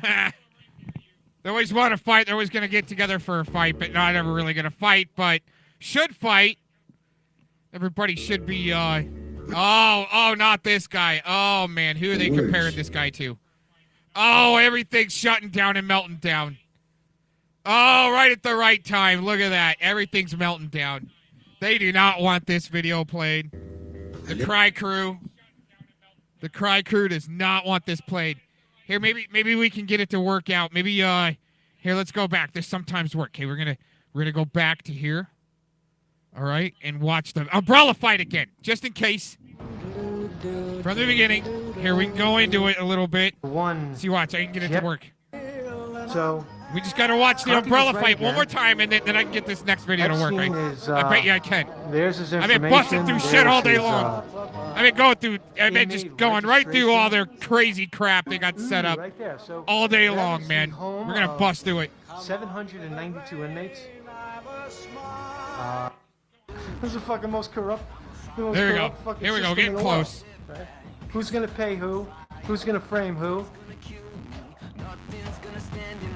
man. They always want to fight. They're always going to get together for a fight, but not ever really going to fight. But should fight. Everybody should be. Not this guy. Oh man, who are they comparing this guy to? Oh, everything's shutting down and melting down. Oh, right at the right time. Look at that. Everything's melting down. They do not want this video played. The Cry Crew. The Cry Crew does not want this played. Here, maybe we can get it to work out. Maybe here, let's go back. This sometimes work. Okay, we're gonna go back to here. All right, and watch the umbrella fight again, just in case. From the beginning. Here, we can go into it a little bit. See, watch. I can get it to work. So we just got to watch the umbrella fight one more time, and then I can get this next video to work. I bet you I can. There's his information. I've been busting through shit all day long. I've been just going right through all their crazy crap they got set up all day long, man. We're going to bust through it. 792 inmates. This is the fucking most corrupt. There we go. Here we go. Getting close. Right? Who's going to pay who? Who's going to frame who?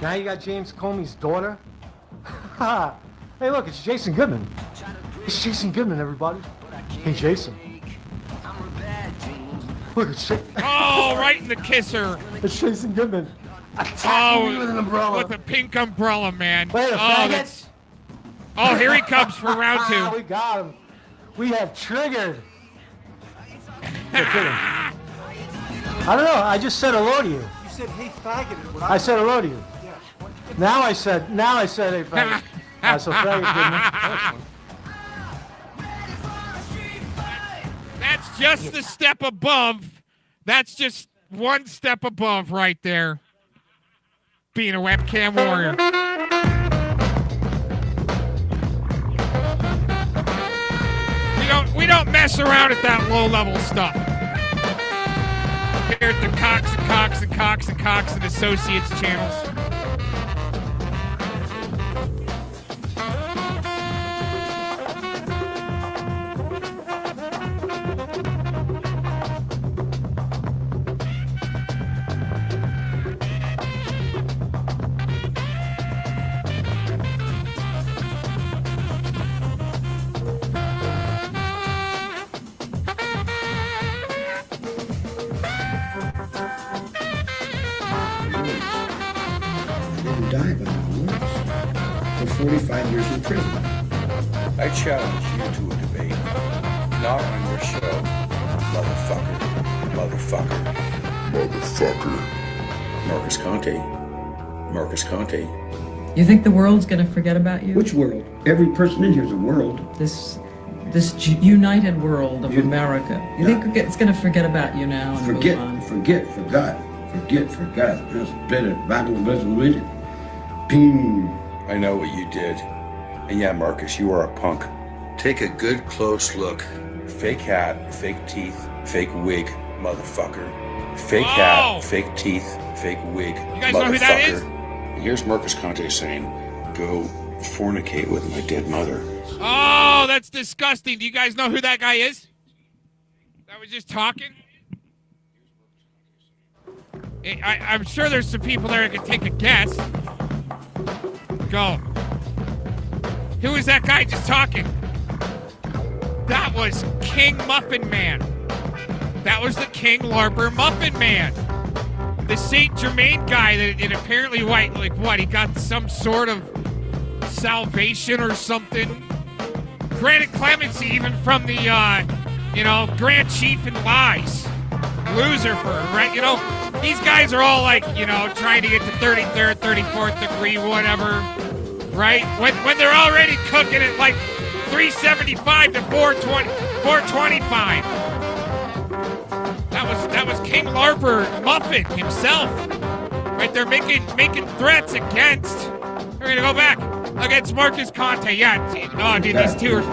Now you got James Comey's daughter. Hey, look, it's Jason Goodman. It's Jason Goodman, everybody. Hey, Jason. Look, it's right in the kisser. It's Jason Goodman. Oh, with an umbrella. With a pink umbrella, man. Wait a faggot. Oh, here he comes for round 2. We got him. We have triggered. I don't know. I just said hello to you. You said, hey, faggot. Is what I said hello to you. Yeah. Now I said, hey, faggot. So faggot didn't. That's just the step above. That's just one step above right there. Being a webcam warrior. We don't mess around at that low-level stuff. Here at the Cox and Associates channels. Die by the rules for 45 years in prison. I challenge you to a debate, not on your show, motherfucker. Marcus Conte. You think the world's gonna forget about you? Which world? Every person in here is a world. This united world of America. You think it's gonna forget about you now and forget. forgot. Just better battle with it. Ping. I know what you did. And yeah, Marcus, you are a punk. Take a good close look. Fake hat, fake teeth, fake wig, motherfucker. Fake hat, fake teeth, fake wig, you guys know who that is? Here's Marcus Conte saying, go fornicate with my dead mother. Oh, that's disgusting. Do you guys know who that guy is? That was just talking? I'm sure there's some people there that can take a guess. Go. Who is that guy just talking? That was King Muffin Man. That was the King LARPer Muffin Man. The St. Germain guy that apparently, he got some sort of salvation or something. Granted clemency even from the, Grand Chief in Lies. Lucifer, right? These guys are all trying to get to 33rd, 34th degree, whatever, right? When they're already cooking it 375 to 425. That was King LARPer Muffin himself. Right, they're making threats against. They're gonna go back against Marcus Conte. Yeah. Oh, dude, these two are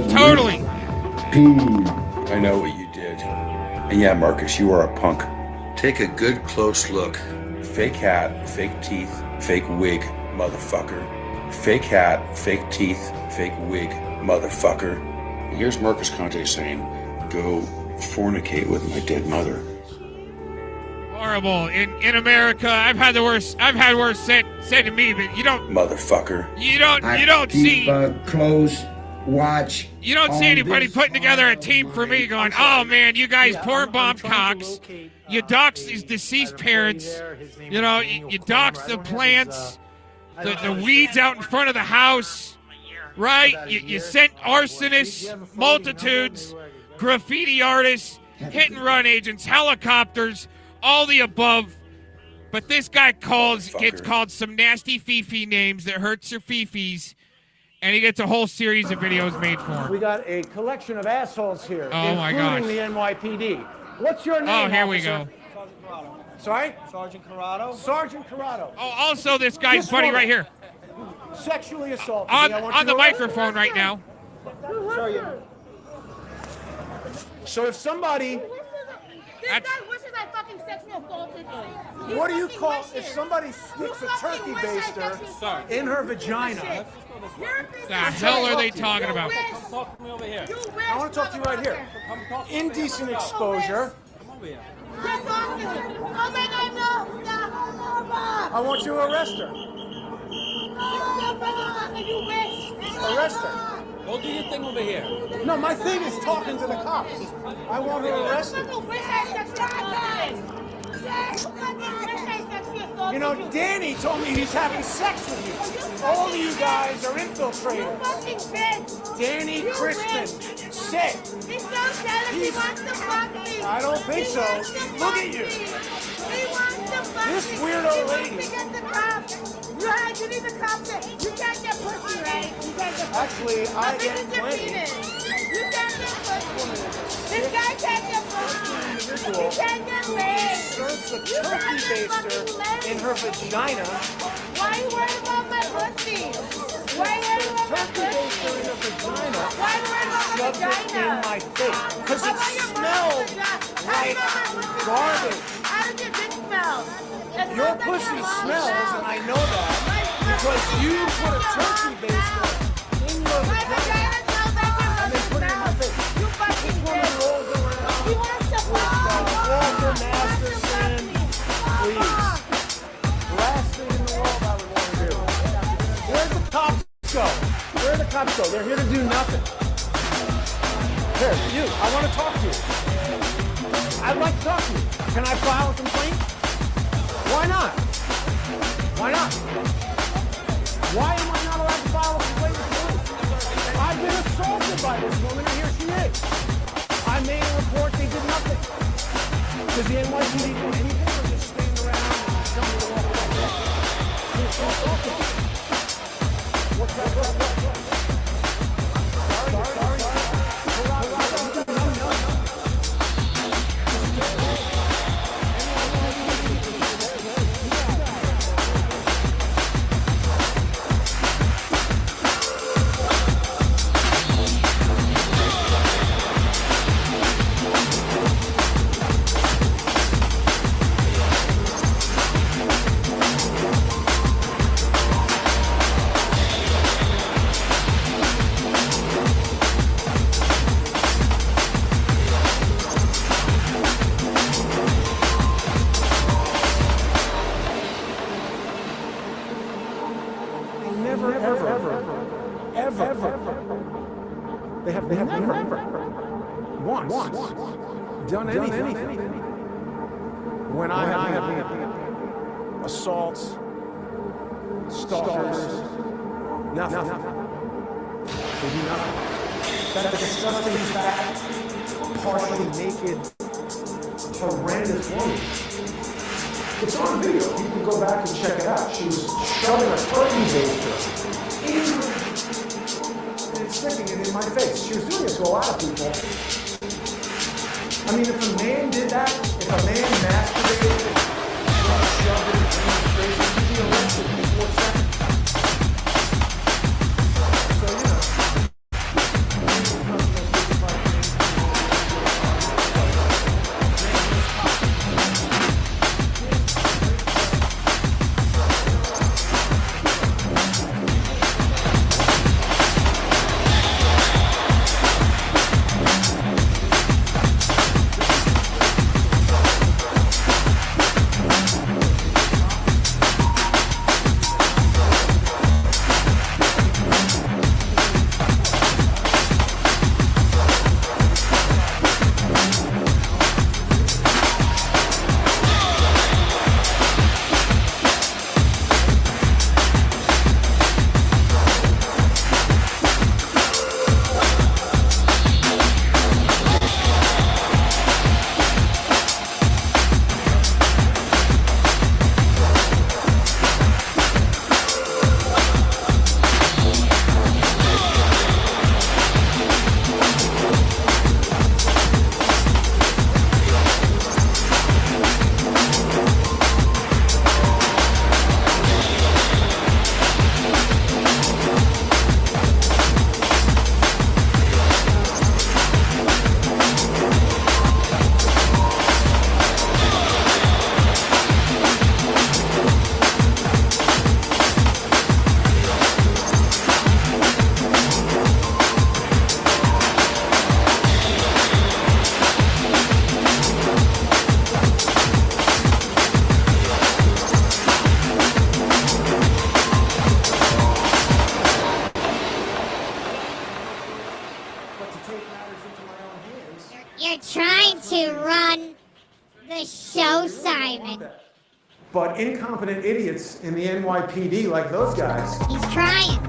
totally. I know what you did. And yeah, Marcus, you are a punk. Take a good close look. Fake hat, fake teeth, fake wig, motherfucker. Fake hat, fake teeth, fake wig, motherfucker. And here's Marcus Conte saying, go fornicate with my dead mother. Horrible. In America, I've had worse said to me, but you don't. Motherfucker. You don't see. Close. Watch. You don't see anybody putting together a team for me going, oh man, you guys porn bomb cocks. You dox these deceased parents. You know, you dox the plants, the weeds out in front of the house, right? You sent arsonists, multitudes, graffiti artists, hit and run agents, helicopters, all the above. But this guy gets called some nasty fifi names that hurts your fifis. And he gets a whole series of videos made for him. We got a collection of assholes here, my gosh. including the NYPD. What's your name, Oh, here we officer? go. Sorry? Sergeant Corrado. Sergeant Corrado. Oh, also this guy's buddy right here. Sexually assaulted On the microphone right now. Sorry. So if somebody... This guy wishes I fucking sexually assaulted him. What do you call if somebody sticks a turkey baster in her vagina? The hell are they talking about? Talk to me over here. I want to talk to you right here. Indecent exposure. Oh my God, no! I want you to arrest her. Arrest her. Go do your thing over here. No, my thing is talking to the cops. I want her arrested. You know, Danny told me he's having sex with you. All of you guys are infiltrators. Danny Crispin, sick. He's so jealous, he wants to fuck me. I don't think so. Look at you. He wants to fuck me. This weirdo lady. Get the cops. You need the cops. You can't get pussy, right? You can't get pussy. Actually, I get plenty. You can't get pussy. This guy can't get pussy. He can't get laid. Serves a turkey baster in her vagina. Why are you worried about my pussy? Why are you worried about my pussy? In her vagina. Why are you worried about my Shoves it in my face. Because it smells like garbage. How does your dick smell? Your pussy smells, and I know that, because you put a turkey baster in your vagina and then put it in my face. You fucking woman rolls around. He wants to fuck me. Walter Masterson, please. Last thing in the world I would want to do. Where'd the cops go? Where'd the cops go? They're here to do nothing. Here, you, I want to talk to you. I'd like to talk to you. Can I file a complaint? Why not? Why not? Why am I not allowed to file a complaint with the police? I've been assaulted by this woman, and here she is. I made a report, they did nothing. Does the NYPD do anything, or just stand around and tell me to walk away? What's that? They have never once done anything. When I had assaults, stalkers, nothing. They do nothing. That disgusting, fat, partially naked, horrendous woman. It's on video. You can go back and check it out. She was shoving a turkey baster in her and sticking it in my face. She was doing it to a lot of people. I mean, if a man did that, if a man masturbated You're trying to run the show, Simon. But incompetent idiots in the NYPD like those guys. He's trying.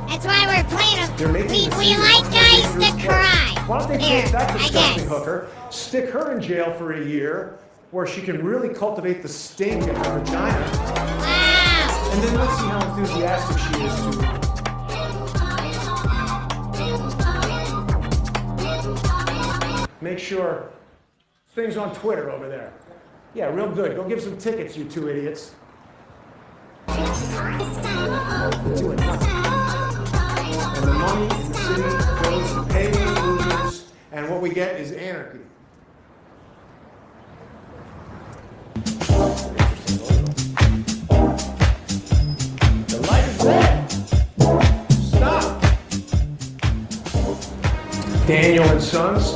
That's why we're playing him. They're making We like guys that cry. Why don't they Here, take that I disgusting guess. hooker, stick her in jail for a year, where she can really cultivate the stink in her vagina. Wow. And then let's see how enthusiastic she is to make sure things on Twitter over there. Yeah, real good. Go give some tickets, you two idiots. Doing nothing. And the money in the city goes to pay those losers, and what we get is anarchy. The light is red. Stop. Daniel and Sons.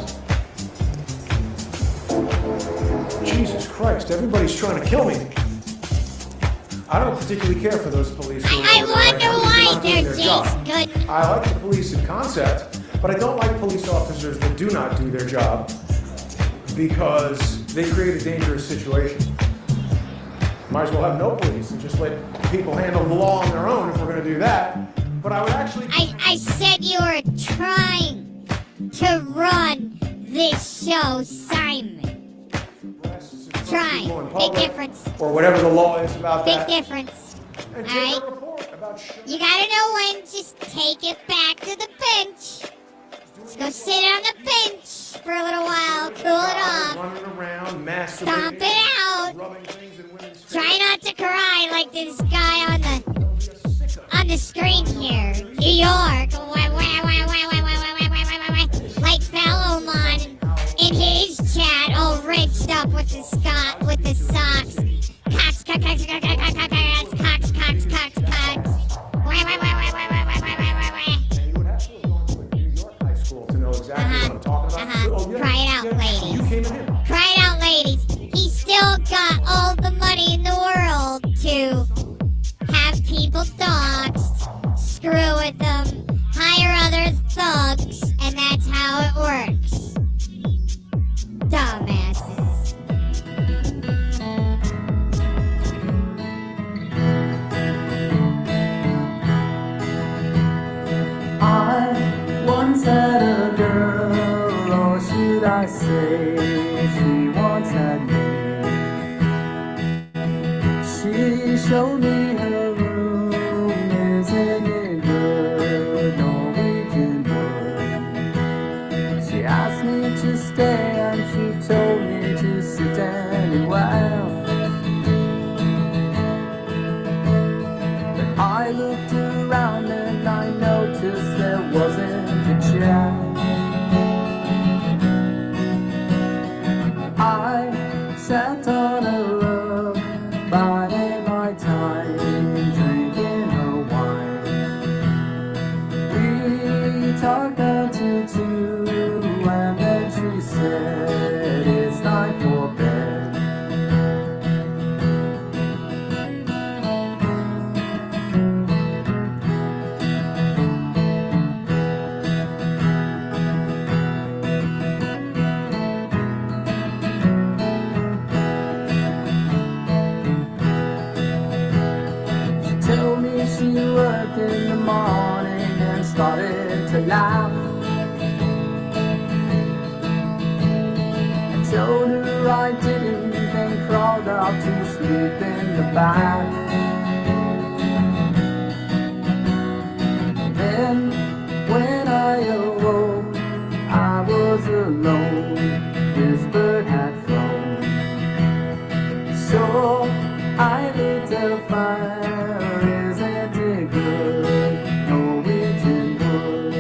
Jesus Christ, everybody's trying to kill me. I don't particularly care for those police who are I wonder why not doing they're their job. just good. I like the police in concept, but I don't like police officers that do not do their job because they create a dangerous situation. Might as well have no police and just let people handle the law on their own if we're going to do that. But I would actually... I said you were trying to run this show, Simon. Try. Big difference. Or whatever the law is about Big that. difference. And All take right? a report about You gotta know when. Just take it back to the bench. Let's go sit on the bench for a little while. Cool it off. running around, masturbating, Stomp it out. rubbing things in women's Try not to cry like this guy on the screen here. New York. Like Fallon in his chat, all rinsed up with the socks. Cocks, cocks, cocks, cocks, cocks, cocks, cocks, cocks, cocks. You would have to have gone to a New York high school to know exactly what I'm talking about. Oh, yeah, Cry it out, yeah, ladies. You came in here. Cry it out, ladies. He's still got all the money in the world to have people doxxed, screw with them, hire other thugs, and that's how it works. Dumbasses. I once had a girl, or should I say, she once had me. She showed me her room, isn't it good, Norwegian wood. She asked me to stay and she told me to sit down and while. said it's time for bed. Told me she worked in the morning and started to laugh. I told her I didn't and crawled out to sleep in the bath. Then when I awoke, I was alone. This bird had flown. So I lit a fire. Isn't it good? Norwegian wood.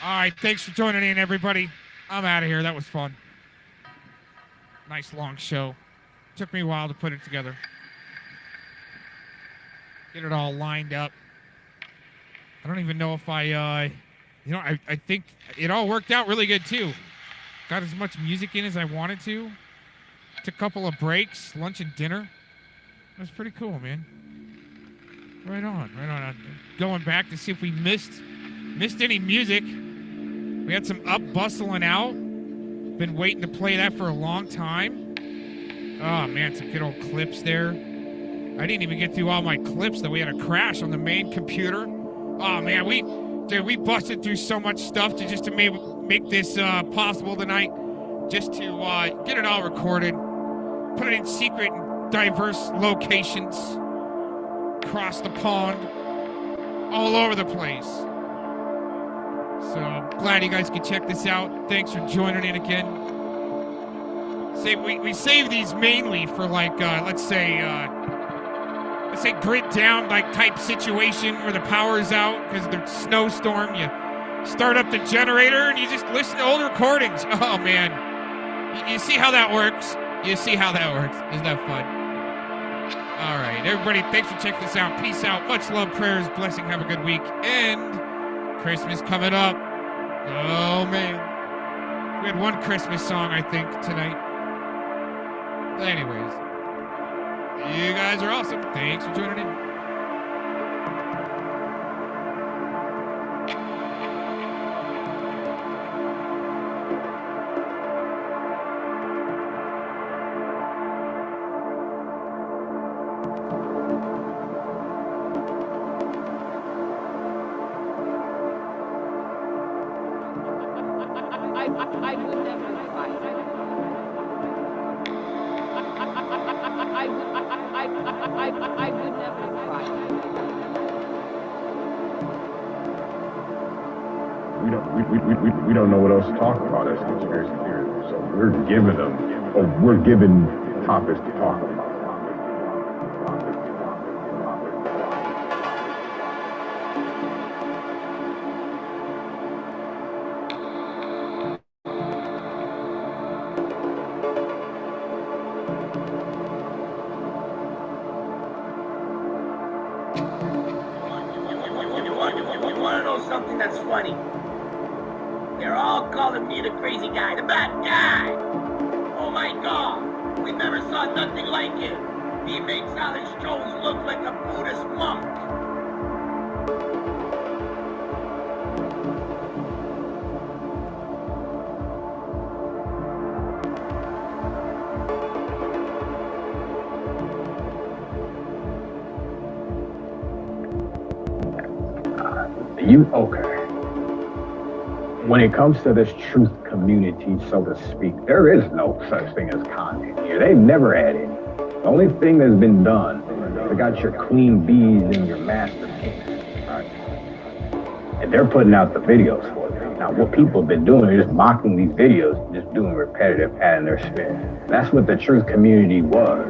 All right, thanks for joining in, everybody. I'm out of here. That was fun. Nice long show. Took me a while to put it together. Get it all lined up. I don't even know if I think it all worked out really good, too. Got as much music in as I wanted to. Took a couple of breaks, lunch and dinner. It was pretty cool, man. Right on, right on. Going back to see if we missed any music. We had some Up, Bustling Out. Been waiting to play that for a long time. Oh, man, some good old clips there. I didn't even get through all my clips, though. We had a crash on the main computer. Oh, man, we busted through so much stuff to make this possible tonight. Just to get it all recorded. Put it in secret and diverse locations. Across the pond. All over the place. So, glad you guys could check this out. Thanks for joining in again. We save these mainly for like, let's say grid down like type situation where the power is out because of the snowstorm. You start up the generator and you just listen to old recordings. Oh man, you see how that works? You see how that works? Isn't that fun? All right, everybody, thanks for checking this out. Peace out. Much love, prayers, blessing. Have a good week. And Christmas coming up. Oh man, we had one Christmas song I think tonight. But anyways, you guys are awesome. Thanks for joining in. I would never fight. I would never fight. We don't know what else to talk about as conspiracy theories, so we're given topics to talk about. You wanna know something that's funny? They're all calling me the crazy guy, the bad guy. Oh my God, we never saw nothing like him. He makes Alex Jones look like a Buddhist monk. Okay. When it comes to this truth community, so to speak, there is no such thing as content here. They've never had any. The only thing that's been done is they got your queen bees and your master kings, right? And they're putting out the videos for them. Now, what people have been doing is just mocking these videos, just doing repetitive, adding their spin. That's what the truth community was.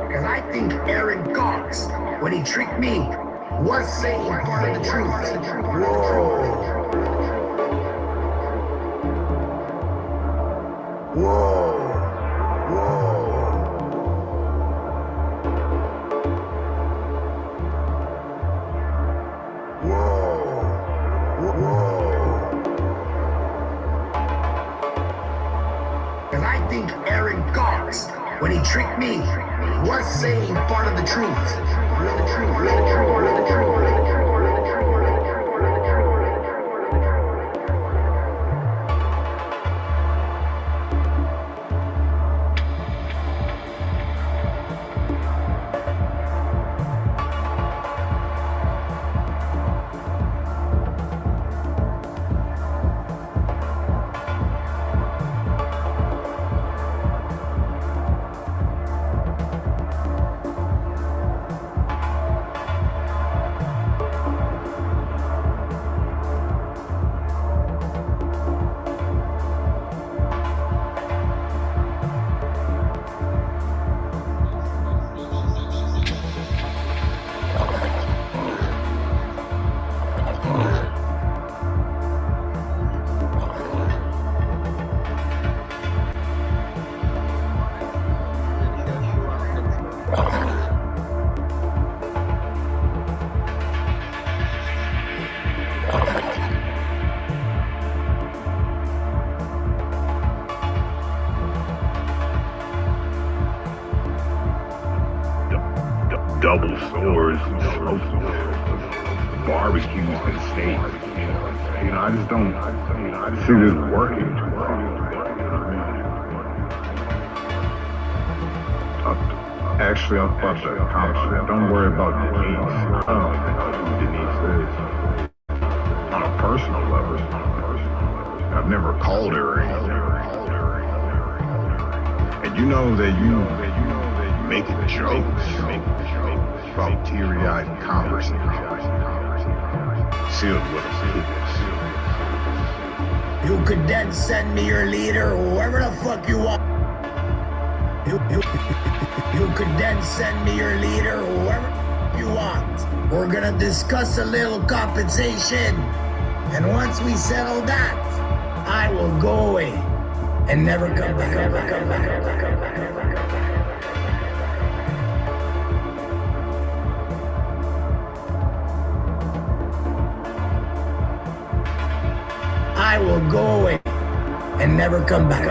Because I think Aaron Cox, when he tricked me, was saying part of the truth. Because I think Aaron Cox, when he tricked me, was saying part of the truth. double swords and smoke, barbecues and steaks. You know, I just don't see this working. Actually, I'll fuck that compliment. Don't worry about Denise. I don't think I'll do Denise is. On a personal level, I've never called her anything. And you know that you making jokes about teary-eyed conversations sealed with a kiss. You could then send me your leader, whoever the fuck you want. You could then send me your leader, whoever you want. We're gonna discuss a little compensation. And once we settle that, I will go away and never come back. I will go away and never come back.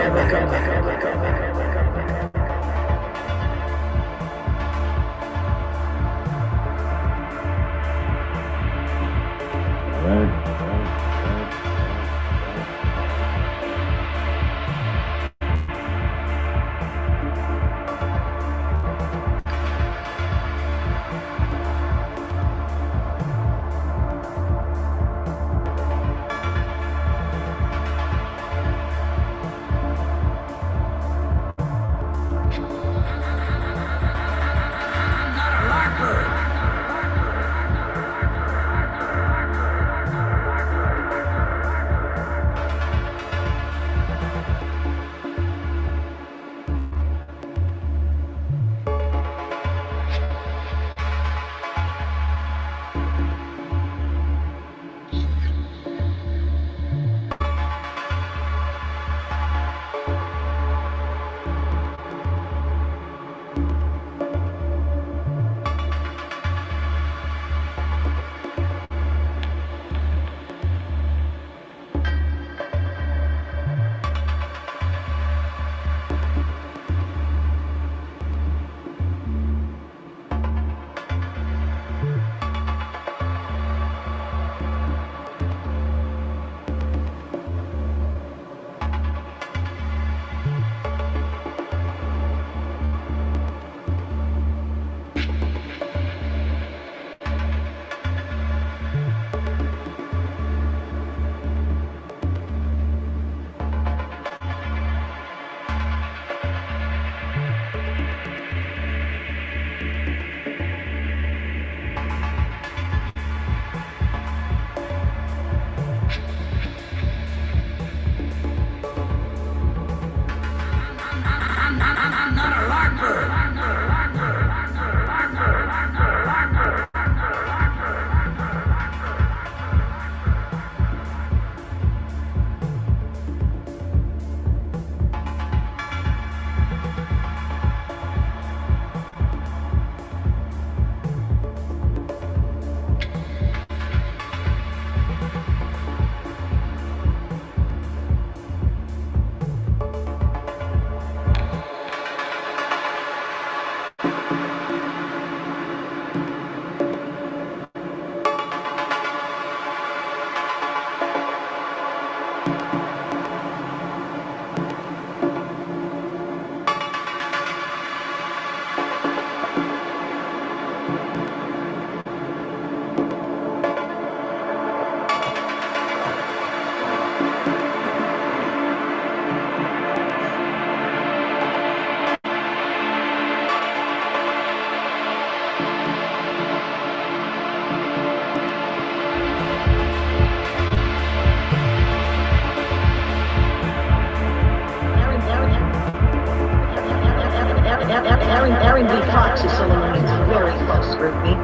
Aaron B. Cox is someone who needs very close scrutiny.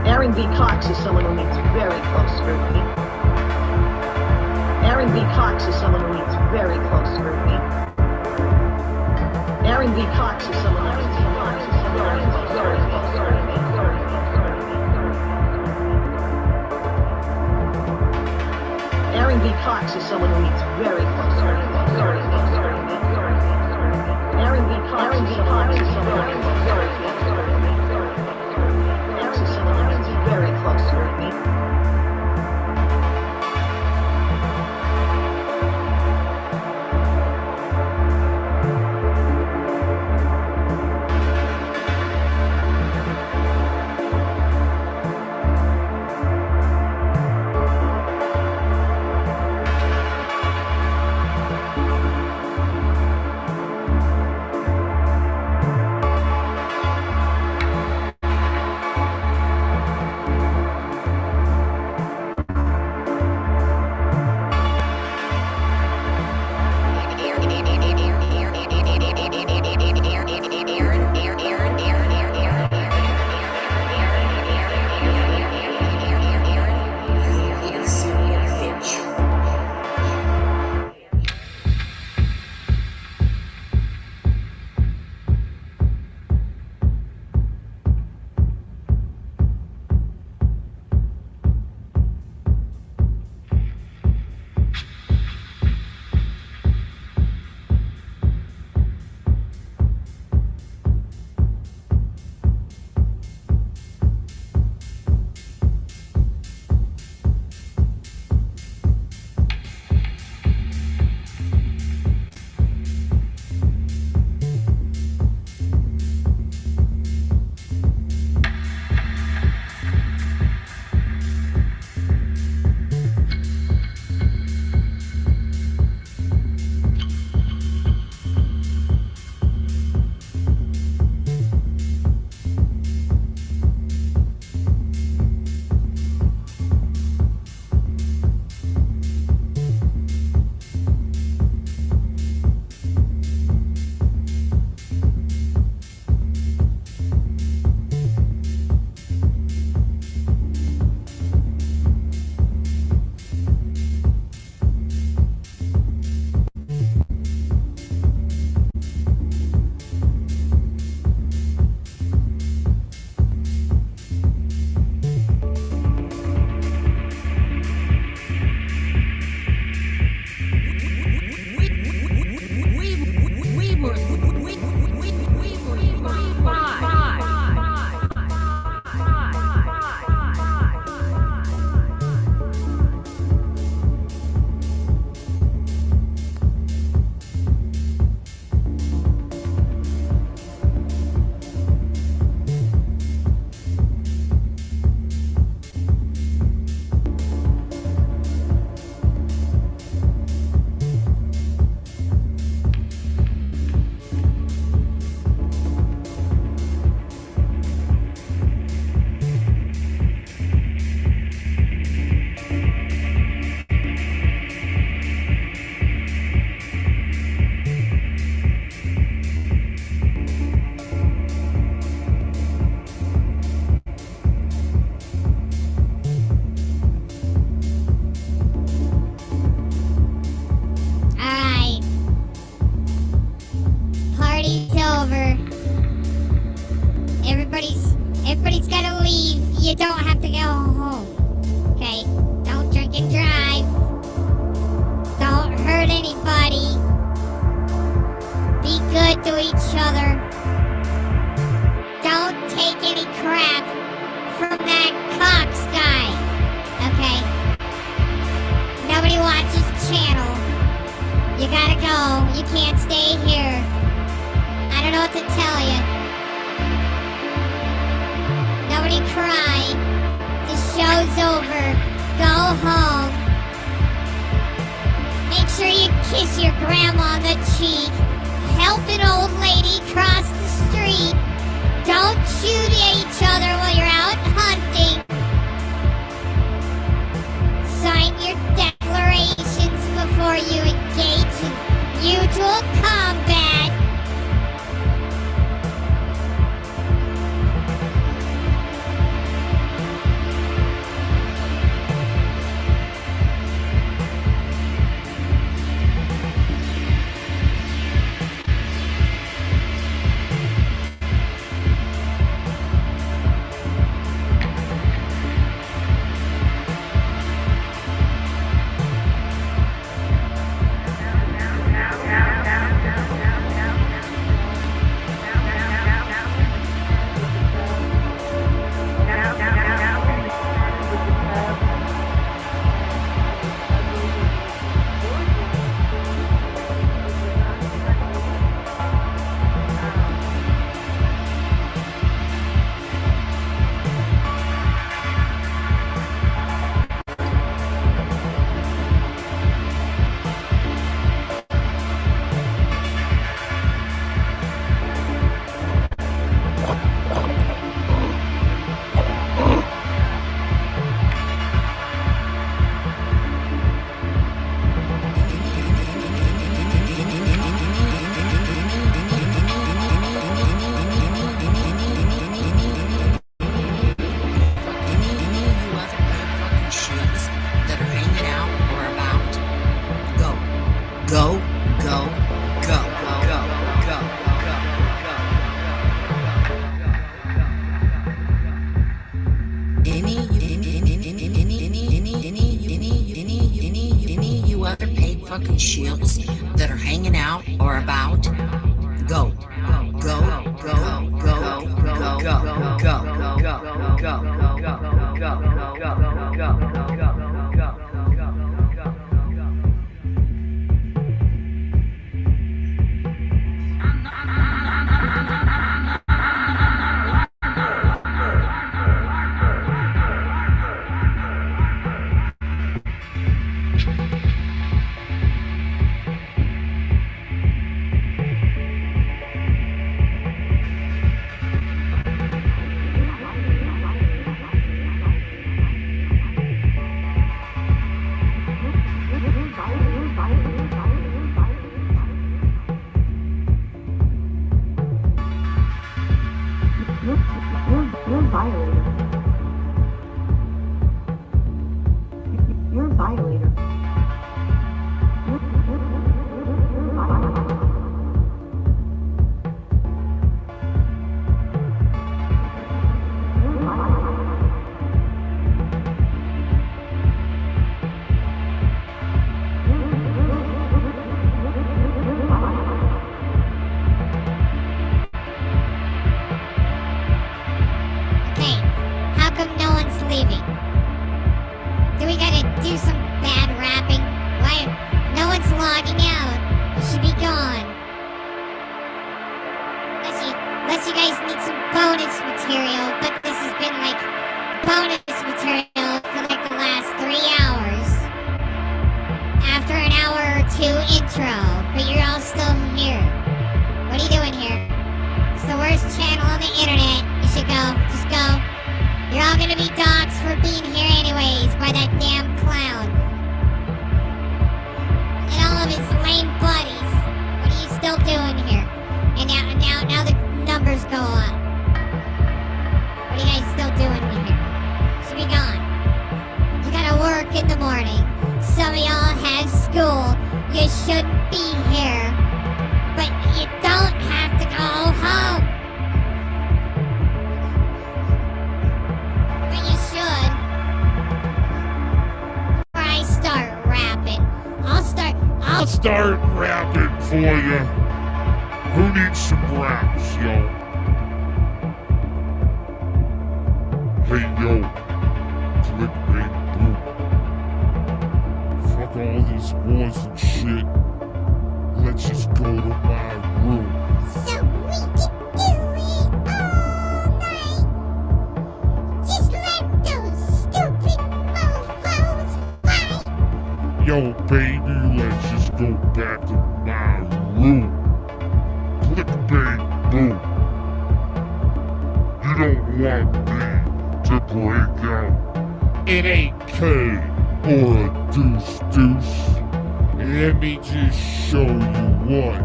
Aaron B. Cox is someone who needs very close scrutiny. Aaron B. Cox is someone who needs very close scrutiny. Aaron B. Cox is someone who needs very close scrutiny. Aaron B. Cox is someone who needs very close scrutiny. Aaron B. Cox is someone who needs very close scrutiny. other. Don't take any crap from that Cox guy. Okay? Nobody watches channel. You gotta go. You can't stay here. I don't know what to tell you. Nobody cry. The show's over. Go home. Make sure you kiss your grandma on the cheek. Help an old lady cross the street. Don't shoot at each other while you're out hunting. Sign your declarations before you engage in mutual combat. fucking shields that are hanging out or about, go, go, go, go, go, go, go, go, Who needs some raps, yo? Hey, yo. Clickbait, boom. Fuck all these wars and shit. Let's just go to my room. So we can do it all night. Just let those stupid mofos fight. Yo, baby, let's just go back to my room. Clickbait, boom. You don't want me to break out in 8K or a deuce. Let me just show you what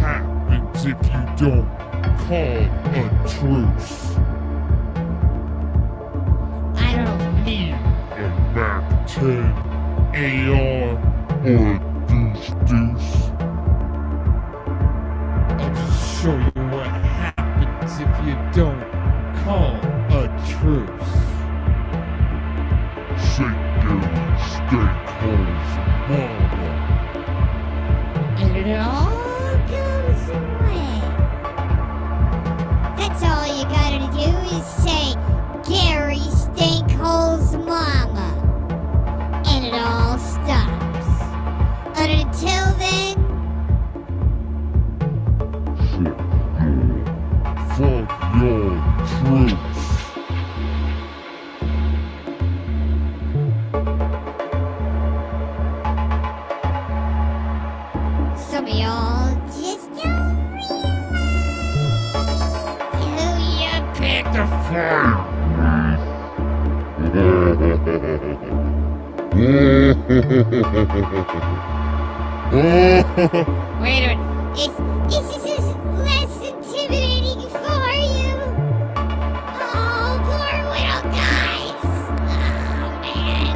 happens if you don't call a truce. I don't need a Mac 10 AR or a deuce. I'll just show you what happens if you don't call a truce. Shake your steak holes, mama. And it all goes away. That's all you gotta do is say, Gary Stankhole's mama. And it all stops. And until then, fuck your truce. some of y'all just don't realize who you picked to fight. Wait a minute. Is this less intimidating for you? Oh, poor little guys. Oh, man.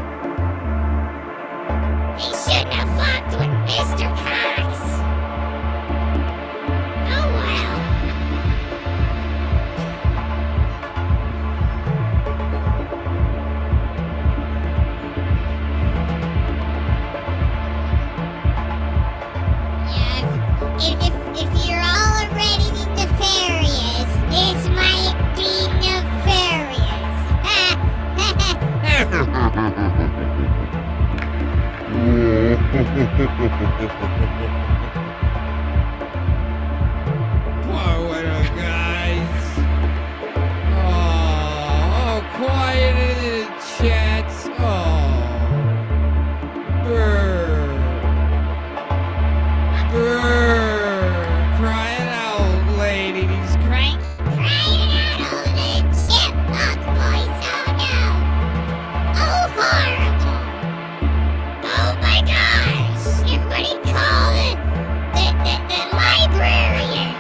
They shouldn't have fucked with Mr. Cox. Oh, well. If you're all already nefarious, this might be nefarious. Poor little guys. Oh, quiet in the chats. Oh. Brr. Crying out, ladies. Crying out over the chipmunk voice. Oh no. Oh, horrible. Oh my gosh. Everybody call the librarian.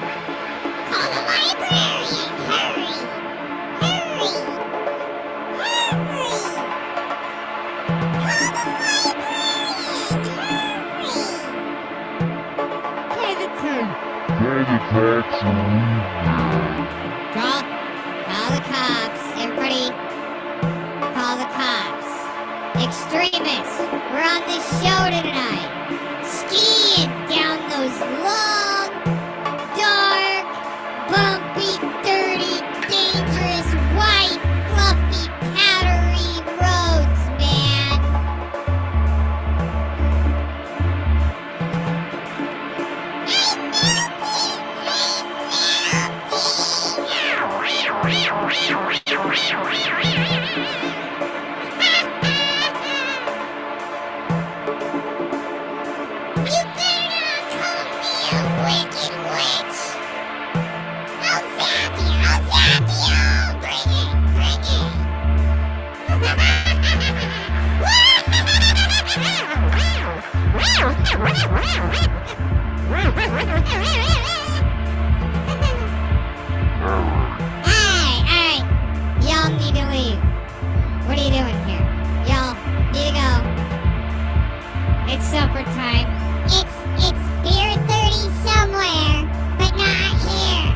Call the librarian. Hurry. Hurry. Hurry. Call the librarian. Call the cops. Everybody, call the cops. Extremists, we're on this show tonight. Skiing down those long, dark, bumpy, dirty, dangerous, white, fluffy, powdery roads, man. You better not call me a wicked witch. I'll zap you. Bring Alright. Y'all need to leave. What are you doing here? Y'all need to go. It's supper time. It's beer 30 somewhere, but not here.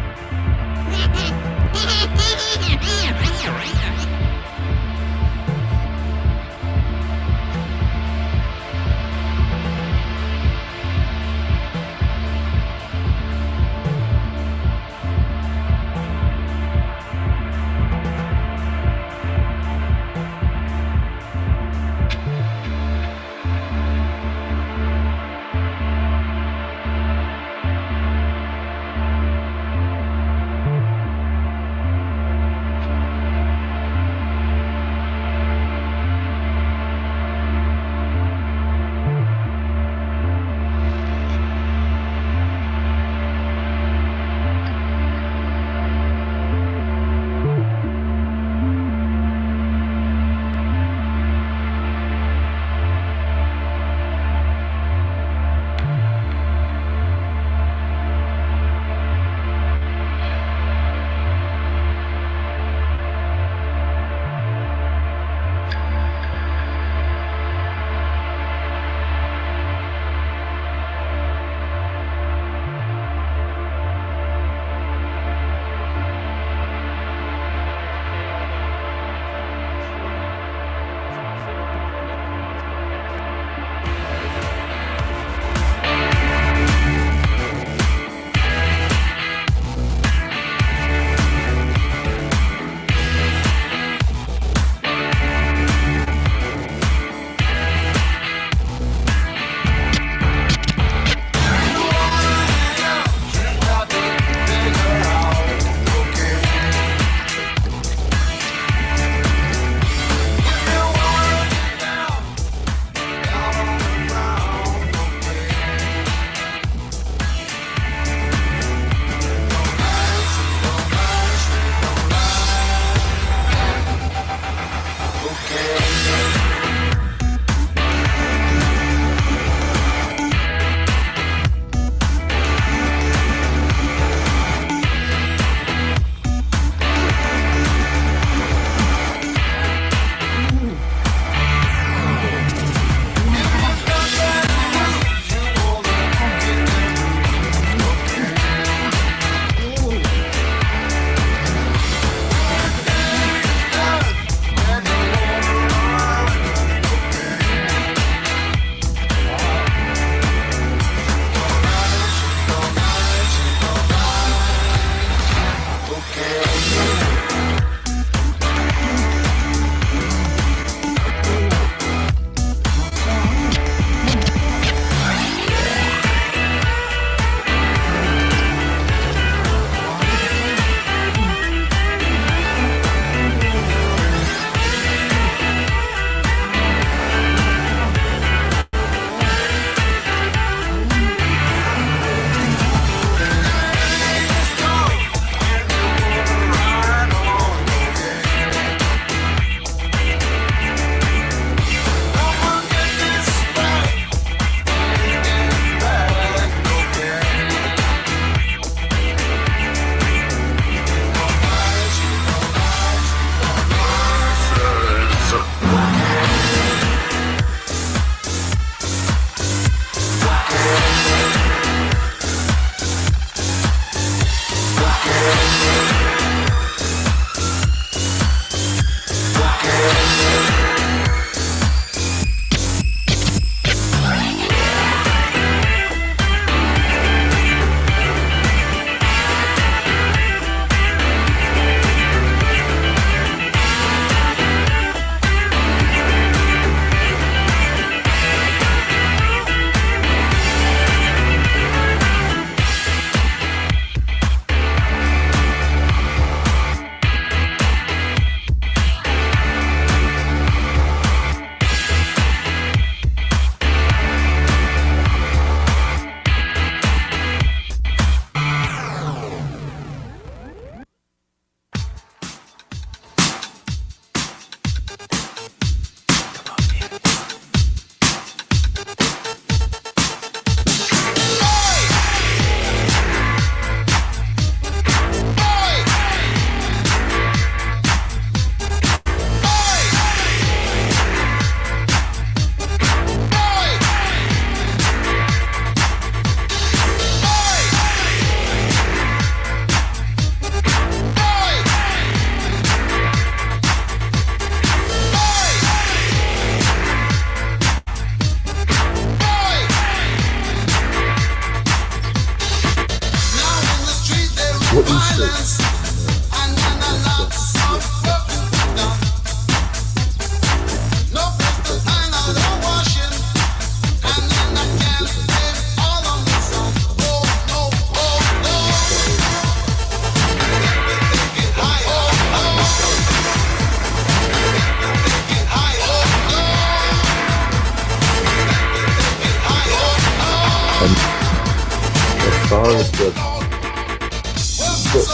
As far as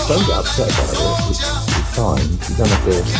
don't get upset about it. It's fine. You don't have to do this.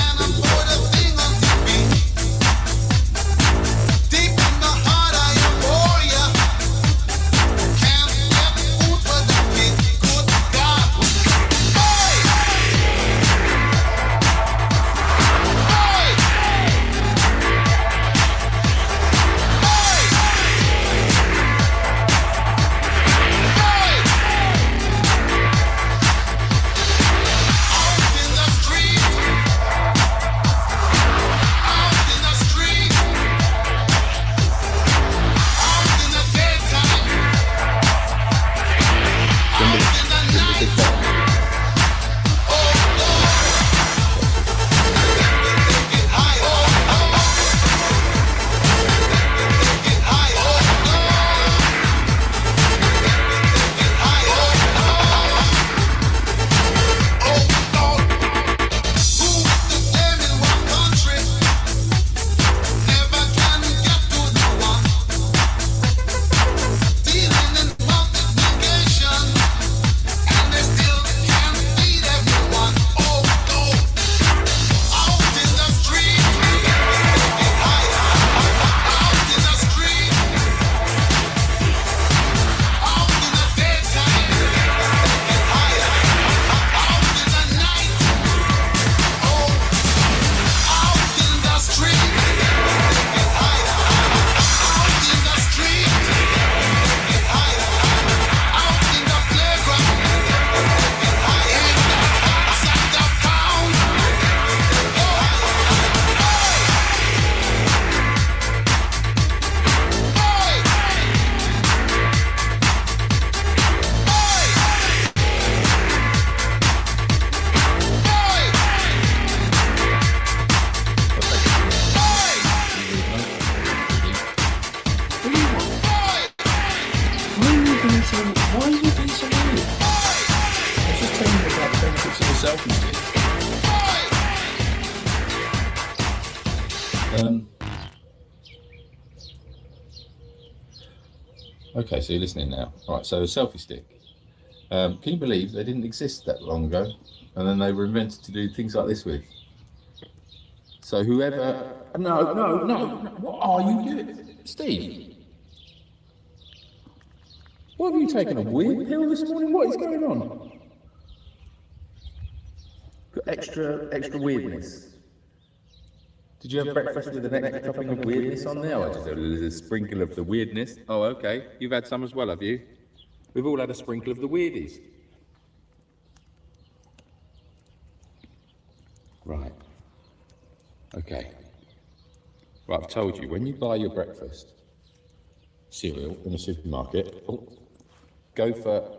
Okay, so you're listening now. All right, so a selfie stick. Can you believe they didn't exist that long ago? And then they were invented to do things like this with. So whoever... No. What are you doing? Steve? What have you taken, a weird pill this morning? What is going on? Got extra weirdness. Did you have breakfast with an extra topping of weirdness on there? Or just a sprinkle of the weirdness? Oh, okay. You've had some as well, have you? We've all had a sprinkle of the weirdies. Right. Okay. Right, I've told you, when you buy your breakfast cereal in a supermarket, go for...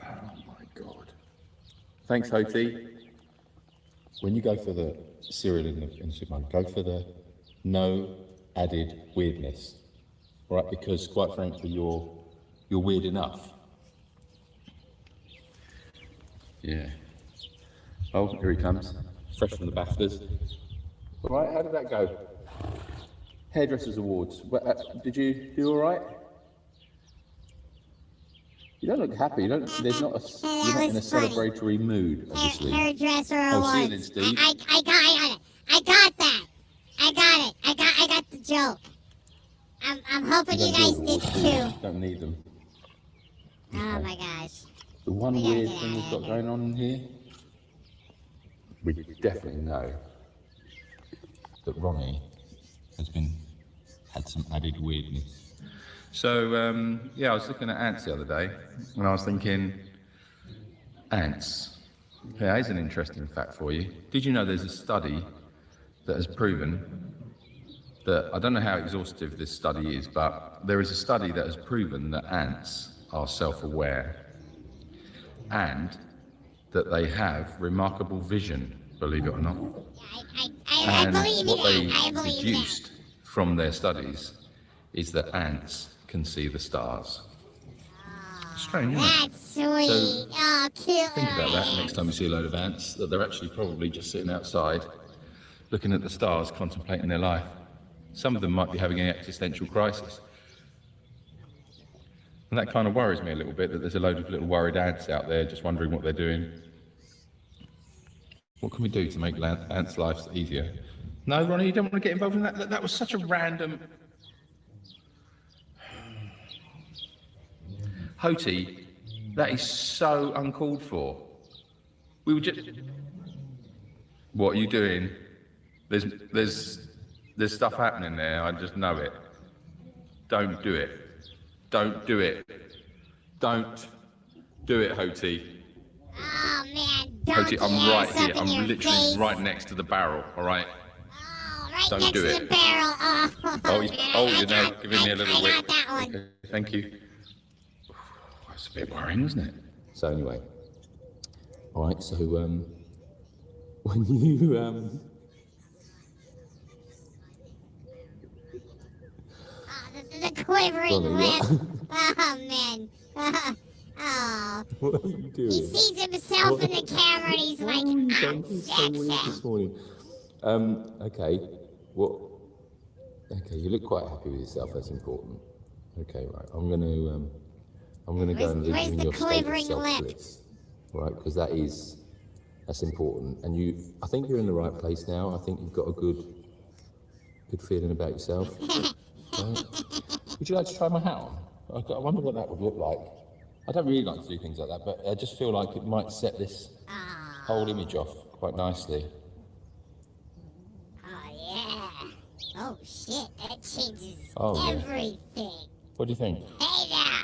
Oh my God. Thanks, Hoti. When you go for the cereal in the supermarket, go for the no added weirdness, right? Because quite frankly, you're weird enough. Yeah. Oh, here he comes, fresh from the BAFTAs. Right, how did that go? Hairdressers Awards. Did you do all right? You don't look happy. You're not in a celebratory mood, obviously. Hairdresser Oh, see you Awards. then, Steve. I got that. I got it. I got the joke. I'm hoping you guys did too. Don't need them. Oh my gosh. The one weird thing we've got going on in here, we definitely know that Ronnie has had some added weirdness. So, yeah, I was looking at ants the other day, and I was thinking, ants. Yeah, here's an interesting fact for you. Did you know there's a study that has proven that, I don't know how exhaustive this study is, but there is a study that has proven that ants are self-aware and that they have remarkable vision, believe it or not. I believe what they that. deduced from their studies is that ants can see the stars. Strange, isn't it? That's sweet. So, oh, cute. think about that next time you see a load of ants, that they're actually probably just sitting outside, looking at the stars, contemplating their life. Some of them might be having an existential crisis. And that kind of worries me a little bit, that there's a load of little worried ants out there just wondering what they're doing. What can we do to make ants' lives easier? No, Ronnie, you don't want to get involved in that? That was such a random... Hoti, that is so uncalled for. We were just... What are you doing? There's stuff happening there, I just know it. Don't do it. Don't do it. Don't do it, Hoti. Oh man, Hoti, I'm right here. I'm literally face. right next to the barrel, all right? Oh, right Don't next do to it. the barrel. You're now giving me a little whip. I got that one. Okay, thank you. That's a bit worrying, isn't it? So anyway, all right. So when you The quivering Ronnie, lip. Oh man. Oh. What are you doing? He sees himself in the camera and he's like, I'm so weird sexy. this morning. Okay. Okay, you look quite happy with yourself. That's important. Okay, right. I'm gonna go and leave you Where's in the your state of quivering lip? self-bliss, right? Because that's important. And I think you're in the right place now. I think you've got a good feeling about yourself. Right? Would you like to try my hat on? I wonder what that would look like. I don't really like to do things like that, but I just feel like it might set this whole image off quite nicely. Oh yeah. Oh shit, that changes Oh, yeah. everything. What do you think? Hey now.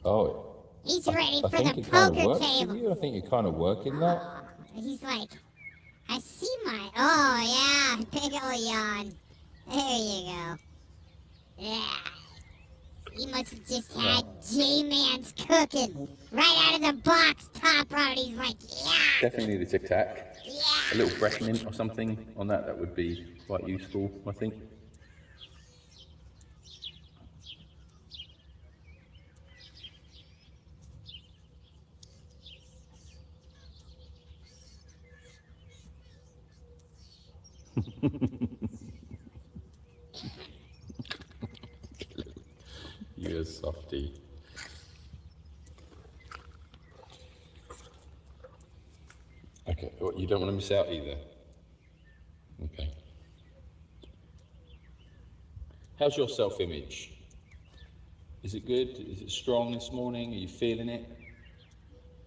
Oh, He's ready I for think the it kind of poker works for table. you. I think you're kind of working that. He's like, I see my. Oh yeah, big ol' yawn. There you go. Yeah. You must have just had J-Man's cooking right out of the box, top right. He's like, yeah. Definitely need a Tic Tac. A little breast mint or something on that. That would be quite useful, I think. You're a softie. Okay, well, you don't want to miss out either. Okay. How's your self-image? Is it good? Is it strong this morning? Are you feeling it?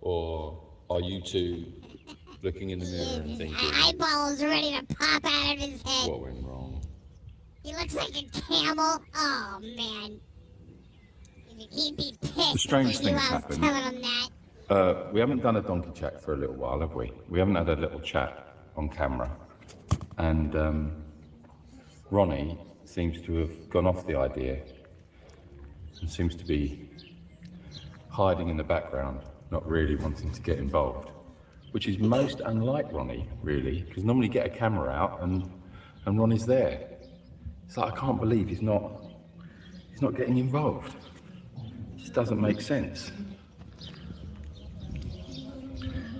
Or are you two looking in the mirror and thinking, Eyeballs ready to pop out of his head. what went wrong? He looks like a camel. Oh man. He'd be pissed strange if thing I has was happened. telling him that. We haven't done a donkey chat for a little while, have we? We haven't had a little chat on camera. And Ronnie seems to have gone off the idea and seems to be hiding in the background, not really wanting to get involved, which is most unlike Ronnie, really, because normally you get a camera out and Ronnie's there. It's like, I can't believe he's not getting involved. It just doesn't make sense.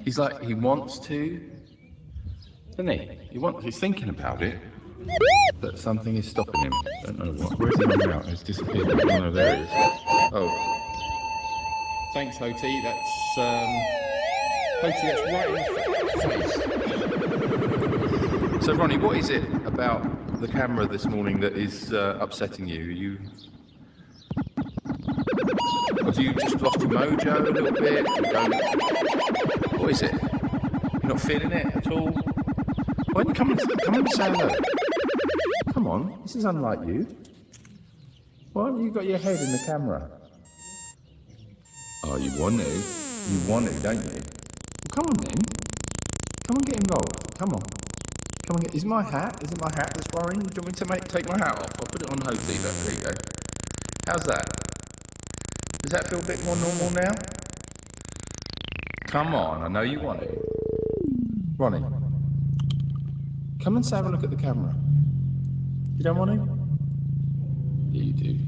He's like, he wants to, doesn't he? He's thinking about it, but something is stopping him. I don't know what. Where's he gone out? He's disappeared. Oh, no, there he is. Oh. Thanks, Hoti. That's right in the face. So, Ronnie, what is it about the camera this morning that is upsetting you? Have you just lost your mojo a little bit? What is it? You're not feeling it at all? Why don't you come and say hello? Come on, this is unlike you. Why haven't you got your head in the camera? Oh, you want to? You want it, don't you? Well, come on then. Come on, get involved. Come on. Come on, is it my hat? Is it my hat that's worrying? Do you want me to take my hat off? I'll put it on Hoti. Look, there you go. How's that? Does that feel a bit more normal now? Come on, I know you want it. Ronnie, come and have a look at the camera. You don't want to? Yeah, you do.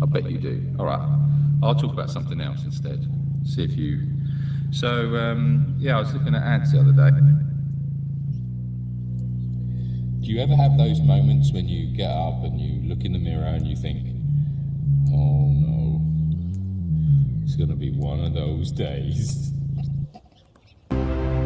I bet you do. All right, I'll talk about something else instead. See if you... So, yeah, I was looking at ads the other day. Do you ever have those moments when you get up and you look in the mirror and you think, Oh no. It's gonna be one of those days.